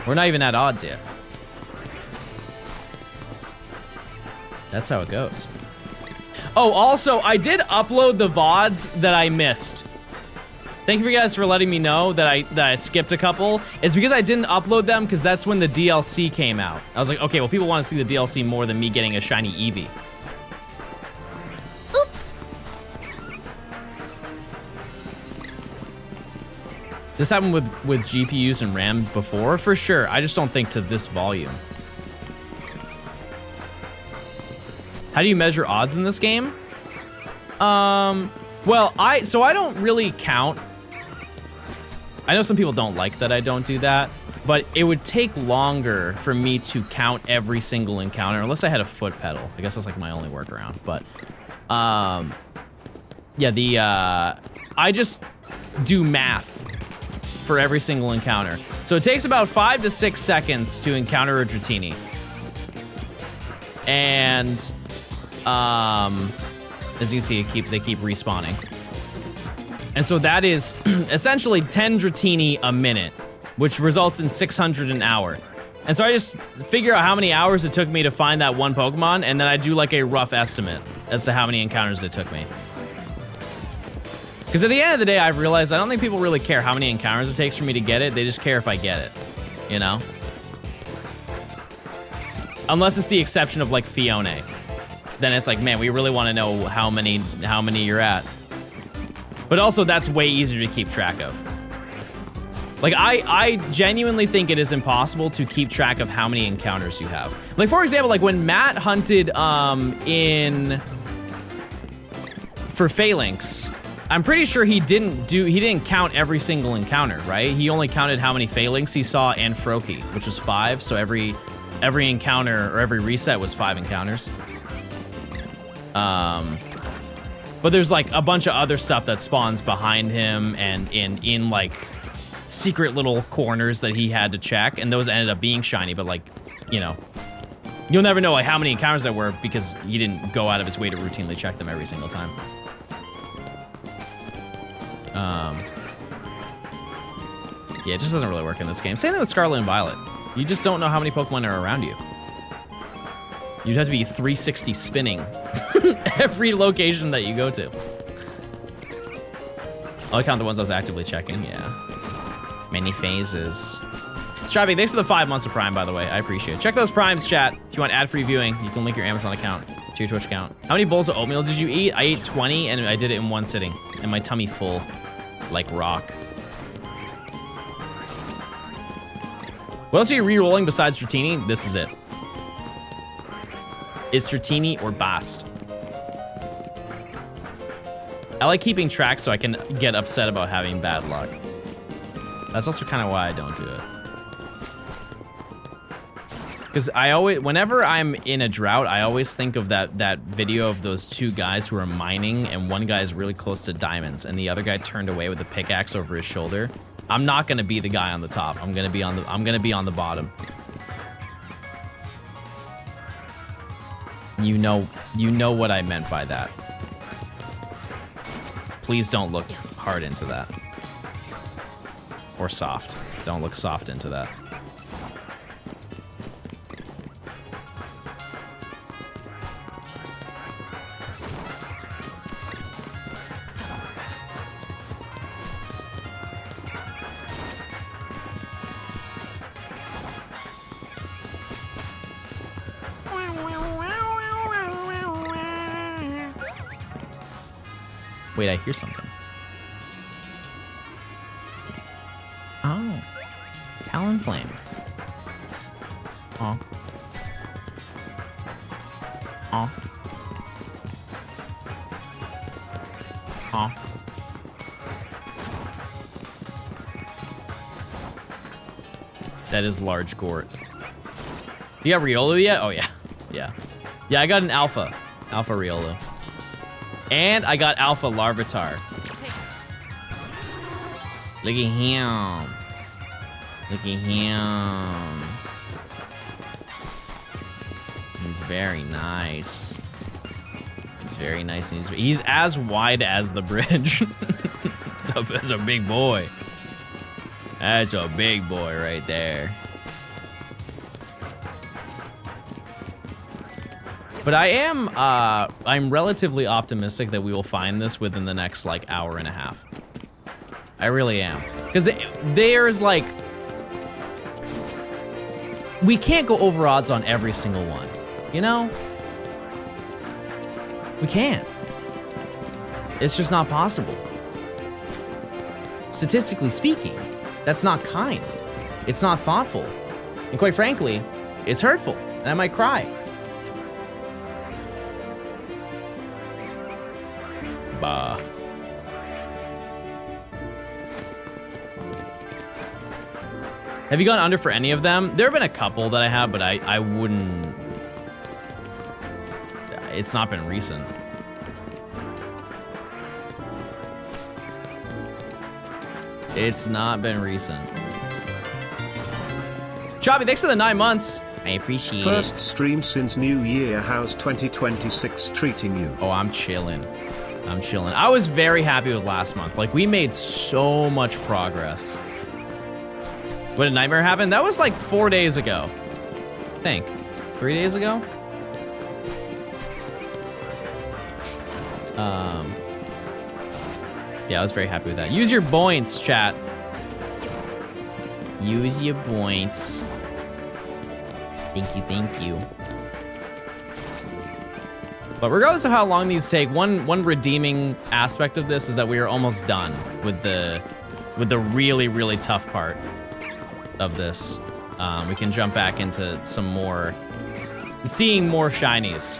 We're not even at odds yet. That's how it goes. Oh, also, I did upload the VODs that I missed. Thank you guys for letting me know that I skipped a couple. It's because I didn't upload them because that's when the DLC came out. I was like, okay, well, people want to see the DLC more than me getting a shiny Eevee. Oops. This happened with GPUs and RAM before, for sure. I just don't think to this volume. How do you measure odds in this game? Well, I don't really count. I know some people don't like that I don't do that, but it would take longer for me to count every single encounter unless I had a foot pedal. I guess that's like my only workaround, but yeah, I just do math for every single encounter. So it takes about 5 to 6 seconds to encounter a Dratini. And as you can see, they keep respawning. And so that is essentially 10 Dratini a minute, which results in 600 an hour. And so I just figure out how many hours it took me to find that one Pokemon, and then I do like a rough estimate as to how many encounters it took me. Because at the end of the day, I've realized I don't think people really care how many encounters it takes for me to get it. They just care if I get it, you know? Unless it's the exception of like Fiona. Then it's like, man, we really want to know how many you're at. But also, that's way easier to keep track of. Like, I genuinely think it is impossible to keep track of how many encounters you have. Like, for example, like when Matt hunted for Phalanx, I'm pretty sure he didn't count every single encounter, right? He only counted how many Phalanx he saw and Froakie, which was 5. So every encounter or every reset was 5 encounters. But there's like a bunch of other stuff that spawns behind him and in like secret little corners that he had to check, and those ended up being shiny, but like, you know, you'll never know like how many encounters there were because he didn't go out of his way to routinely check them every single time. Yeah, it just doesn't really work in this game. Same thing with Scarlet and Violet. You just don't know how many Pokemon are around you. You'd have to be 360 spinning every location that you go to. I'll count the ones I was actively checking, yeah. Many phases. Strappy, thanks for the 5 months of Prime, by the way. I appreciate it. Check those Primes, chat. If you want ad-free viewing, you can link your Amazon account to your Twitch account. How many bowls of oatmeal did you eat? I ate 20, and I did it in one sitting. And my tummy full, like rock. What else are you re-rolling besides Dratini? This is it. It's Dratini or Bast. I like keeping track so I can get upset about having bad luck. That's also kind of why I don't do it. Because I always, whenever I'm in a drought, I always think of that video of those two guys who are mining, and one guy's really close to diamonds, and the other guy turned away with a pickaxe over his shoulder. I'm not gonna be the guy on the top. I'm gonna be on the bottom. You know what I meant by that. Please don't look hard into that. Or soft. Don't look soft into that. Wait, I hear something. Oh. Talonflame. Oh. Oh. Oh. That is large Gort. You got Riolu yet? Oh, yeah. Yeah. Yeah, I got an Alpha. Alpha Riolu. And I got Alpha Larvitar. Look at him. Look at him. He's very nice. He's very nice. And he's as wide as the bridge. That's a big boy. That's a big boy right there. But I'm relatively optimistic that we will find this within the next, like, hour and a half. I really am. Because there's, like... We can't go over odds on every single one, you know? We can't. It's just not possible. Statistically speaking, that's not kind. It's not thoughtful. And quite frankly, it's hurtful. And I might cry. Bah. Have you gone under for any of them? There have been a couple that I have, but I wouldn't... It's not been recent. It's not been recent. Choppy, thanks for the 9 months. I appreciate it. First stream since New Year. How's 2026 treating you? Oh, I'm chilling. I'm chilling. I was very happy with last month. Like, we made so much progress. When a nightmare happened? That was like 4 days ago. I think. 3 days ago? Yeah, I was very happy with that. Use your points, chat. Use your points. Thank you, thank you. But regardless of how long these take, one redeeming aspect of this is that we are almost done with the really, really tough part of this. We can jump back into some more, seeing more shinies.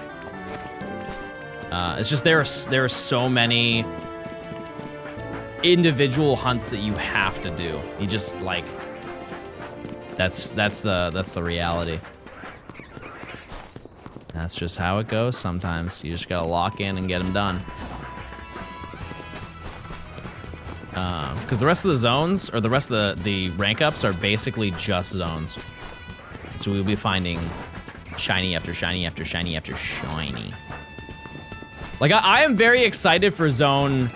It's just there are so many individual hunts that you have to do. You just like that's the reality. That's just how it goes sometimes. You just gotta lock in and get them done. Because the rest of the zones, or the rest of the rank ups are basically just zones. So we'll be finding shiny after shiny after shiny after shiny. Like, I am very excited for zone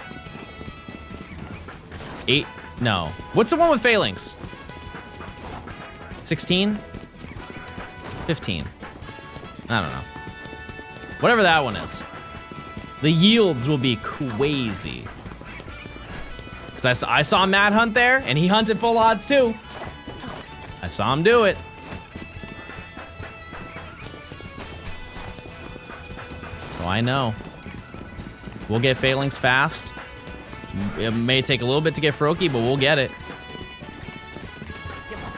8, no. What's the one with Phalanx? 16? 15. I don't know. Whatever that one is. The yields will be crazy. Because I saw Matt hunt there, and he hunted full odds too. I saw him do it. So I know. We'll get failings fast. It may take a little bit to get Froakie, but we'll get it.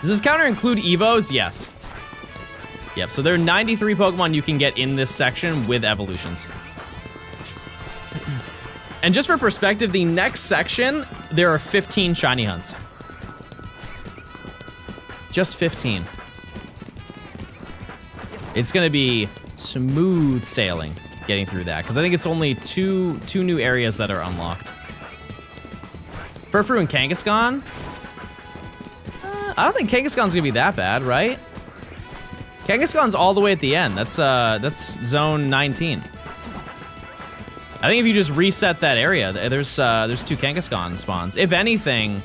Does this counter include Evos? Yes. Yep, so there are 93 Pokemon you can get in this section with evolutions. And just for perspective, the next section, there are 15 shiny hunts. Just 15. It's gonna be smooth sailing getting through that, because I think it's only two new areas that are unlocked. Furfrou and Kangaskhan? I don't think Kangaskhan's gonna be that bad, right? Kangaskhan's all the way at the end. That's zone 19. I think if you just reset that area, there's 2 Kangaskhan spawns. If anything,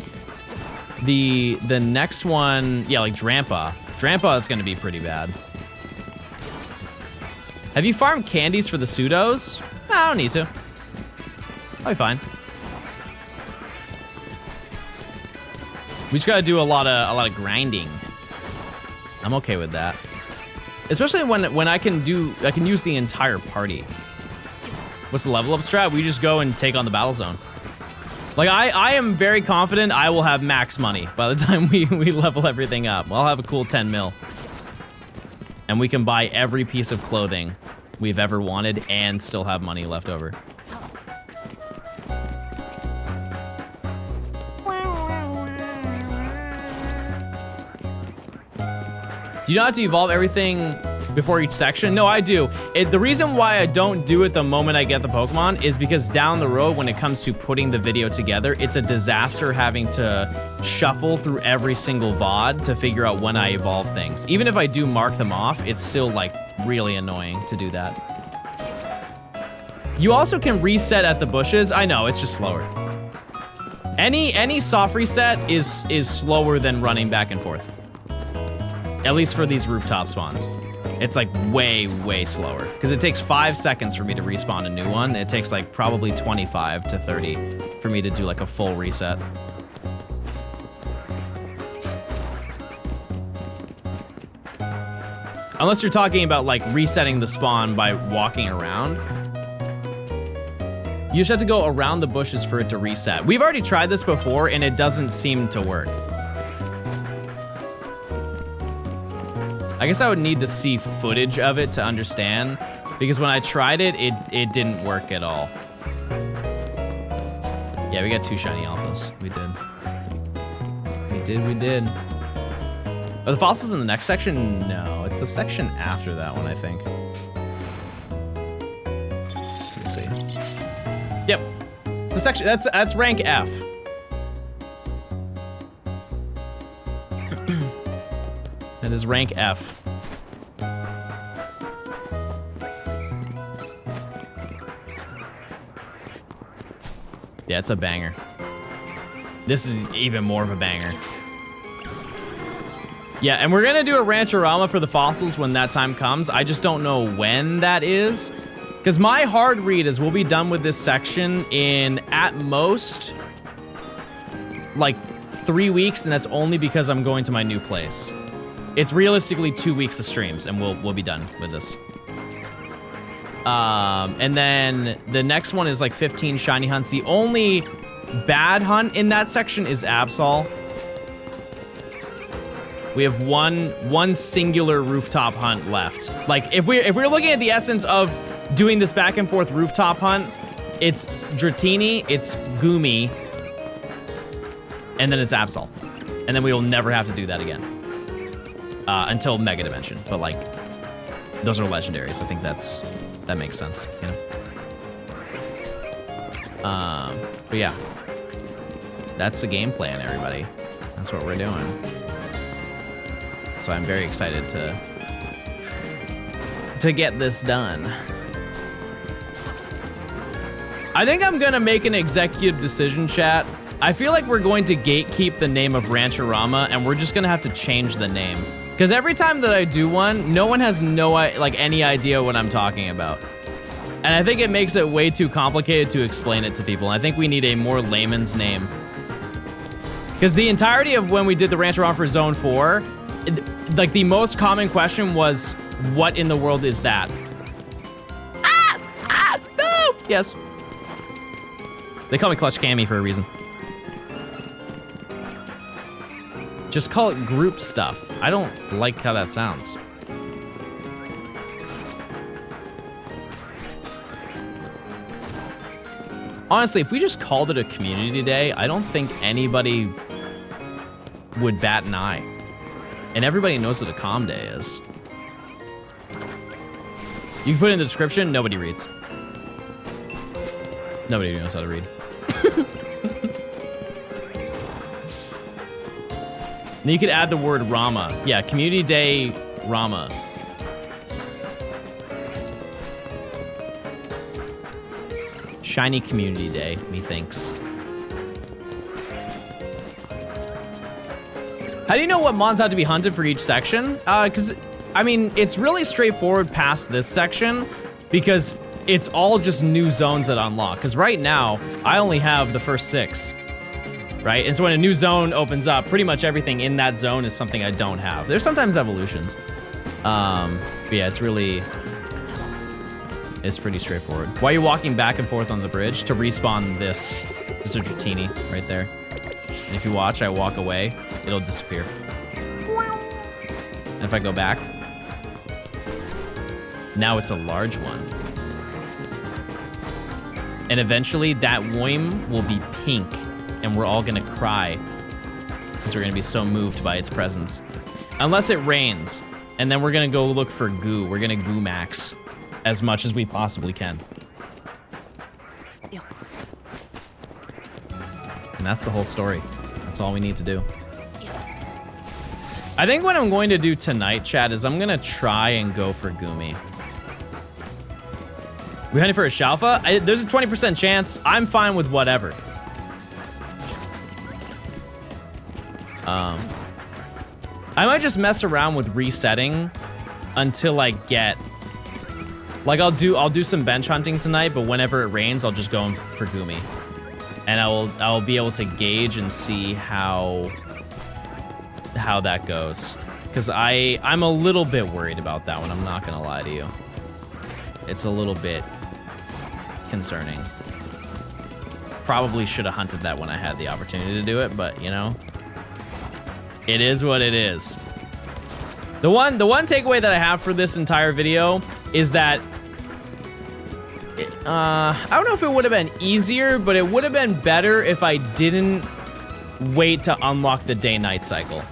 the next one, yeah, like Drampa. Drampa is gonna be pretty bad. Have you farmed candies for the pseudos? No, I don't need to. I'll be fine. We just gotta do a lot of grinding. I'm okay with that. Especially when I can use the entire party. What's the level up strat? We just go and take on the battle zone. Like I am very confident I will have max money by the time we level everything up. I'll have a cool 10 mil. And we can buy every piece of clothing we've ever wanted and still have money left over. Do you not have to evolve everything before each section? No, I do. The reason why I don't do it the moment I get the Pokemon is because down the road, when it comes to putting the video together, it's a disaster having to shuffle through every single VOD to figure out when I evolve things. Even if I do mark them off, it's still like really annoying to do that. You also can reset at the bushes. I know, it's just slower. Any soft reset is slower than running back and forth. At least for these rooftop spawns. It's like way, way slower. Because it takes 5 seconds for me to respawn a new one. It takes like probably 25 to 30 for me to do like a full reset. Unless you're talking about like resetting the spawn by walking around. You just have to go around the bushes for it to reset. We've already tried this before and it doesn't seem to work. I guess I would need to see footage of it to understand, because when I tried it, it didn't work at all. Yeah, we got 2 shiny alphas. We did. Are the fossils in the next section? No, it's the section after that one, I think. Let's see. Yep, it's a section. That's rank F. That is rank F. Yeah, it's a banger. This is even more of a banger. Yeah, and we're gonna do a Rancherama for the fossils when that time comes. I just don't know when that is. Because my hard read is we'll be done with this section in, at most, like 3 weeks, and that's only because I'm going to my new place. It's realistically 2 weeks of streams, and we'll be done with this. And then the next one is like 15 shiny hunts. The only bad hunt in that section is Absol. We have one singular rooftop hunt left. Like if we're looking at the essence of doing this back and forth rooftop hunt, it's Dratini, it's Gumi, and then it's Absol. And then we will never have to do that again. Until Mega Dimension, but like, those are legendaries. I think that makes sense, you know? But yeah, that's the game plan, everybody. That's what we're doing. So I'm very excited to get this done. I think I'm gonna make an executive decision, chat. I feel like we're going to gatekeep the name of Rancherama, and we're just gonna have to change the name. Because every time that I do one, no one has any idea what I'm talking about. And I think it makes it way too complicated to explain it to people. I think we need a more layman's name Because the entirety of when we did the Rancherama for Zone 4, like the most common question was, what in the world is that? No! Yes. They call me Clutch Cammy for a reason. Just call it group stuff. I don't like how that sounds. Honestly, if we just called it a community day, I don't think anybody would bat an eye. And everybody knows what a comm day is. You can put it in the description, nobody reads. Nobody knows how to read. Then you could add the word Rama. Yeah, community day Rama. Shiny community day, methinks. How do you know what mons have to be hunted for each section? Because, I mean, it's really straightforward past this section because it's all just new zones that unlock. Because right now, I only have the first 6, right? And so when a new zone opens up, pretty much everything in that zone is something I don't have. There's sometimes evolutions. But yeah, it's pretty straightforward. Why are you walking back and forth on the bridge? To respawn this Mr. Dratini right there. And if you watch, I walk away, it'll disappear. And if I go back, now it's a large one. And eventually that Woim will be pink and we're all gonna cry because we're gonna be so moved by its presence. Unless it rains, and then we're gonna go look for goo. We're gonna goo max as much as we possibly can. And that's the whole story. That's all we need to do. I think what I'm going to do tonight, chat, is I'm gonna try and go for Goomy. We hunting for a Shalfa? There's a 20% chance. I'm fine with whatever. I might just mess around with resetting until I get, like I'll do some bench hunting tonight, but whenever it rains, I'll just go for Goomy. And I'll be able to gauge and see how that goes. Because I'm a little bit worried about that one, I'm not gonna lie to you. It's a little bit concerning. Probably should have hunted that when I had the opportunity to do it, but you know, it is what it is. The one takeaway that I have for this entire video is that I don't know if it would have been easier, but it would have been better if I didn't wait to unlock the day-night cycle.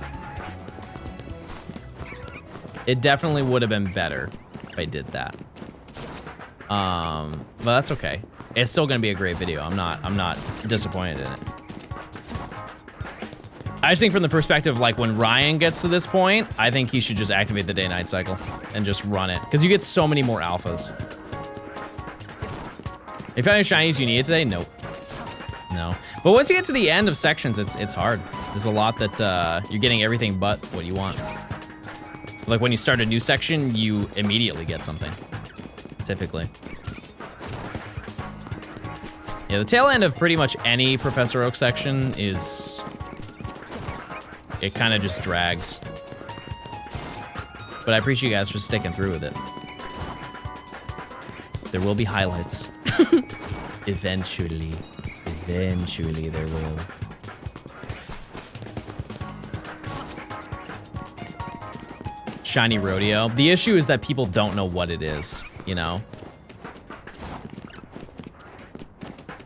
It definitely would have been better if I did that. But that's okay. It's still gonna be a great video. I'm not disappointed in it. I just think from the perspective, like when Ryan gets to this point, I think he should just activate the day-night cycle and just run it. Because you get so many more alphas. If you have any shinies you need today, nope. No. But once you get to the end of sections, it's hard. There's a lot that you're getting everything but what you want. Like when you start a new section, you immediately get something, typically. Yeah, the tail end of pretty much any Professor Oak section is, it kind of just drags. But I appreciate you guys for sticking through with it. There will be highlights. Eventually there will. Shiny Rodeo. The issue is that people don't know what it is, you know?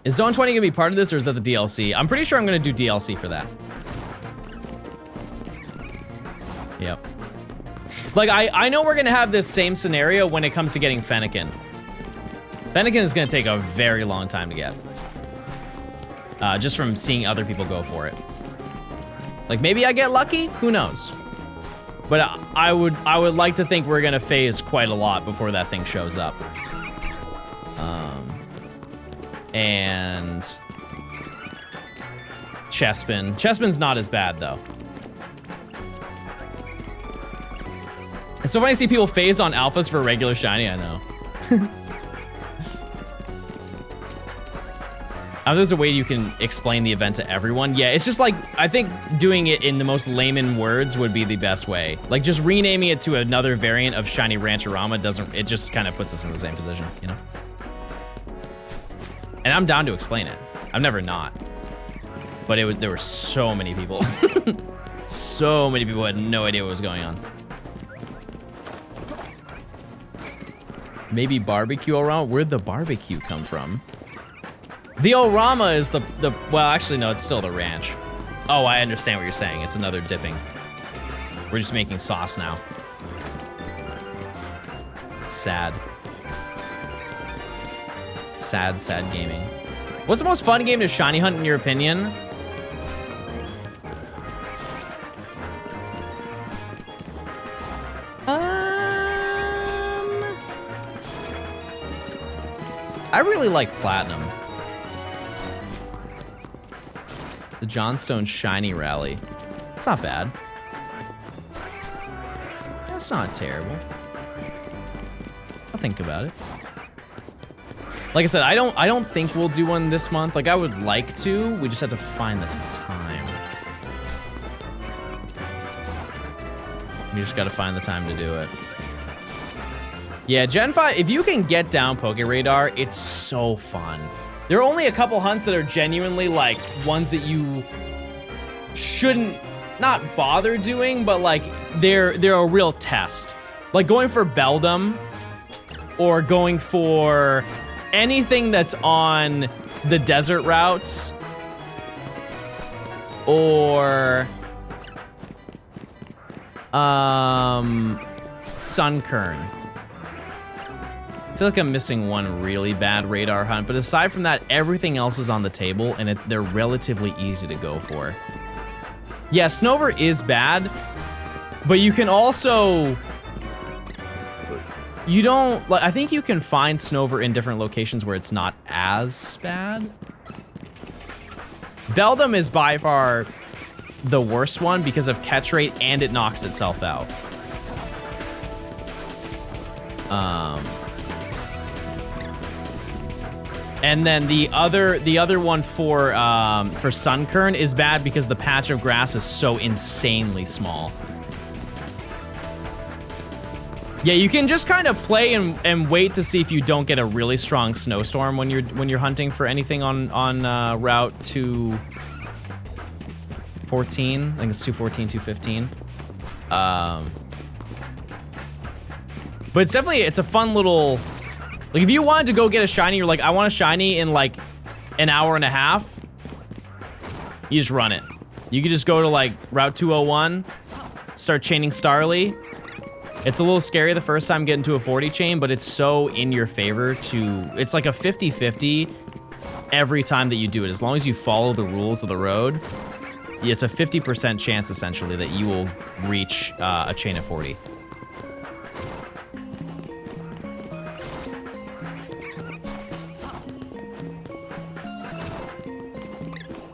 Is Zone 20 gonna be part of this, or is that the DLC? I'm pretty sure I'm gonna do DLC for that. Yep. Like, I know we're gonna have this same scenario when it comes to getting Fennekin. Fennekin is gonna take a very long time to get. Just from seeing other people go for it. Like, maybe I get lucky? Who knows? But I would like to think we're gonna phase quite a lot before that thing shows up. And Chespin. Chespin's not as bad though. It's so funny to see people phase on alphas for regular shiny, I know. There's a way you can explain the event to everyone. Yeah, it's just like, I think doing it in the most layman words would be the best way. Like just renaming it to another variant of Shiny Rancherama doesn't, it just kind of puts us in the same position, you know? And I'm down to explain it. I've never not. But there were so many people. So many people had no idea what was going on. Maybe barbecue Orama? Where'd the barbecue come from? The Orama is the well, actually, no, it's still the ranch. Oh, I understand what you're saying. It's another dipping. We're just making sauce now. Sad. Sad, sad gaming. What's the most fun game to shiny hunt in your opinion? I really like Platinum. The Johnstone Shiny Rally. It's not bad. That's not terrible. I'll think about it. Like I said, I don't think we'll do one this month. Like I would like to. We just have to find the time. We just gotta find the time to do it. Yeah, Gen 5, if you can get down Poke Radar, it's so fun. There are only a couple hunts that are genuinely like ones that you shouldn't not bother doing, but like they're a real test. Like going for Beldum or going for anything that's on the desert routes or Sunkern. I feel like I'm missing one really bad radar hunt, but aside from that, everything else is on the table and they're relatively easy to go for. Yeah, Snover is bad, but you can also, I think you can find Snover in different locations where it's not as bad. Beldum is by far the worst one because of catch rate and it knocks itself out. And then the other one for Sunkern is bad because the patch of grass is so insanely small. Yeah, you can just kind of play and wait to see if you don't get a really strong snowstorm when you're hunting for anything on Route 214. I think it's 214, 215. But it's a fun little. Like if you wanted to go get a shiny, you're like, I want a shiny in like an hour and a half, you just run it. You could just go to like Route 201, start chaining Starly. It's a little scary the first time getting to a 40 chain, but it's so in your favor it's like a 50-50 every time that you do it. As long as you follow the rules of the road, it's a 50% chance essentially that you will reach a chain of 40.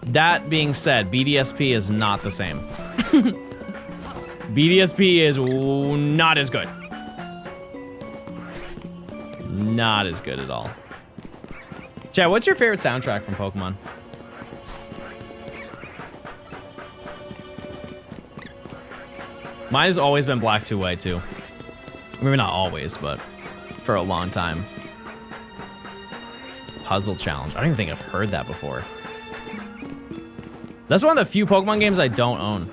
That being said, BDSP is not the same. BDSP is not as good. Not as good at all. Chad, what's your favorite soundtrack from Pokemon? Mine has always been Black 2-Way too. Maybe not always, but for a long time. Puzzle Challenge. I don't even think I've heard that before. That's one of the few Pokemon games I don't own.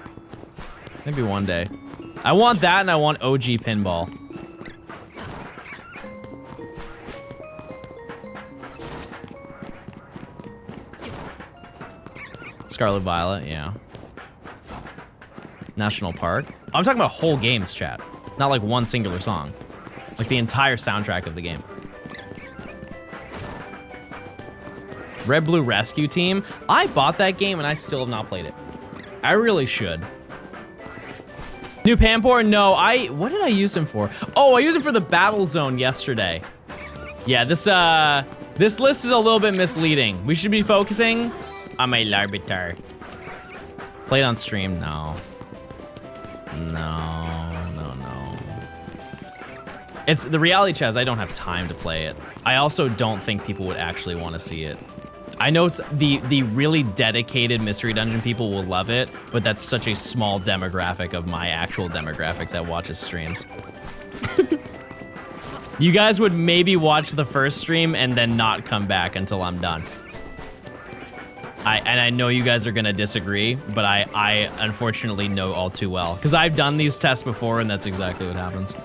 Maybe one day. I want that and I want OG Pinball. Scarlet Violet, yeah. National Park. I'm talking about whole games, chat. Not like one singular song. Like the entire soundtrack of the game. Red Blue Rescue Team. I bought that game and I still have not played it. I really should. New Pampor? No, what did I use him for? Oh, I used him for the Battle Zone yesterday. Yeah, this list is a little bit misleading. We should be focusing on my Larbitar. Played on stream? No. No. It's the reality, Chaz, I don't have time to play it. I also don't think people would actually want to see it. I know the really dedicated Mystery Dungeon people will love it, but that's such a small demographic of my actual demographic that watches streams. You guys would maybe watch the first stream and then not come back until I'm done. And I know you guys are gonna disagree, but I unfortunately know all too well. Because I've done these tests before and that's exactly what happens.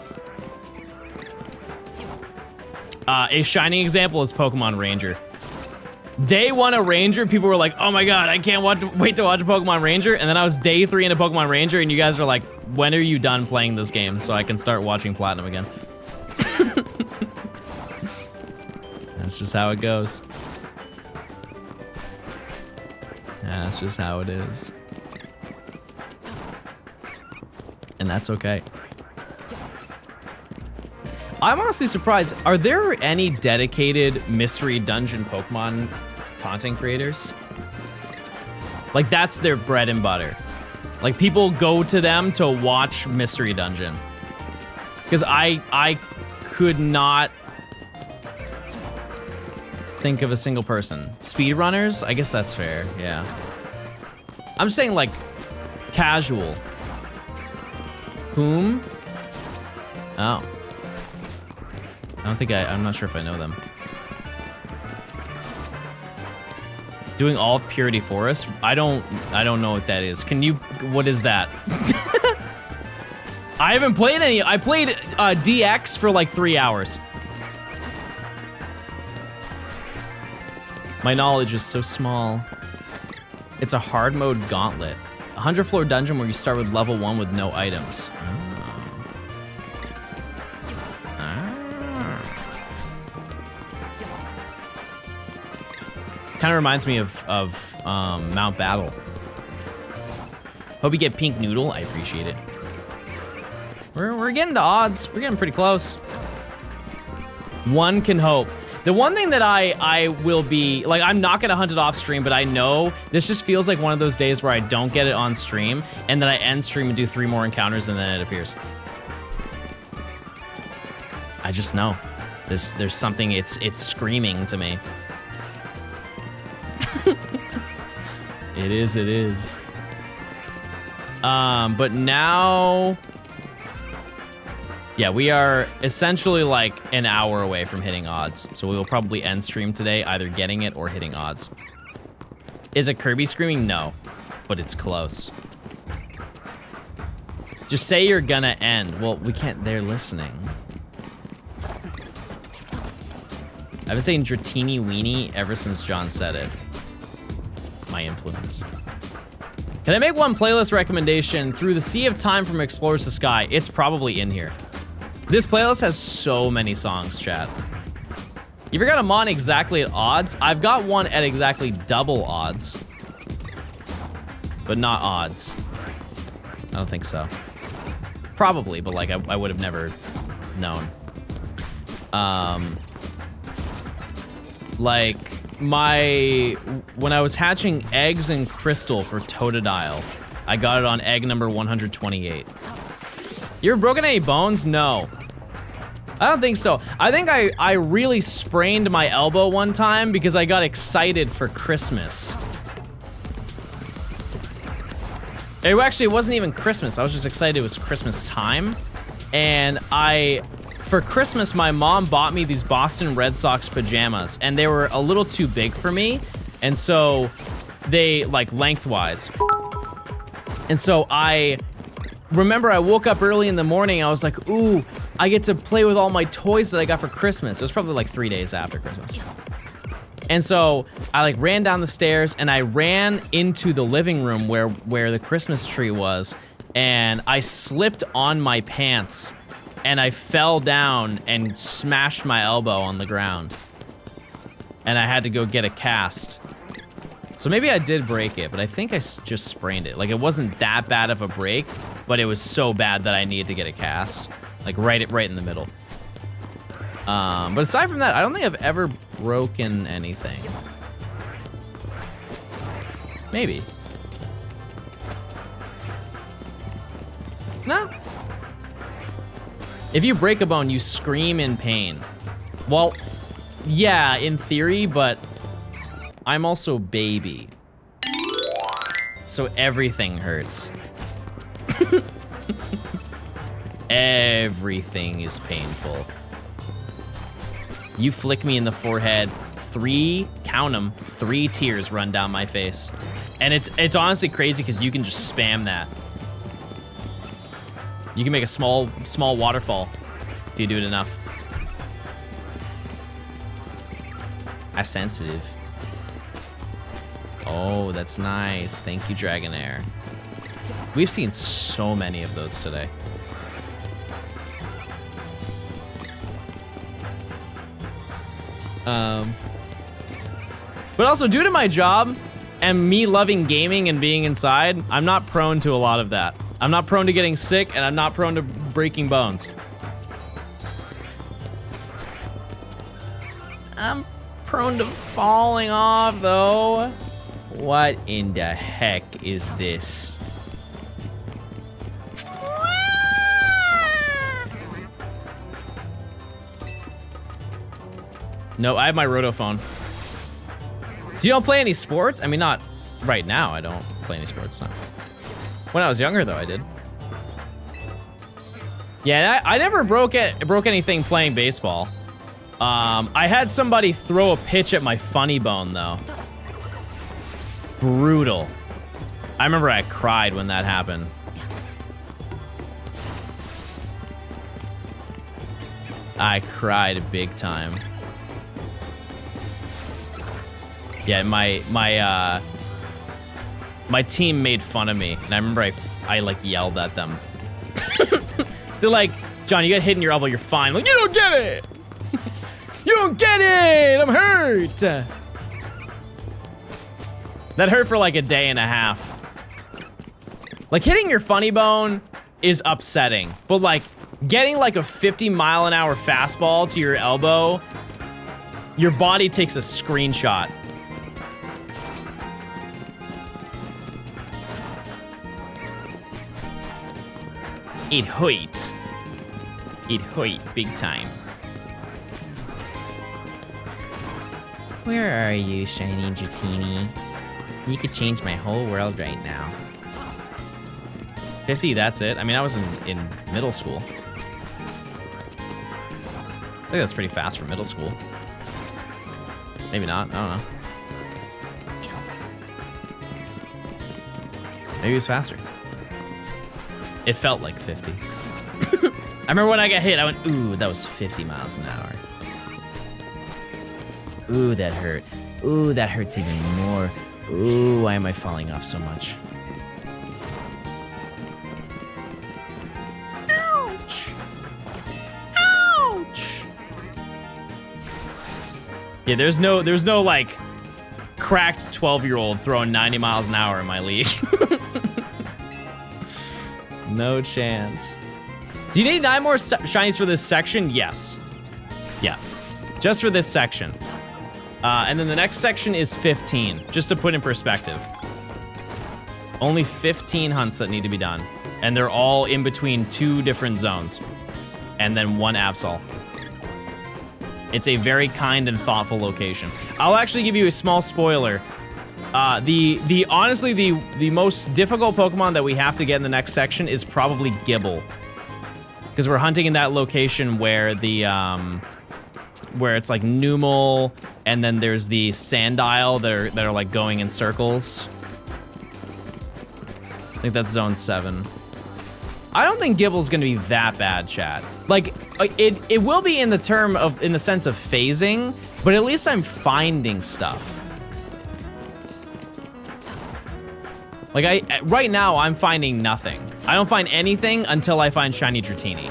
A shining example is Pokemon Ranger. Day 1 of Ranger, people were like, oh my god, I can't wait to watch Pokemon Ranger. And then I was day 3 into Pokemon Ranger and you guys were like, when are you done playing this game so I can start watching Platinum again? That's just how it goes. That's just how it is. And that's okay. I'm honestly surprised. Are there any dedicated Mystery Dungeon Pokemon content creators? Like, that's their bread and butter. Like, people go to them to watch Mystery Dungeon. Because I could not think of a single person. Speedrunners? I guess that's fair, yeah. I'm saying, like, casual. Whom? Oh. I'm not sure if I know them. Doing all of Purity Forest? I don't know what that is. What is that? I haven't played any. I played DX for like 3 hours. My knowledge is so small. It's a hard mode gauntlet. A 100 floor dungeon where you start with level 1 with no items. Kind of reminds me of Mount Battle. Hope you get Pink Noodle. I appreciate it. We're getting to odds. We're getting pretty close. One can hope. The one thing that I will be, like, I'm not gonna hunt it off stream, but I know this just feels like one of those days where I don't get it on stream, and then I end stream and do 3 more encounters, and then it appears. I just know. There's something, it's screaming to me. It is. But now, yeah, we are essentially like an hour away from hitting odds. So we will probably end stream today, either getting it or hitting odds. Is it Kirby screaming? No, but it's close. Just say you're gonna end. Well, we can't, they're listening. I've been saying Dratini weenie ever since John said it. My influence. Can I make one playlist recommendation? Through the Sea of Time from Explorers to Sky. It's probably in here. This playlist has so many songs, chat. You ever got a mon exactly at odds? I've got one at exactly double odds. But not odds. I don't think so. Probably, but like I would have never known. Like, when I was hatching eggs in Crystal for Totodile, I got it on egg number 128. You ever broken any bones? No. I don't think so. I think I really sprained my elbow one time because I got excited for Christmas. It wasn't even Christmas. I was just excited it was Christmas time. And for Christmas, my mom bought me these Boston Red Sox pajamas, and they were a little too big for me, and so they, like, lengthwise. And so I remember I woke up early in the morning, I was like, ooh, I get to play with all my toys that I got for Christmas. It was probably like 3 days after Christmas. And so I like ran down the stairs, and I ran into the living room where the Christmas tree was, and I slipped on my pants. And I fell down and smashed my elbow on the ground. And I had to go get a cast. So maybe I did break it, but I think I just sprained it. Like, it wasn't that bad of a break, but it was so bad that I needed to get a cast. Like, right in the middle. But aside from that, I don't think I've ever broken anything. Maybe. No. If you break a bone, you scream in pain. Well, yeah, in theory, but I'm also baby. So everything hurts. Everything is painful. You flick me in the forehead, 3, count them, 3 tears run down my face. And it's honestly crazy because you can just spam that. You can make a small waterfall if you do it enough. That's sensitive. Oh, that's nice. Thank you, Dragonair. We've seen so many of those today. But also, due to my job and me loving gaming and being inside, I'm not prone to a lot of that. I'm not prone to getting sick, and I'm not prone to breaking bones. I'm prone to falling off, though. What in the heck is this? No, I have my rotophone. So you don't play any sports? I mean, not right now. I don't play any sports. No. When I was younger, though, I did. Yeah, I never broke anything playing baseball. I had somebody throw a pitch at my funny bone, though. Brutal. I remember I cried when that happened. I cried big time. Yeah, my team made fun of me, and I remember I like yelled at them. They're like, John, you got hit in your elbow, you're fine. I'm like, you don't get it! You don't get it! I'm hurt! That hurt for like a day and a half. Like, hitting your funny bone is upsetting, but like, getting like a 50-mile-an-hour fastball to your elbow, your body takes a screenshot. It hurt. It hurt big time. Where are you, Shiny Dratini? You could change my whole world right now. 50, that's it. I mean, I was in middle school. I think that's pretty fast for middle school. Maybe not, I don't know. Maybe it was faster. It felt like 50. I remember when I got hit, I went, ooh, that was 50 miles an hour. Ooh, that hurt. Ooh, that hurts even more. Ooh, why am I falling off so much? Ouch. Ouch. Yeah, there's no like cracked 12-year-old throwing 90 miles an hour in my league. No chance. Do you need 9 more shinies for this section? Yes. Yeah. Just for this section. And then the next section is 15, just to put in perspective. Only 15 hunts that need to be done. And they're all in between 2 different zones. And then 1 Absol. It's a very kind and thoughtful location. I'll actually give you a small spoiler. Honestly, the most difficult Pokemon that we have to get in the next section is probably Gibble. Because we're hunting in that location where where it's like Numel, and then there's the Sandile that are like going in circles. I think that's zone 7. I don't think Gibble's gonna be that bad, chat. Like, it will be in the sense of phasing, but at least I'm finding stuff. Like, right now, I'm finding nothing. I don't find anything until I find Shiny Dratini.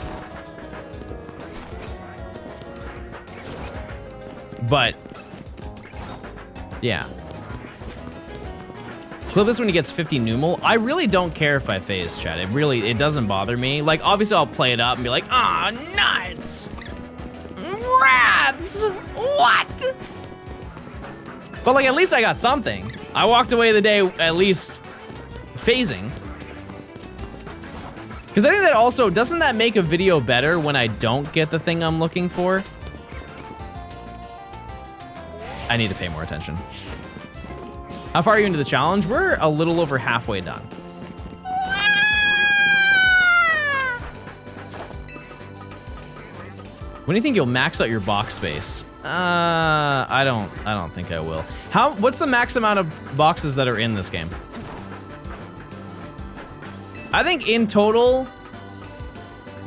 But, yeah. Clip this when he gets 50 Numel. I really don't care if I phase, chat. It doesn't bother me. Like, obviously I'll play it up and be like, ah, nuts! Rats! What? But like, at least I got something. I walked away the day at least phasing. Because I think that also, doesn't that make a video better when I don't get the thing I'm looking for? I need to pay more attention. How far are you into the challenge? We're a little over halfway done. When do you think you'll max out your box space? I don't think I will. What's the max amount of boxes that are in this game? I think in total,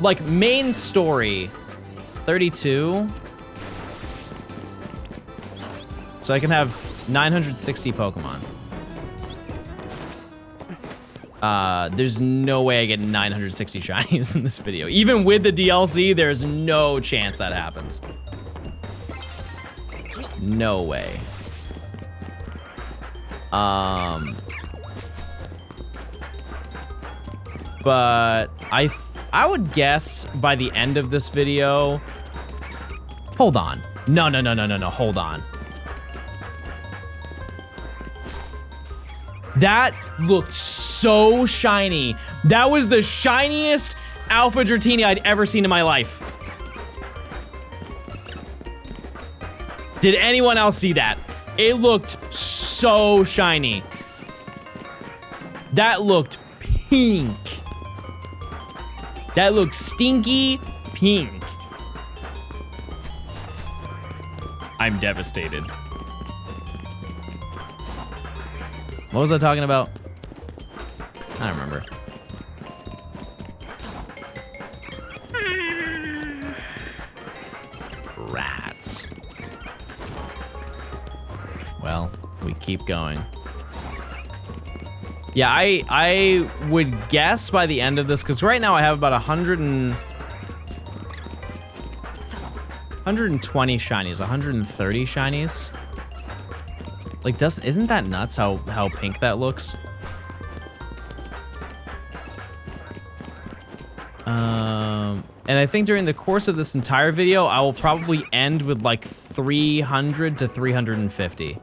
like main story, 32. So I can have 960 Pokemon. There's no way I get 960 shinies in this video. Even with the DLC, there's no chance that happens. No way. But I would guess by the end of this video. Hold on. No, hold on. That looked so shiny. That was the shiniest Alpha Dratini I'd ever seen in my life. Did anyone else see that? It looked so shiny. That looked pink. That looked stinky pink. I'm devastated. What was I talking about? I don't remember. Rats. Well, we keep going. Yeah, I would guess by the end of this, because right now I have about 120 shinies, 130 shinies. Like, isn't that nuts how pink that looks? And I think during the course of this entire video, I will probably end with like 300 to 350.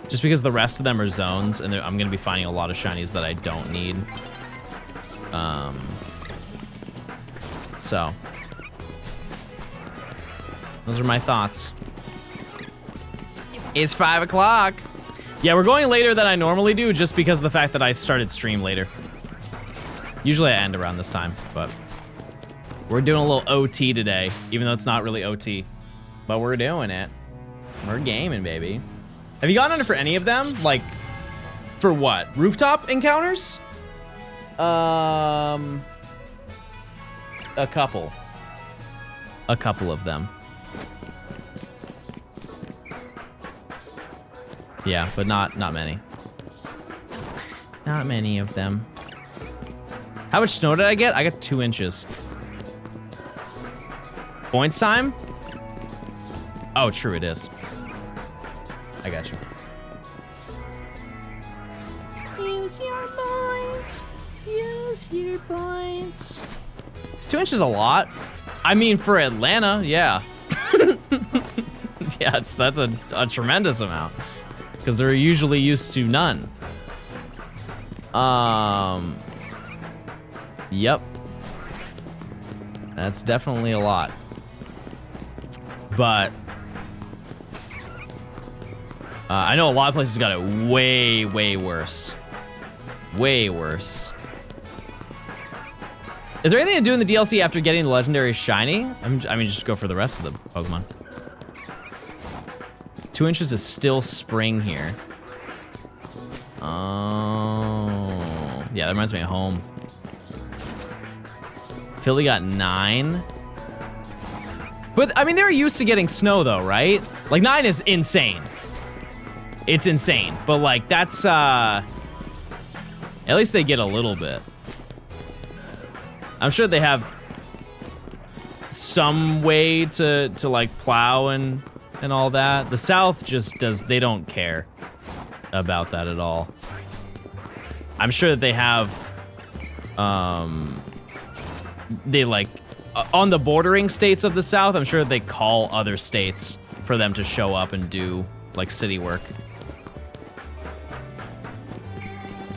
Just because the rest of them are zones, and I'm gonna be finding a lot of shinies that I don't need. So those are my thoughts. It's 5 o'clock. Yeah, we're going later than I normally do, just because of the fact that I started stream later. Usually I end around this time, but we're doing a little OT today, even though it's not really OT, but we're doing it. We're gaming, baby. Have you gotten on it for any of them? Like, for what? Rooftop encounters? A couple. A couple of them. Yeah, but not many. Not many of them. How much snow did I get? I got 2 inches. Points time? Oh, true, it is. I got you. Use your points. Use your points. Is 2 inches a lot? I mean, for Atlanta, yeah. Yeah, that's a tremendous amount. Because they're usually used to none. Yep. That's definitely a lot. But I know a lot of places got it way, way worse. Way worse. Is there anything to do in the DLC after getting the legendary shiny? I mean, just go for the rest of the Pokemon. 2 inches is still spring here. Oh. Yeah, that reminds me of home. Philly got 9. But, I mean, they're used to getting snow, though, right? Like, 9 is insane. It's insane. But, like, that's, at least they get a little bit. I'm sure they have some way to like, plow and all that. The South just they don't care about that at all. I'm sure that they have, they like, on the bordering states of the South, I'm sure they call other states for them to show up and do, like, city work.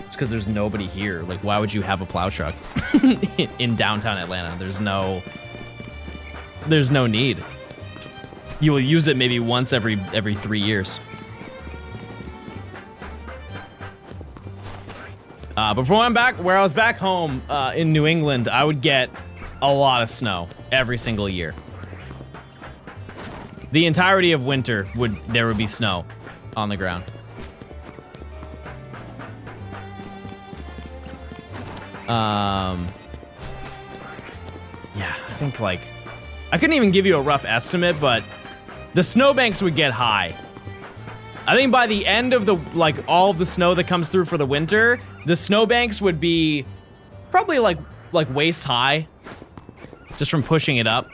Just because there's nobody here. Like, why would you have a plow truck in downtown Atlanta? There's no need. You will use it maybe once every 3 years. Before I'm back, where I was back home in New England, I would get a lot of snow every single year. The entirety of winter there would be snow on the ground. Yeah, I think like, I couldn't even give you a rough estimate, but the snowbanks would get high. I think by the end of all of the snow that comes through for the winter, the snowbanks would be probably like waist high, just from pushing it up.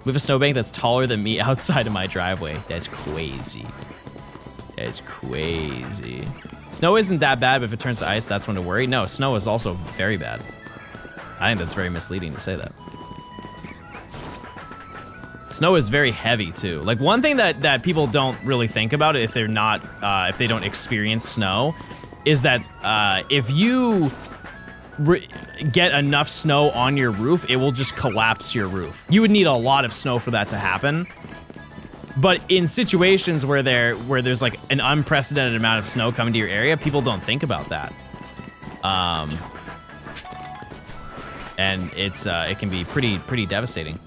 We have a snowbank that's taller than me outside of my driveway. That's crazy. That's crazy. Snow isn't that bad, but if it turns to ice, that's when to worry. No, snow is also very bad. I think that's very misleading to say that. Snow is very heavy too. Like one thing that people don't really think about if they're not, if they don't experience snow, is that if you get enough snow on your roof, it will just collapse your roof. You would need a lot of snow for that to happen. But in situations where there's like an unprecedented amount of snow coming to your area, people don't think about that. And it can be pretty devastating.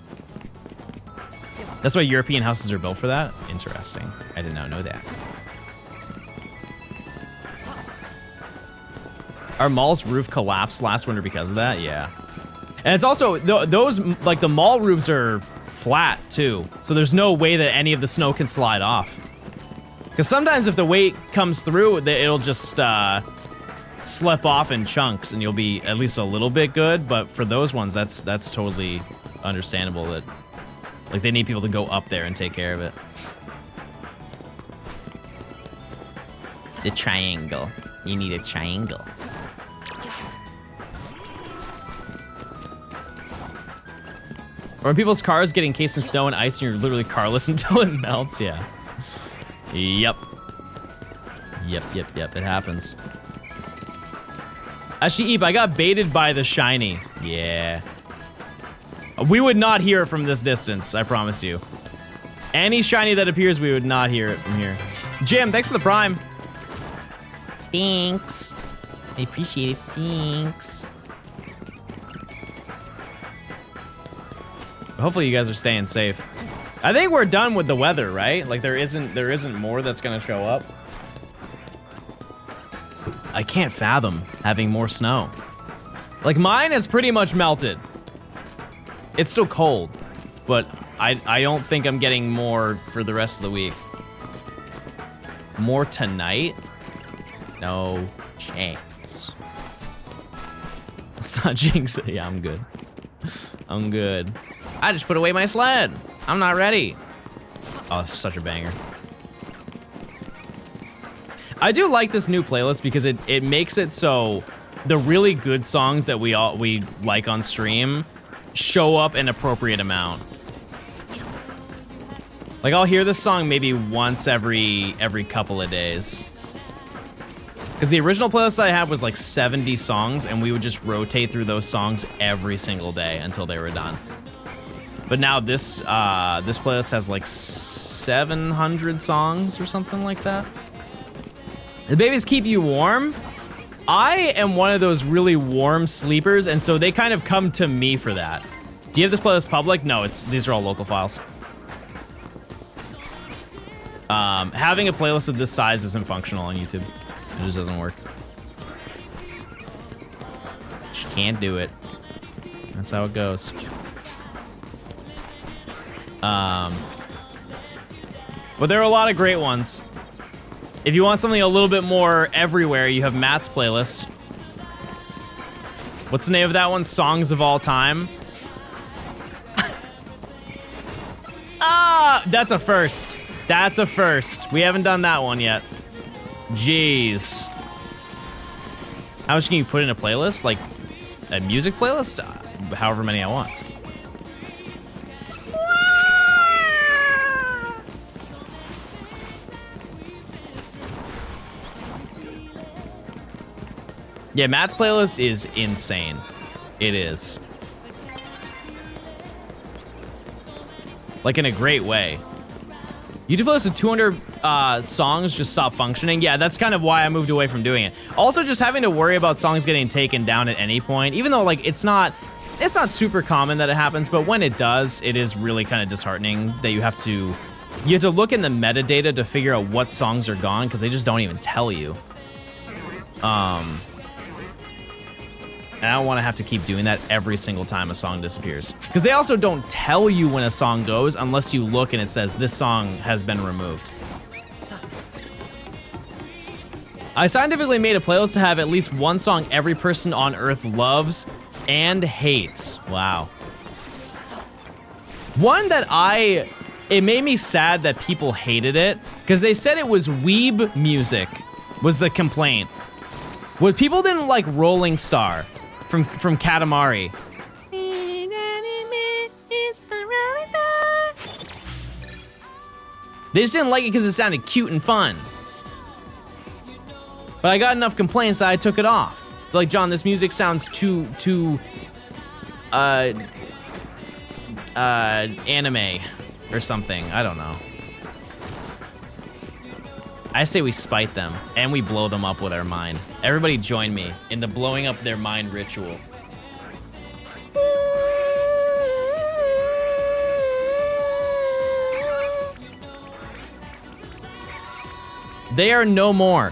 That's why European houses are built for that? Interesting. I did not know that. Our mall's roof collapsed last winter because of that? Yeah. And it's also, those, like the mall roofs are flat too. So there's no way that any of the snow can slide off. Because sometimes if the weight comes through, it'll just slip off in chunks and you'll be at least a little bit good. But for those ones, that's totally understandable that like they need people to go up there and take care of it. The triangle. You need a triangle. Or when people's cars get encased in snow and ice and you're literally carless until it melts, yeah. Yep. Yep, it happens. Actually, Eep, I got baited by the shiny. Yeah. We would not hear it from this distance, I promise you. Any shiny that appears, we would not hear it from here. Jim, thanks for the prime. Thanks. I appreciate it, thanks. Hopefully you guys are staying safe. I think we're done with the weather, right? Like there isn't more that's gonna show up. I can't fathom having more snow. Like mine is pretty much melted. It's still cold, but I don't think I'm getting more for the rest of the week. More tonight? No chance. Let's not jinx it. Yeah, I'm good. I'm good. I just put away my sled. I'm not ready. Oh, it's such a banger. I do like this new playlist because it makes it so the really good songs that we like on stream show up an appropriate amount. Like I'll hear this song maybe once every couple of days. Because the original playlist I had was like 70 songs and we would just rotate through those songs every single day until they were done. But now this playlist has like 700 songs or something like that. The babies keep you warm. I am one of those really warm sleepers, and so they kind of come to me for that. Do you have this playlist public? No, these are all local files. Having a playlist of this size isn't functional on YouTube. It just doesn't work. Just can't do it. That's how it goes. But there are a lot of great ones. If you want something a little bit more everywhere, you have Matt's playlist. What's the name of that one? Songs of All Time. Ah, that's a first. That's a first. We haven't done that one yet. Jeez. How much can you put in a playlist? Like a music playlist? However many I want. Yeah, Matt's playlist is insane. It is. like in a great way. YouTube playlist with 200 songs just stopped functioning. Yeah, that's kind of why I moved away from doing it. Also, just having to worry about songs getting taken down at any point, even though like it's not super common that it happens, but when it does, it is really kind of disheartening that you have to look in the metadata to figure out what songs are gone because they just don't even tell you. And I don't want to have to keep doing that every single time a song disappears. Because they also don't tell you when a song goes unless you look and it says this song has been removed. I scientifically made a playlist to have at least one song every person on Earth loves and hates. Wow. One that it made me sad that people hated it because they said it was weeb music was the complaint. What people didn't like Rolling Star from Katamari. They just didn't like it because it sounded cute and fun. But I got enough complaints that I took it off. They're like, John, this music sounds too anime or something. I don't know. I say we spite them and we blow them up with our mind. Everybody join me in the blowing up their mind ritual. They are no more.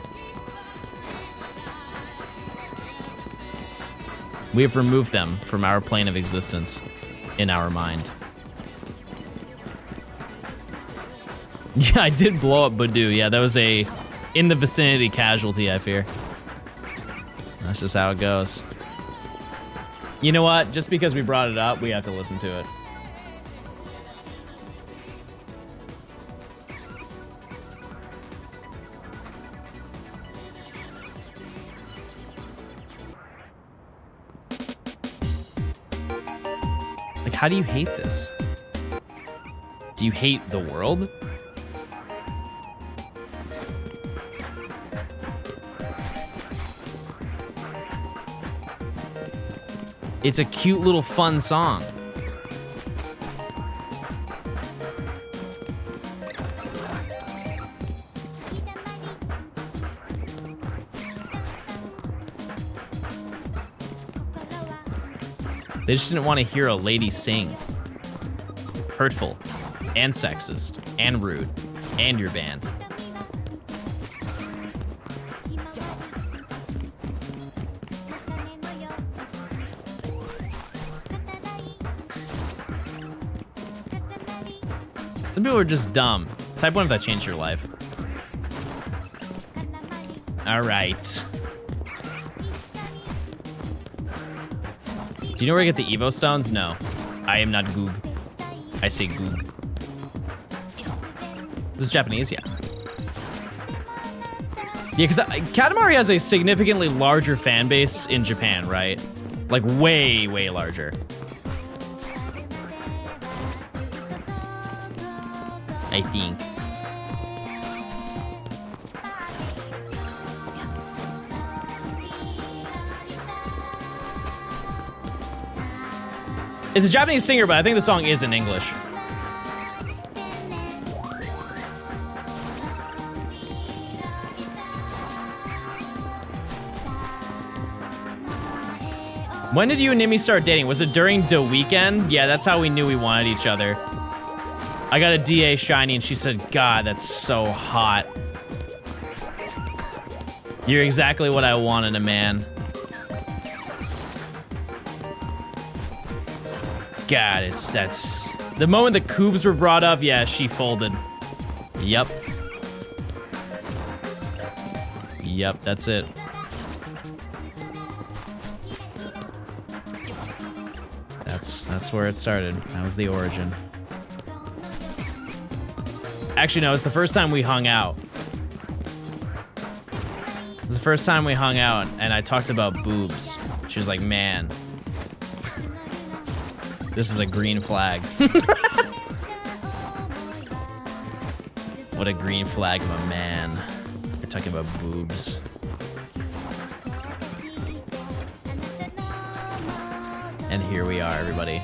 We have removed them from our plane of existence in our mind. Yeah, I did blow up Badoo. Yeah, that was a in the vicinity casualty, I fear. That's just how it goes. You know what? Just because we brought it up, we have to listen to it. Like, how do you hate this? Do you hate the world? It's a cute little fun song. They just didn't want to hear a lady sing. Hurtful, and sexist, and rude, and you're banned. Some people are just dumb. Type 1 if that changed your life. All right. Do you know where I get the Evo stones? No. I am not Goog. I say Goog. This is Japanese, yeah. Yeah, because Katamari has a significantly larger fan base in Japan, right? Like way, way larger. I think. It's a Japanese singer, but I think the song is in English. When did you and Nimi start dating? Was it during the weekend? Yeah, that's how we knew we wanted each other. I got a DA Shiny and she said, God, that's so hot. You're exactly what I want in a man. God, that's... The moment the Coobs were brought up, yeah, she folded. Yep. Yep, that's it. That's where it started. That was the origin. Actually, no, it was the first time we hung out. It was the first time we hung out, and I talked about boobs. She was like, man, this is a green flag. What a green flag of a man. We're talking about boobs. And here we are, everybody.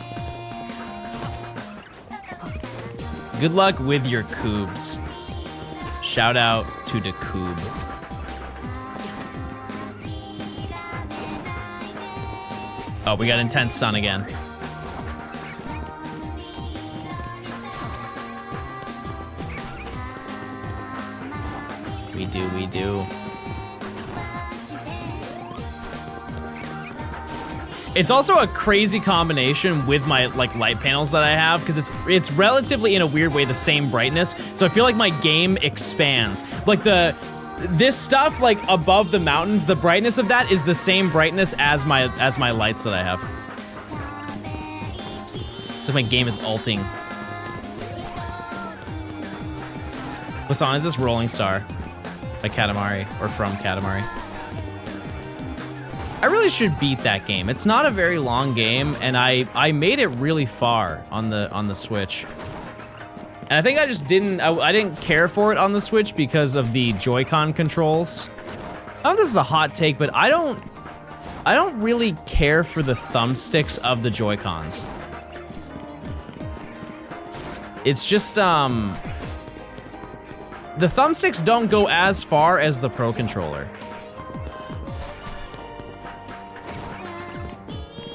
Good luck with your coobs. Shout out to the coob. Oh, we got intense sun again. We do. It's also a crazy combination with my like light panels that I have because it's relatively in a weird way the same brightness. So I feel like my game expands. Like this stuff like above the mountains, the brightness of that is the same brightness as my lights that I have. So my game is alting. What song is this? Rolling Star by Katamari, or from Katamari. I really should beat that game. It's not a very long game, and I made it really far on the Switch. And I think I just I didn't care for it on the Switch because of the Joy-Con controls. I don't know if this is a hot take, but I don't really care for the thumbsticks of the Joy-Cons. It's just the thumbsticks don't go as far as the Pro Controller.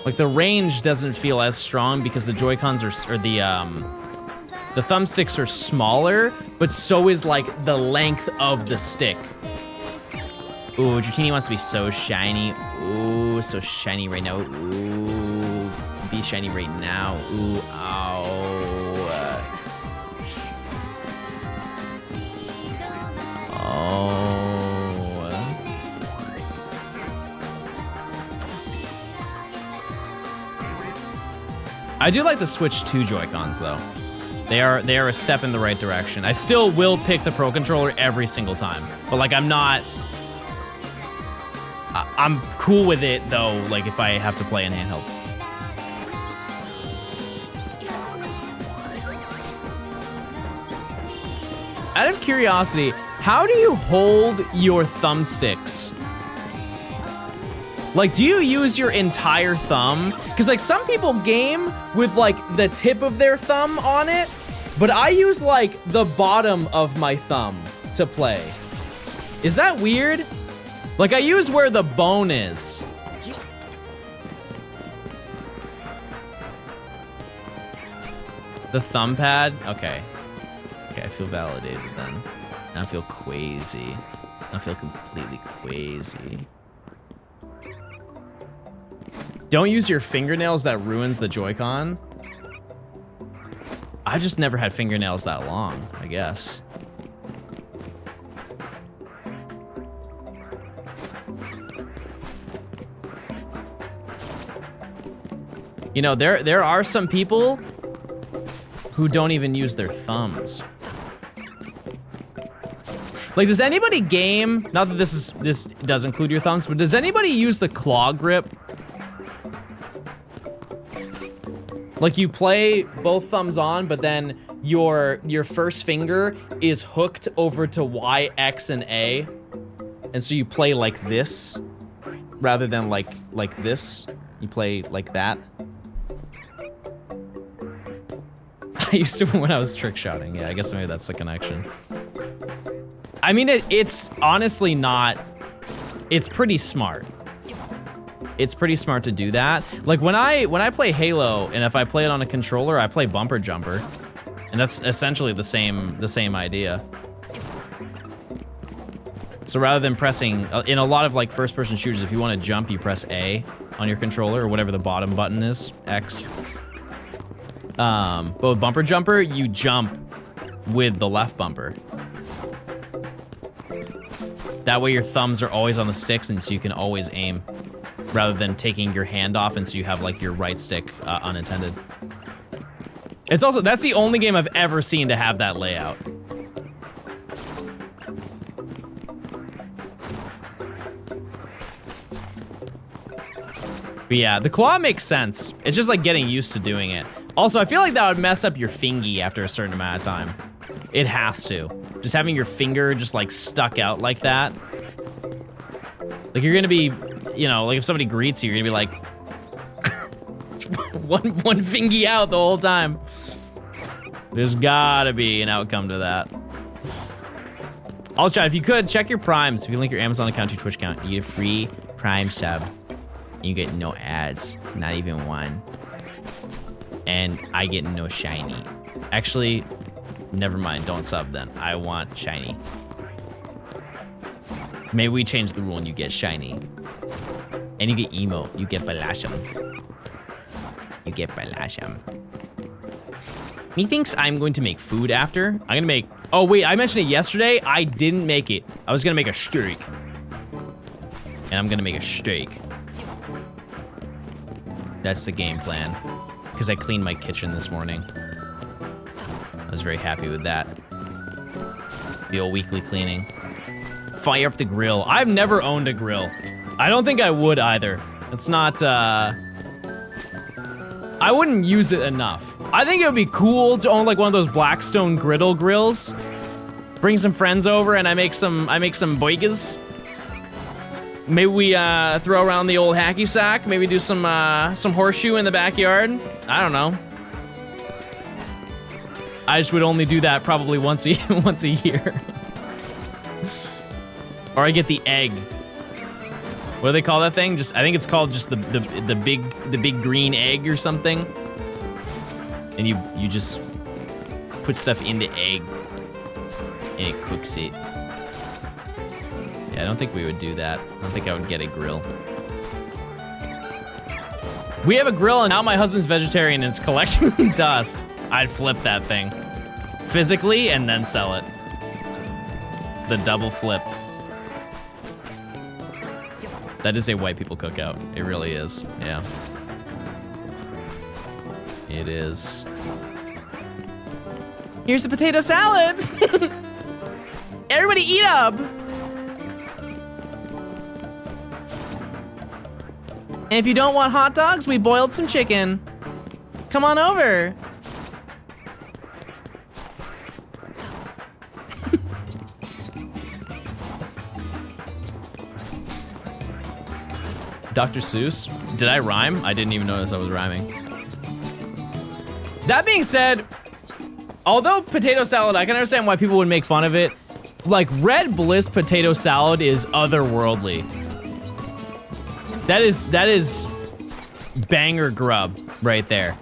Like the range doesn't feel as strong because the Joy-Cons or the thumbsticks are smaller, but so is like the length of the stick. Ooh, Dratini wants to be so shiny. Ooh, so shiny right now. Ooh, be shiny right now. Ooh, ow. I do like the Switch 2 Joy-Cons though. They are a step in the right direction. I still will pick the Pro Controller every single time, but like I'm cool with it though, like if I have to play in handheld. Out of curiosity, how do you hold your thumbsticks? Like, do you use your entire thumb? Because like some people game with like the tip of their thumb on it, but I use like the bottom of my thumb to play. Is that weird? Like I use where the bone is. The thumb pad? Okay. Okay, I feel validated then. Now I feel quasi. I feel completely quasi. Don't use your fingernails, that ruins the Joy-Con. I just never had fingernails that long, I guess. You know, there are some people who don't even use their thumbs. Like, does anybody game, not that this does include your thumbs, but does anybody use the claw grip? Like you play both thumbs on, but then your first finger is hooked over to Y, X, and A. And so you play like this, rather than like this. You play like that. I used to when I was trick shotting. Yeah, I guess maybe that's the connection. I mean, it's honestly not, it's pretty smart. It's pretty smart to do that. Like when I play Halo, and if I play it on a controller, I play bumper jumper. And that's essentially the same idea. So rather than pressing, in a lot of like first person shooters, if you want to jump, you press A on your controller or whatever the bottom button is, X. But with bumper jumper, you jump with the left bumper. That way your thumbs are always on the sticks and so you can always aim, rather than taking your hand off and so you have like your right stick unintended. It's also, that's the only game I've ever seen to have that layout. But yeah, the claw makes sense. It's just like getting used to doing it. Also, I feel like that would mess up your fingy after a certain amount of time. It has to. Just having your finger just like stuck out like that. Like you're gonna be, you know, like if somebody greets you, you're gonna be like, one fingy out the whole time. There's gotta be an outcome to that. Also, if you could, check your primes. If you link your Amazon account to your Twitch account, you get a free Prime sub. You get no ads, not even one. And I get no shiny. Actually, never mind, don't sub then. I want shiny. Maybe we change the rule and you get shiny. And you get emo, you get balasham. You get balasham. Methinks I'm going to make food after. I'm gonna make, oh wait, I mentioned it yesterday. I didn't make it. I was gonna make a steak. And I'm gonna make a steak. That's the game plan. Because I cleaned my kitchen this morning. I was very happy with that. The old weekly cleaning. Fire up the grill. I've never owned a grill. I don't think I would either. It's not, I wouldn't use it enough. I think it would be cool to own like one of those Blackstone griddle grills. Bring some friends over and I make some boigas. Maybe we throw around the old hacky sack. Maybe do some horseshoe in the backyard. I don't know. I just would only do that probably once a year. Or I get the egg. What do they call that thing? I think it's called just the big green egg or something. And you just put stuff in the egg and it cooks it. Yeah, I don't think we would do that. I don't think I would get a grill. We have a grill and now my husband's vegetarian and it's collecting dust. I'd flip that thing. Physically and then sell it. The double flip. That is a white people cookout. It really is, yeah. It is. Here's the potato salad. Everybody eat up. And if you don't want hot dogs, we boiled some chicken. Come on over. Dr. Seuss, did I rhyme? I didn't even notice I was rhyming. That being said, although potato salad, I can understand why people would make fun of it. Like Red Bliss potato salad is otherworldly. That is banger grub right there.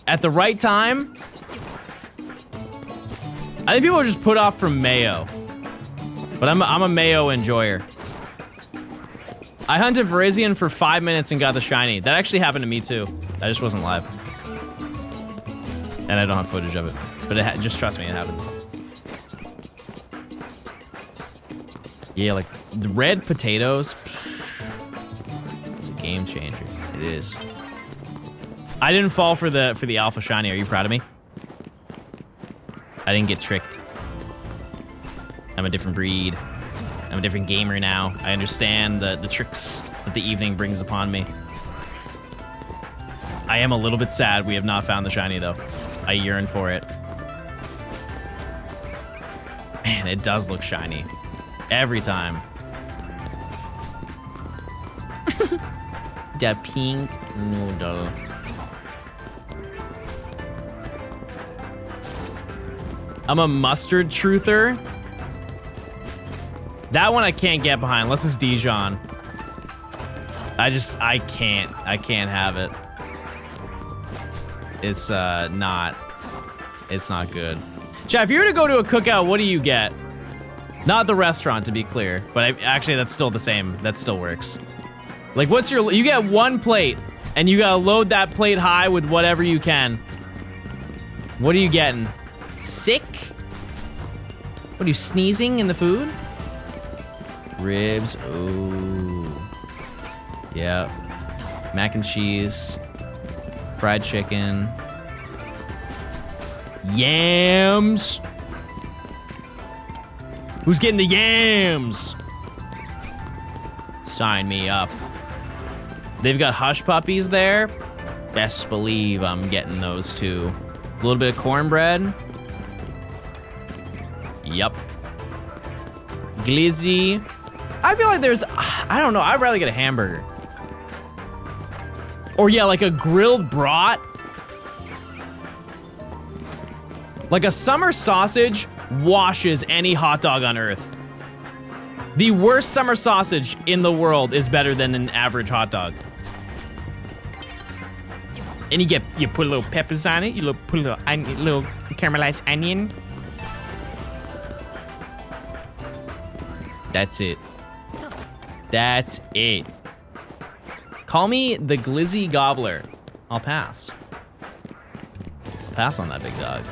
At the right time, I think people are just put off from mayo. But I'm a mayo enjoyer. I hunted Virizion for 5 minutes and got the shiny. That actually happened to me too. I just wasn't live. And I don't have footage of it. But just trust me, it happened. Yeah, like the red potatoes. It's a game changer. It is. I didn't fall for the alpha shiny. Are you proud of me? I didn't get tricked. I'm a different breed. I'm a different gamer now. I understand the tricks that the evening brings upon me. I am a little bit sad we have not found the shiny though. I yearn for it. Man, it does look shiny. Every time. The pink noodle. I'm a mustard truther. That one I can't get behind unless it's Dijon. I can't have it. It's not good. Chat, if you were to go to a cookout, what do you get? Not the restaurant, to be clear, but actually that's still the same. That still works. Like, you get one plate, and you gotta load that plate high with whatever you can. What are you getting? Sick? What are you, sneezing in the food? Ribs, ooh. Yeah. Mac and cheese. Fried chicken. Yams. Who's getting the yams? Sign me up. They've got hush puppies there. Best believe I'm getting those too. A little bit of cornbread. Yup. Glizzy. I feel like there's, I don't know, I'd rather get a hamburger. Or yeah, like a grilled brat. Like a summer sausage washes any hot dog on earth. The worst summer sausage in the world is better than an average hot dog. And you put a little peppers on it, put a little caramelized onion. That's it. That's it. Call me the Glizzy Gobbler. I'll pass. Pass on that big dog.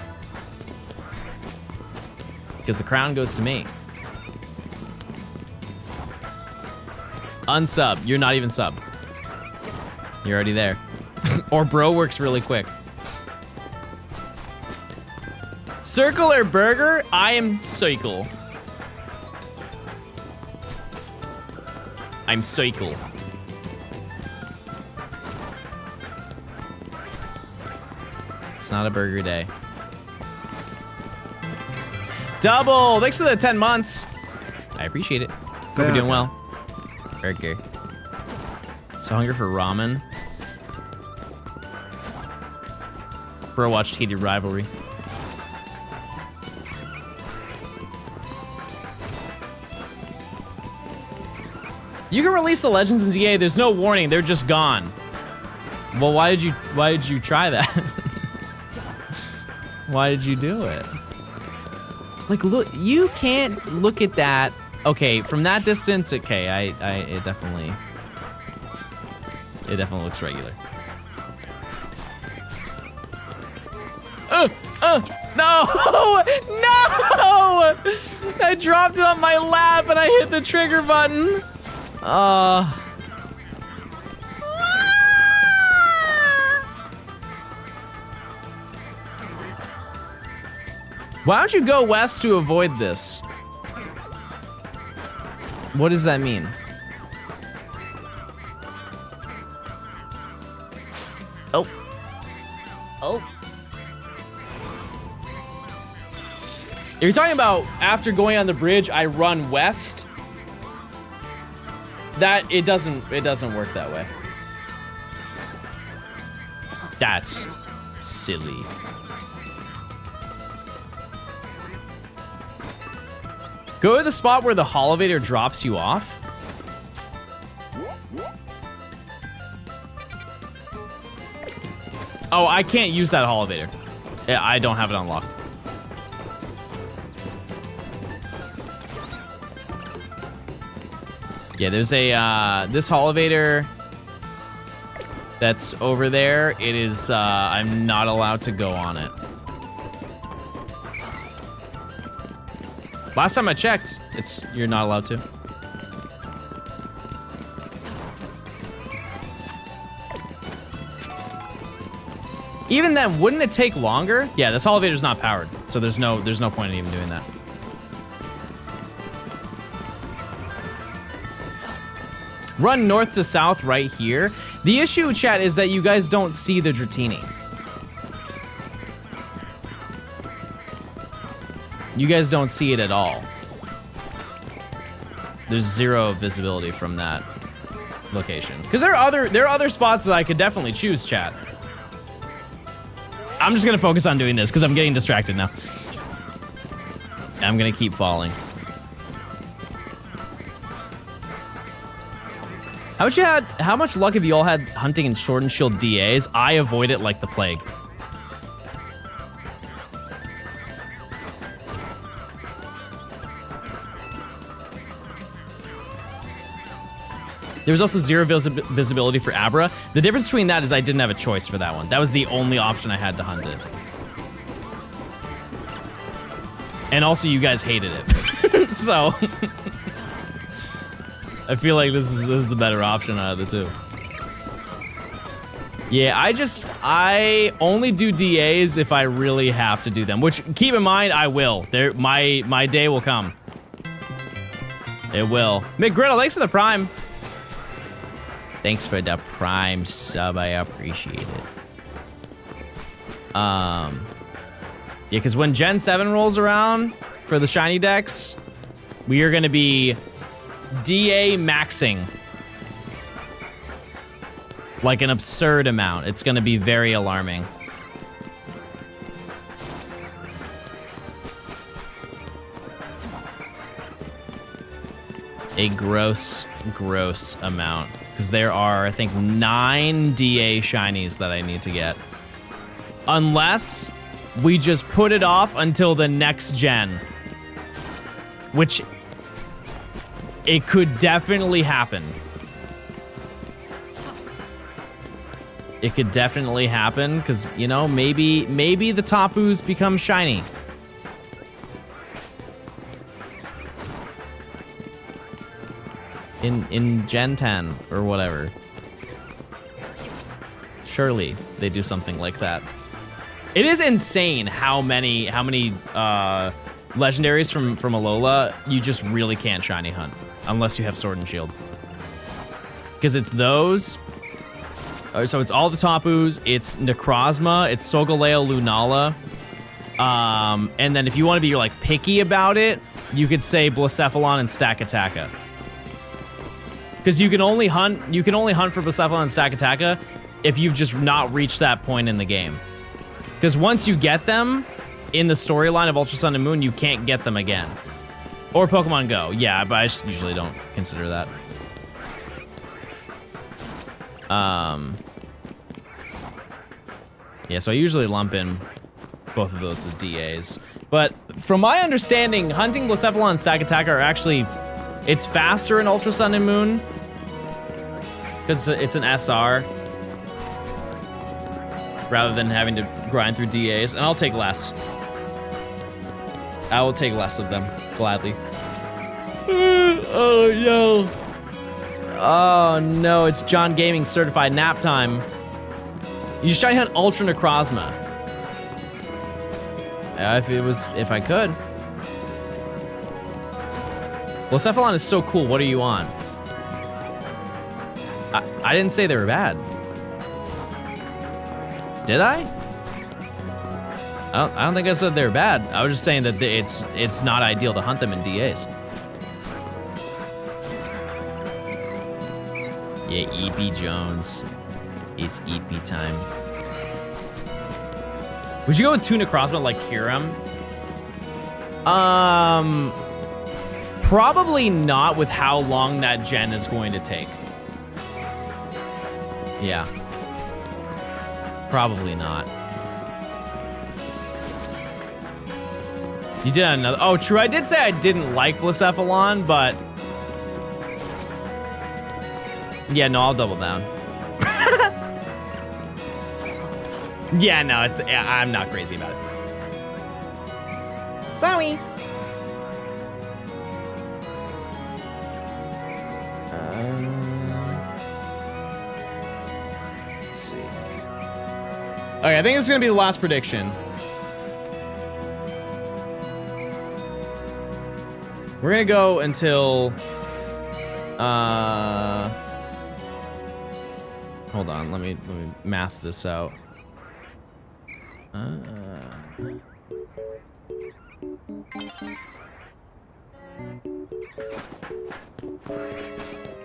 Because the crown goes to me. Unsub. You're not even sub. You're already there. Or bro works really quick. Circle or burger? I am cycle. I'm cycle. It's not a burger day. Double! Thanks for the 10 months. I appreciate it. Hope you're doing well. Burger. So hungry for ramen. Bro watched Heated Rivalry. You can release the Legends in ZA, there's no warning, they're just gone. Well, why did you try that? Why did you do it? Like, look, you can't look at that. Okay, from that distance, okay, it definitely looks regular. No! No! I dropped it on my lap and I hit the trigger button. Why don't you go west to avoid this? What does that mean? Oh. Oh. If you're talking about after going on the bridge, I run west. That it doesn't work that way. That's silly. Go to the spot where the holovator drops you off. Oh, I can't use that holovator. Yeah, I don't have it unlocked. Yeah, there's a, this holovator that's over there. It is, I'm not allowed to go on it. Last time I checked, you're not allowed to. Even then, wouldn't it take longer? Yeah, this elevator's not powered, so there's no point in even doing that. Run north to south right here. The issue, chat, is that you guys don't see the Dratini. You guys don't see it at all. There's zero visibility from that location. Because there are other spots that I could definitely choose, chat. I'm just gonna focus on doing this because I'm getting distracted now. I'm gonna keep falling. How much luck have you all had hunting in Sword and Shield DAs? I avoid it like the plague. There was also zero visibility for Abra. The difference between that is I didn't have a choice for that one. That was the only option I had to hunt it. And also you guys hated it. So I feel like this is the better option out of the two. Yeah, I only do DAs if I really have to do them, which keep in mind I will. My day will come. It will. McGriddle, thanks for the Prime. Thanks for the Prime sub, I appreciate it. Yeah, because when Gen 7 rolls around for the shiny decks, we are gonna be DA maxing. Like an absurd amount. It's gonna be very alarming. A gross amount. Because there are, I think, 9 DA shinies that I need to get. Unless we just put it off until the next gen. Which, it could definitely happen. It could definitely happen, because, you know, maybe the Tapus become shiny. In Gen 10 or whatever. Surely they do something like that. It is insane how many legendaries from Alola you just really can't shiny hunt unless you have Sword and Shield. Because it's those. So it's all the Tapus, it's Necrozma, it's Solgaleo Lunala. And then if you want to be like picky about it, you could say Blacephalon and Stakataka. Because you can only hunt for Blacephalon and Stakataka if you've just not reached that point in the game. Because once you get them in the storyline of Ultra Sun and Moon, you can't get them again. Or Pokemon Go. Yeah, but I usually don't consider that. Yeah, so I usually lump in both of those with DAs. But from my understanding, hunting Blacephalon and Stakataka are actually, it's faster in Ultra Sun and Moon. Because it's an SR. Rather than having to grind through DAs. And I'll take less. I will take less of them, gladly. Oh no. Oh no, it's John Gaming certified nap time. You just try to hunt Ultra Necrozma. If I could. Blacephalon is so cool, what are you on? I didn't say they were bad. Did I? I don't think I said they were bad. I was just saying that it's not ideal to hunt them in DAs. Yeah, EP Jones. It's EP time. Would you go with 2 Necrozma like Kyurem? Probably not with how long that gen is going to take. Yeah. Probably not. You did another. Oh, true. I did say I didn't like Blacephalon, but yeah, no, I'll double down. Yeah, no, I'm not crazy about it. Sorry. Let's see. Okay, I think this is gonna be the last prediction. We're gonna go until hold on, let me math this out.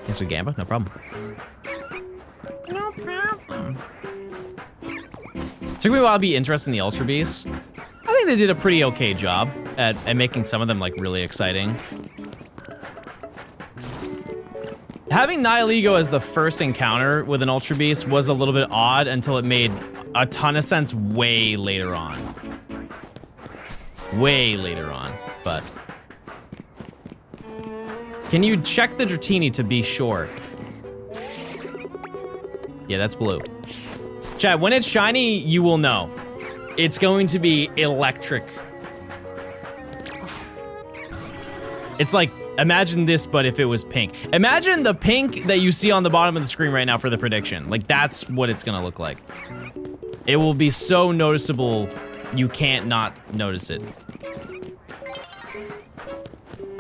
Yes, we Gamba, no problem. No problem. Took me a while to be interested in the Ultra Beasts. I think they did a pretty okay job at making some of them like really exciting. Having Nihilego as the first encounter with an Ultra Beast was a little bit odd until it made a ton of sense way later on. Way later on, but. Can you check the Dratini to be sure? Yeah, that's blue. Chad, when it's shiny, you will know. It's going to be electric. It's like, imagine this, but if it was pink. Imagine the pink that you see on the bottom of the screen right now for the prediction. Like, that's what it's gonna look like. It will be so noticeable, you can't not notice it.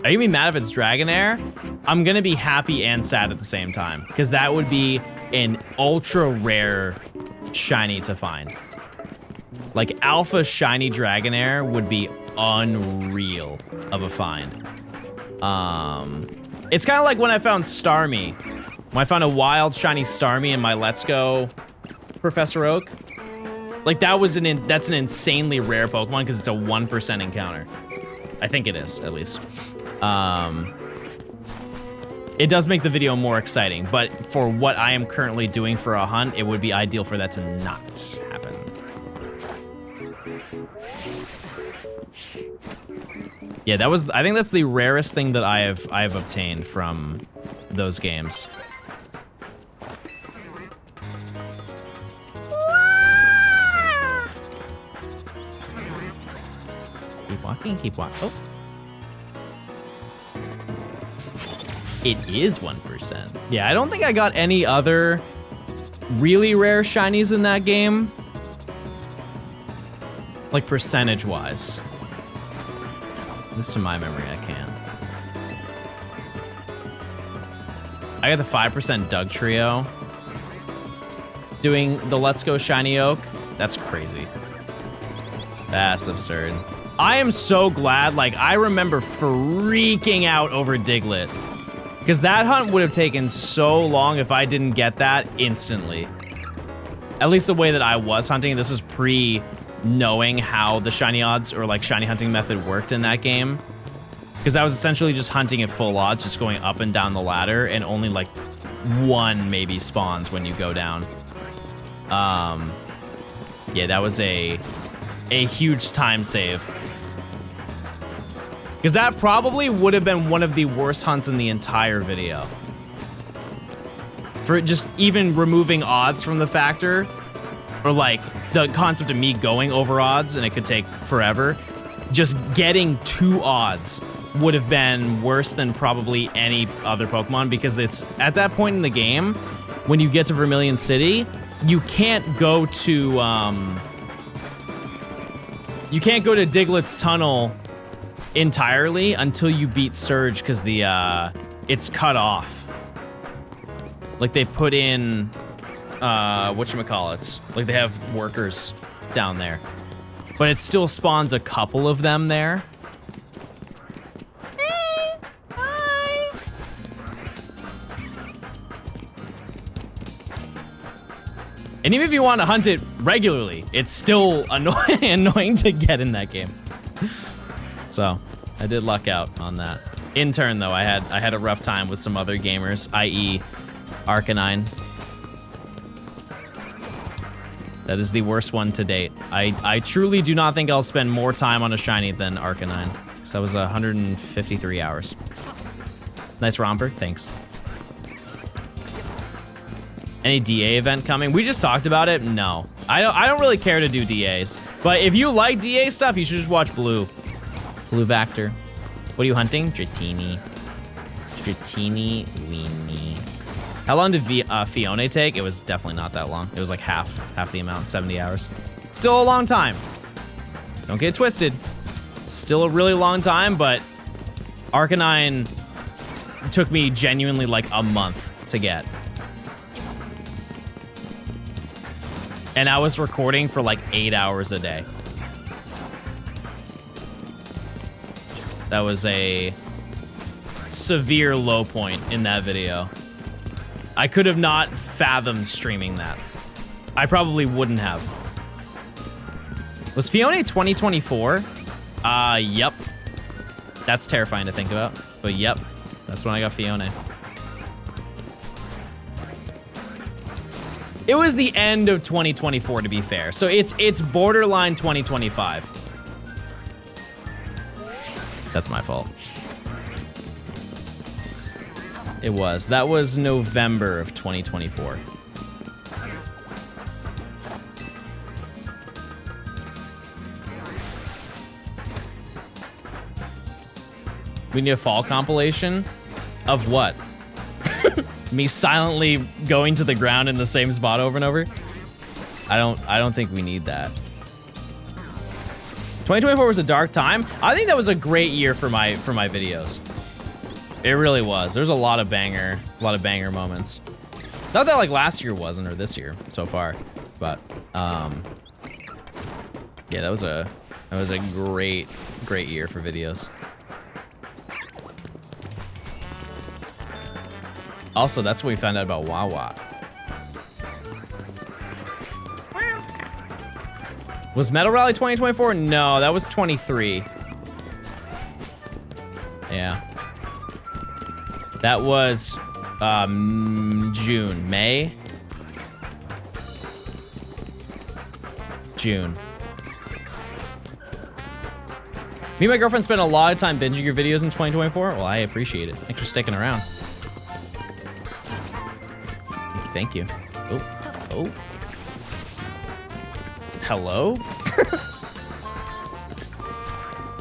Are you gonna be mad if it's Dragonair? I'm gonna be happy and sad at the same time, because that would be an ultra rare shiny to find. Like, alpha shiny Dragonair would be unreal of a find. It's kind of like when I found Starmie. When I found a wild shiny Starmie in my Let's Go Professor Oak. Like, that's an insanely rare Pokemon because it's a 1% encounter. I think it is, at least. it does make the video more exciting, but for what I am currently doing for a hunt, it would be ideal for that to not happen. Yeah, I think that's the rarest thing that I have obtained from those games. Keep walking. Oh. It is 1%. Yeah, I don't think I got any other really rare shinies in that game. Like percentage-wise. At least to my memory, I can. I got the 5% Doug Trio. Doing the Let's Go Shiny Oak. That's crazy. That's absurd. I am so glad, like, I remember freaking out over Diglett. Because that hunt would have taken so long if I didn't get that instantly. At least the way that I was hunting. This is pre-knowing how the shiny odds or, like, shiny hunting method worked in that game. Because I was essentially just hunting at full odds, just going up and down the ladder, and only, like, one maybe spawns when you go down. Yeah, that was a huge time save. Because that probably would have been one of the worst hunts in the entire video. For just even removing odds from the factor, or like the concept of me going over odds and it could take forever, just getting 2 odds would have been worse than probably any other Pokemon, because it's at that point in the game, when you get to Vermilion City, you can't go to Diglett's Tunnel entirely until you beat Surge, because it's cut off. Like they put in whatchamacallits, like they have workers down there, but it still spawns a couple of them there. Hi. And even if you want to hunt it regularly, it's still annoying to get in that game. So, I did luck out on that. In turn, though, I had a rough time with some other gamers, i.e. Arcanine. That is the worst one to date. I truly do not think I'll spend more time on a shiny than Arcanine. So that was 153 hours. Nice romper, thanks. Any DA event coming? We just talked about it. No, I don't really care to do DAs. But if you like DA stuff, you should just watch Blue Vector. What are you hunting? Dratini. Dratini weenie. How long did Fione take? It was definitely not that long. It was like half the amount, 70 hours. Still a long time. Don't get it twisted. Still a really long time, but Arcanine took me genuinely like a month to get. And I was recording for like 8 hours a day. That was a severe low point in that video. I could have not fathomed streaming that. I probably wouldn't have. Was Fione 2024? Yep. That's terrifying to think about, but yep. That's when I got Fione. It was the end of 2024, to be fair. So it's borderline 2025. That's my fault. It was. That was November of 2024. We need a fall compilation? Of what? Me silently going to the ground in the same spot over and over? I don't think we need that. 2024 was a dark time. I think that was a great year for my videos. It really was. There's a lot of banger moments. Not that like last year wasn't, or this year so far, but yeah, that was a great year for videos. Also, that's what we found out about Wawa. Was Metal Rally 2024? No, that was 23. Yeah. That was June, May? June. Me and my girlfriend spent a lot of time binging your videos in 2024. Well, I appreciate it. Thanks for sticking around. Thank you. Oh. Hello?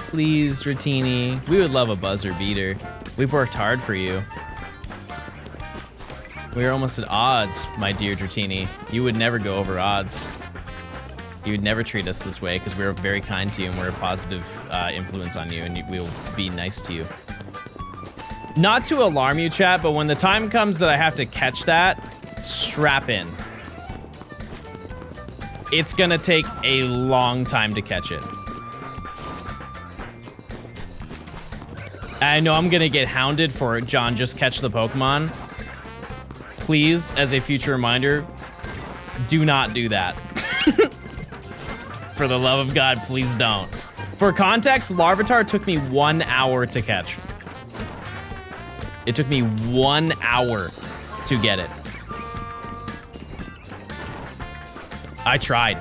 Please, Dratini. We would love a buzzer beater. We've worked hard for you. We are almost at odds, my dear Dratini. You would never go over odds. You would never treat us this way because we're very kind to you and we're a positive influence on you, and we'll be nice to you. Not to alarm you, chat, but when the time comes that I have to catch that, strap in. It's gonna take a long time to catch it. I know I'm gonna get hounded for John, just catch the Pokemon. Please, as a future reminder, do not do that. For the love of God, please don't. For context, Larvitar took me 1 hour to catch. It took me 1 hour to get it. I tried.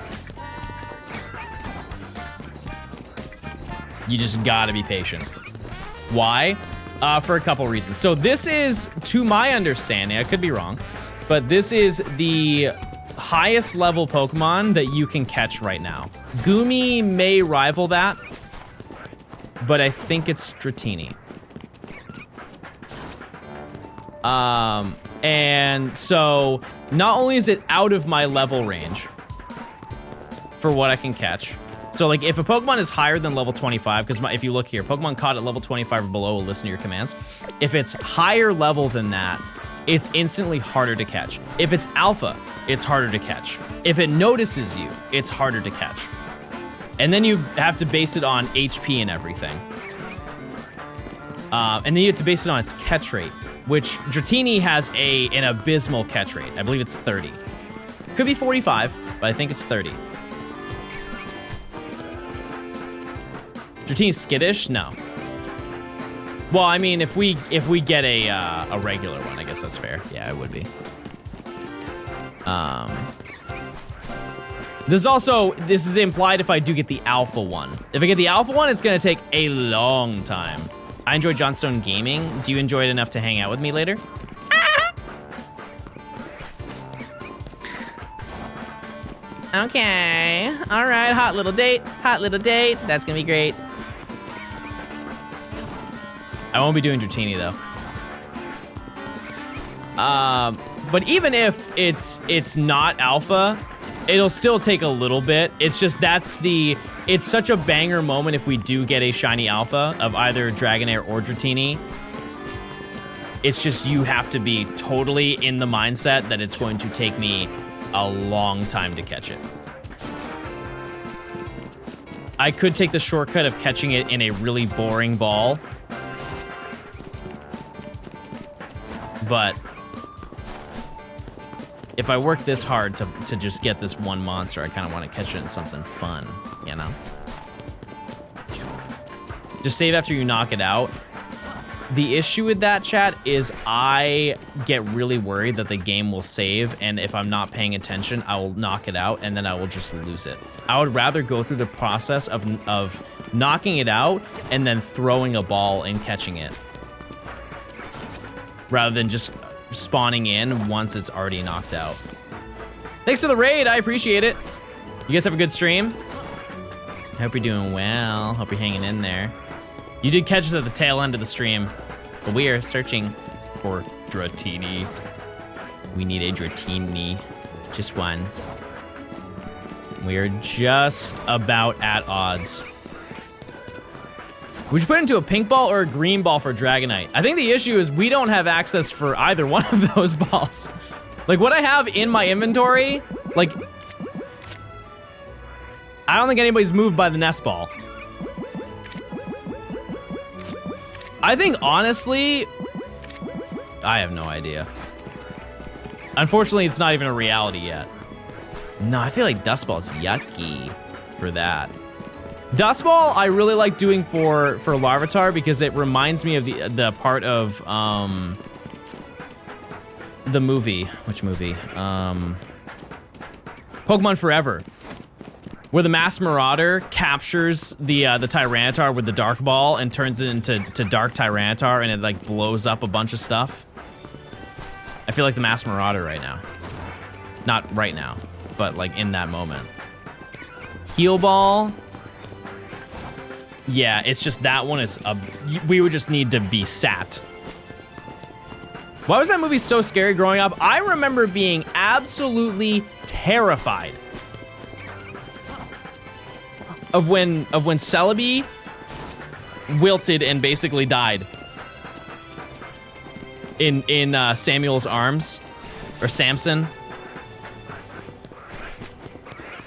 You just gotta be patient. Why? For a couple reasons. So this is, to my understanding, I could be wrong, but this is the highest level Pokemon that you can catch right now. Gumi may rival that, but I think it's Dratini. And so not only is it out of my level range for what I can catch. So like if a Pokemon is higher than level 25, because if you look here, Pokemon caught at level 25 or below will listen to your commands. If it's higher level than that, it's instantly harder to catch. If it's alpha, it's harder to catch. If it notices you, it's harder to catch. And then you have to base it on HP and everything. And then you have to base it on its catch rate, which Dratini has an abysmal catch rate. I believe it's 30. Could be 45, but I think it's 30. Dratini's skittish? No. Well, I mean, if we get a regular one, I guess that's fair. Yeah, it would be. This is implied if I do get the alpha one. If I get the alpha one, it's gonna take a long time. I enjoy Johnstone gaming. Do you enjoy it enough to hang out with me later? Okay. All right, hot little date. Hot little date. That's gonna be great. I won't be doing Dratini though. But even if it's not alpha, it'll still take a little bit. It's just it's such a banger moment if we do get a shiny alpha of either Dragonair or Dratini. It's just you have to be totally in the mindset that it's going to take me a long time to catch it. I could take the shortcut of catching it in a really boring ball. But if I work this hard to just get this one monster, I kind of want to catch it in something fun, you know? Just save after you knock it out. The issue with that, chat, is I get really worried that the game will save, and if I'm not paying attention, I will knock it out, and then I will just lose it. I would rather go through the process of knocking it out and then throwing a ball and catching it, rather than just spawning in once it's already knocked out. Thanks for the raid, I appreciate it. You guys have a good stream? I hope you're doing well. Hope you're hanging in there. You did catch us at the tail end of the stream, but we are searching for Dratini. We need a Dratini, just one. We are just about at odds. Would you put it into a pink ball or a green ball for Dragonite? I think the issue is we don't have access for either one of those balls. Like what I have in my inventory, like, I don't think anybody's moved by the nest ball. I think honestly, I have no idea. Unfortunately, it's not even a reality yet. No, I feel like Dust Ball's yucky for that. Dust Ball, I really like doing for Larvitar because it reminds me of the part of the movie. Which movie? Pokemon Forever, where the Mass Marauder captures the Tyranitar with the Dark Ball and turns it into Dark Tyranitar, and it like blows up a bunch of stuff. I feel like the Mass Marauder right now. Not right now, but like in that moment. Heal Ball. Yeah, it's just that one is we would just need to be sat. Why was that movie so scary growing up? I remember being absolutely terrified of when Celebi wilted and basically died in Samuel's arms, or Samson.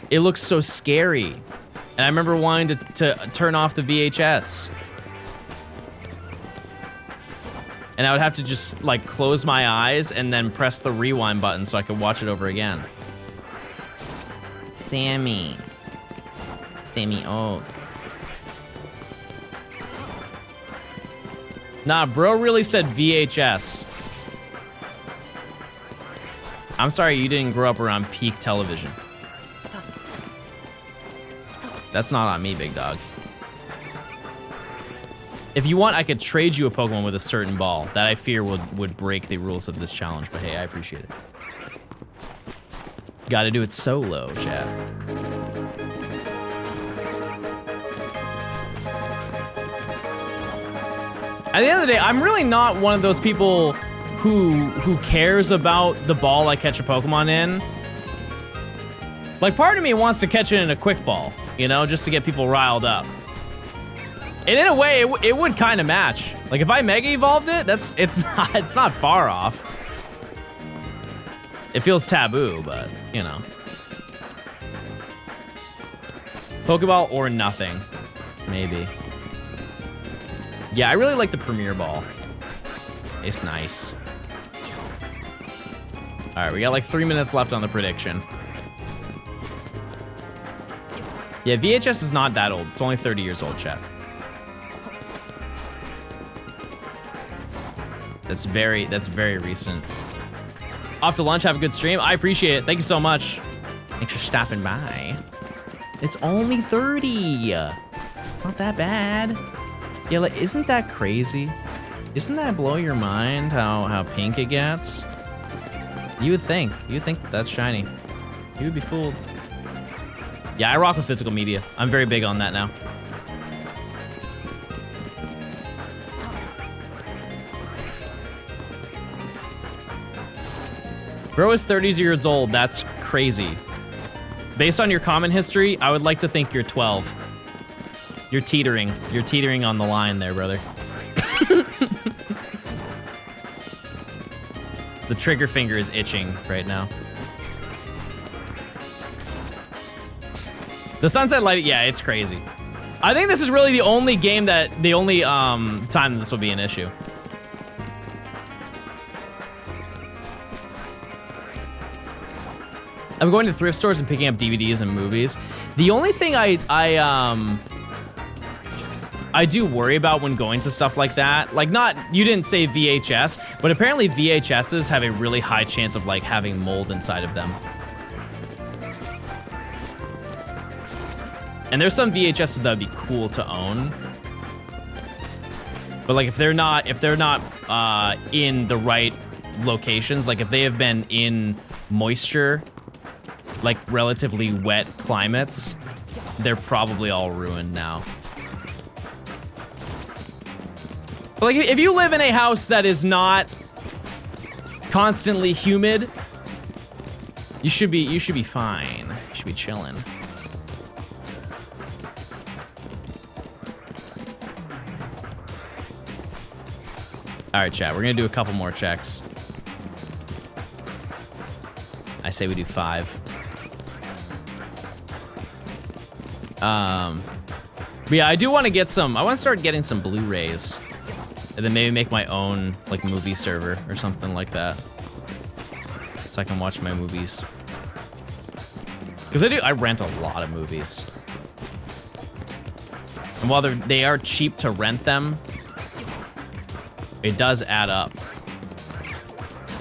It looks so scary. And I remember wanting to turn off the VHS. And I would have to just like close my eyes and then press the rewind button so I could watch it over again. Sammy Oak. Nah, bro really said VHS. I'm sorry you didn't grow up around peak television. That's not on me, big dog. If you want, I could trade you a Pokemon with a certain ball that I fear would break the rules of this challenge, but hey, I appreciate it. Gotta do it solo, chat. At the end of the day, I'm really not one of those people who cares about the ball I catch a Pokemon in. Like, part of me wants to catch it in a quick ball, you know, just to get people riled up. And in a way, it would kind of match. Like, if I Mega Evolved it, it's not far off. It feels taboo, but, you know. Pokeball or nothing, maybe. Yeah, I really like the Premier Ball. It's nice. All right, we got like 3 minutes left on the prediction. Yeah, VHS is not that old. It's only 30 years old, chat. That's very recent. Off to lunch, have a good stream. I appreciate it. Thank you so much. Thanks for stopping by. It's only 30. It's not that bad. Yeah, like, isn't that crazy? Isn't that blow your mind how pink it gets? You would think that's shiny. You would be fooled. Yeah, I rock with physical media. I'm very big on that now. Bro is 30 years old. That's crazy. Based on your comment history, I would like to think you're 12. You're teetering. You're teetering on the line there, brother. The trigger finger is itching right now. The Sunset Light, yeah, it's crazy. I think this is really the only game the only time this will be an issue. I'm going to thrift stores and picking up DVDs and movies. The only thing I do worry about when going to stuff like that, like you didn't say VHS, but apparently VHSs have a really high chance of like having mold inside of them. And there's some VHSs that would be cool to own. But like if they're not in the right locations, like if they have been in moisture, like relatively wet climates, they're probably all ruined now. But like if you live in a house that is not constantly humid, you should be fine. You should be chilling. All right, chat, we're gonna do a couple more checks. I say we do 5. But yeah, I do want to get some, I want to start getting some Blu-rays. And then maybe make my own, like, movie server or something like that. So I can watch my movies. Because I rent a lot of movies. And while they are cheap to rent them, it does add up.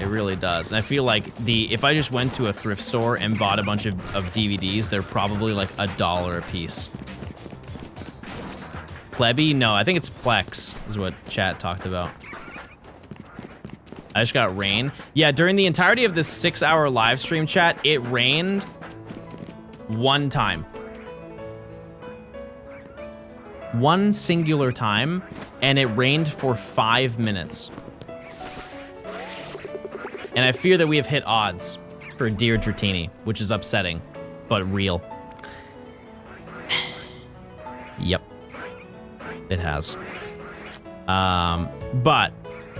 It really does. And I feel like if I just went to a thrift store and bought a bunch of DVDs, they're probably like $1 a piece. Plebby? No, I think it's Plex is what chat talked about. I just got rain. Yeah, during the entirety of this 6-hour live stream chat, it rained one time. One singular time, and it rained for 5 minutes. And I fear that we have hit odds for dear Dratini, which is upsetting, but real. Yep, it has. But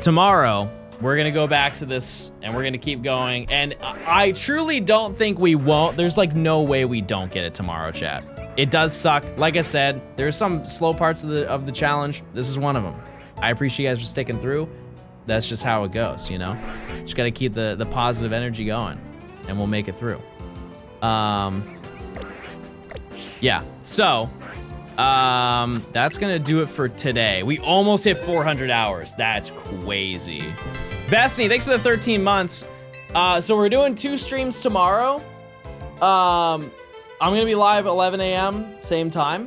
tomorrow, we're gonna go back to this and we're gonna keep going. And I truly don't think we won't. There's like no way we don't get it tomorrow, chat. It does suck. Like I said, there's some slow parts of the challenge. This is one of them. I appreciate you guys for sticking through. That's just how it goes, you know? Just gotta keep the positive energy going and we'll make it through. Yeah, so that's gonna do it for today. We almost hit 400 hours. That's crazy. Bethany, thanks for the 13 months. So we're doing 2 streams tomorrow. I'm gonna be live at 11 a.m. same time.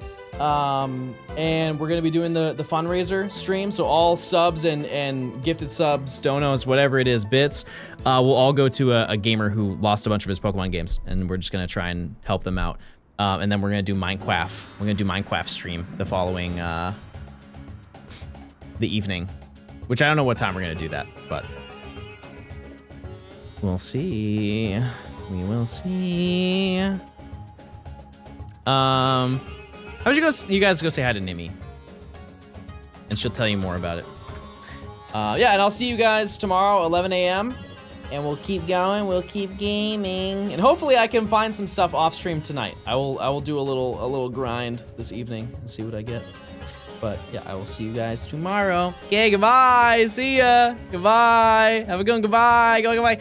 And we're gonna be doing the fundraiser stream. So all subs and gifted subs, donos, whatever it is, bits, will all go to a gamer who lost a bunch of his Pokemon games. And we're just gonna try and help them out. And then we're gonna do Minecraft. We're gonna do Minecraft stream the following, the evening. Which I don't know what time we're gonna do that, but we'll see. We will see. How would you guys go say hi to Nimi? And she'll tell you more about it. Yeah, and I'll see you guys tomorrow, 11 a.m. And we'll keep going, we'll keep gaming. And hopefully I can find some stuff off stream tonight. I will do a little grind this evening and see what I get. But yeah, I will see you guys tomorrow. Okay, goodbye, see ya. Goodbye, have a good one, goodbye, goodbye.